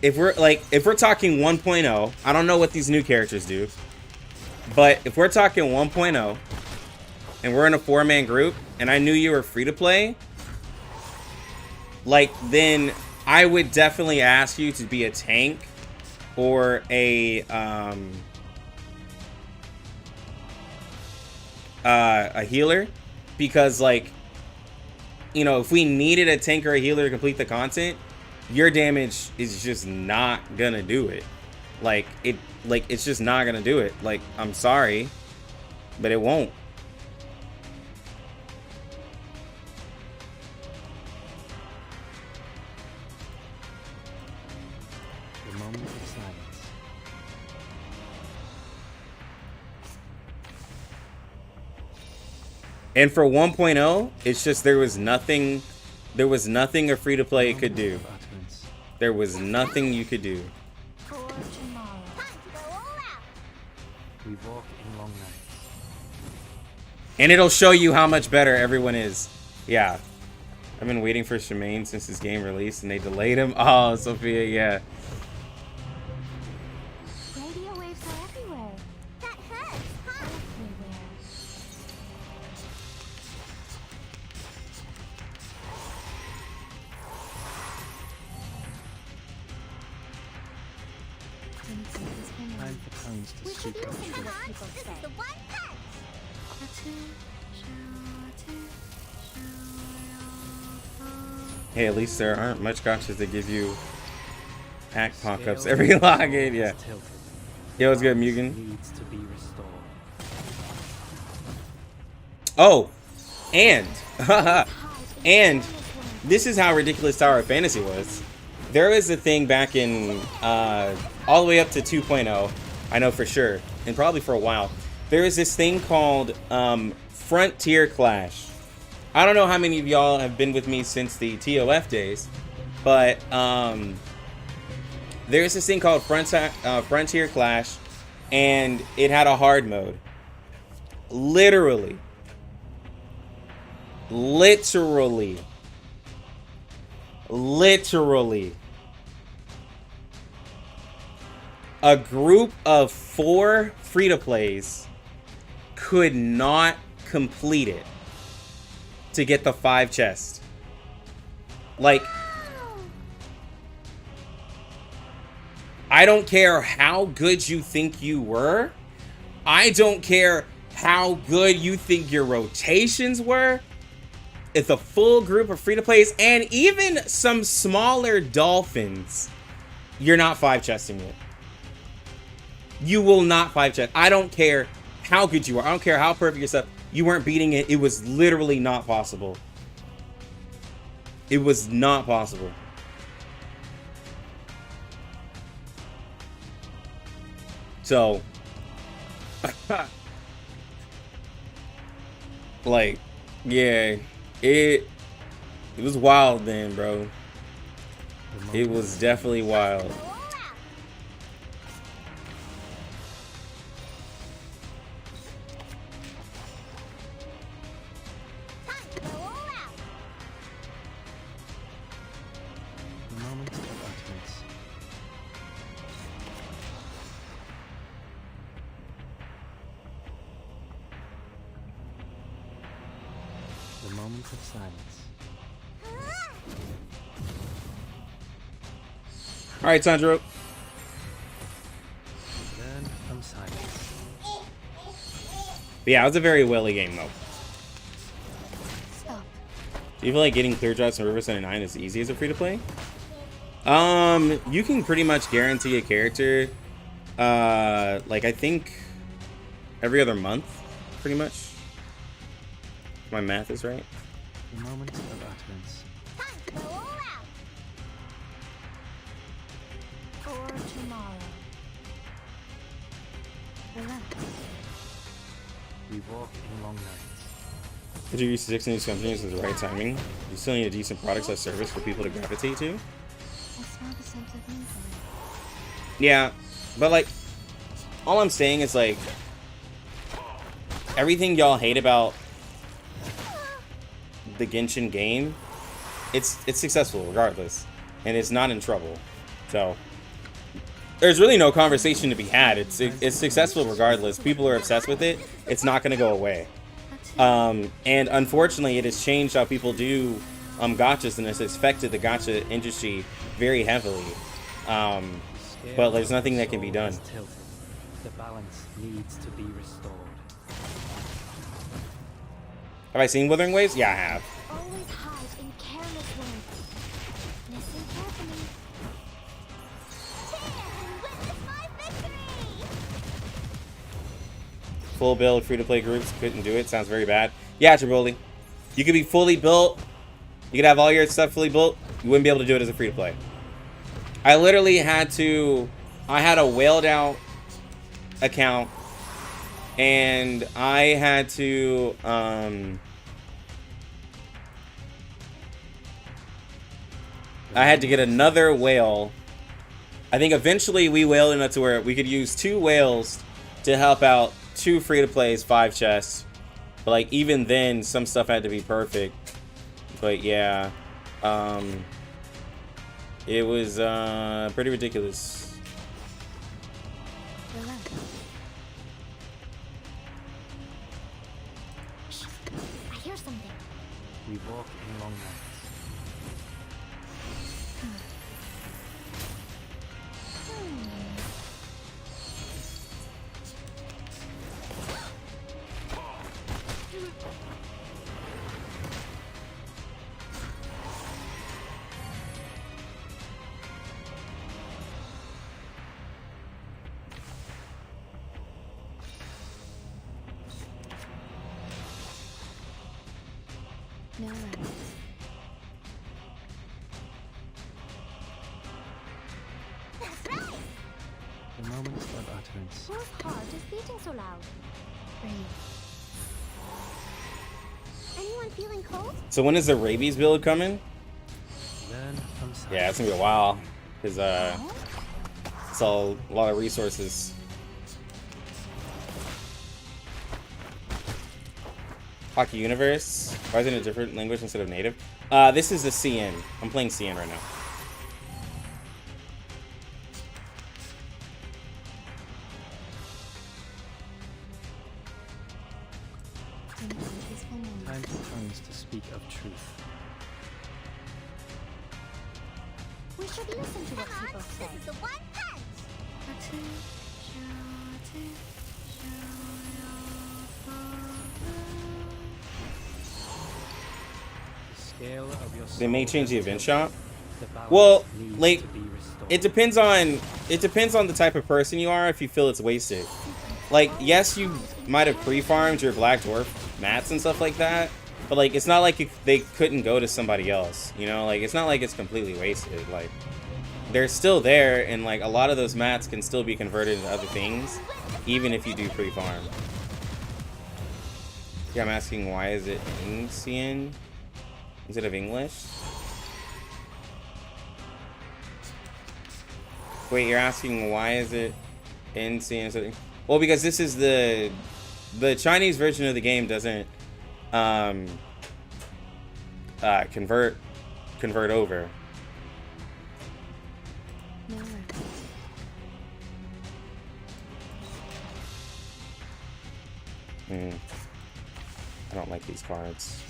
if we're talking 1.0, I don't know what these new characters do, but if we're talking 1.0 and we're in a 4-man group and I knew you were free to play, like, then I would definitely ask you to be a tank or a healer, because, like, you know, if we needed a tank or a healer to complete the content, your damage is just not gonna do it. Like, it's just not gonna do it. Like, I'm sorry, but it won't. The moment of silence. And for 1.0, it's just there was nothing a free to play could do. Of utterance. There was nothing you could do. For tomorrow. Time to go all out. We walk in long nights. And it'll show you how much better everyone is. Yeah. I've been waiting for Shemaine since this game released and they delayed him. Oh, Sophia, yeah. Radio waves are everywhere. That hurts, huh? Everywhere. Time for tongues to We should speak listen to the truth. what people say. This is the one punch. Hey, at least there aren't much gotchas that give you pack pop-ups every login. Yeah. Yo, what's good, Mugen? Needs to be restored. Oh, and and this is how ridiculous Tower of Fantasy was. There was a thing back in all the way up to 2.0, I know for sure, and probably for a while. There was this thing called Frontier Clash. I don't know how many of y'all have been with me since the TOF days, but there's this thing called Frontier Clash, and it had a hard mode. Literally, a group of 4 free-to-plays could not complete it to get the 5 chests. Like, I don't care how good you think you were. I don't care how good you think your rotations were. It's a full group of free-to-plays and even some smaller dolphins. You're not 5-chesting it. You will not 5-chest. I don't care how good you are. I don't care how perfect your stuff. You weren't beating it. It was literally not possible. It was not possible. So, like, yeah, it was wild then, bro. It was definitely wild. The moment of utterance. The moment of silence. All right, Sandro. Learn from silence. But yeah, it was a very welly game though. Stop. Do you feel like getting clear drops in River 79 is easy as a free to play? You can pretty much guarantee a character, like I think every other month, pretty much. If my math is right. The moment of utterance. Time to go all out. For tomorrow. Relax. We walk in long nights. Introduce 6 new companies with the right timing. You still need a decent product or service for people to gravitate to. I smell the scent of movement. Yeah, but like, all I'm saying is like, everything y'all hate about the Genshin game, it's successful regardless, and it's not in trouble. So there's really no conversation to be had. It's successful regardless. People are obsessed with it. It's not going to go away. And unfortunately, it has changed how people do gachas, and it's affected the gacha industry very heavily. But there's nothing that can be done. The balance needs to be restored. Have I seen Wuthering Waves? Yeah, I have. Always hide in careless ways. Listen carefully. Witness my victory! Full build, free-to-play groups couldn't do it. Sounds very bad. Yeah, Triboli. You could be fully built. You could have all your stuff fully built. You wouldn't be able to do it as a free-to-play. I literally had to... I had a whaled out account. And I had to... I had to get another whale. I think eventually we whaled enough to where we could use 2 whales to help out 2 free-to-plays, 5 chests. But like even then, some stuff had to be perfect. But yeah, it was pretty ridiculous. Shh, I hear something. We walk in long nights. No worries. That's right! The moments of utterance. Whose heart is beating so loud? Breathe. Anyone feeling cold? So when is the rabies build coming? Learn from silence. Yeah, it's gonna be a while. Because it's all a lot of resources. Hockey Universe. Why is it in a different language instead of native? This is the CN. I'm playing CN right now. Time for tongues to speak of truth. We should listen to what people say. This is the one punch! The scale of your They may soul change the has event tilted. shop. The balance Well, needs like, to be restored. it depends on the type of person you are if you feel it's wasted. Like, yes, you might have pre-farmed your Black Dwarf mats and stuff like that, but like it's not like they couldn't go to somebody else, you know? Like, it's not like it's completely wasted. Like, they're still there, and like a lot of those mats can still be converted into other things, even if you do pre-farm. Yeah, I'm asking why is it Ancient instead of English? Wait, you're asking why is it Ancient instead of... Well, because this is the Chinese version of the game doesn't convert over. No worries. I don't like these cards.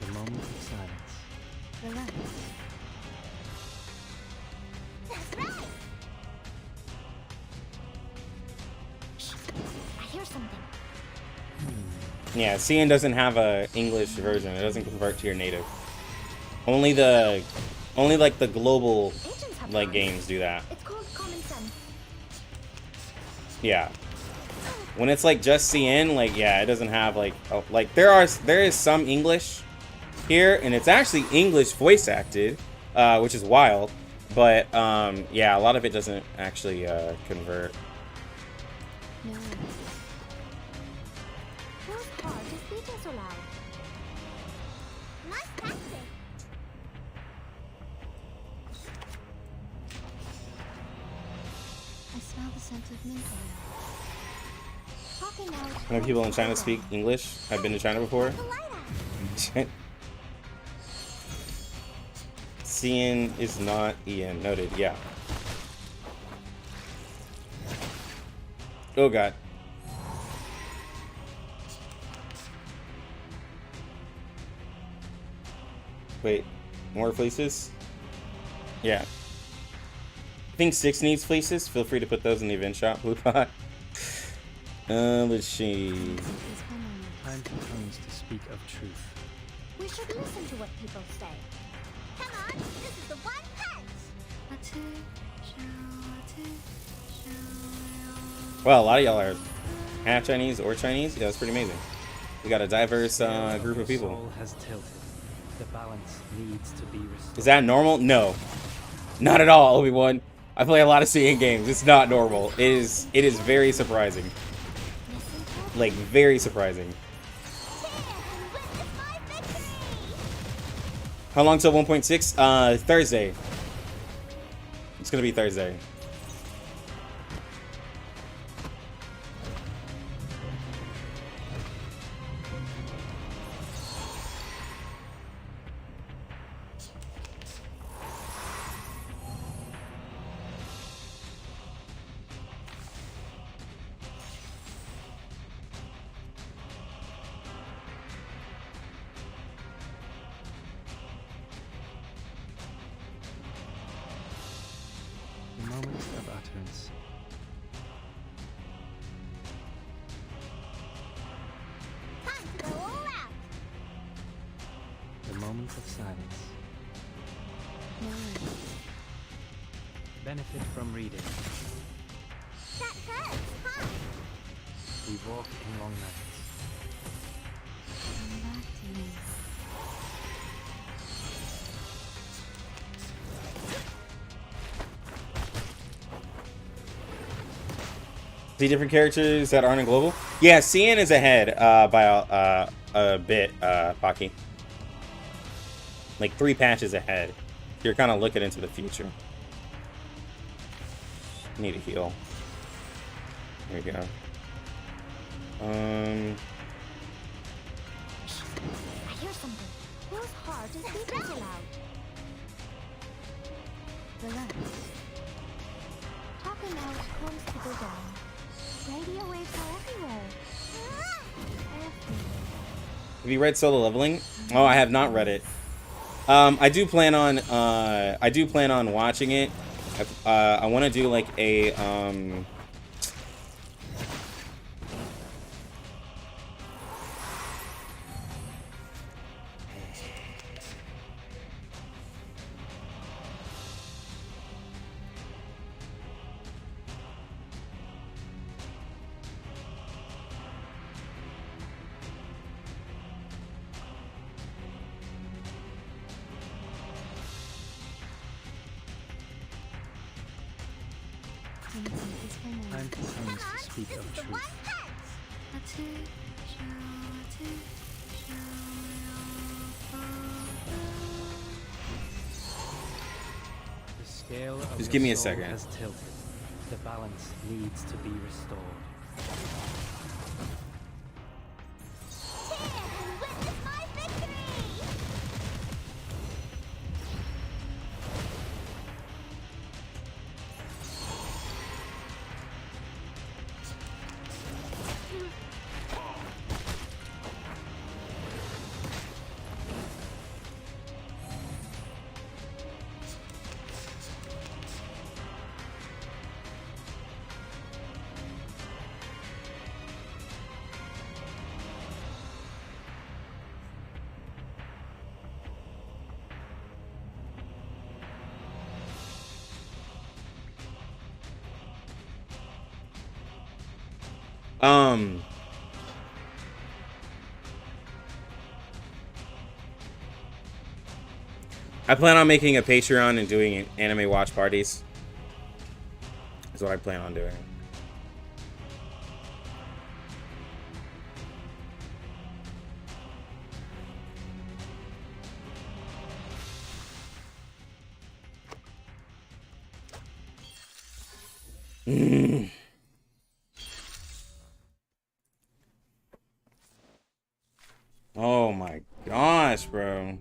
The moment of silence. Relax. That's right! Shh, I hear something. Yeah, CN doesn't have a English version. It doesn't convert to your native. Only like the global Agents have like one. games do that. It's called common sense. Yeah. When it's like just CN, like yeah, it doesn't have like like there is some English here, and it's actually English voice acted, which is wild. But yeah, a lot of it doesn't actually convert. No. Whose heart is beating so loud? Nice tactic. I smell the scent of mint oil. Talking out. How many people in China speak English? I've been to China before. Cian is not Ian. Noted. Yeah. Oh god. Wait, more fleeces? Yeah. I think 6 needs fleeces. Feel free to put those in the event shop, Blue Pot. Let's see. Time for tongues to speak of truth. We should listen to what people say. Come on, this is the one punch. Well, a lot of y'all are half Chinese or Chinese. Yeah, that's pretty amazing. We got a diverse group of people. Soul has tilted. The balance needs to be restored. Is that normal? No, not at all, Obi-Wan. I play a lot of CN games. It's not normal. It is very surprising. Like, very surprising. How long till 1.6? Thursday. It's gonna be Thursday. The moment of utterance. Time to go all out. The moment of silence. Benefit from reading. That hurts, huh? We walk in long nights. Come back to me. See different characters that aren't in global? Yeah, CN is ahead by a bit, Pocky. Like 3 patches ahead. You're kind of looking into the future. Need a heal. There you go. I hear something. Whose heart is beating so loud? Relax. Talking out comes to go down. Radio waves are everywhere. Everywhere. Have you read Solo Leveling? Oh, I have not read it. I do plan on watching it. I want to do like a Time for tongues to speak of truth. The scale of Just your give me a soul second. has tilted. The balance needs to be restored. Witness my victory! I plan on making a Patreon and doing anime watch parties. Is what I plan on doing. Oh my gosh, bro.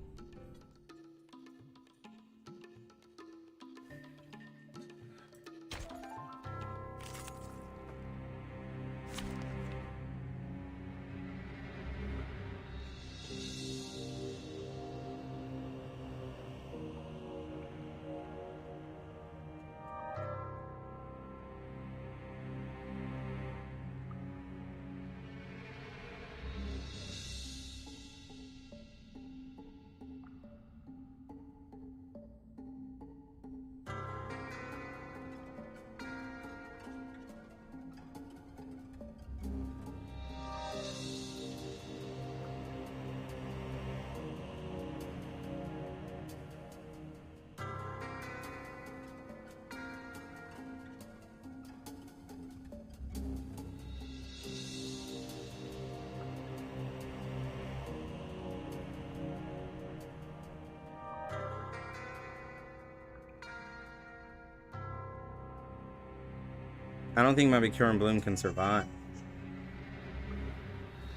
I don't think my Cure and Bloom can survive.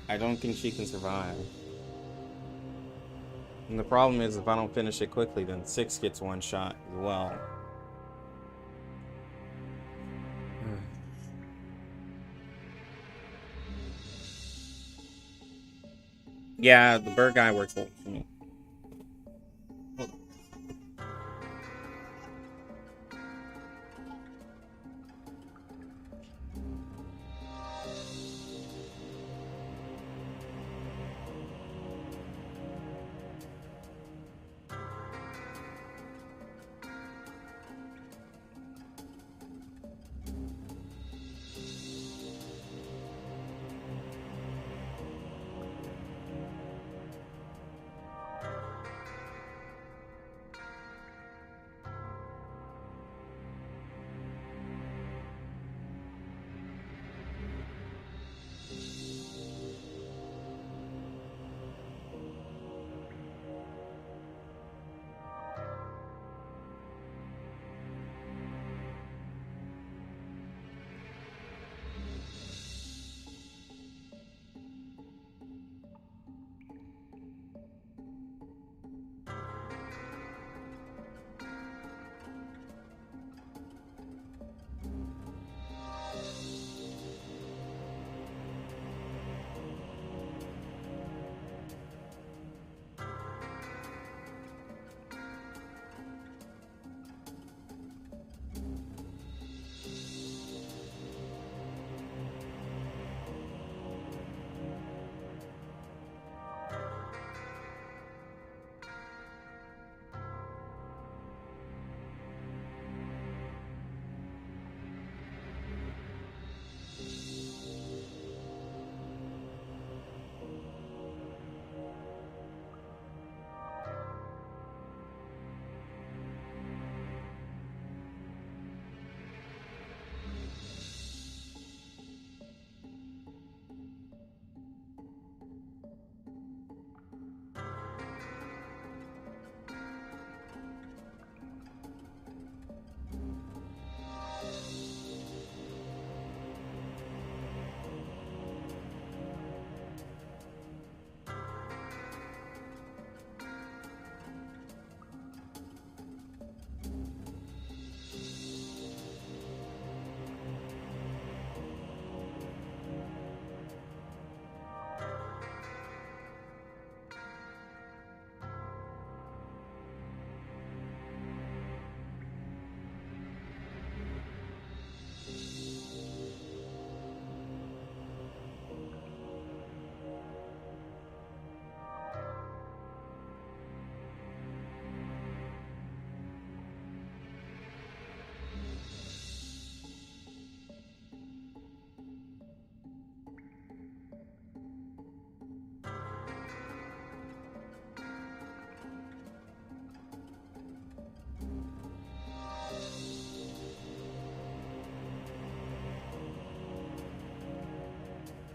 I don't think she can survive. And the problem is, if I don't finish it quickly, then 6 gets one shot as well. Yeah, the bird guy works well for me.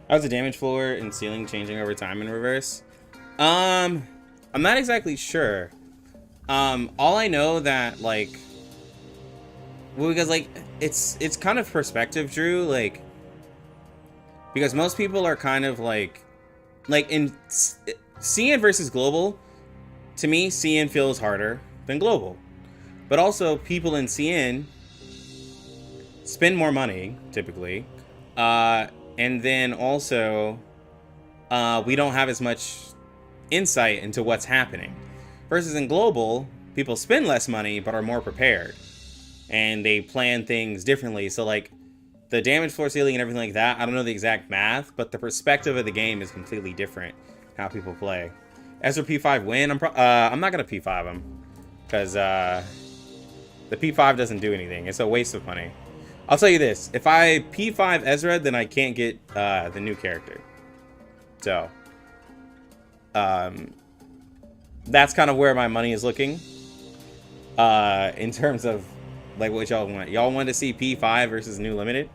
How's the damage floor and ceiling changing over time in reverse? I'm not exactly sure. All I know that, like, Well, because like it's kind of perspective, Drew. Like, because most people are kind of like in CN versus global. To me, CN feels harder than global, but also people in CN spend more money typically, and then also we don't have as much insight into what's happening. Versus in global, people spend less money but are more prepared, and they plan things differently. So like the damage floor ceiling and everything like that, I don't know the exact math, but the perspective of the game is completely different. How people play. Ezra P5 win. I'm not gonna P5 him because the P5 doesn't do anything. It's a waste of money. I'll tell you this: if I P5 Ezra, then I can't get the new character. So that's kind of where my money is looking. In terms of like what y'all want. Y'all want to see P5 versus New Limited?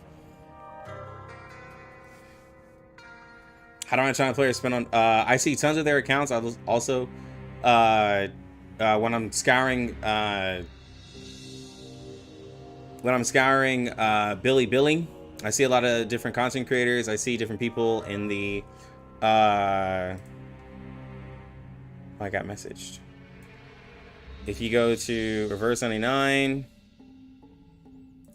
How do I try to players spend on? I see tons of their accounts. I also, when I'm scouring, Billy, I see a lot of different content creators. I see different people in the. I got messaged. If you go to Reverse 99,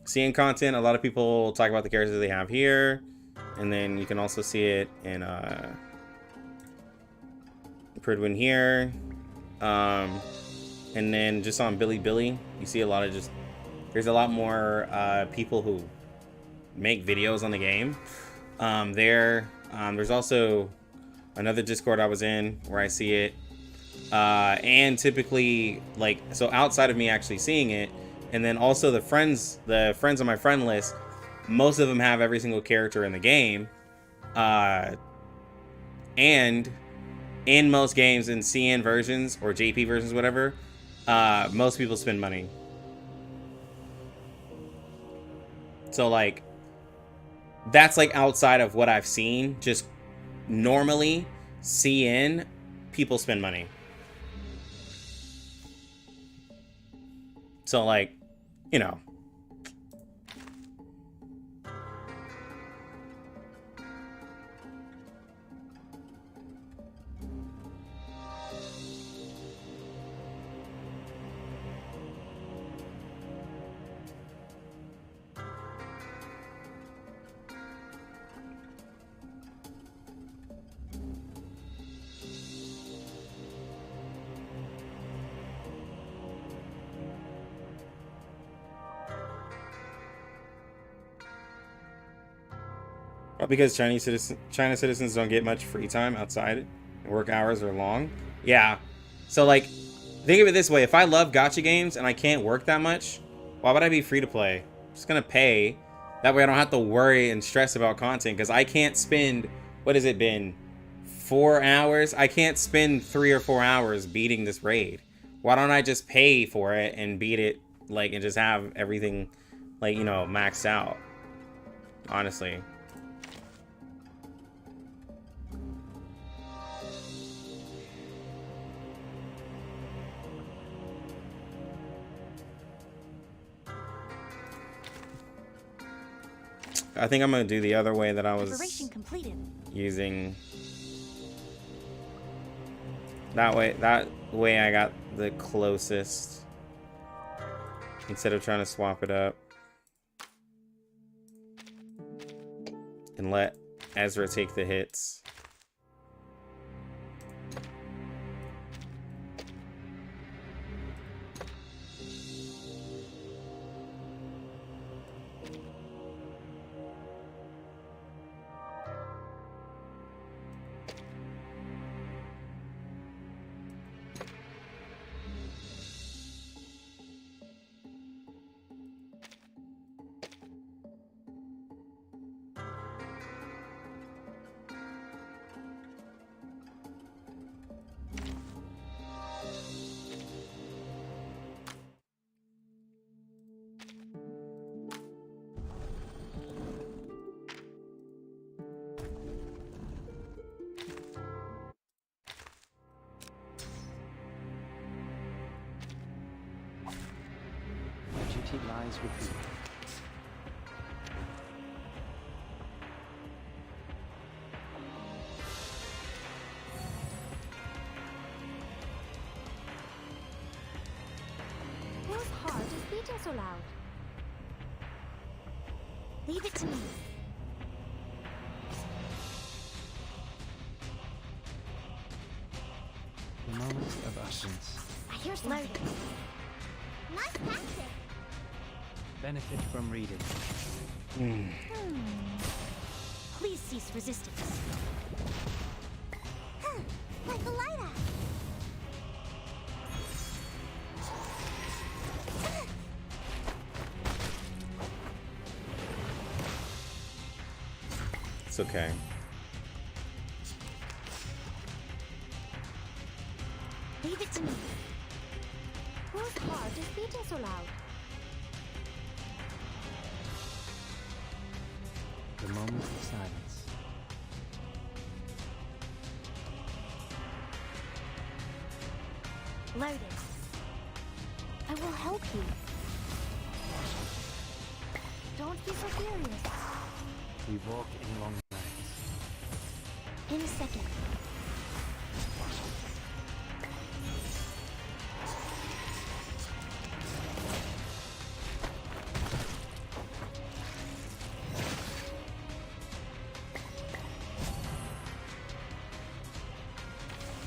seeing content, a lot of people talk about the characters they have here. And then you can also see it in Pridwin here. And then just on Billy, you see a lot of there's a lot more people who make videos on the game. There's also another Discord I was in where I see it. And typically, like, so outside of me actually seeing it, and then also the friends on my friend list, most of them have every single character in the game. And in most games, in CN versions or JP versions, whatever, most people spend money. So, like, that's, like, outside of what I've seen. Just normally, CN, people spend money. So, like, you know. Because China citizens don't get much free time outside, and work hours are long. Yeah. So, like, think of it this way. If I love gacha games and I can't work that much, why would I be free to play? I'm just going to pay. That way I don't have to worry and stress about content. Because I can't spend, what has it been, 4 hours? I can't spend 3 or 4 hours beating this raid. Why don't I just pay for it and beat it, like, and just have everything, like, you know, maxed out? Honestly. I think I'm gonna do the other way that I was using. That way I got the closest instead of trying to swap it up and let Ezra take the hits. beauty lies with you. Whose heart is beating so loud? Leave it to me. The moment of utterance. I hear something. Nice tactic. Benefit from reading. Please cease resistance. Like the light axe. It's okay. Leave it to me. Whose heart is beating so loud? The moment of silence. Loaded. I will help you. Don't be so furious. We walk in long nights. In a second.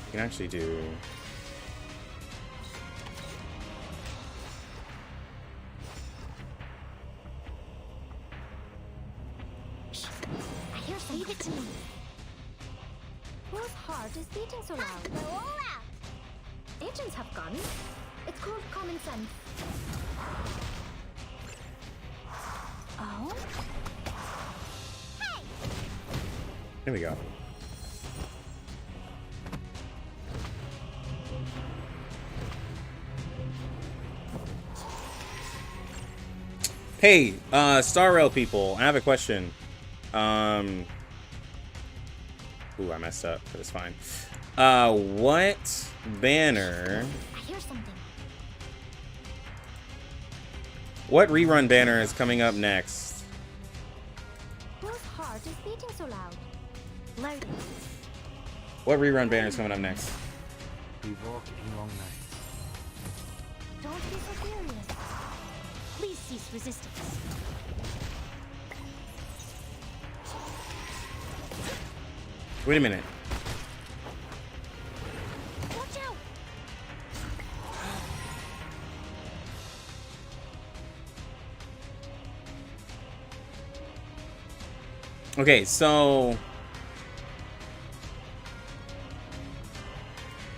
You can actually do. I hear something. Leave it to me. Whose heart is beating so loud? They're all out. Agents have guns. It's called common sense. Oh? Hey! Here we go. Hey, Star Rail people, I have a question. Ooh, I messed up, but it's fine. What banner? I hear something. What rerun banner is coming up next? Whose heart is beating so loud? Loaded. What rerun banner is coming up next? We walk in long nights. Don't be so furious. Please cease resistance. Wait a minute. Watch out! Okay, so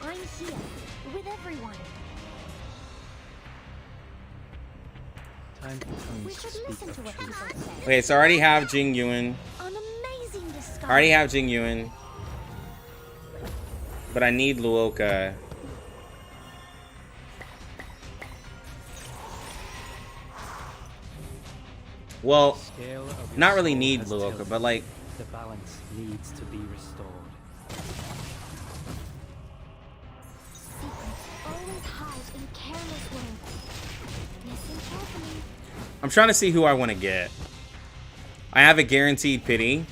I'm here with everyone. Time for We tongues should to speak listen to of what truth. people say. okay, so I already have Jing Yuan. An amazing discovery. I already have Jing Yuan. But I need Luoka. Well, Scale of your not really soul need has Luoka, tilted. but like, The balance needs to be restored. Secrets always hide in careless ways. Listen carefully. I'm trying to see who I want to get. I have a guaranteed pity.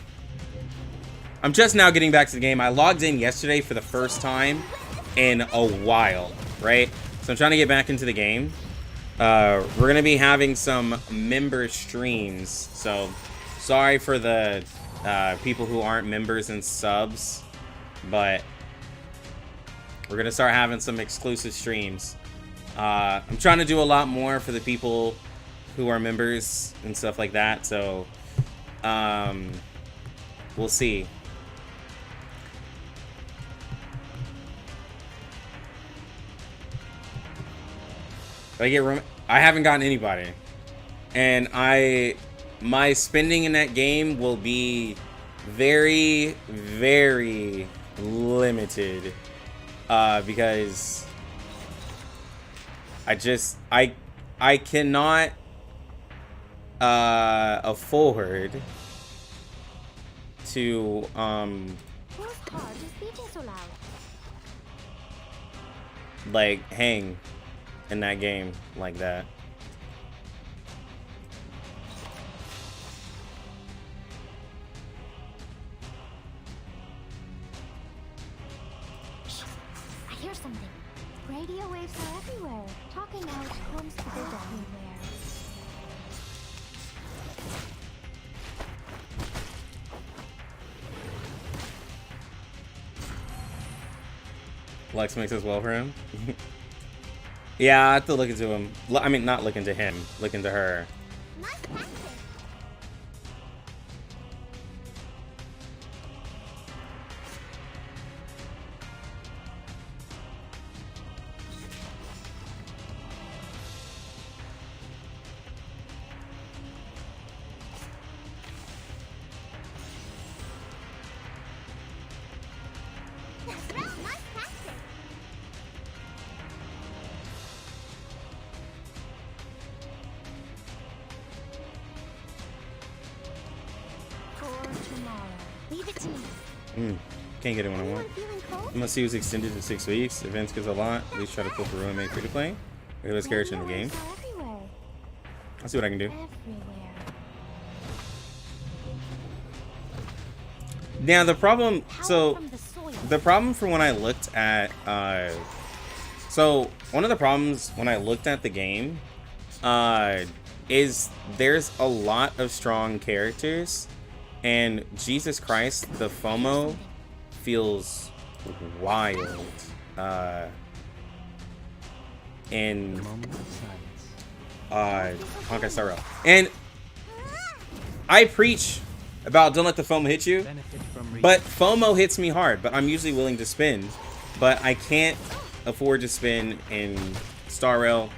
I'm just now getting back to the game. I logged in yesterday for the first time in a while, right? So I'm trying to get back into the game. We're going to be having some member streams. So sorry for the people who aren't members and subs, but we're going to start having some exclusive streams. I'm trying to do a lot more for the people who are members and stuff like that. So we'll see. I haven't gotten anybody, and my spending in that game will be very, very limited, because I cannot afford to Whose heart is beating so loud? like hang in that game like that. hear something. Radio waves are everywhere. Talking out comes to the everywhere. Lex makes as well for him. Yeah, I have to look into him. I mean, not look into him. Look into her. Nice practice. Nice practice. For tomorrow. Leave it to me. Can't get it when I want. Anyone feeling cold? Must see was extended to 6 weeks. Events gives a lot. At least try to pull for ruin made free to play. Or this character in the game. Radio waves are everywhere. I'll see what I can do. Everywhere. Now the problem, Power so from the soil. the problem for when I looked at, so one of the problems when I looked at the game, is there's a lot of strong characters, and Jesus Christ, the FOMO feels wild, in, Moment of silence. Honkai Star Rail. And I preach about don't let the FOMO hit you, Benefit from but FOMO hits me hard, but I'm usually willing to spin. But I can't afford to spin in Star Rail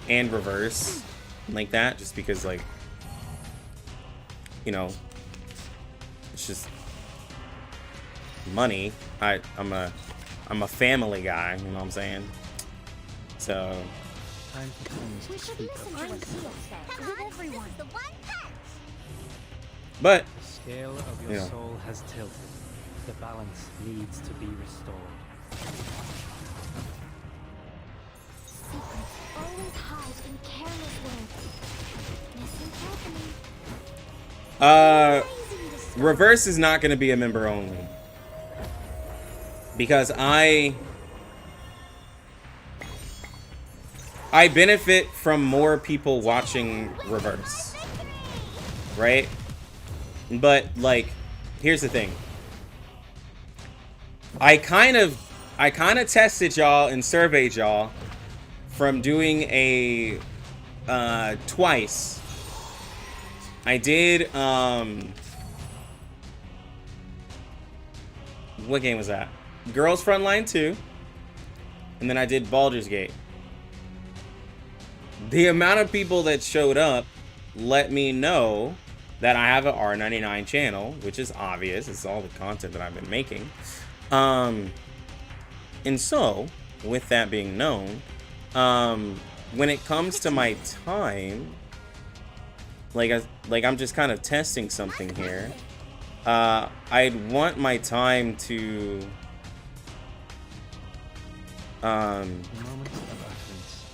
and Reverse like that, just because, like, you know, it's just money. I'm a family guy, you know what I'm saying? So time for things We to should speak listen of. to what Seal said. With everyone. The one punch. but The scale of your Yeah. soul has tilted. The balance needs to be restored. Secrets always hide in careless words. Listen carefully. Easy to stop. Reverse is not going to be a member only, because I benefit from more people watching Reverse, right? But, like, here's the thing. I kind of tested y'all and surveyed y'all from doing a twice. I did what game was that? Girls Frontline 2, and then I did Baldur's Gate. The amount of people that showed up let me know that I have an R99 channel, which is obvious. It's all the content that I've been making. And so, with that being known, when it comes to my time, I'm just kind of testing something here. I'd want my time to Moment of utterance.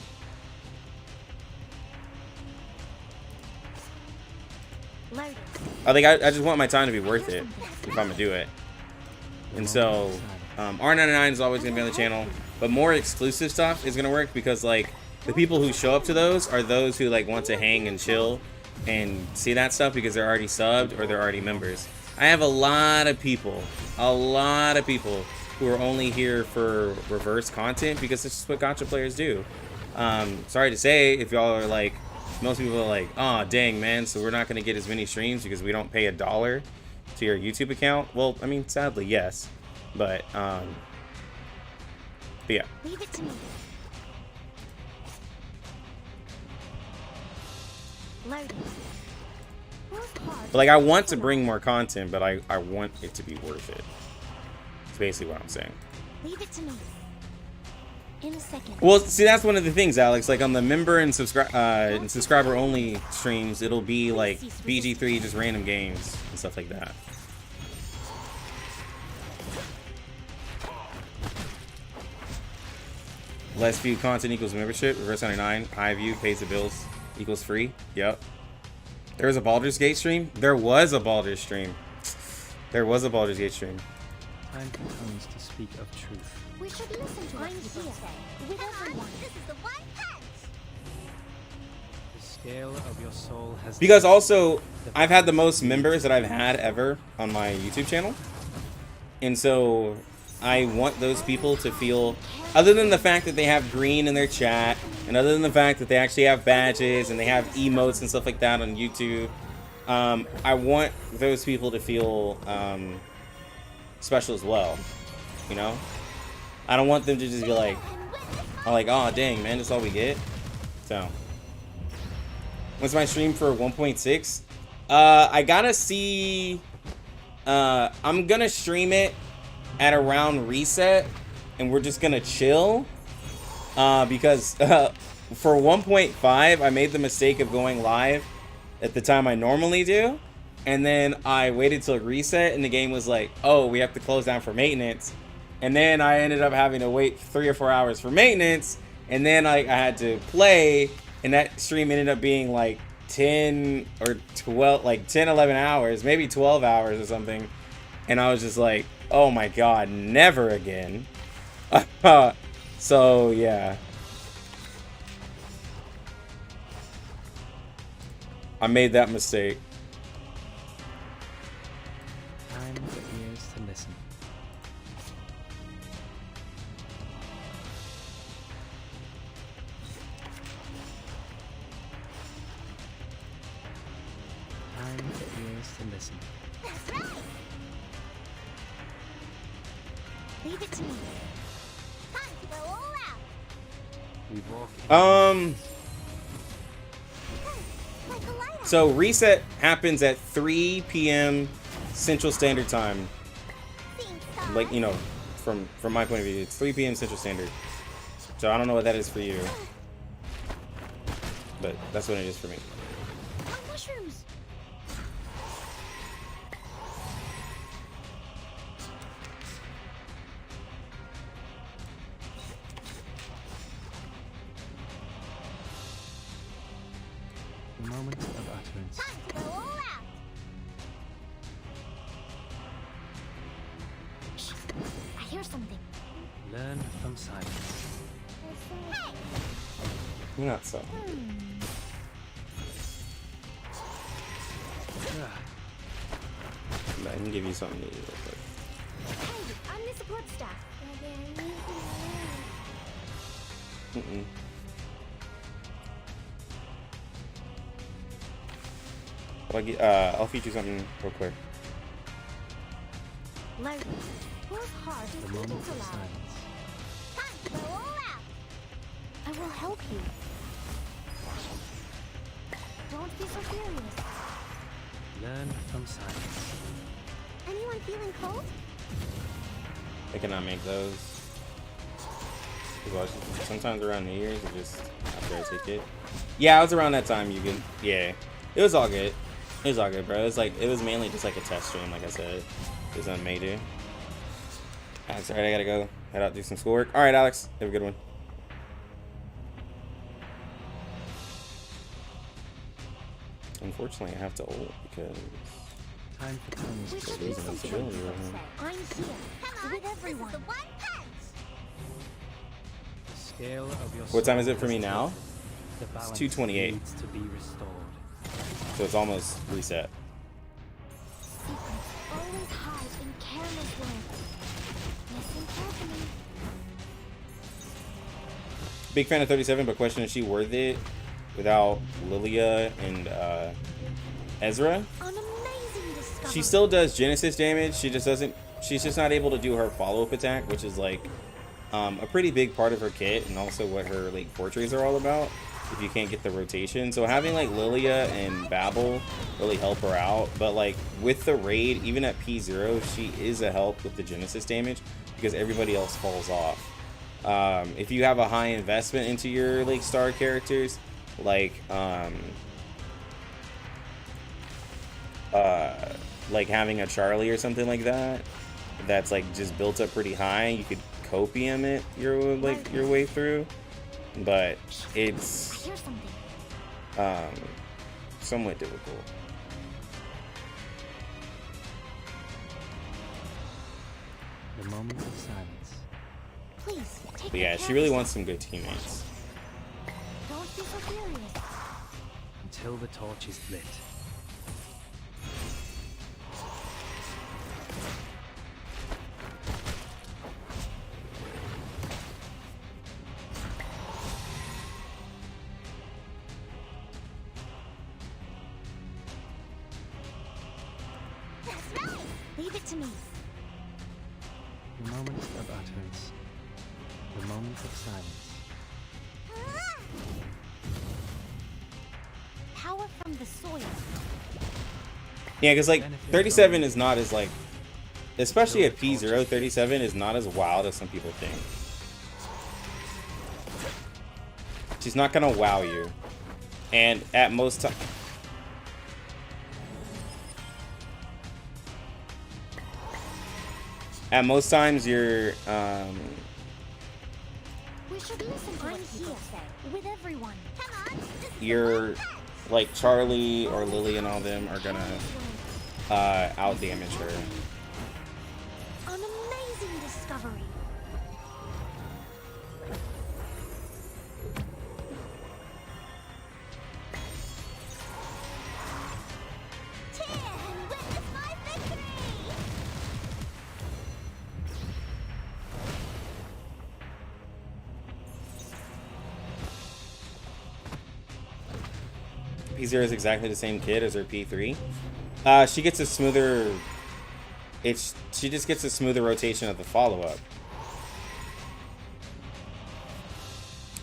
Loaded. I just want my time to be worth it if I'm gonna do it. And so R99 is always gonna be on the channel, but more exclusive stuff is gonna work because, like, the people who show up to those are those who, like, want to hang and chill and see that stuff because they're already subbed or they're already members. I have a lot of people who are only here for Reverse content because this is what gacha players do. Sorry to say, if y'all are like, most people are like, oh dang man, so we're not gonna get as many streams because we don't pay $1 to your YouTube account. Well, I mean, sadly, yes, but yeah. Leave it to me. Loaded. Work hard. But, like, I want to bring more content, but I want it to be worth it. That's basically what I'm saying. Leave it to me. In a second. Well, see, that's one of the things, Alex. Like, on the member and subscriber only streams, it'll be like BG3, just random games and stuff like that. Less view content equals membership. Reverse 99. High view pays the bills equals free. Yep. There was a Baldur's Gate stream. There was a Baldur's stream. There was a Baldur's Gate stream. Time for tongues to speak of truth. We should listen to what people say. With everyone. This is the one punch. The scale of your soul has Because also, I've had the most members that I've had ever on my YouTube channel. And so, I want those people to feel, other than the fact that they have green in their chat, and other than the fact that they actually have badges, and they have emotes and stuff like that on YouTube, I want those people to feel special as well, you know? I don't want them to just be like, oh dang, man, that's all we get. So, what's my stream for 1.6? I gotta see, I'm gonna stream it at around reset, and we're just gonna chill, because for 1.5, I made the mistake of going live at the time I normally do, and then I waited till reset, and the game was like, oh, we have to close down for maintenance. And then I ended up having to wait 3 or 4 hours for maintenance, and then I had to play, and that stream ended up being like 10 or 12, like 10, 11 hours, maybe 12 hours or something. And I was just like, oh my god, never again. So, yeah. I made that mistake. time for ears to listen. Time for ears to listen. That's right. Leave it to me. Time to go all out. We walk Like a light. So reset happens at 3 p.m. Central Standard Time. Like, you know, from my point of view, it's 3 p.m. Central Standard. So I don't know what that is for you, but that's what it is for me. Oh, mushrooms. the moment of utterance. Time to go all out. Shh. I hear something. Learn from silence. Hey. You're not so. Ah, I can give you something to eat real quick. Hey, I'm the support staff. Mm-mm. I'll feed you something real quick. Light. Work hard the and moment leave it of to loud. silence. Time to go all out. I will help you. Don't be so serious. Learn from silence. Anyone feeling cold? I cannot make those. Because sometimes around New Year's, or just after I take it. Yeah, it was around that time. You can. Yeah, it was all good. It was all good, bro. It was mainly just like a test stream, like I said. It was nothing major. That's alright. I gotta go head out do some schoolwork. All right, Alex, have a good one. Unfortunately, I have to ult because Time for tongues We to should speak listen of to truth. what people say. I'm here with everyone. The one punch. The scale of your What time is soul it for me has now? tilted. The balance 2:28. needs to be restored. so it's almost reset. Secrets always hide in careless words. Listen carefully. Big fan of 37, but question, is she worth it without Lilia and Ezra? An amazing discovery. She still does Genesis damage. She just doesn't. She's just not able to do her follow-up attack, which is like a pretty big part of her kit, and also what her like portraits are all about. If you can't get the rotation, so having like Lilia and Babel really help her out. But like with the raid, even at P0, she is a help with the Genesis damage because everybody else falls off. If you have a high investment into your like star characters, like having a Charlie or something like that, that's like just built up pretty high, you could copium it your way through, but it's I hear something. somewhat difficult. The moment of silence. Please, take But yeah, good she care really of wants some good teammates. yourself. Don't be so furious. Until the torch is lit. That's right. Leave it to me. The moment of utterance. The moment of silence. Power from the soil. Yeah, because like 37 is not as like, especially at P0, 37 is not as wild as some people think. She's not gonna wow you, and at most times. At most times, you're We should listen to what people say. With everyone. Come on. This is the you're one. like Charlie or Lily and all them are gonna out damage her. An amazing discovery. Cheer and witness my victory! P0 is exactly the same kid as her P3. She gets a smoother. She just gets a smoother rotation of the follow-up.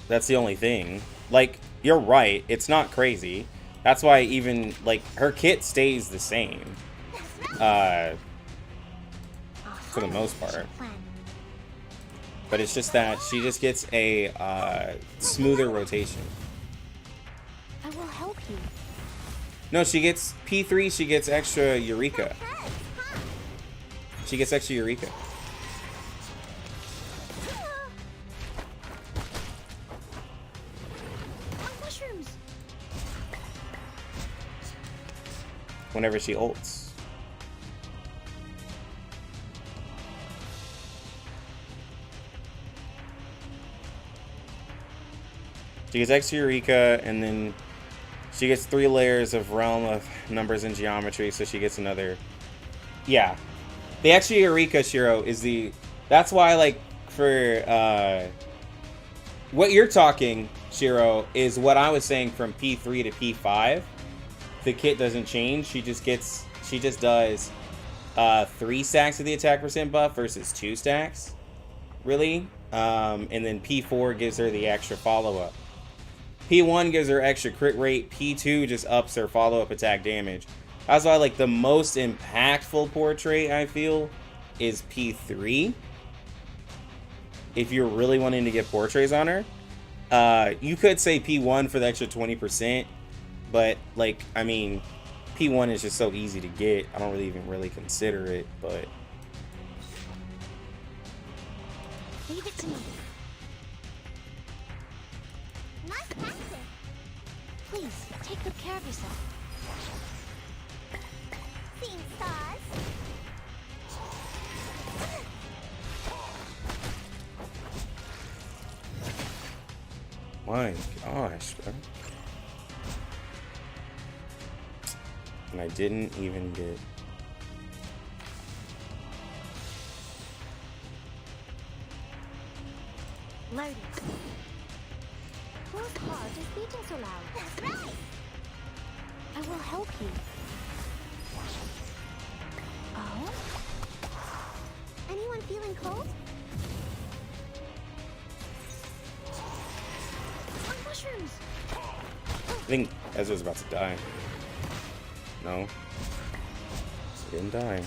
That's the only thing. Like, you're right. It's not crazy. That's why even like her kit stays the same. For the most part. But it's just that she just gets a smoother rotation. I will help you. No, she gets P3. She gets extra Eureka. She gets extra Eureka. Mushrooms. Whenever she ults. She gets extra Eureka, and then she gets 3 layers of Realm of Numbers and Geometry, so she gets another. Yeah. The extra Eureka, Shiro, is the. That's why, like, for. What you're talking, Shiro, is what I was saying from P3 to P5. The kit doesn't change. She just gets. She just does 3 stacks of the attack percent buff versus 2 stacks. Really. And then P4 gives her the extra follow-up. P1 gives her extra crit rate. P2 just ups her follow-up attack damage. That's why, like, the most impactful portrait, I feel, is P3. If you're really wanting to get portraits on her. You could say P1 for the extra 20%. But, like, I mean, P1 is just so easy to get. I don't really even really consider it, but... Leave it to me. Nice practice. Please, take good care of yourself. Seeing stars. My gosh, bro. And I didn't even get... Loading. Whose heart is beating so loud? That's right. I will help you. Oh? Anyone feeling cold? On mushrooms. I think Ezra's about to die. No. He didn't die.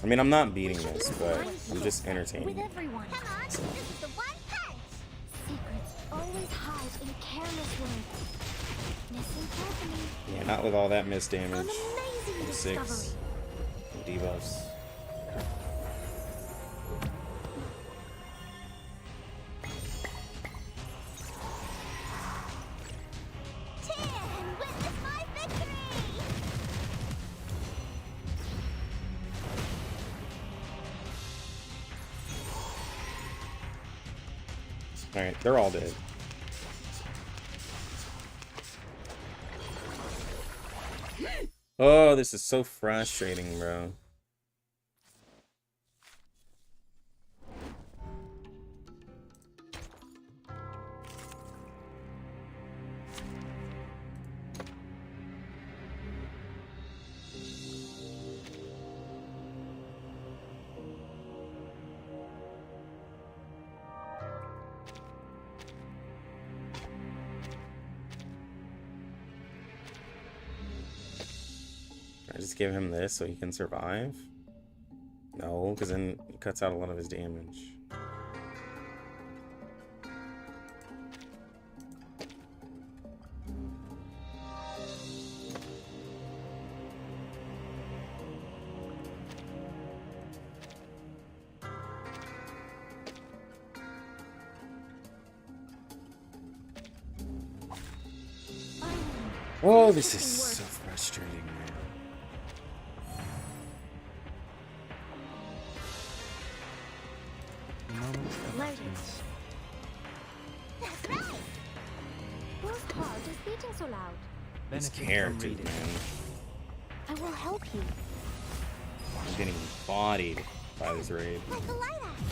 I mean, I'm not beating this, but I'm just entertaining. With everyone. Come on, this is the one punch. Secrets always hide in careless words. Listen carefully. Yeah, not with all that missed An damage. amazing From 6 discovery. and debuffs. Cheer and witness my victory. Alright, they're all dead. Oh, this is so frustrating, bro. I just give him this so he can survive? No, because then it cuts out a lot of his damage. Oh, this is so frustrating, man. Legends. That's right. Whose heart is beating so loud? This Benefit from character, reading. man. I will help you. I'm getting bodied by this raid. Like the light axe.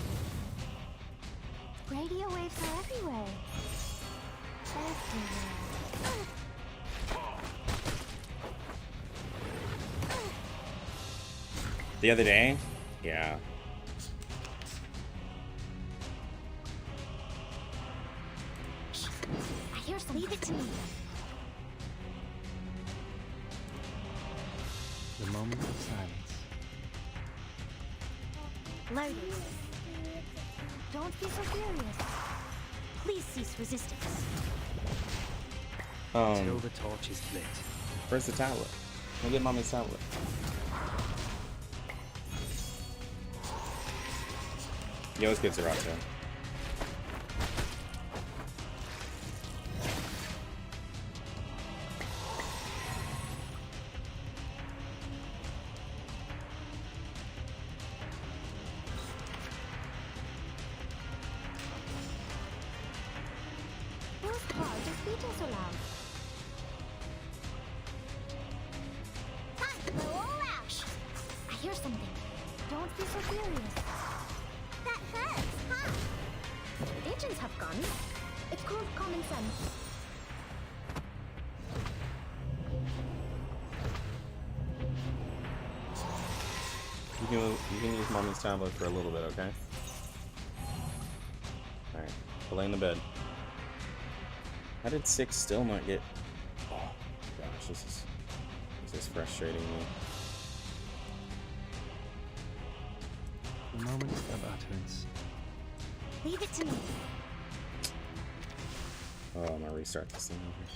Radio waves are everywhere. Everywhere. The other day? Yeah. I hear something. Leave it to me. The moment of silence. Loaded. Don't be so furious. Please cease resistance. Till the torch is lit. Where's the tablet? Go get mommy's tablet. Yo, let's get Zerato. Whose heart is beating so loud? Time to go all out. I hear something. Don't be so furious. That hurts, huh? Agents have guns. It's called common sense. You can use mommy's tablet for a little bit, okay? Alright, go lay in the bed. How did 6 still not get... Oh, gosh, this is frustrating me. The moment of utterance. Leave it to me. Oh, I'm gonna restart this thing over.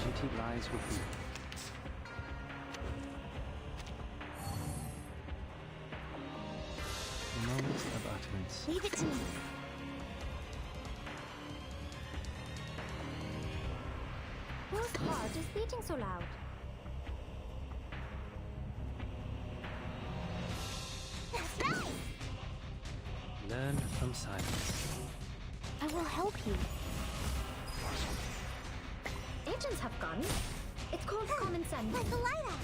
Duty lies with you. The moment of utterance. Leave it to me. Whose heart is beating so loud? That's right. Learn from silence. I will help you. Agents have guns. It's called common sense. Like the light axe.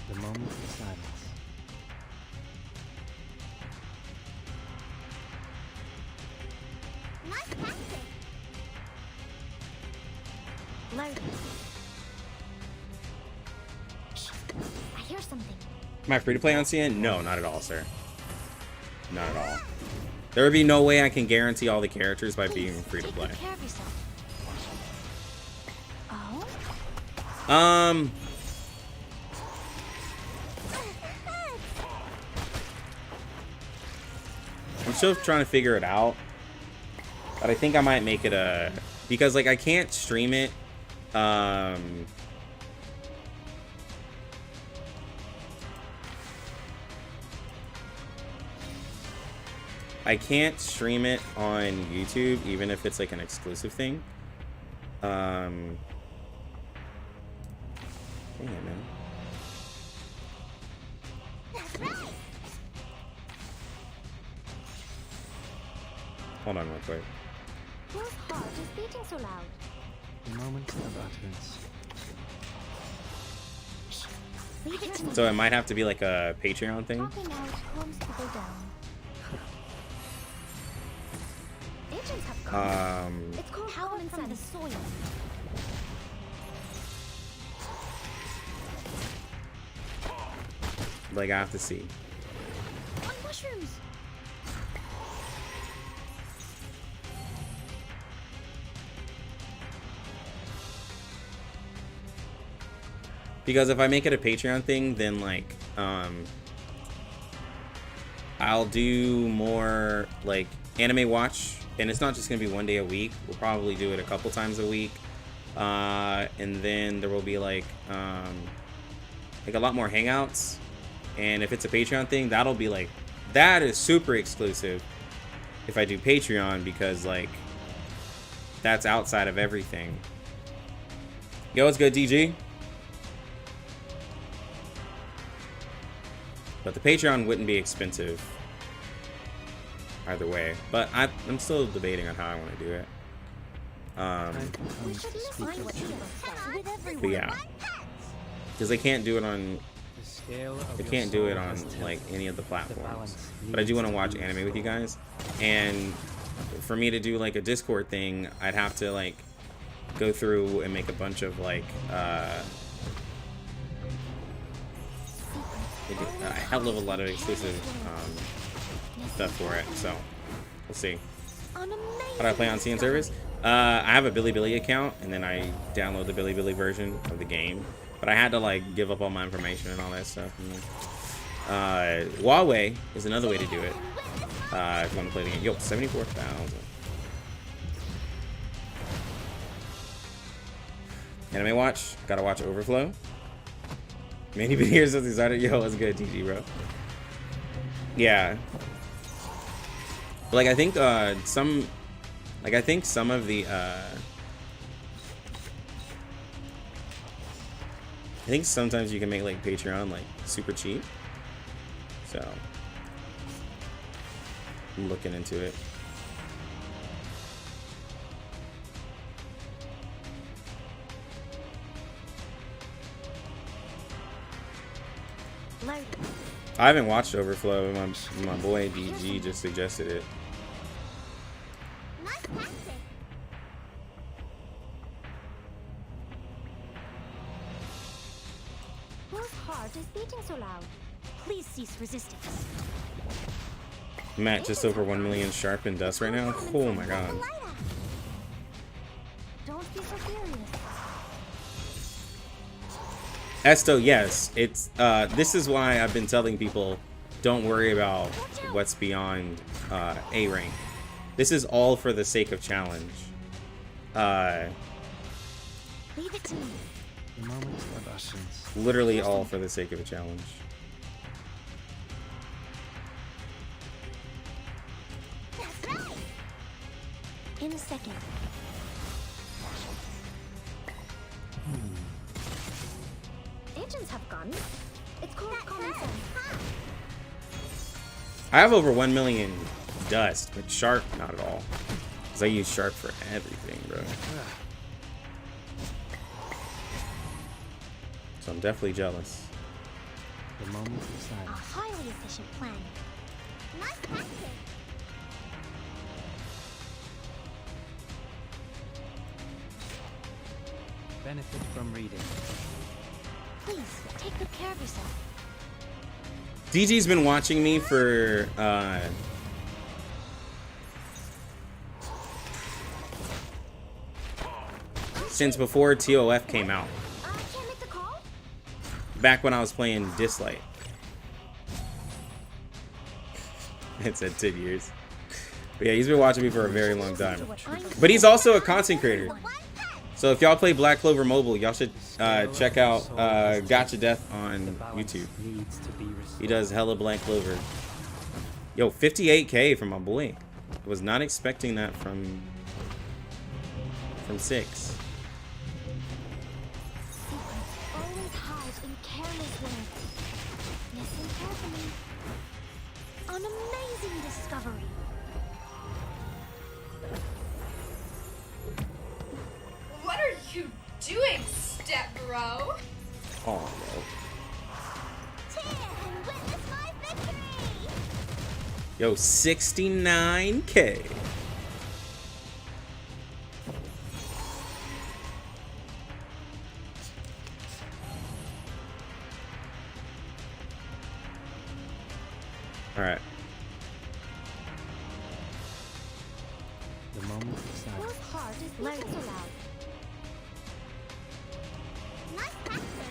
The moment of silence. Nice tactic. Loading. I hear something. Am I free to play on CN? No, not at all, sir. Not at all. There would be no way I can guarantee all the characters by being free to play. Take care of yourself. Oh? still trying to figure it out. But I think I might make it a, because like I can't stream it. I can't stream it on YouTube, even if it's like an exclusive thing. Dang it, man. Hold on real quick. Whose heart is beating so loud? The moment of utterance. Leave it to me. So it might have to be like a Patreon thing. Talking out comes to go down. Agents have gone. It's called common from the soil. Like I have to see. On mushrooms. Because if I make it a Patreon thing, then like I'll do more like anime watch, and it's not just gonna be one day a week. We'll probably do it a couple times a week, and then there will be like a lot more hangouts. And if it's a Patreon thing, that'll be like, that is super exclusive if I do Patreon, because like that's outside of everything. Yo, what's good, DG? But the Patreon wouldn't be expensive either way. But I'm still debating on how I want to do it. We should listen to what people say with everyone. But yeah, because they can't do it on, The scale of they your can't do it soul on has tilted. like any of the The platforms. balance But I do want to needs watch be anime with you restored. guys, and for me to do like a Discord thing, I'd have to like go through and make a bunch of like I have a lot of exclusive stuff for it, so we'll see. How do I play on CN servers? I have a Bilibili account, and then I download the Bilibili version of the game. But I had to like give up all my information and all that stuff. And, Huawei is another way to do it. If you want to play the game. Yo, 74,000. Anime watch. Gotta watch Overflow. Many been here since he started. Yo, what's good, TG, bro? Yeah. But, like, I think some of the I think sometimes you can make like Patreon like super cheap. So I'm looking into it. Loaded. I haven't watched Overflow. My boy DG just suggested it. Nice practice. Whose heart is beating so loud? Please cease resistance. I'm at just over 1 million sharp in dust right now. Oh my god. Don't be so furious. Esto, yes. It's this is why I've been telling people don't worry about what's beyond A rank. This is all for the sake of challenge. Leave it to me. The moment of utterance. Literally all for the sake of a challenge. That's right. In a second. Agents have guns. It's called common sense. I have over 1 million dust, but sharp not at all. Because I use sharp for everything, bro. So I'm definitely jealous. The moment of A silence. highly efficient plan. Nice practice. Benefit from reading. Please, take good care of yourself. DG's been watching me for since before TOF came out. Can't make the call? Back when I was playing Dislight. It said 10 years. But yeah, he's been watching me for a very long time. But he's also a content creator. So if y'all play Black Clover Mobile, y'all should check out Gotcha Death on YouTube. He does hella Black Clover. Yo, 58K from my boy. I was not expecting that from 6. Always hide in careless way. Listen carefully. An amazing discovery. What are you doing, step bro? Oh, no. Cheer and witness my victory. Yo, 69K. All right. The moment of silence. Whose heart is beating so loud? Nice practice.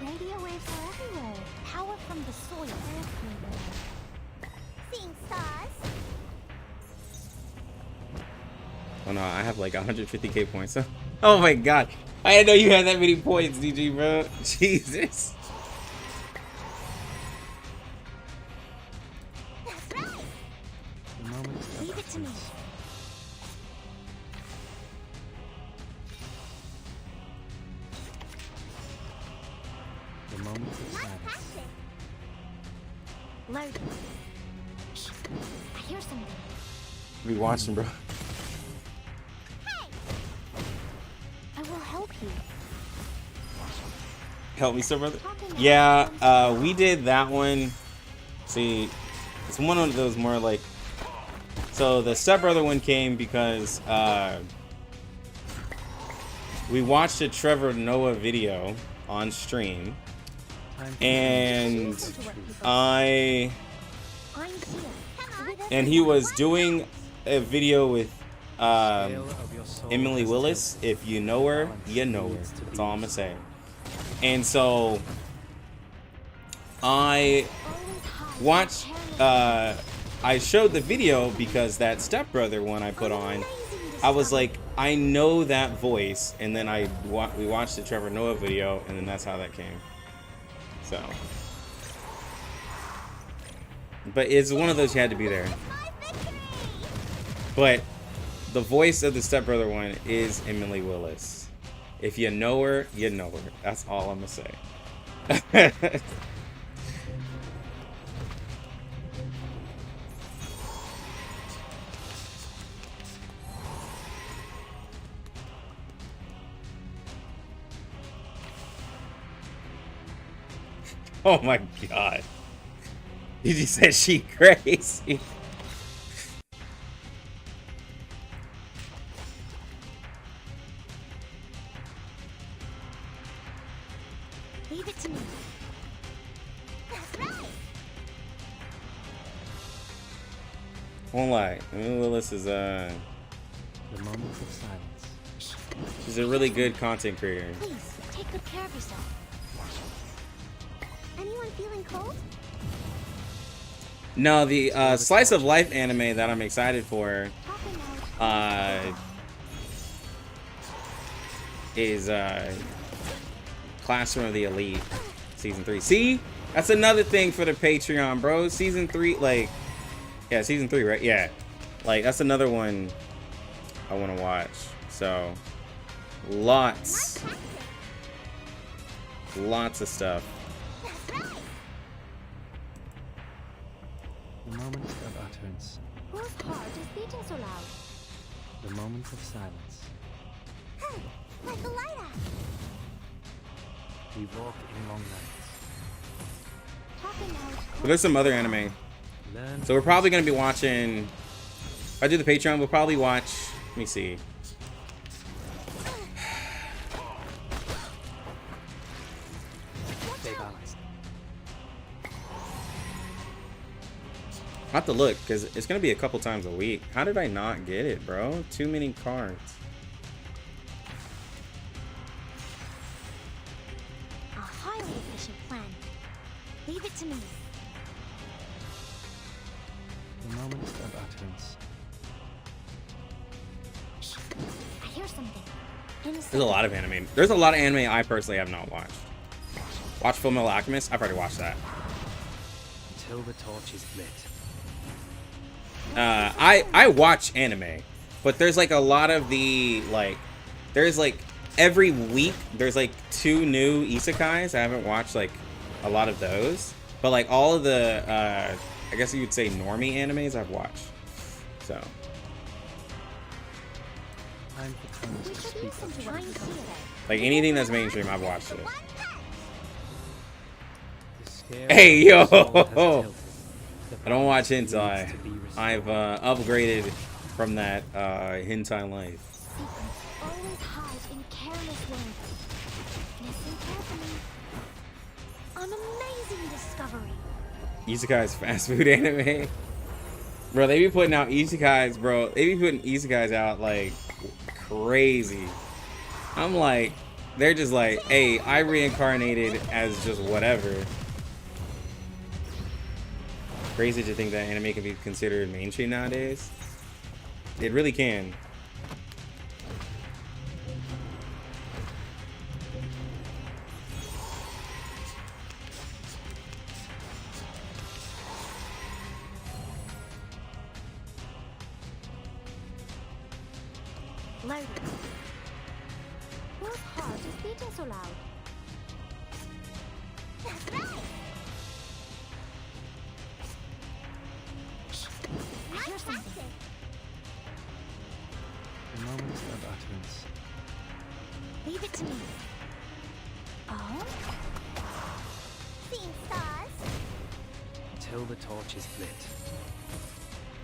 Radio waves are everywhere. Power from the soil everywhere. Seeing stars. Oh no, I have like 150K points. Oh my god. I didn't know you had that many points, DG, bro. Jesus. That's right. The moment of Leave it to me. utterance. The moment of Nice silence. practice. Loading. Shh. I hear something. Be watching, bro. Hey! I will help you. Help me, sir, brother. Yeah, we did that one. See, it's one of those more like. So the stepbrother one came because we watched a Trevor Noah video on stream, Time to and I'm here. and he was doing a video with scale of your soul Emily has Willis. tilted. If you know her, you know her. That's all I'm gonna say. And so I watched. I showed the video because that stepbrother one I put on. I was like, I know that voice, and then we watched the Trevor Noah video, and then that's how that came. So, but it's one of those you had to be there. But the voice of the stepbrother one is Emily Willis. If you know her, you know her. That's all I'm gonna say. Oh my god. He just said she crazy. Leave it to me. That's right. Won't lie. Emily Willis is The moment of silence. she's a really good content creator. Please take good care of yourself. Anyone feeling cold? No, the slice of life anime that I'm excited for Popping out. is Classroom of the Elite season 3. See, that's another thing for the Patreon, bro. Season 3, like, yeah, season 3, right? Yeah, like that's another one I want to watch. So lots of stuff. The moment of utterance. Whose heart is beating so loud? The moment of silence. Hey, like a lighter. We walk in long nights. Popping out. But there's some other anime. Learn. So we're probably gonna be watching. If I do the Patreon, we'll probably watch. Let me see. Stay balanced. I have to look because it's gonna be a couple times a week. How did I not get it, bro? Too many cards. A highly efficient plan. Leave it to me. The moment of utterance. Shh. I hear something. There's a lot of anime. There's a lot of anime I personally have not watched. Watch Fullmetal Alchemist? I've already watched that. Until the torch is lit. I watch anime, but there's like a lot of the there's like every week there's like 2 new isekais. I haven't watched like a lot of those, but like all of the I guess you would say normie animes I've watched. So Time for tongues We to should speak listen of to what truth. you say. like anything that's mainstream, I've watched it. The scale Hey, of your yo. soul has tilted. The I don't watch balance hentai. needs to be restored. I've upgraded from that hentai life. Secrets always hide in careless words. Listen carefully. An amazing discovery. Isekai's fast food anime. Bro, they be putting out isekais, bro. They be putting isekais out like crazy. I'm like, they're just like, hey, I reincarnated as just whatever. Crazy to think that anime can be considered mainstream nowadays. It really can. Louder. Whose heart is beating so loud? That's right. Shh. I hear something. The moment of utterance. Leave it to me. Oh? Seeing stars? Until the torch is lit.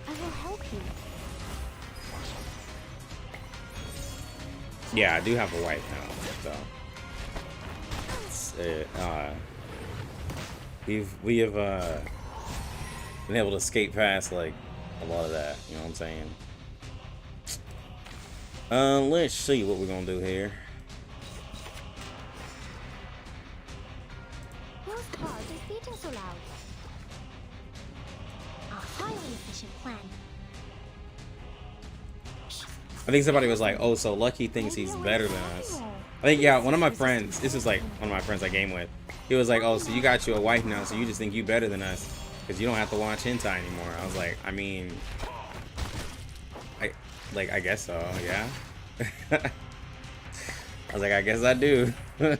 I will help you. Yeah, I do have a wife now, so we have been able to skate past like a lot of that. You know what I'm saying? Let's see what we're gonna do here. Whose heart is beating so loud? A highly efficient plan. I think somebody was like, "Oh, so Lucky thinks he's better than us." I think, yeah, one of my friends. This is like one of my friends I game with. He was like, "Oh, so you got you a wife now, so you just think you better than us because you don't have to watch hentai anymore." I was like, I mean, I guess so, yeah. I was like, I guess I do. Time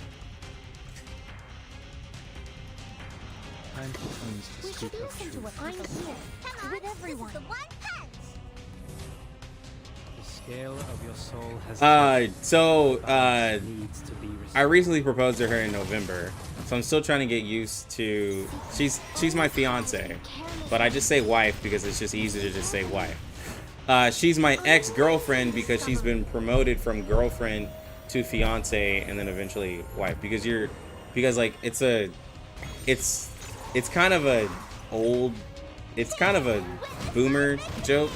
for tongues to We speak should of listen to truth. what I'm here with everyone. The scale of your soul has tilted. So The balance needs to be restored. I recently proposed to her in November, so I'm still trying to get used to. She's my fiance, but I just say wife because it's just easier to just say wife. She's my ex-girlfriend because she's been promoted from girlfriend to fiance and then eventually wife. Because like it's kind of a old, it's kind of a boomer joke,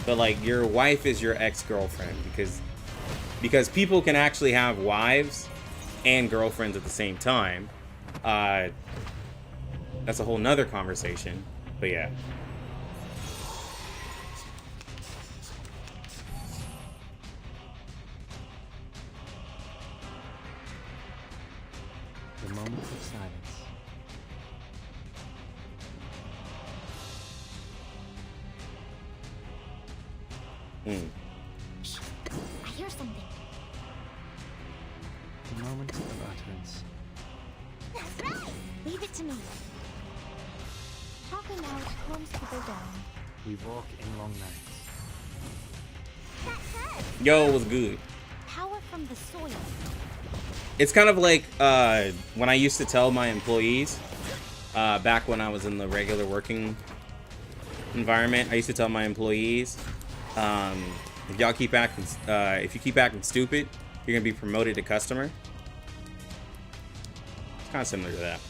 but like your wife is your ex-girlfriend because people can actually have wives and girlfriends at the same time. That's a whole nother conversation, but yeah. The moment of silence. Shh. I hear something. The moment of utterance. That's right. Leave it to me. Talking out calms people down. We walk in long nights. That hurts. Yo, what's good? Power from the soil. It's kind of like when I used to tell my employees back when I was in the regular working environment. I used to tell my employees, if y'all keep acting, if you keep acting stupid, you're gonna be promoted to customer. It's kind of similar to that.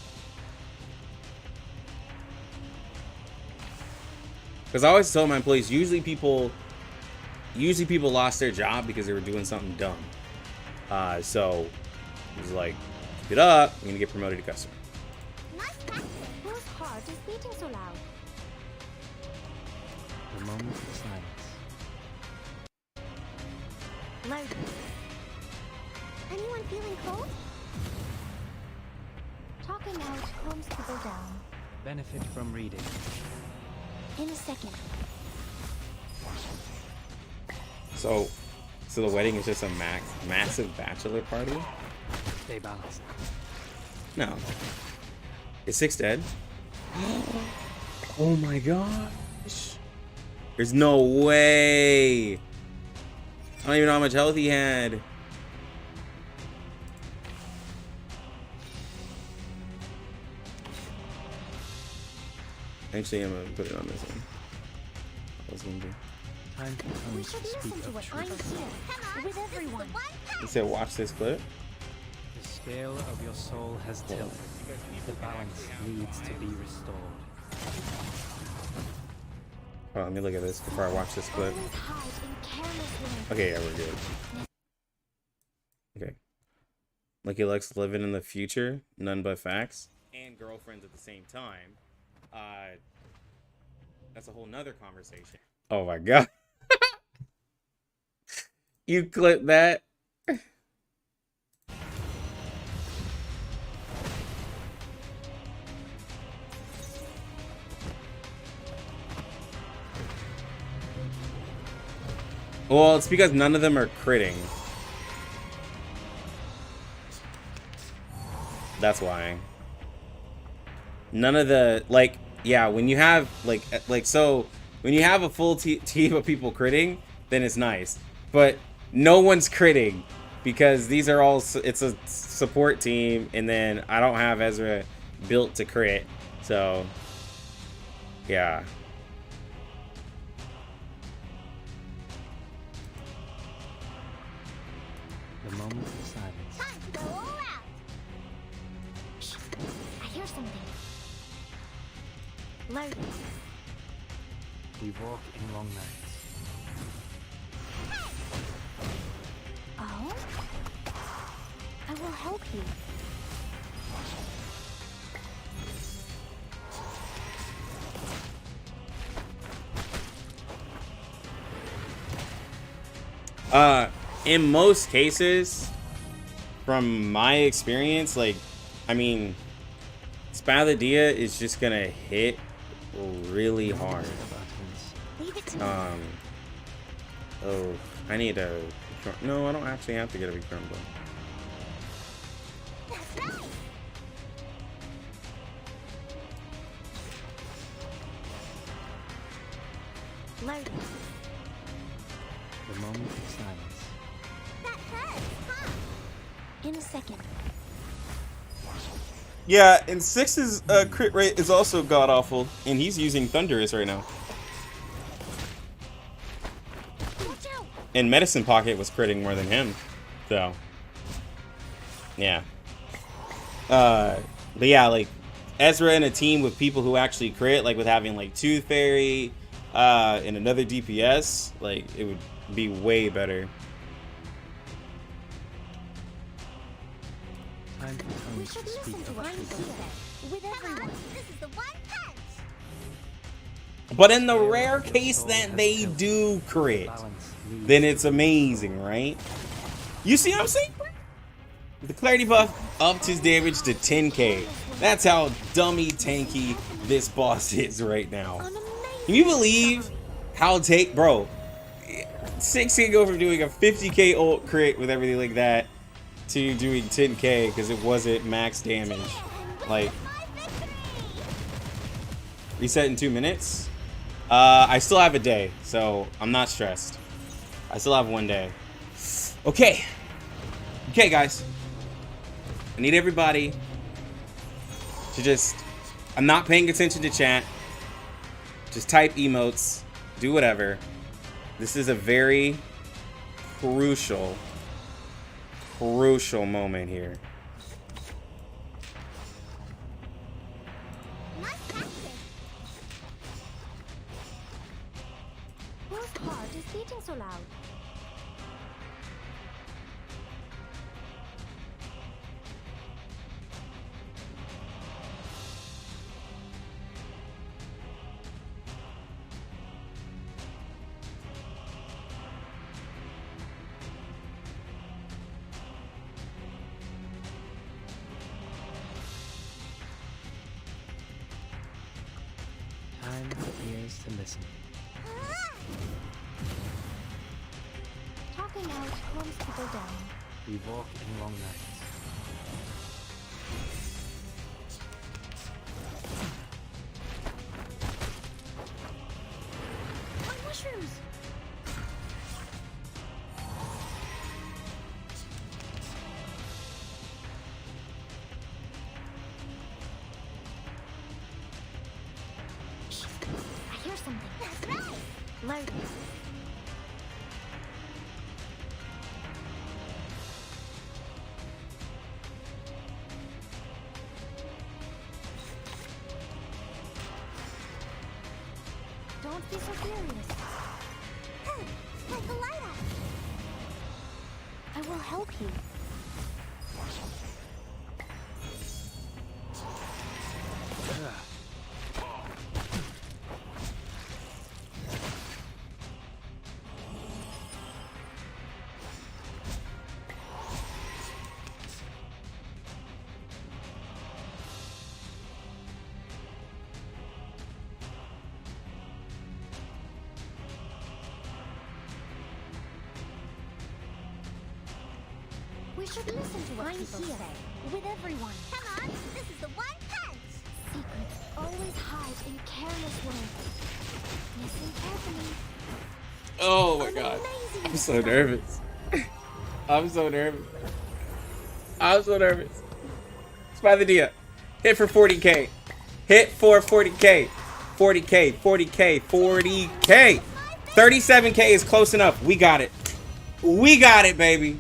Because I always tell my employees, usually people lost their job because they were doing something dumb. So it was like, keep it up, you're gonna get promoted to customer. Nice practice. Whose heart is beating so loud? A moment of silence. Loading. Anyone feeling cold? Talking out calms people down. Benefit from reading. In a second. So the wedding is just a massive bachelor party? Stay balanced. No. Is 6 dead? Oh my gosh. There's no way. I don't even know how much health he had. Actually, I'm gonna put it on this one. I was gonna do. Time to We come should to speak listen to of what truth. I'm here. With everyone. He said, "Watch this clip." The scale of your soul has tilted. The balance needs to be restored. Oh, let me look at this before I watch this clip. Always hide in careless ways. Okay, yeah, we're good. Okay. Lucky Luck's living in the future, none but facts, and girlfriends at the same time. That's a whole nother conversation. Oh my god. You clip that? Well, it's because none of them are critting. That's why. None of the, like, yeah, when you have, so, when you have a full team of people critting, then it's nice. But no one's critting because these are all, it's a support team, and then I don't have Ezra built to crit, so, yeah. The moment of silence. Time to go all out. Shh. I hear something. Loading. We walk in long nights. Oh? I will help you. In most cases, from my experience, like, I mean, Spaladia is just gonna hit really hard. Leave it to me. Oh, I need a, no, I don't actually have to get a recurrent bow. That's right. Loading. The moment of silence. That hurts, huh? In a second. Yeah, and 6's crit rate is also god awful, and he's using Thunderous right now. Watch out. And Medicine Pocket was critting more than him, so yeah. But yeah, like Ezra in a team with people who actually crit, like with having like Tooth Fairy, and another DPS, like it would be way better. Time to We come should to speak listen to of what I'm truth. here. With everyone. This is the one punch. But in the rare case that they do crit, then it's amazing, right? You see what I'm saying? The clarity buff upped his damage to 10k. That's how dummy tanky this boss is right now. An amazing Can you believe how bro, 6 can go from doing a 50k ult crit with everything like that to doing 10k because it wasn't max damage. Like, reset in 2 minutes. I still have a day, so I'm not stressed. I still have 1 day. Okay, guys. I need everybody to just, I'm not paying attention to chat. Just type emotes, do whatever. This is a very crucial moment here. Nice practice. Whose heart is beating so loud? Ears to listen. Talking out calms people down. We walk in long nights. My mushrooms! I hear something. That's right! Loud. Don't be so furious. Like the light. I will help you. We should listen to what people say. With everyone. Come on, this is the one punch! Secrets always hide in careless ways. Listen carefully. Oh my god. I'm so nervous. I'm so nervous. I'm so nervous. Spy the Dia. Hit for 40k. Hit for 40k. 40k, 40k, 40k. 37k is close enough. We got it. We got it, baby.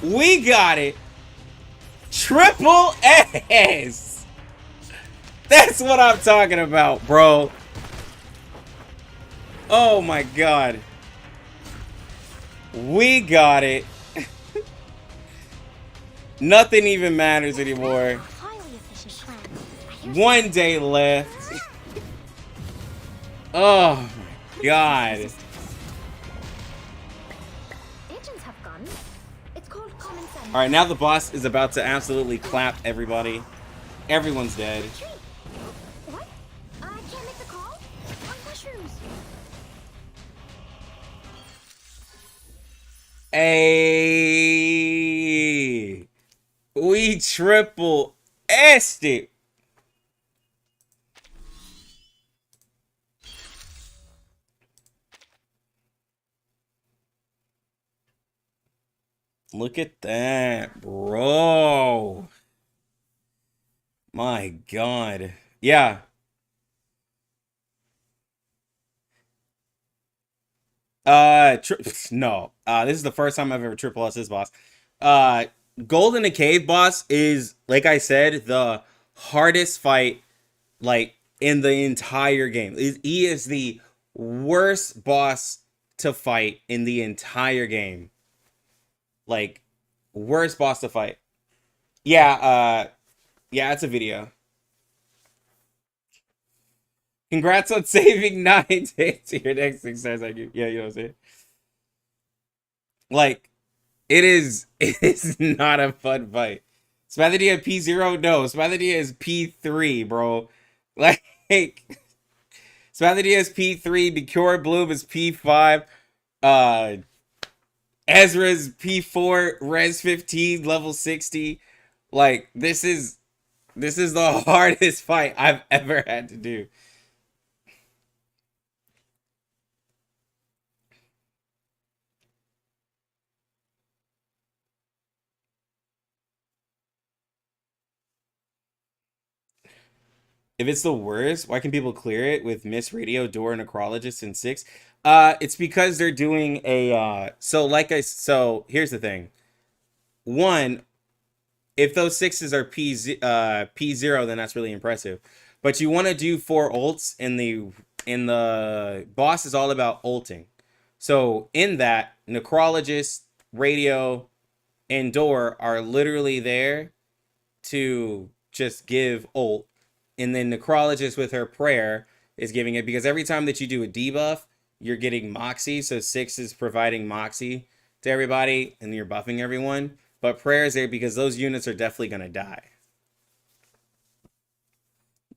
We got it. Triple S. That's what I'm talking about, bro. Oh my god. We got it. Nothing even matters anymore. One day left. Oh my god. Agents have guns. It's called common sense. Alright, now the boss is about to absolutely clap everybody. Everyone's dead. What? I can't make the call? On mushrooms. Hey, we triple S'd it. Look at that, bro. My god. Yeah. No. This is the first time I've ever triple S this boss. Gold in the Cave boss is, like I said, the hardest fight, like, in the entire game. He is the worst boss to fight in the entire game. Like, worst boss to fight. Yeah, yeah, it's a video. Congrats on saving 9 days to your next success. Yeah, you know what I'm saying? Like, it is not a fun fight. Spathedia P0? No, Spathedia is P3, bro. Like, Spathedia is P3, Bicure Bloom is P5, Ezra's P4, Res 15, level 60. Like, this is the hardest fight I've ever had to do. If it's the worst, why can people clear it with Miss Radio, Door, Necrologist, and 6? It's because they're doing a so here's the thing. One, if those 6s are P0, then that's really impressive. But you want to do 4 ults, and the boss is all about ulting. So in that, Necrologist, Radio, and Door are literally there to just give ult. And then Necrologist with her prayer is giving it, because every time that you do a debuff, you're getting Moxie. So 6 is providing Moxie to everybody, and you're buffing everyone. But prayer is there because those units are definitely going to die.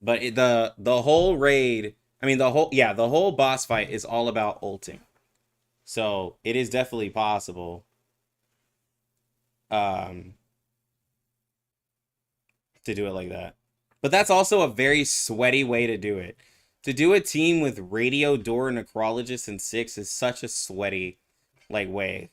But the whole raid, I mean, the whole boss fight is all about ulting. So it is definitely possible to do it like that. But that's also a very sweaty way to do it. To do a team with Radio, Door, Necrologist, and 6 is such a sweaty, like, way.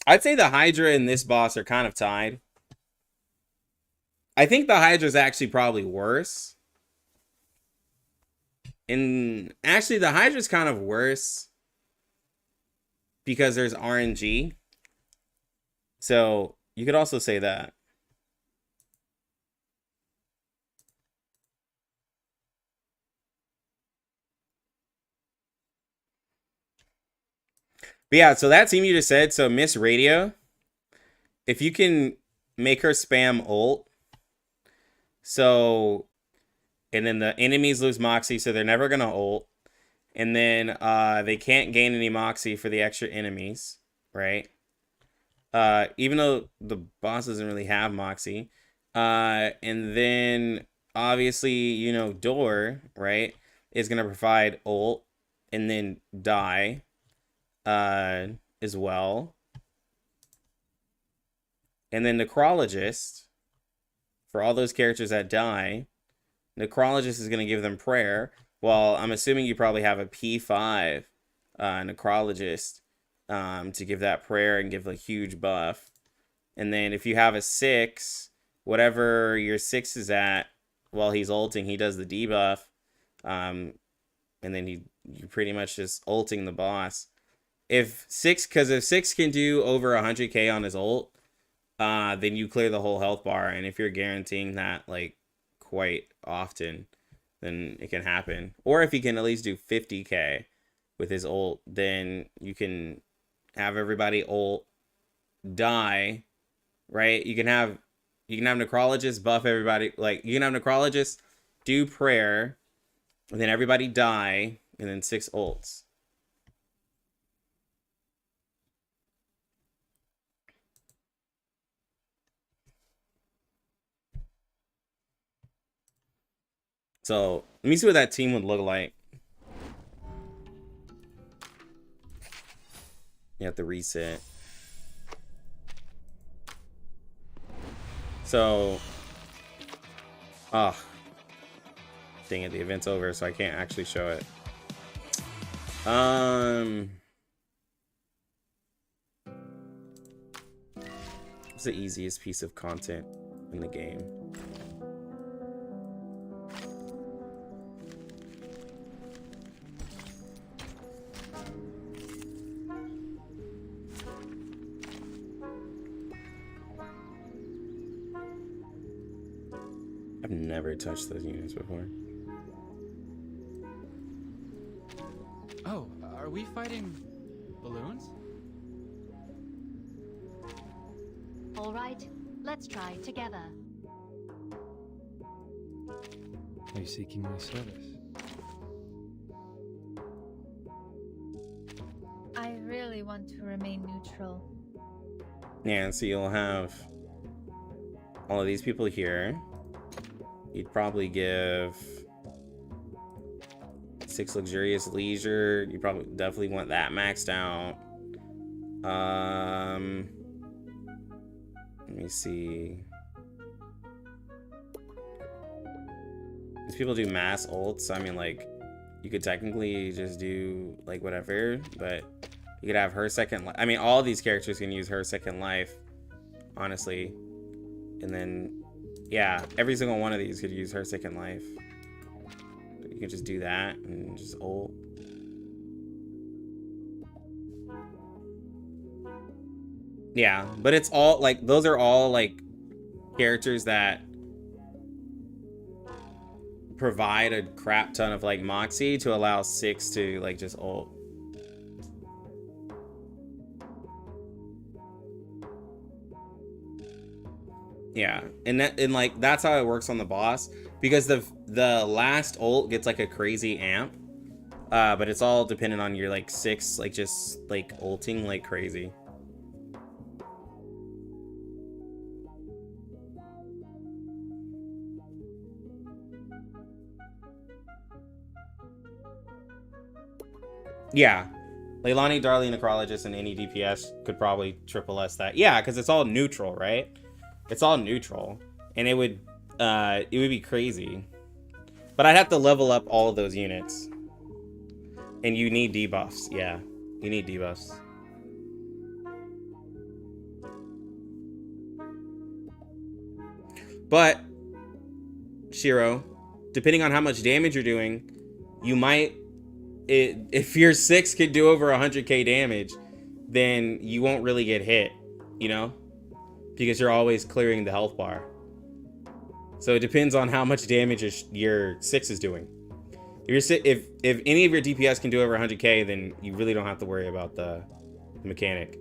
I'd say the Hydra and this boss are kind of tied. I think the Hydra's actually probably worse. And actually, the Hydra's kind of worse because there's RNG. So you could also say that. But yeah, so that team you just said, so Miss Radio, if you can make her spam ult, so, and then the enemies lose Moxie, so they're never going to ult, and then they can't gain any Moxie for the extra enemies, right? Even though the boss doesn't really have Moxie. And then, obviously, you know, Door, right, is going to provide ult, and then die. As well. And then Necrologist, for all those characters that die, Necrologist is going to give them prayer. Well, I'm assuming you probably have a P5 Necrologist to give that prayer and give a huge buff. And then if you have a 6, whatever your 6 is at while he's ulting, he does the debuff. And then you're pretty much just ulting the boss. If 6 can do over 100k on his ult, then you clear the whole health bar. And if you're guaranteeing that, like, quite often, then it can happen. Or if he can at least do 50k with his ult, then you can have everybody ult, die, right? You can have Necrologist buff everybody. Like, you can have Necrologist do prayer, and then everybody die, and then 6 ults. So, let me see what that team would look like. You have to reset. So, oh, dang it, the event's over, so I can't actually show it. What's the easiest piece of content in the game? I've never touched those units before. Oh, are we fighting balloons? All right, let's try together. Are you seeking my service? I really want to remain neutral. Yeah, so you'll have all of these people here. You'd probably give 6 luxurious leisure. You probably definitely want that maxed out. Let me see. These people do mass ults. I mean, like, you could technically just do like whatever, but you could have her second life. I mean, all these characters can use her second life, honestly. And then, yeah, every single one of these could use her second life. But you can just do that and just ult. Yeah, but it's all like, those are all like characters that provide a crap ton of like Moxie to allow 6 to like just ult. Yeah, and like that's how it works on the boss, because the last ult gets like a crazy amp, but it's all dependent on your like 6, like just like ulting like crazy. Yeah, Leilani, Darlie, Necrologist, and any DPS could probably triple S that. Yeah, because it's all neutral, right? It's all neutral, and it would be crazy. But I'd have to level up all of those units, and you need debuffs. Yeah, you need debuffs. But Shiro, depending on how much damage you're doing, you might. If your 6 could do over 100k damage, then you won't really get hit, you know, because you're always clearing the health bar. So it depends on how much damage your 6 is doing. If any of your DPS can do over 100k, then you really don't have to worry about the mechanic.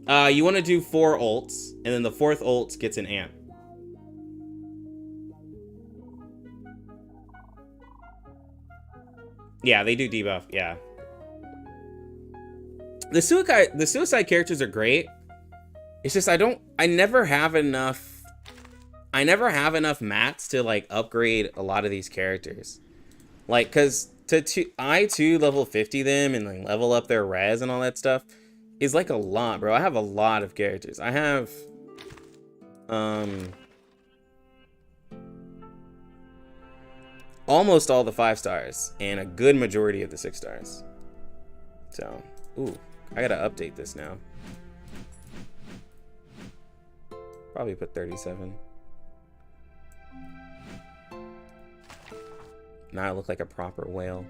You want to do 4 ults, and then the 4th ult gets an amp. Yeah, they do debuff. Yeah. The suicide characters are great. It's just I never have enough mats to like upgrade a lot of these characters. Like, cause I2 level 50 them and like level up their res and all that stuff is like a lot, bro. I have a lot of characters. I have almost all the 5 stars and a good majority of the 6 stars. So, ooh, I gotta update this now. Probably put 37. Now I look like a proper whale.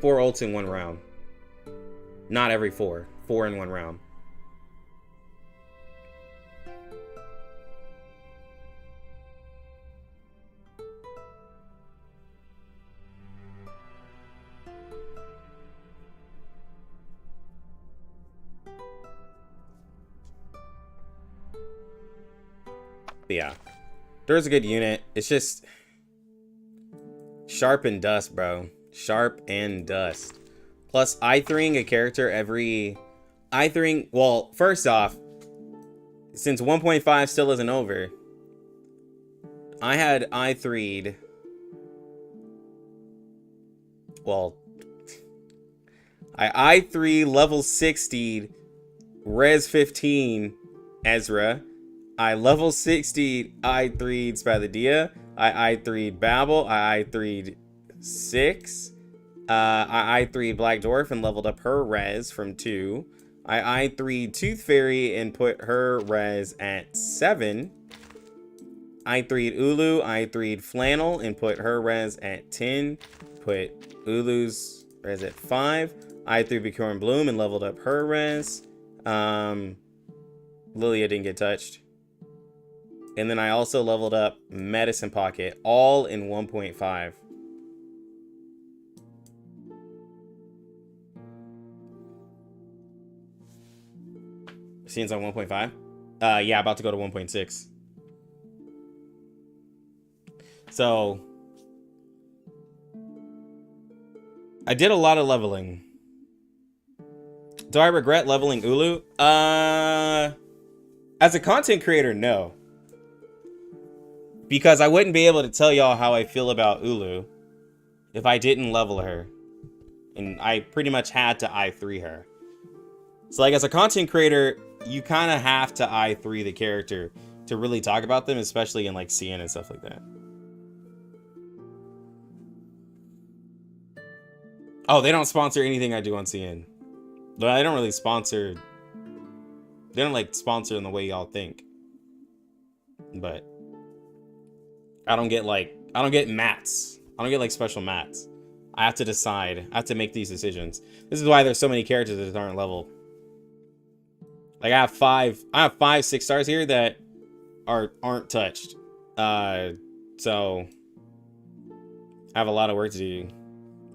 4 ults in 1 round. Not every 4. 4 in 1 round. But yeah, there's a good unit. It's just sharp and dust, bro. Sharp and dust. Plus, I3ing a character every... Well, first off, since 1.5 still isn't over, I had I3'd... Well, I I3 level 60'd res 15 Ezra. I level 60 I3'd Spathadia. I I3'd Babel. I I3'd 6. I I3'd Black Dwarf and leveled up her res from 2. I I3'd Tooth Fairy and put her res at 7. I I3'd Ulu. I I3'd Flannel and put her res at 10. Put Ulu's res at 5. I I3'd Bicorn Bloom and leveled up her res. Lilia didn't get touched. And then I also leveled up Medicine Pocket, all in 1.5. Scenes on 1.5? Yeah, about to go to 1.6. So, I did a lot of leveling. Do I regret leveling Ulu? As a content creator, no. Because I wouldn't be able to tell y'all how I feel about Ulu if I didn't level her. And I pretty much had to I3 her. So like as a content creator, you kind of have to I3 the character to really talk about them, especially in like CN and stuff like that. Oh, they don't sponsor anything I do on CN. But I don't really sponsor. They don't like sponsor in the way y'all think. But I don't get mats. I don't get like special mats. I have to decide. I have to make these decisions. This is why there's so many characters that aren't leveled. Like I have 5 6 stars here that aren't touched. So I have a lot of work to do.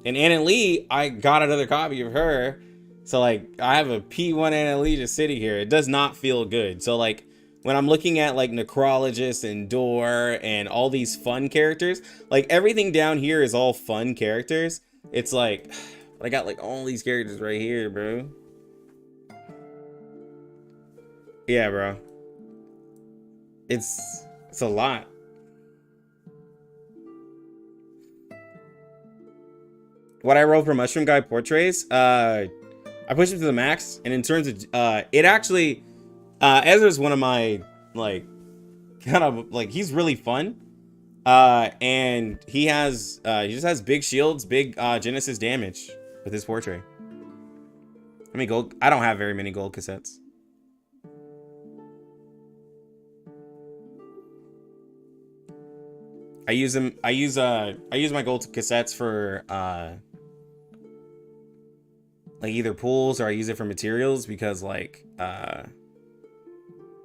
And Anna Lee, I got another copy of her. So like I have a P1 Anna Lee just sitting here. It does not feel good. So like when I'm looking at like Necrologist and Door and all these fun characters, like everything down here is all fun characters. It's like, I got like all these characters right here, bro. Yeah, bro. It's a lot. What I roll for Mushroom Guy portraits, I pushed him to the max, and in terms of it actually, Ezra's one of my like kind of like, he's really fun, and he just has big shields, big Genesis damage with his portrait. I mean, gold. I don't have very many gold cassettes. I use them. I use my gold cassettes for like either pools, or I use it for materials, because like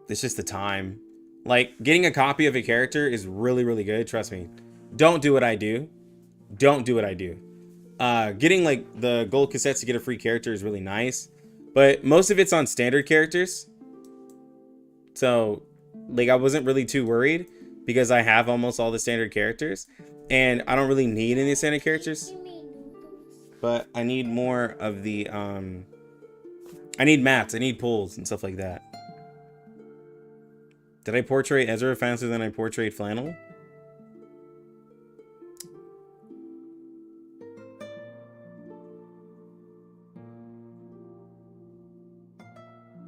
it's just the time. Like getting a copy of a character is really, really good. Trust me. Don't do what I do. Don't do what I do. Getting like the gold cassettes to get a free character is really nice, but most of it's on standard characters. So like I wasn't really too worried, because I have almost all the standard characters, and I don't really need any standard characters. But I need more of the I need mats, I need pulls and stuff like that. Did I portray Ezra faster than I portrayed Flannel?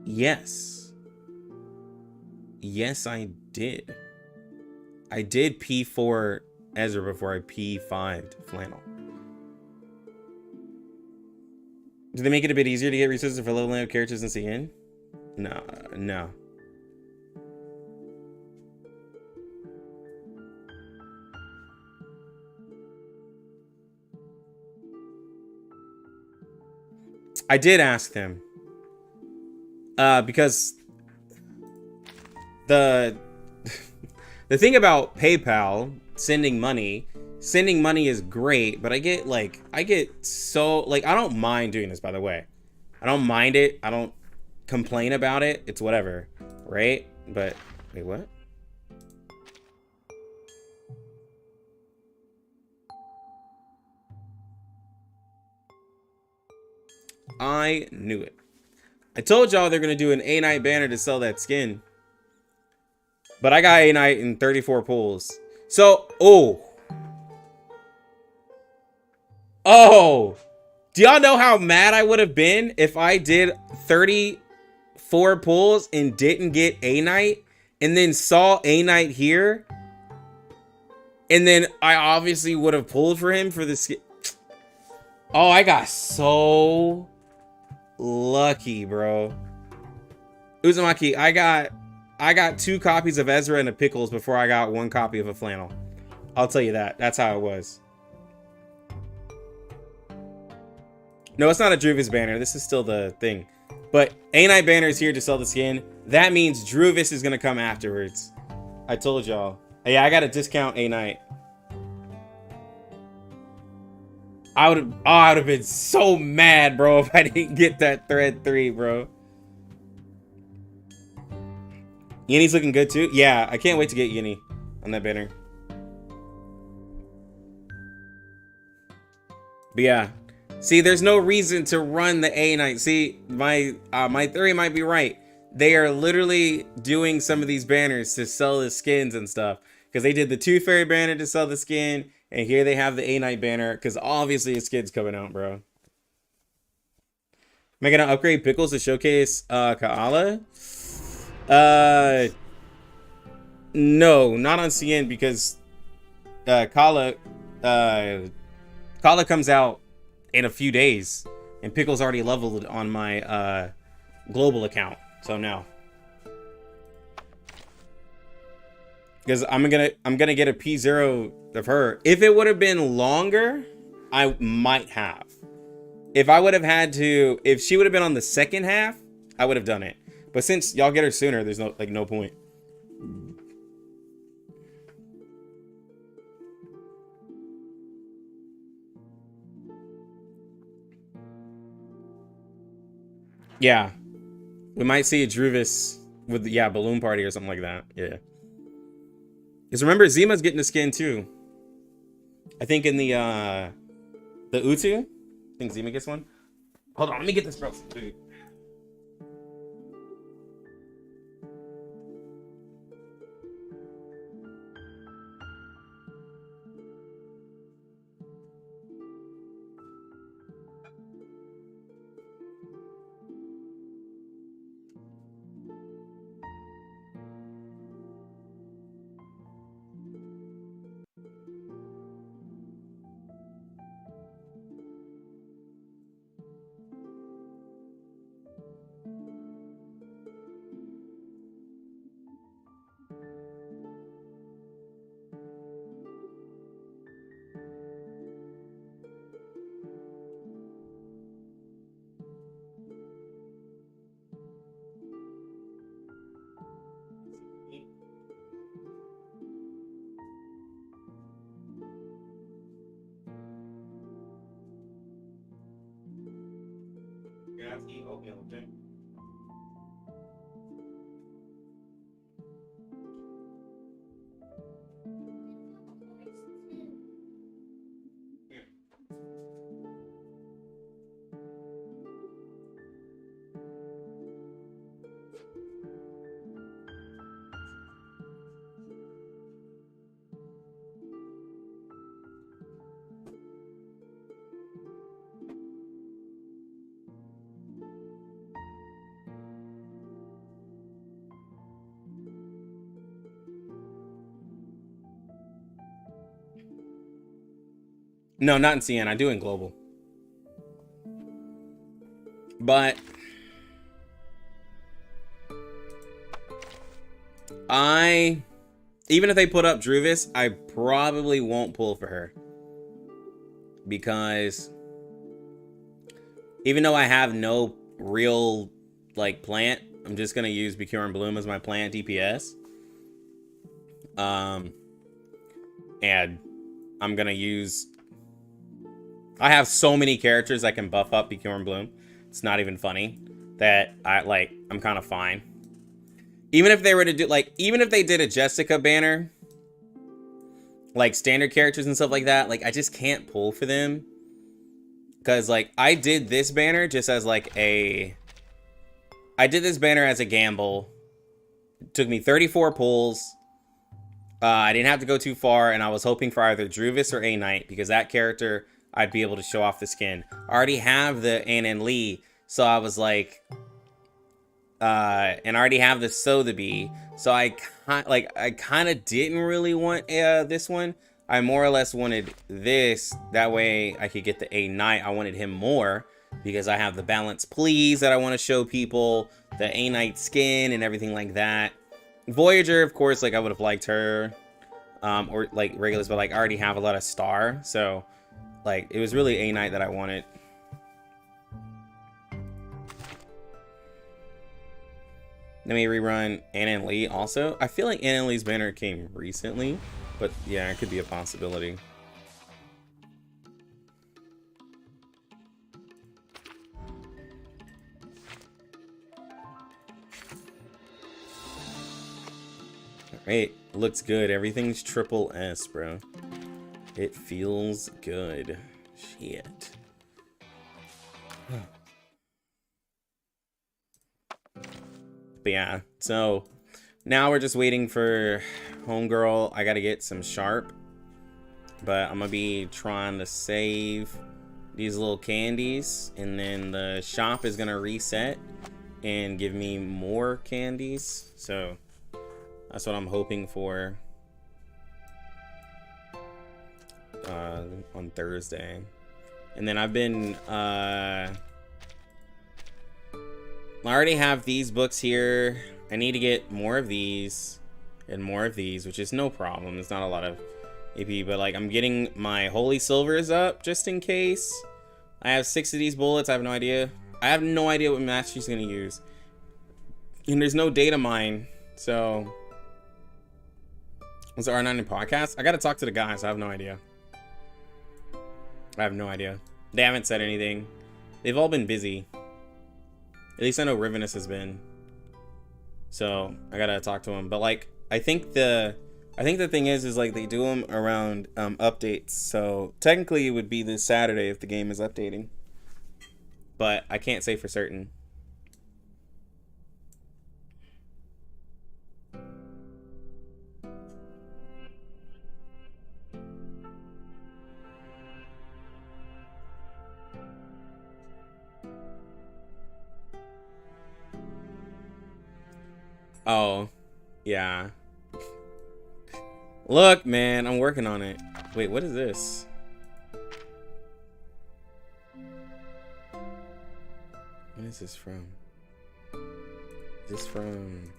Yes. Yes, I did. I did P4 Ezra before I P5'd Flannel. Do they make it a bit easier to get resources for leveling up characters in CN? No, no. I did ask them. Because the thing about PayPal, sending money is great, but I get so, like, I don't mind doing this, by the way. I don't mind it. I don't complain about it. It's whatever, right? But, wait, what? I knew it. I told y'all they're gonna do an A-Night banner to sell that skin. But I got A-Night in 34 pulls. So, oh, do y'all know how mad I would have been if I did 34 pulls and didn't get A-Night, and then saw A-Night here, and then I obviously would have pulled for him for the skin. Oh, I got so lucky, bro. Uzumaki, I got 2 copies of Ezra and a Pickles before I got 1 copy of a Flannel. I'll tell you that. That's how it was. No, it's not a Druvis banner. This is still the thing. But A-Night banner is here to sell the skin. That means Druvis is going to come afterwards. I told y'all. Yeah, I got a discount A-Night. I would have been so mad, bro, if I didn't get that thread 3, bro. Yinny's looking good too. Yeah, I can't wait to get Yinny on that banner. But yeah, see, there's no reason to run the A-Night. See, my theory might be right. They are literally doing some of these banners to sell the skins and stuff, because they did the Tooth Fairy banner to sell the skin, and here they have the A-Night banner, because obviously a skin's coming out, bro. Am I gonna upgrade Pickles to showcase Kaalaa? No, not on CN, because Kaalaa comes out in a few days, and Pickles already leveled on my global account, so no. Because I'm gonna get a P0 of her. If it would have been longer, I might have. If I would have had to, if she would have been on the second half, I would have done it. But since y'all get her sooner, there's no point. Yeah. We might see a Druvis with, yeah, Balloon Party or something like that. Yeah. Because remember, Zima's getting the skin too. I think in the Utu. I think Zima gets one. Hold on, let me get this bro some food. You have to eat oatmeal, okay? No, not in CN. I do in global. But even if they put up Druvis, I probably won't pull for her. Because even though I have no real like plant, I'm just gonna use Bacure and Bloom as my plant DPS. And I'm gonna use, I have so many characters that can buff up Bacure and Bloom. It's not even funny that I'm kind of fine. Even if they were to do even if they did a Jessica banner, like standard characters and stuff like that, I just can't pull for them. Cause I did this banner just as I did this banner as a gamble. It took me 34 pulls. I didn't have to go too far, and I was hoping for either Druvis or A Knight, because that character I'd be able to show off the skin. I already have the Ann Lee, so I was and I already have the Sotheby, so I kind of didn't really want this one. I more or less wanted this. That way I could get the A Knight. I wanted him more because I have the Balance Please that I want to show people, the A Knight skin and everything like that. Voyager, of course, I would have liked her, or Regulus, but I already have a lot of Star, so it was really A Knight that I wanted. Let me rerun Ann Lee also. I feel like Ann Lee's banner came recently, but yeah, it could be a possibility. Alright, looks good. Everything's triple S, bro. It feels good. Shit. But yeah, so now we're just waiting for Homegirl. I gotta get some Sharp, but I'm gonna be trying to save these little candies, and then the shop is gonna reset and give me more candies. So that's what I'm hoping for on Thursday. And then I've been I already have these books here. I need to get more of these and more of these, which is no problem. It's not a lot of AP, but I'm getting my Holy Silvers up just in case. I have 6 of these bullets. I have no idea. I have no idea what match she's gonna use. And there's no data mine, so was the R9 in podcast? I gotta talk to the guys. I have no idea. I have no idea. They haven't said anything. They've all been busy. At least I know Rivenus has been. So I gotta talk to him. But like, I think the thing is like they do them around updates. So technically it would be this Saturday if the game is updating. But I can't say for certain. Oh, yeah. Look, man, I'm working on it. Wait, what is this? What is this from? Is this from...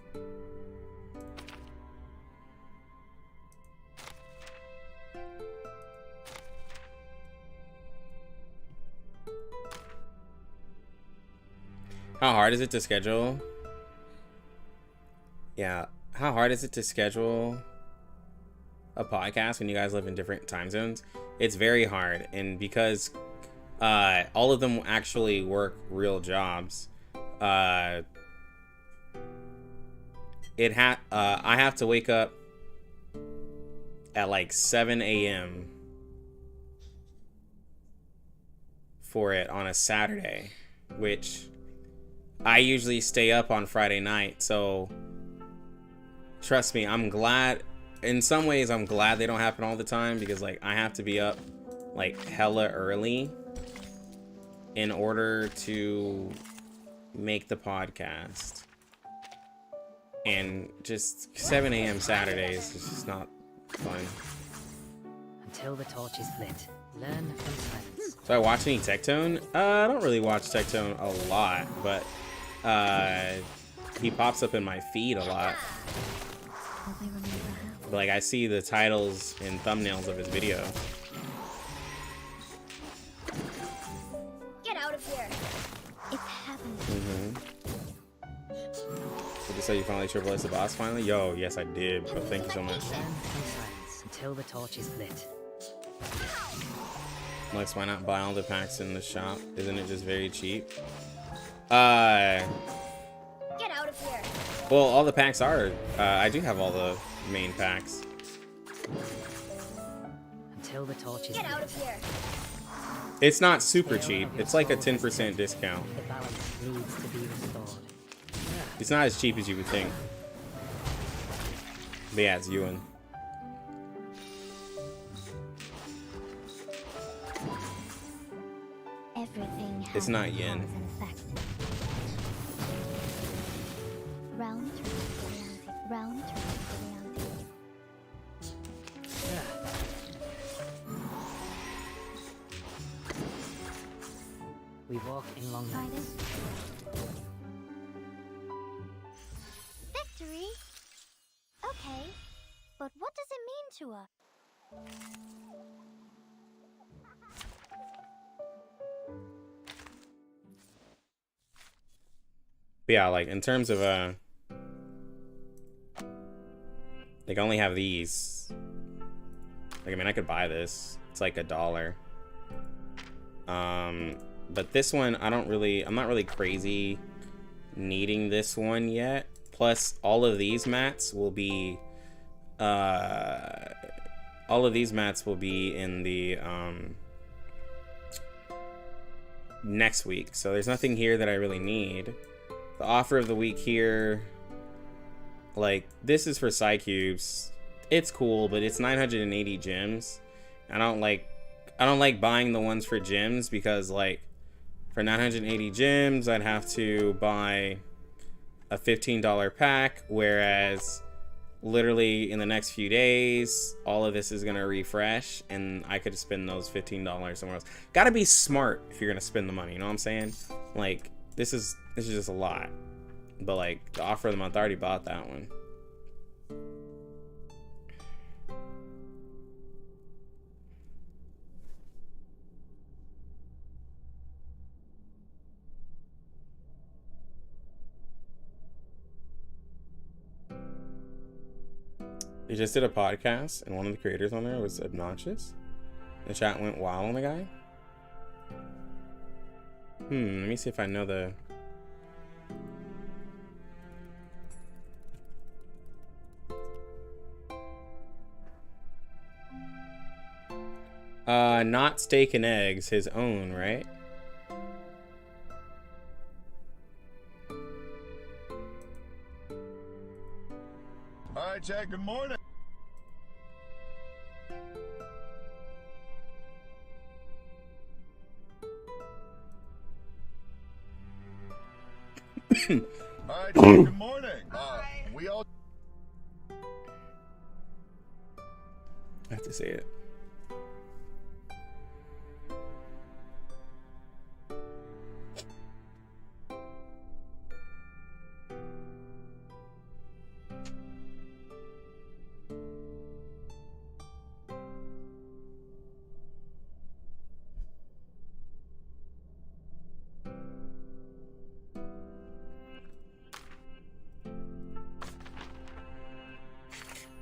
How hard is it to schedule? Yeah, how hard is it to schedule a podcast when you guys live in different time zones? It's very hard, and because all of them actually work real jobs, I have to wake up at like 7 a.m. for it on a Saturday, which I usually stay up on Friday night, so trust me, I'm glad. In some ways, I'm glad they don't happen all the time because, like, I have to be up, like, hella early in order to make the podcast. And just 7 a.m. Saturdays is just not fun. Until the torch is lit, learn from silence. So I watch any Tectone? I don't really watch Tectone a lot, but he pops up in my feed a lot. Like, I see the titles and thumbnails of his video. Get out of here. It's happening. So just so you finally triple S the boss finally? Yo, yes I did, bro. Thank you so much. Learn from silence until the torch is lit. Lex, why not buy all the packs in the shop? Isn't it just very cheap? Get out of here. Well, all the packs are. I do have all the main packs. Until the torch is Get out lit. of here. It's not super cheap. It's like a 10% discount. The balance needs to be restored. It's not as cheap as you would think. But yeah, it's Ewan. Everything It's not has yen. cause and effect. Round trip to reality. Round trip to reality. We walk in long Try nights. this. Victory? Okay, but what does it mean to us? But yeah, like in terms of like I only have these. Like, I mean, I could buy this. It's like $1. But this one, I'm not really crazy needing this one yet. Plus, all of these mats will be in the next week. So there's nothing here that I really need. The offer of the week here, like, this is for Psychubes. It's cool, but it's 980 gems. I don't like buying the ones for gems because, like, for 980 gems, I'd have to buy a $15 pack, whereas literally in the next few days, all of this is gonna refresh, and I could spend those $15 somewhere else. Gotta be smart if you're gonna spend the money. You know what I'm saying? Like, this is just a lot. But like, the offer of the month, I already bought that one. They just did a podcast, and one of the creators on there was obnoxious. The chat went wild on the guy. Let me see if I know the Not steak and eggs, his own, right? Hi, Chad. Good morning. Hi, Chad. Good morning. We all. I have to say it.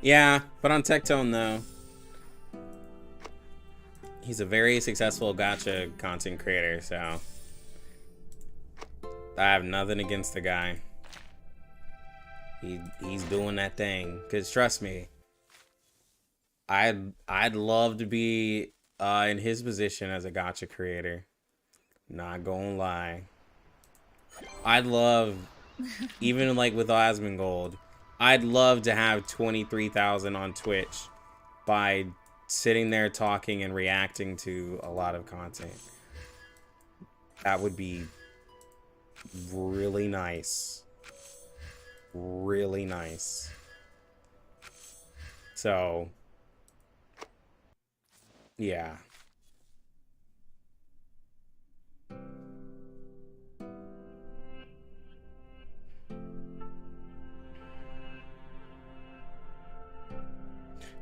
Yeah, but on Tectone though, he's a very successful gacha content creator, so I have nothing against the guy. He's doing that thing. Cause trust me, I'd love to be in his position as a gacha creator. Not gonna lie. I'd love, even like with Asmongold, I'd love to have 23,000 on Twitch by sitting there talking and reacting to a lot of content. That would be really nice. Really nice. So, yeah.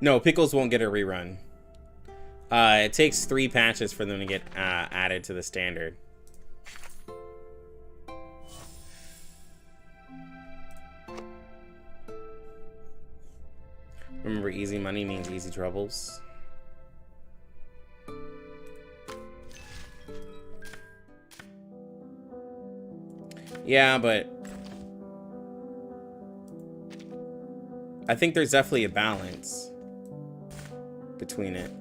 No, Pickles won't get a rerun. It takes 3 patches for them to get added to the standard. Remember, easy money means easy troubles. Yeah, but I think there's definitely a balance between it.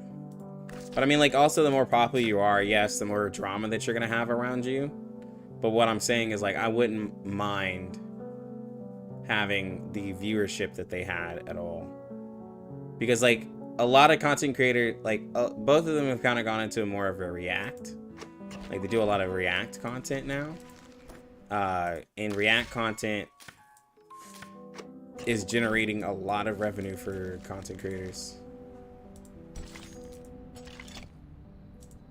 But I mean, like, also the more popular you are, yes, the more drama that you're gonna have around you. But what I'm saying is, like, I wouldn't mind having the viewership that they had at all. Because, like, a lot of content creators, like, both of them have kind of gone into more of a React. Like, they do a lot of React content now. And React content is generating a lot of revenue for content creators.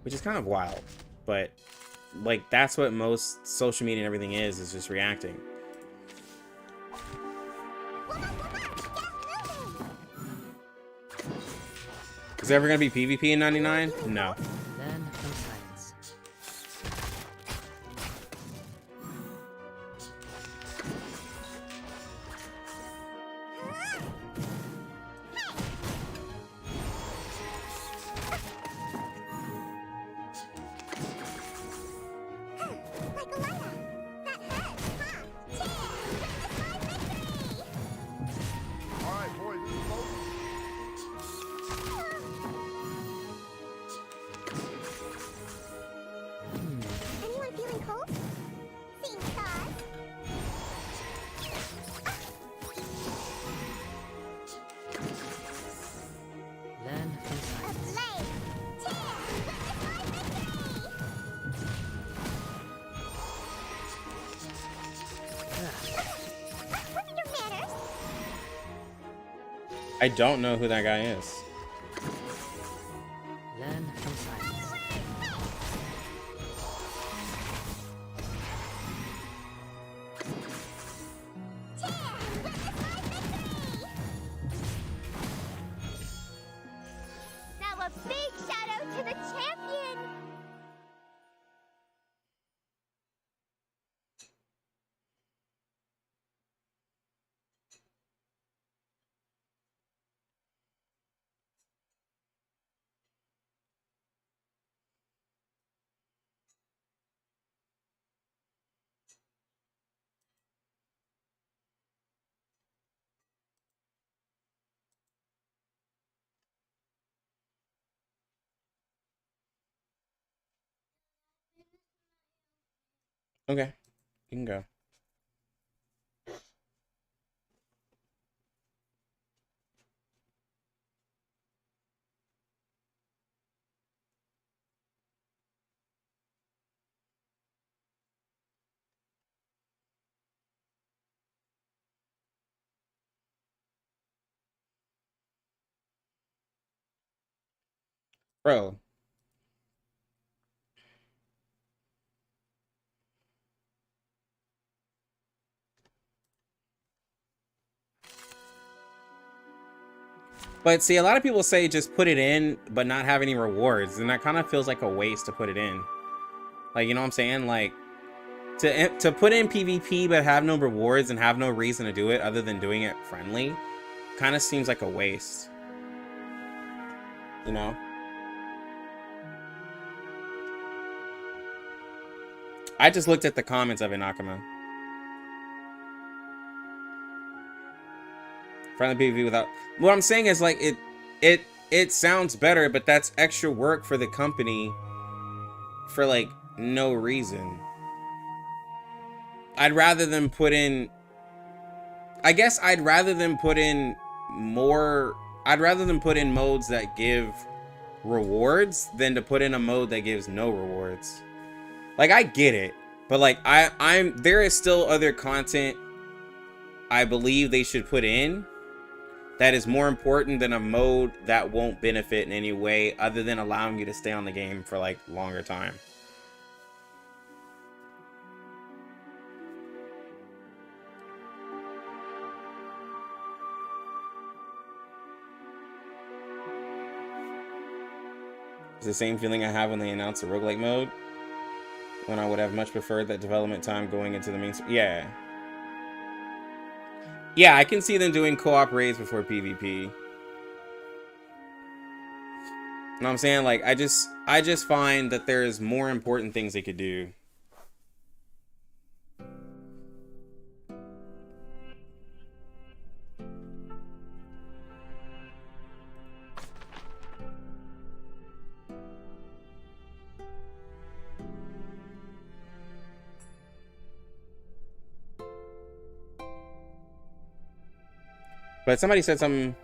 Which is kind of wild, but like that's what most social media and everything is just reacting. Is there ever gonna be PvP in 99? No. Then come silence. I don't know who that guy is. Then come silence. Now a big shout out to the champion! Okay, you can go. Bro. But see, a lot of people say just put it in, but not have any rewards, and that kind of feels like a waste to put it in. Like, you know what I'm saying? Like, to put in PvP but have no rewards and have no reason to do it other than doing it friendly, kind of seems like a waste. You know? I just looked at the comments of it, Nakama. Friendly PvP without... What I'm saying is, like, it sounds better, but that's extra work for the company for, like, no reason. I'd rather them put in... I guess I'd rather them put in more... I'd rather them put in modes that give rewards than to put in a mode that gives no rewards. Like, I get it, but, like, there is still other content I believe they should put in that is more important than a mode that won't benefit in any way other than allowing you to stay on the game for, like, longer time. It's the same feeling I have when they announce the roguelike mode, when I would have much preferred that development time going into the main... Yeah. Yeah, I can see them doing co-op raids before PvP. You know what I'm saying? Like, I just find that there's more important things they could do. But somebody said something.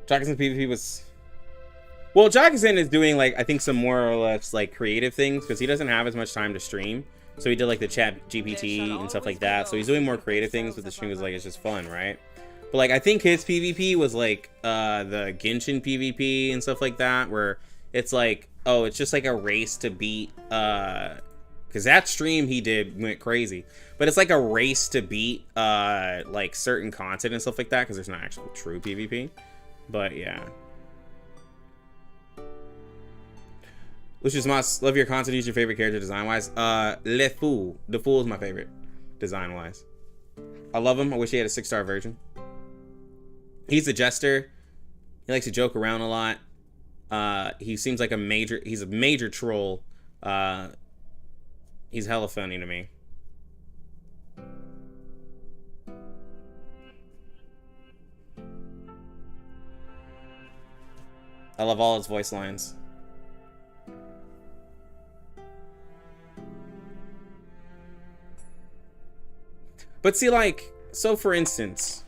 Jackson PvP was... Well, Jackson is doing, like, I think some more or less, like, creative things, because he doesn't have as much time to stream. So he did, like, the chat GPT and stuff like that. So he's doing more creative things with the stream, because, like, it's just fun, right? But, like, I think his PvP was, like, the Genshin PvP and stuff like that, where it's like, oh, it's just, like, a race to beat, because that stream he did went crazy. But it's like a race to beat, like, certain content and stuff like that, because there's not actual true PvP. But, yeah. Lucius Moss, love your content. Who's your favorite character design-wise? Le Fool. The Fool is my favorite, design-wise. I love him. I wish he had a 6-star version. He's a jester. He likes to joke around a lot. He seems like he's a major troll. He's hella funny to me. I love all his voice lines. But see, like, so for instance,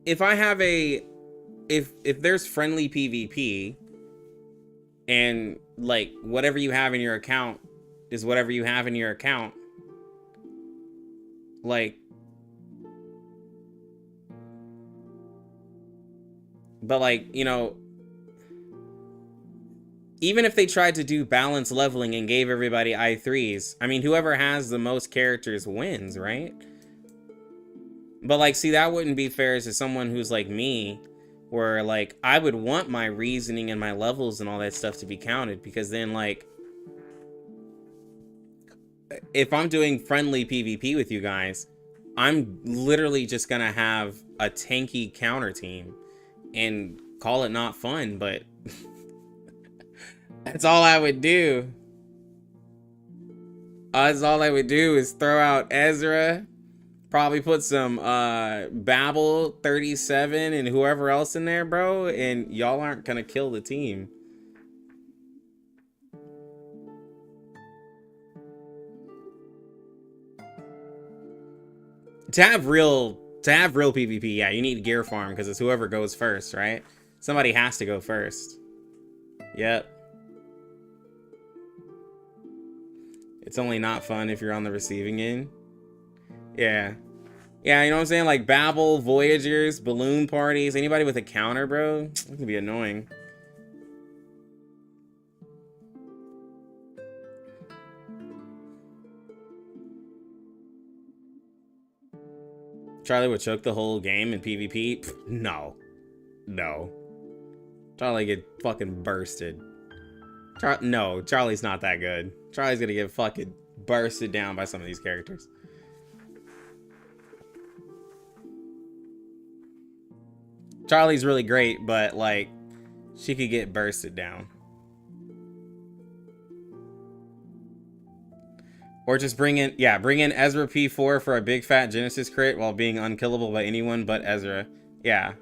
if I have if there's friendly PvP and, like, whatever you have in your account is whatever you have in your account, like, but, like, you know, even if they tried to do balance leveling and gave everybody I3s, I mean, whoever has the most characters wins, right? But, like, see, that wouldn't be fair to someone who's like me, where, like, I would want my reasoning and my levels and all that stuff to be counted, because then, like, if I'm doing friendly PvP with you guys, I'm literally just gonna have a tanky counter team and call it not fun, but that's all I would do. That's all I would do is throw out Ezra, Probably put some Babel 37 and whoever else in there, bro, and y'all aren't gonna kill the team. To have real PvP, yeah, you need gear farm because it's whoever goes first, right? Somebody has to go first. Yep. It's only not fun if you're on the receiving end. Yeah. Yeah, you know what I'm saying? Like Babel, Voyagers, balloon parties, anybody with a counter, bro, it can be annoying. Charlie would choke the whole game in PvP? Pfft, no. No. Charlie get fucking bursted. No, Charlie's not that good. Charlie's gonna get fucking bursted down by some of these characters. Charlie's really great, but like, she could get bursted down. Or just bring in Ezra P4 for a big fat Genesis crit while being unkillable by anyone but Ezra. Yeah.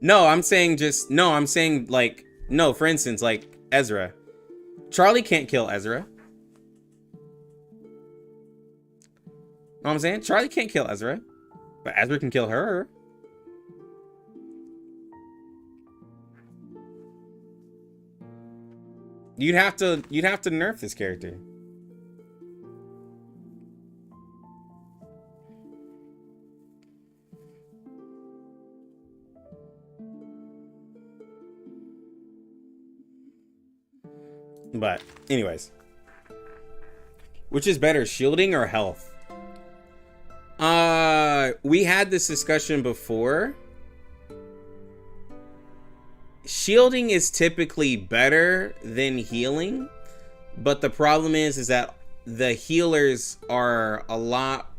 No, I'm saying like, no, for instance, like Ezra. Charlie can't kill Ezra. Know what I'm saying? Charlie can't kill Ezra. But Ezra can kill her. You'd have to nerf this character. But anyways, which is better, shielding or health? We had this discussion before. Shielding is typically better than healing, but the problem is that the healers are a lot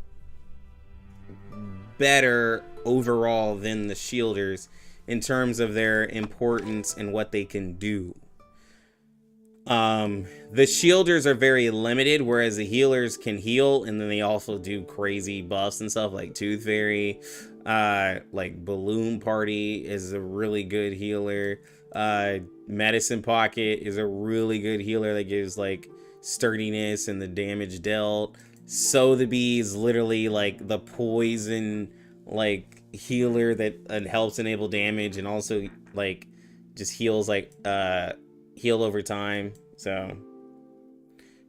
better overall than the shielders in terms of their importance and what they can do. The shielders are very limited, whereas the healers can heal, and then they also do crazy buffs and stuff like Tooth Fairy. Like Balloon Party is a really good healer. Medicine Pocket is a really good healer that gives like sturdiness and the damage dealt. Sotheby is literally like the poison like healer that helps enable damage and also like just heals like heal over time. So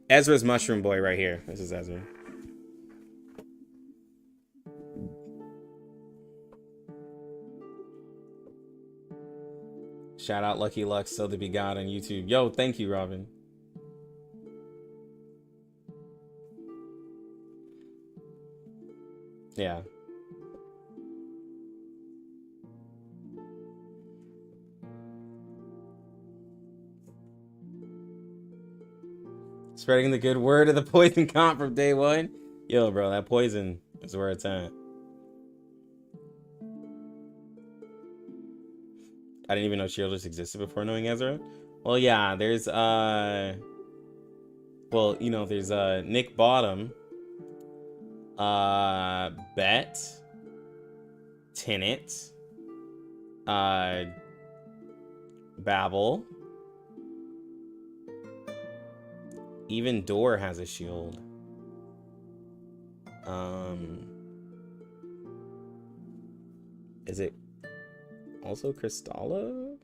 Ezra's Mushroom Boy right here. This is Ezra. Shout out Lucky Lux, so to be God on YouTube. Yo, thank you, Robin. Yeah. Spreading the good word of the poison comp from day one. Yo, bro, that poison is where it's at. I didn't even know shielders existed before knowing Ezra. Well, yeah, there's well, you know, there's Nick Bottom, Bet, Tenet, Babel. Even Door has a shield. Is it also Crystalla?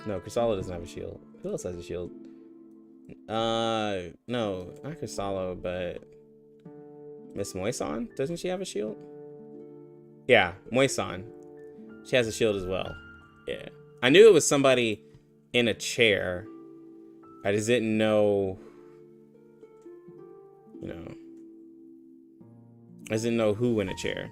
No, Crystalla doesn't have a shield. Who else has a shield? No, not Crystalla, but Miss Moison? Doesn't she have a shield? Yeah, Moison. She has a shield as well. Yeah. I knew it was somebody in a chair. I just didn't know, you know, I just didn't know who in a chair.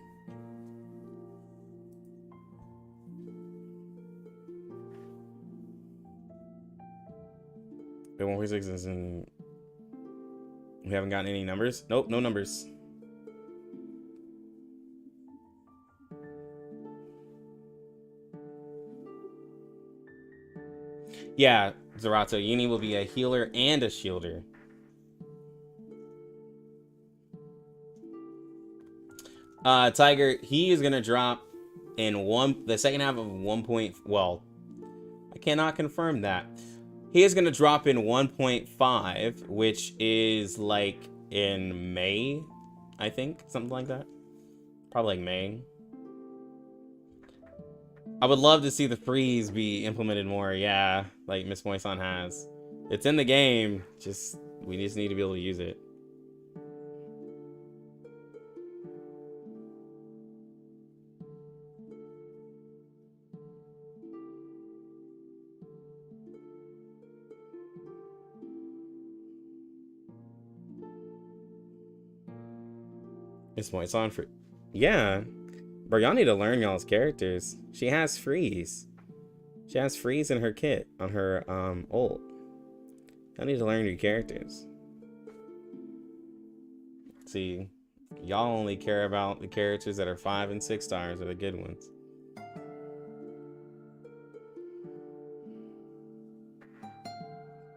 Wait, 146 is in, we haven't gotten any numbers? Nope, no numbers. Yeah, Zerato, Uni will be a healer and a shielder. Tiger, he is gonna drop in the second half of 1. Well, I cannot confirm that. He is gonna drop in 1.5, which is like in May, I think, something like that. Probably like May. I would love to see the freeze be implemented more, yeah, like Miss Moisan has. It's in the game, we just need to be able to use it. Miss Moisan for... Yeah. Bro, y'all need to learn y'all's characters. She has freeze. She has freeze in her kit on her ult. Y'all need to learn your characters. See, y'all only care about the characters that are 5 and 6 stars, are the good ones.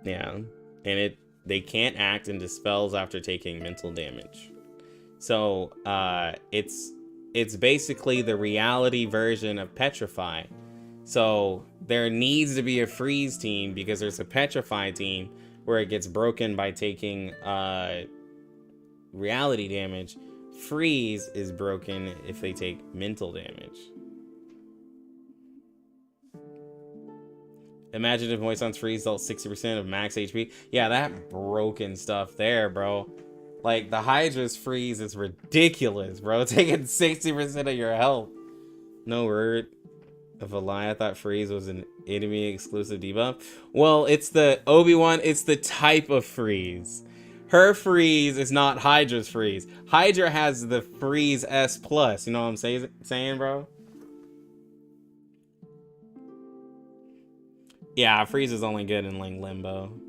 Yeah, and they can't act and dispels after taking mental damage. So it's basically the reality version of Petrify. So there needs to be a freeze team because there's a Petrify team where it gets broken by taking reality damage. Freeze is broken if they take mental damage. Imagine if Moisan's freeze dealt 60% of max HP. Yeah, that broken stuff there, bro. Like, the Hydra's freeze is ridiculous, bro. Taking 60% of your health. No word of a lie. I thought freeze was an enemy exclusive debuff. Well, it's the Obi-Wan. It's the type of freeze. Her freeze is not Hydra's freeze. Hydra has the freeze S+. You know what I'm saying, bro? Yeah, freeze is only good in, like, Limbo.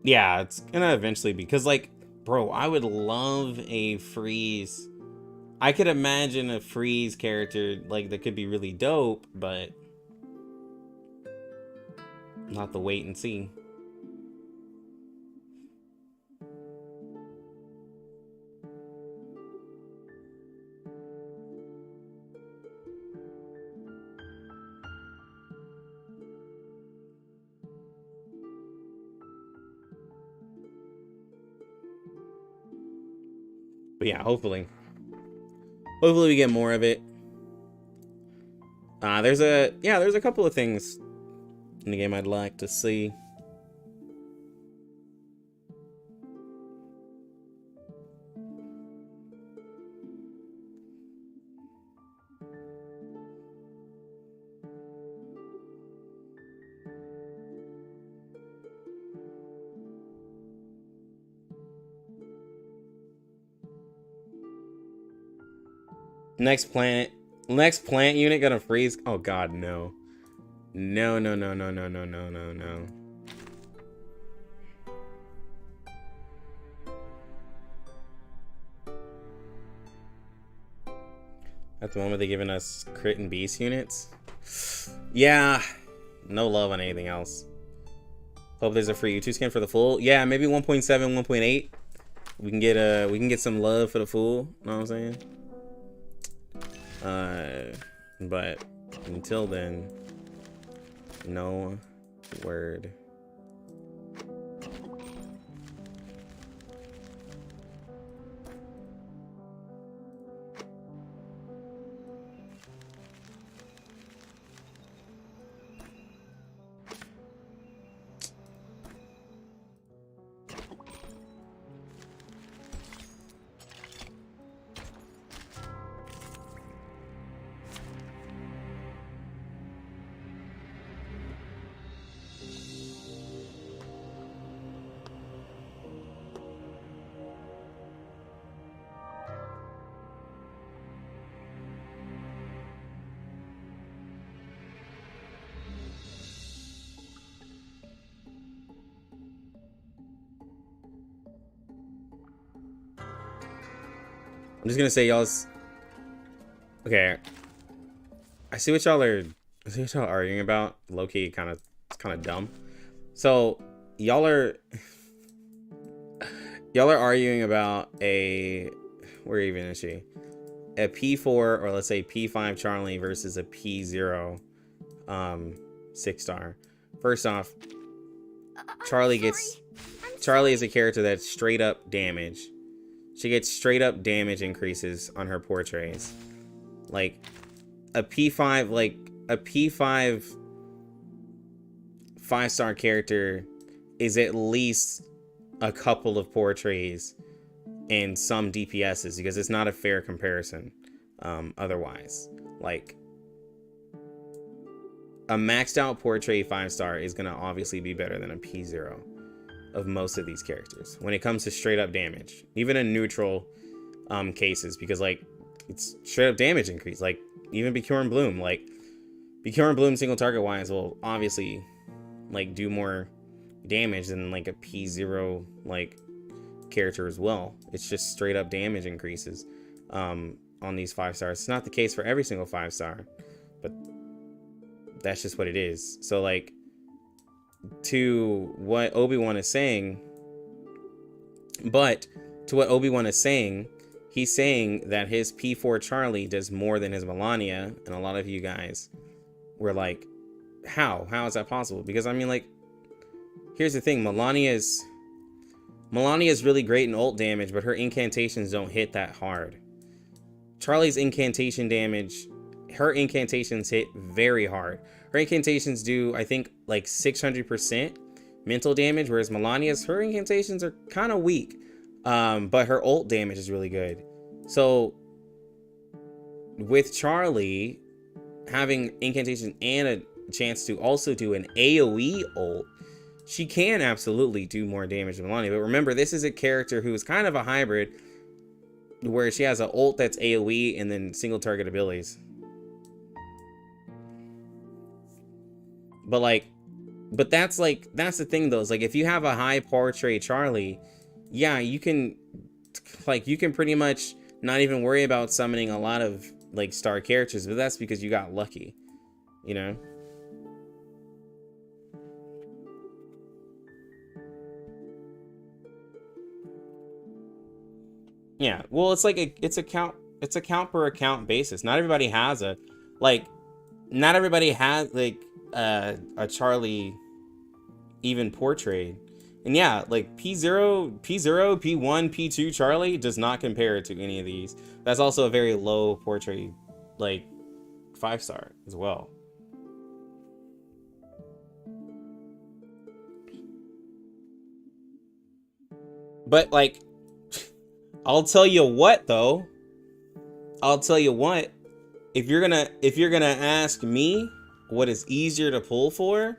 Yeah, it's gonna eventually be, because, like, bro, I would love a freeze. I could imagine a freeze character, like, that could be really dope, but not the wait and see. But yeah, hopefully we get more of it. There's a couple of things in the game I'd like to see. Next plant unit gonna freeze. Oh god, no. No. At the moment they're giving us crit and beast units. Yeah. No love on anything else. Hope there's a free U2 skin for the full. Yeah, maybe 1.7, 1.8. We can get some love for the full. Know what I'm saying? But until then, no word. I'm just gonna say y'all's. Okay. I see what y'all are arguing about. Low-key, it's kind of dumb. So y'all are arguing about a, where even is she? A P4 or let's say P5 Charlie versus a P0 6-star. First off, Charlie is a character that's straight up damage. She gets straight up damage increases on her portraits. Like a P5, like a P5 5-star character is at least a couple of portraits and some DPSs, because it's not a fair comparison. Otherwise, like a maxed out portrait 5-star is gonna obviously be better than a P0 of most of these characters when it comes to straight up damage, even in neutral cases, because like it's straight up damage increase. Like even Bjorn Bloom, like Bjorn Bloom single target wise will obviously like do more damage than like a P0 like character as well. It's just straight up damage increases on these 5-stars. It's not the case for every single 5-star, but that's just what it is. So like, to what Obi-Wan is saying, he's saying that his P4 Charlie does more than his Melania, and a lot of you guys were like, how is that possible? Because I mean, like, here's the thing, Melania is really great in ult damage, but her incantations don't hit that hard. Charlie's incantation damage, her incantations hit very hard. Her incantations do, I think, like 600% mental damage, whereas Melania's, her incantations are kind of weak, but her ult damage is really good. So with Charlie having incantation and a chance to also do an AoE ult, she can absolutely do more damage than Melania. But remember, this is a character who is kind of a hybrid, where she has an ult that's AoE and then single target abilities. But that's the thing though, is like if you have a high portrait Charlie, yeah, you can pretty much not even worry about summoning a lot of like star characters, but that's because you got lucky, you know? Yeah, well, it's like it's a count per account basis. Not everybody has a like a Charlie even portrait. And yeah, like P0, P1, P2 Charlie does not compare to any of these. That's also a very low portrait, like 5-star as well. But like, I'll tell you what though. If you're gonna ask me what is easier to pull for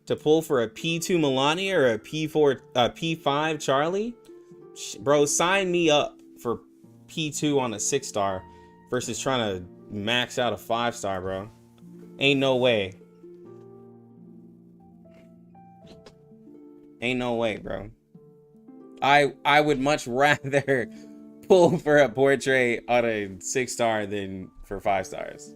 a P2 Melania or a P5 Charlie, bro, sign me up for P2 on a 6-star versus trying to max out a 5-star, bro. Ain't no way. Ain't no way, bro. I would much rather pull for a portrait on a 6-star than for 5 stars.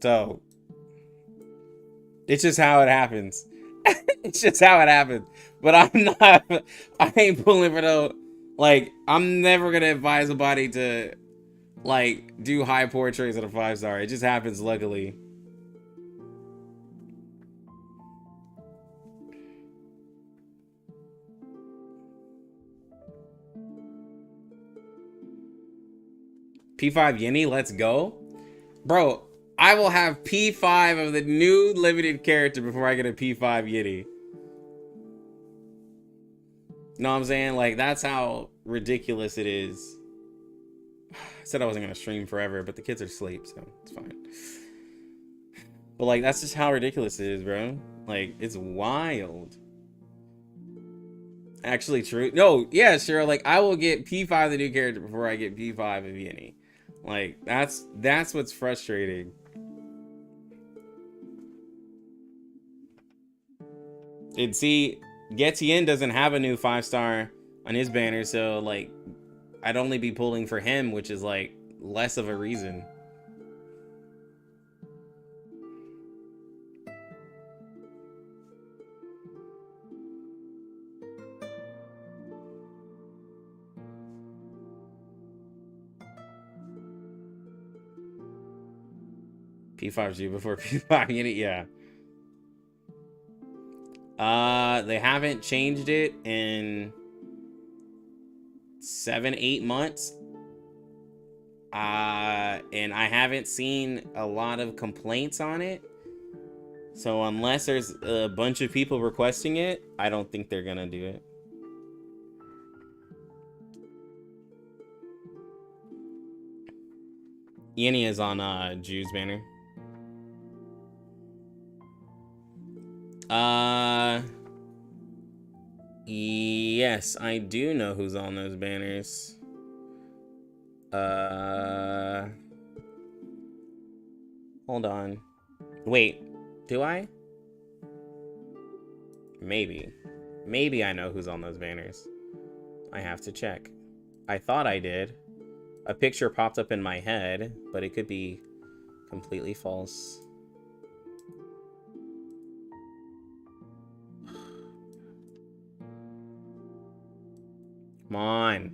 So it's just how it happens. It's just how it happens. But I ain't pulling for no, like, I'm never gonna advise a body to like do high portraits at a 5-star. It just happens luckily. P5 Yeni, let's go. Bro, I will have P5 of the new limited character before I get a P5 Yeti. Know what I'm saying? Like, that's how ridiculous it is. I said I wasn't going to stream forever, but the kids are asleep, so it's fine. But, like, that's just how ridiculous it is, bro. Like, it's wild. Actually true. No, yeah, sure. Like, I will get P5 the new character before I get P5 of Yeni. Like, that's what's frustrating. And see, Getien doesn't have a new 5-star on his banner, so like I'd only be pulling for him, which is like less of a reason. P5's due before P5 unit, yeah. They haven't changed it in 7-8 months. And I haven't seen a lot of complaints on it. So unless there's a bunch of people requesting it, I don't think they're gonna do it. Yenny is on Jew's banner. Yes, I do know who's on those banners. Hold on. Wait, do I? Maybe. Maybe I know who's on those banners. I have to check. I thought I did. A picture popped up in my head, but it could be completely false. Come on.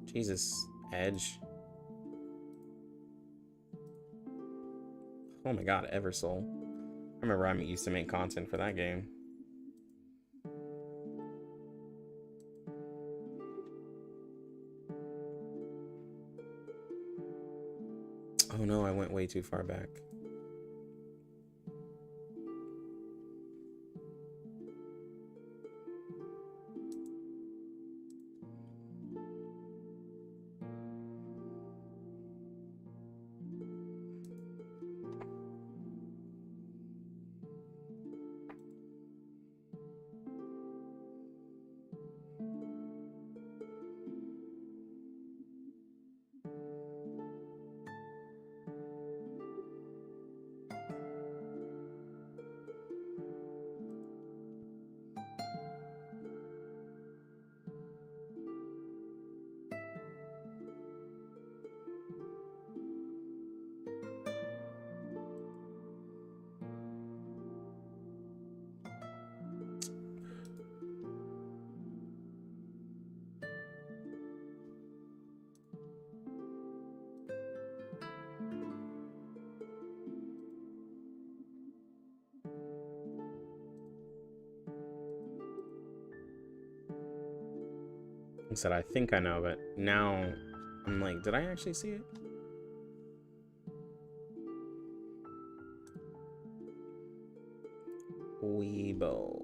Jesus, Edge. Oh my god, Eversoul. I remember I used to make content for that game. Oh no, I went way too far back. I said I think I know, but now I'm like, did I actually see it? Weebo.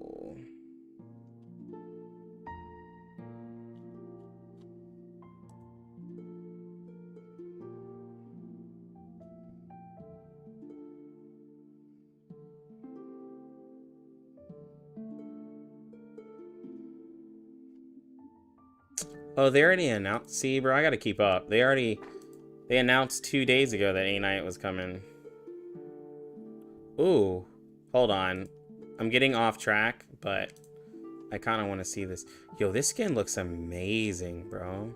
Oh, they already announced. See, bro, I gotta keep up. They announced 2 days ago that A-Night was coming. Ooh, hold on. I'm getting off track, but I kind of want to see this. Yo, this skin looks amazing, bro.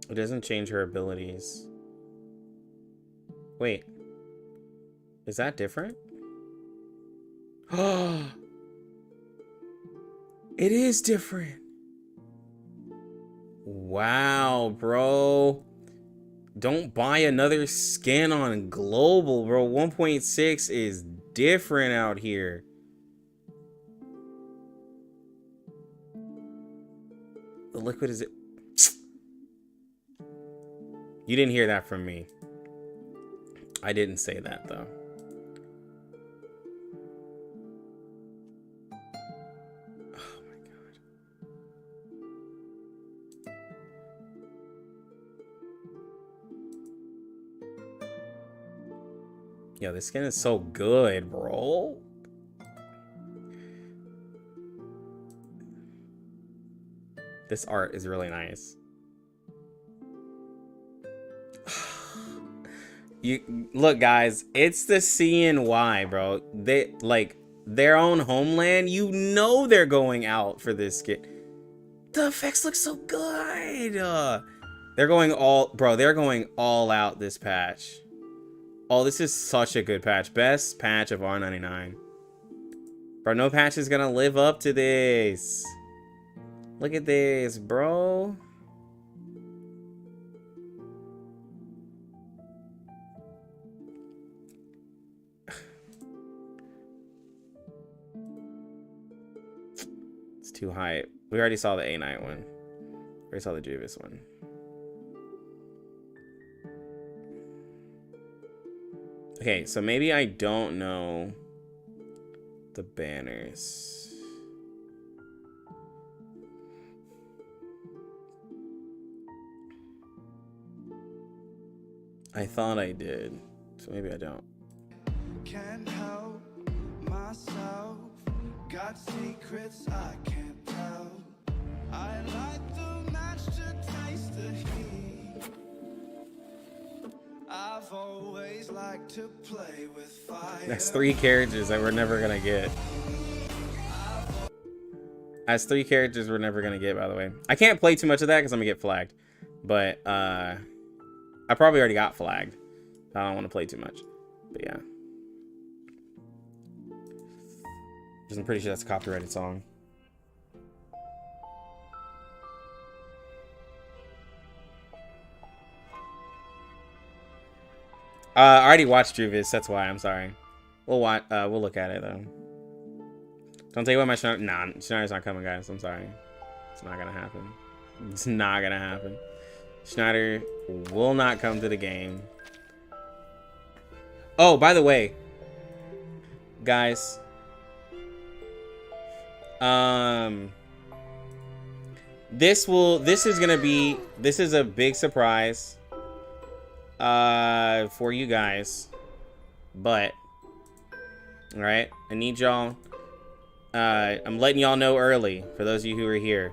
It doesn't change her abilities. Wait. Is that different? Oh, it is different. Wow, bro. Don't buy another skin on global, bro. 1.6 is different out here. The liquid is it. You didn't hear that from me. I didn't say that, though. Oh, my God. Yo, this skin is so good, bro. This art is really nice. You look, guys, it's the CNY, bro. They like their own homeland. You know they're going out for this skin. The effects look so good. They're going all out this patch. Oh, this is such a good patch. Best patch of R99. Bro, no patch is gonna live up to this. Look at this, bro. It's too high. We already saw the A9 one. We already saw the Juvis one. Okay, so maybe I don't know the banners. I thought I did, so maybe I don't. Can't help myself, got secrets I can't tell. I like the match to taste the heat. I've always liked to play with fire. That's 3 characters that we're never gonna get. That's 3 characters we're never gonna get, by the way. I can't play too much of that because I'm gonna get flagged. But I probably already got flagged. I don't want to play too much. But yeah. Because I'm pretty sure that's a copyrighted song. I already watched Juvis, that's why. I'm sorry. We'll watch. We'll look at it though. Don't take away my Schneider. Nah, Schneider's not coming, guys. I'm sorry. It's not gonna happen. It's not gonna happen. Schneider will not come to the game. Oh, by the way, guys. This is a big surprise for you guys. But all right, I need y'all. I'm letting y'all know early for those of you who are here.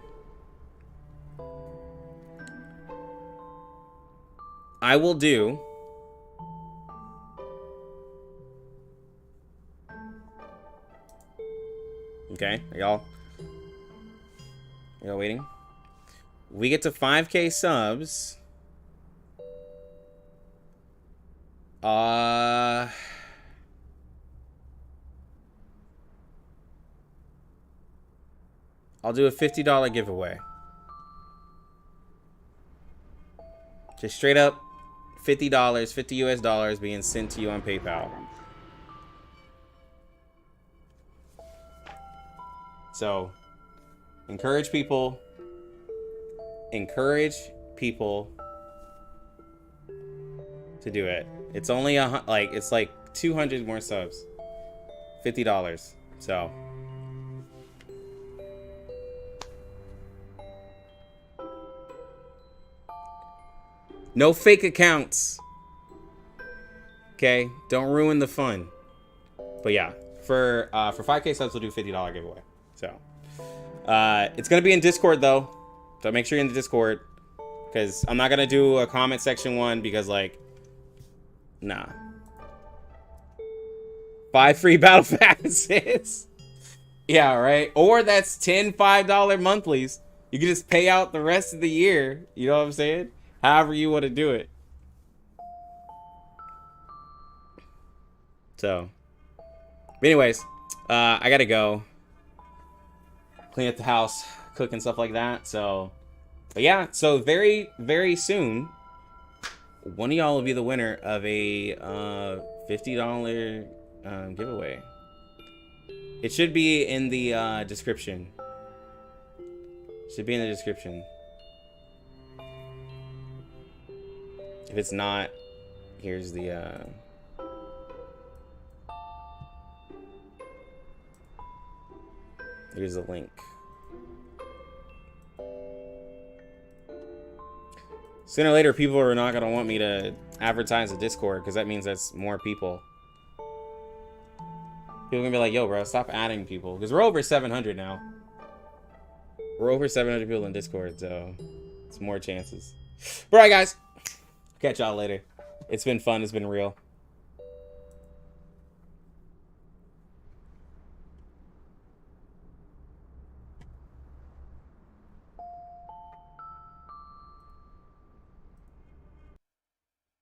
I will do okay, are y'all waiting? We get to 5K subs. I'll do a $50 giveaway. Just straight up $50, 50 US dollars being sent to you on PayPal. So, encourage people to do it. It's only it's like 200 more subs. $50. So, no fake accounts. Okay, don't ruin the fun. But yeah, for 5K subs, we'll do $50 giveaway. So, it's gonna be in Discord though. So make sure you're in the Discord, because I'm not gonna do a comment section one because like, nah. 5 free battle passes. Yeah, right. Or that's 10 $5 monthlies. You can just pay out the rest of the year. You know what I'm saying? However you want to do it. So, but anyways, I gotta go clean up the house, cook and stuff like that. So, but yeah, so very, very soon, one of y'all will be the winner of a $50 giveaway. It should be in the description. Should be in the description. If it's not, here's the here's the link. Sooner or later, people are not gonna want me to advertise the Discord because that means that's more people People are gonna be like, yo, bro, stop adding people. Because we're over 700 now. We're over 700 people in Discord, so it's more chances. But alright, guys. Catch y'all later. It's been fun. It's been real.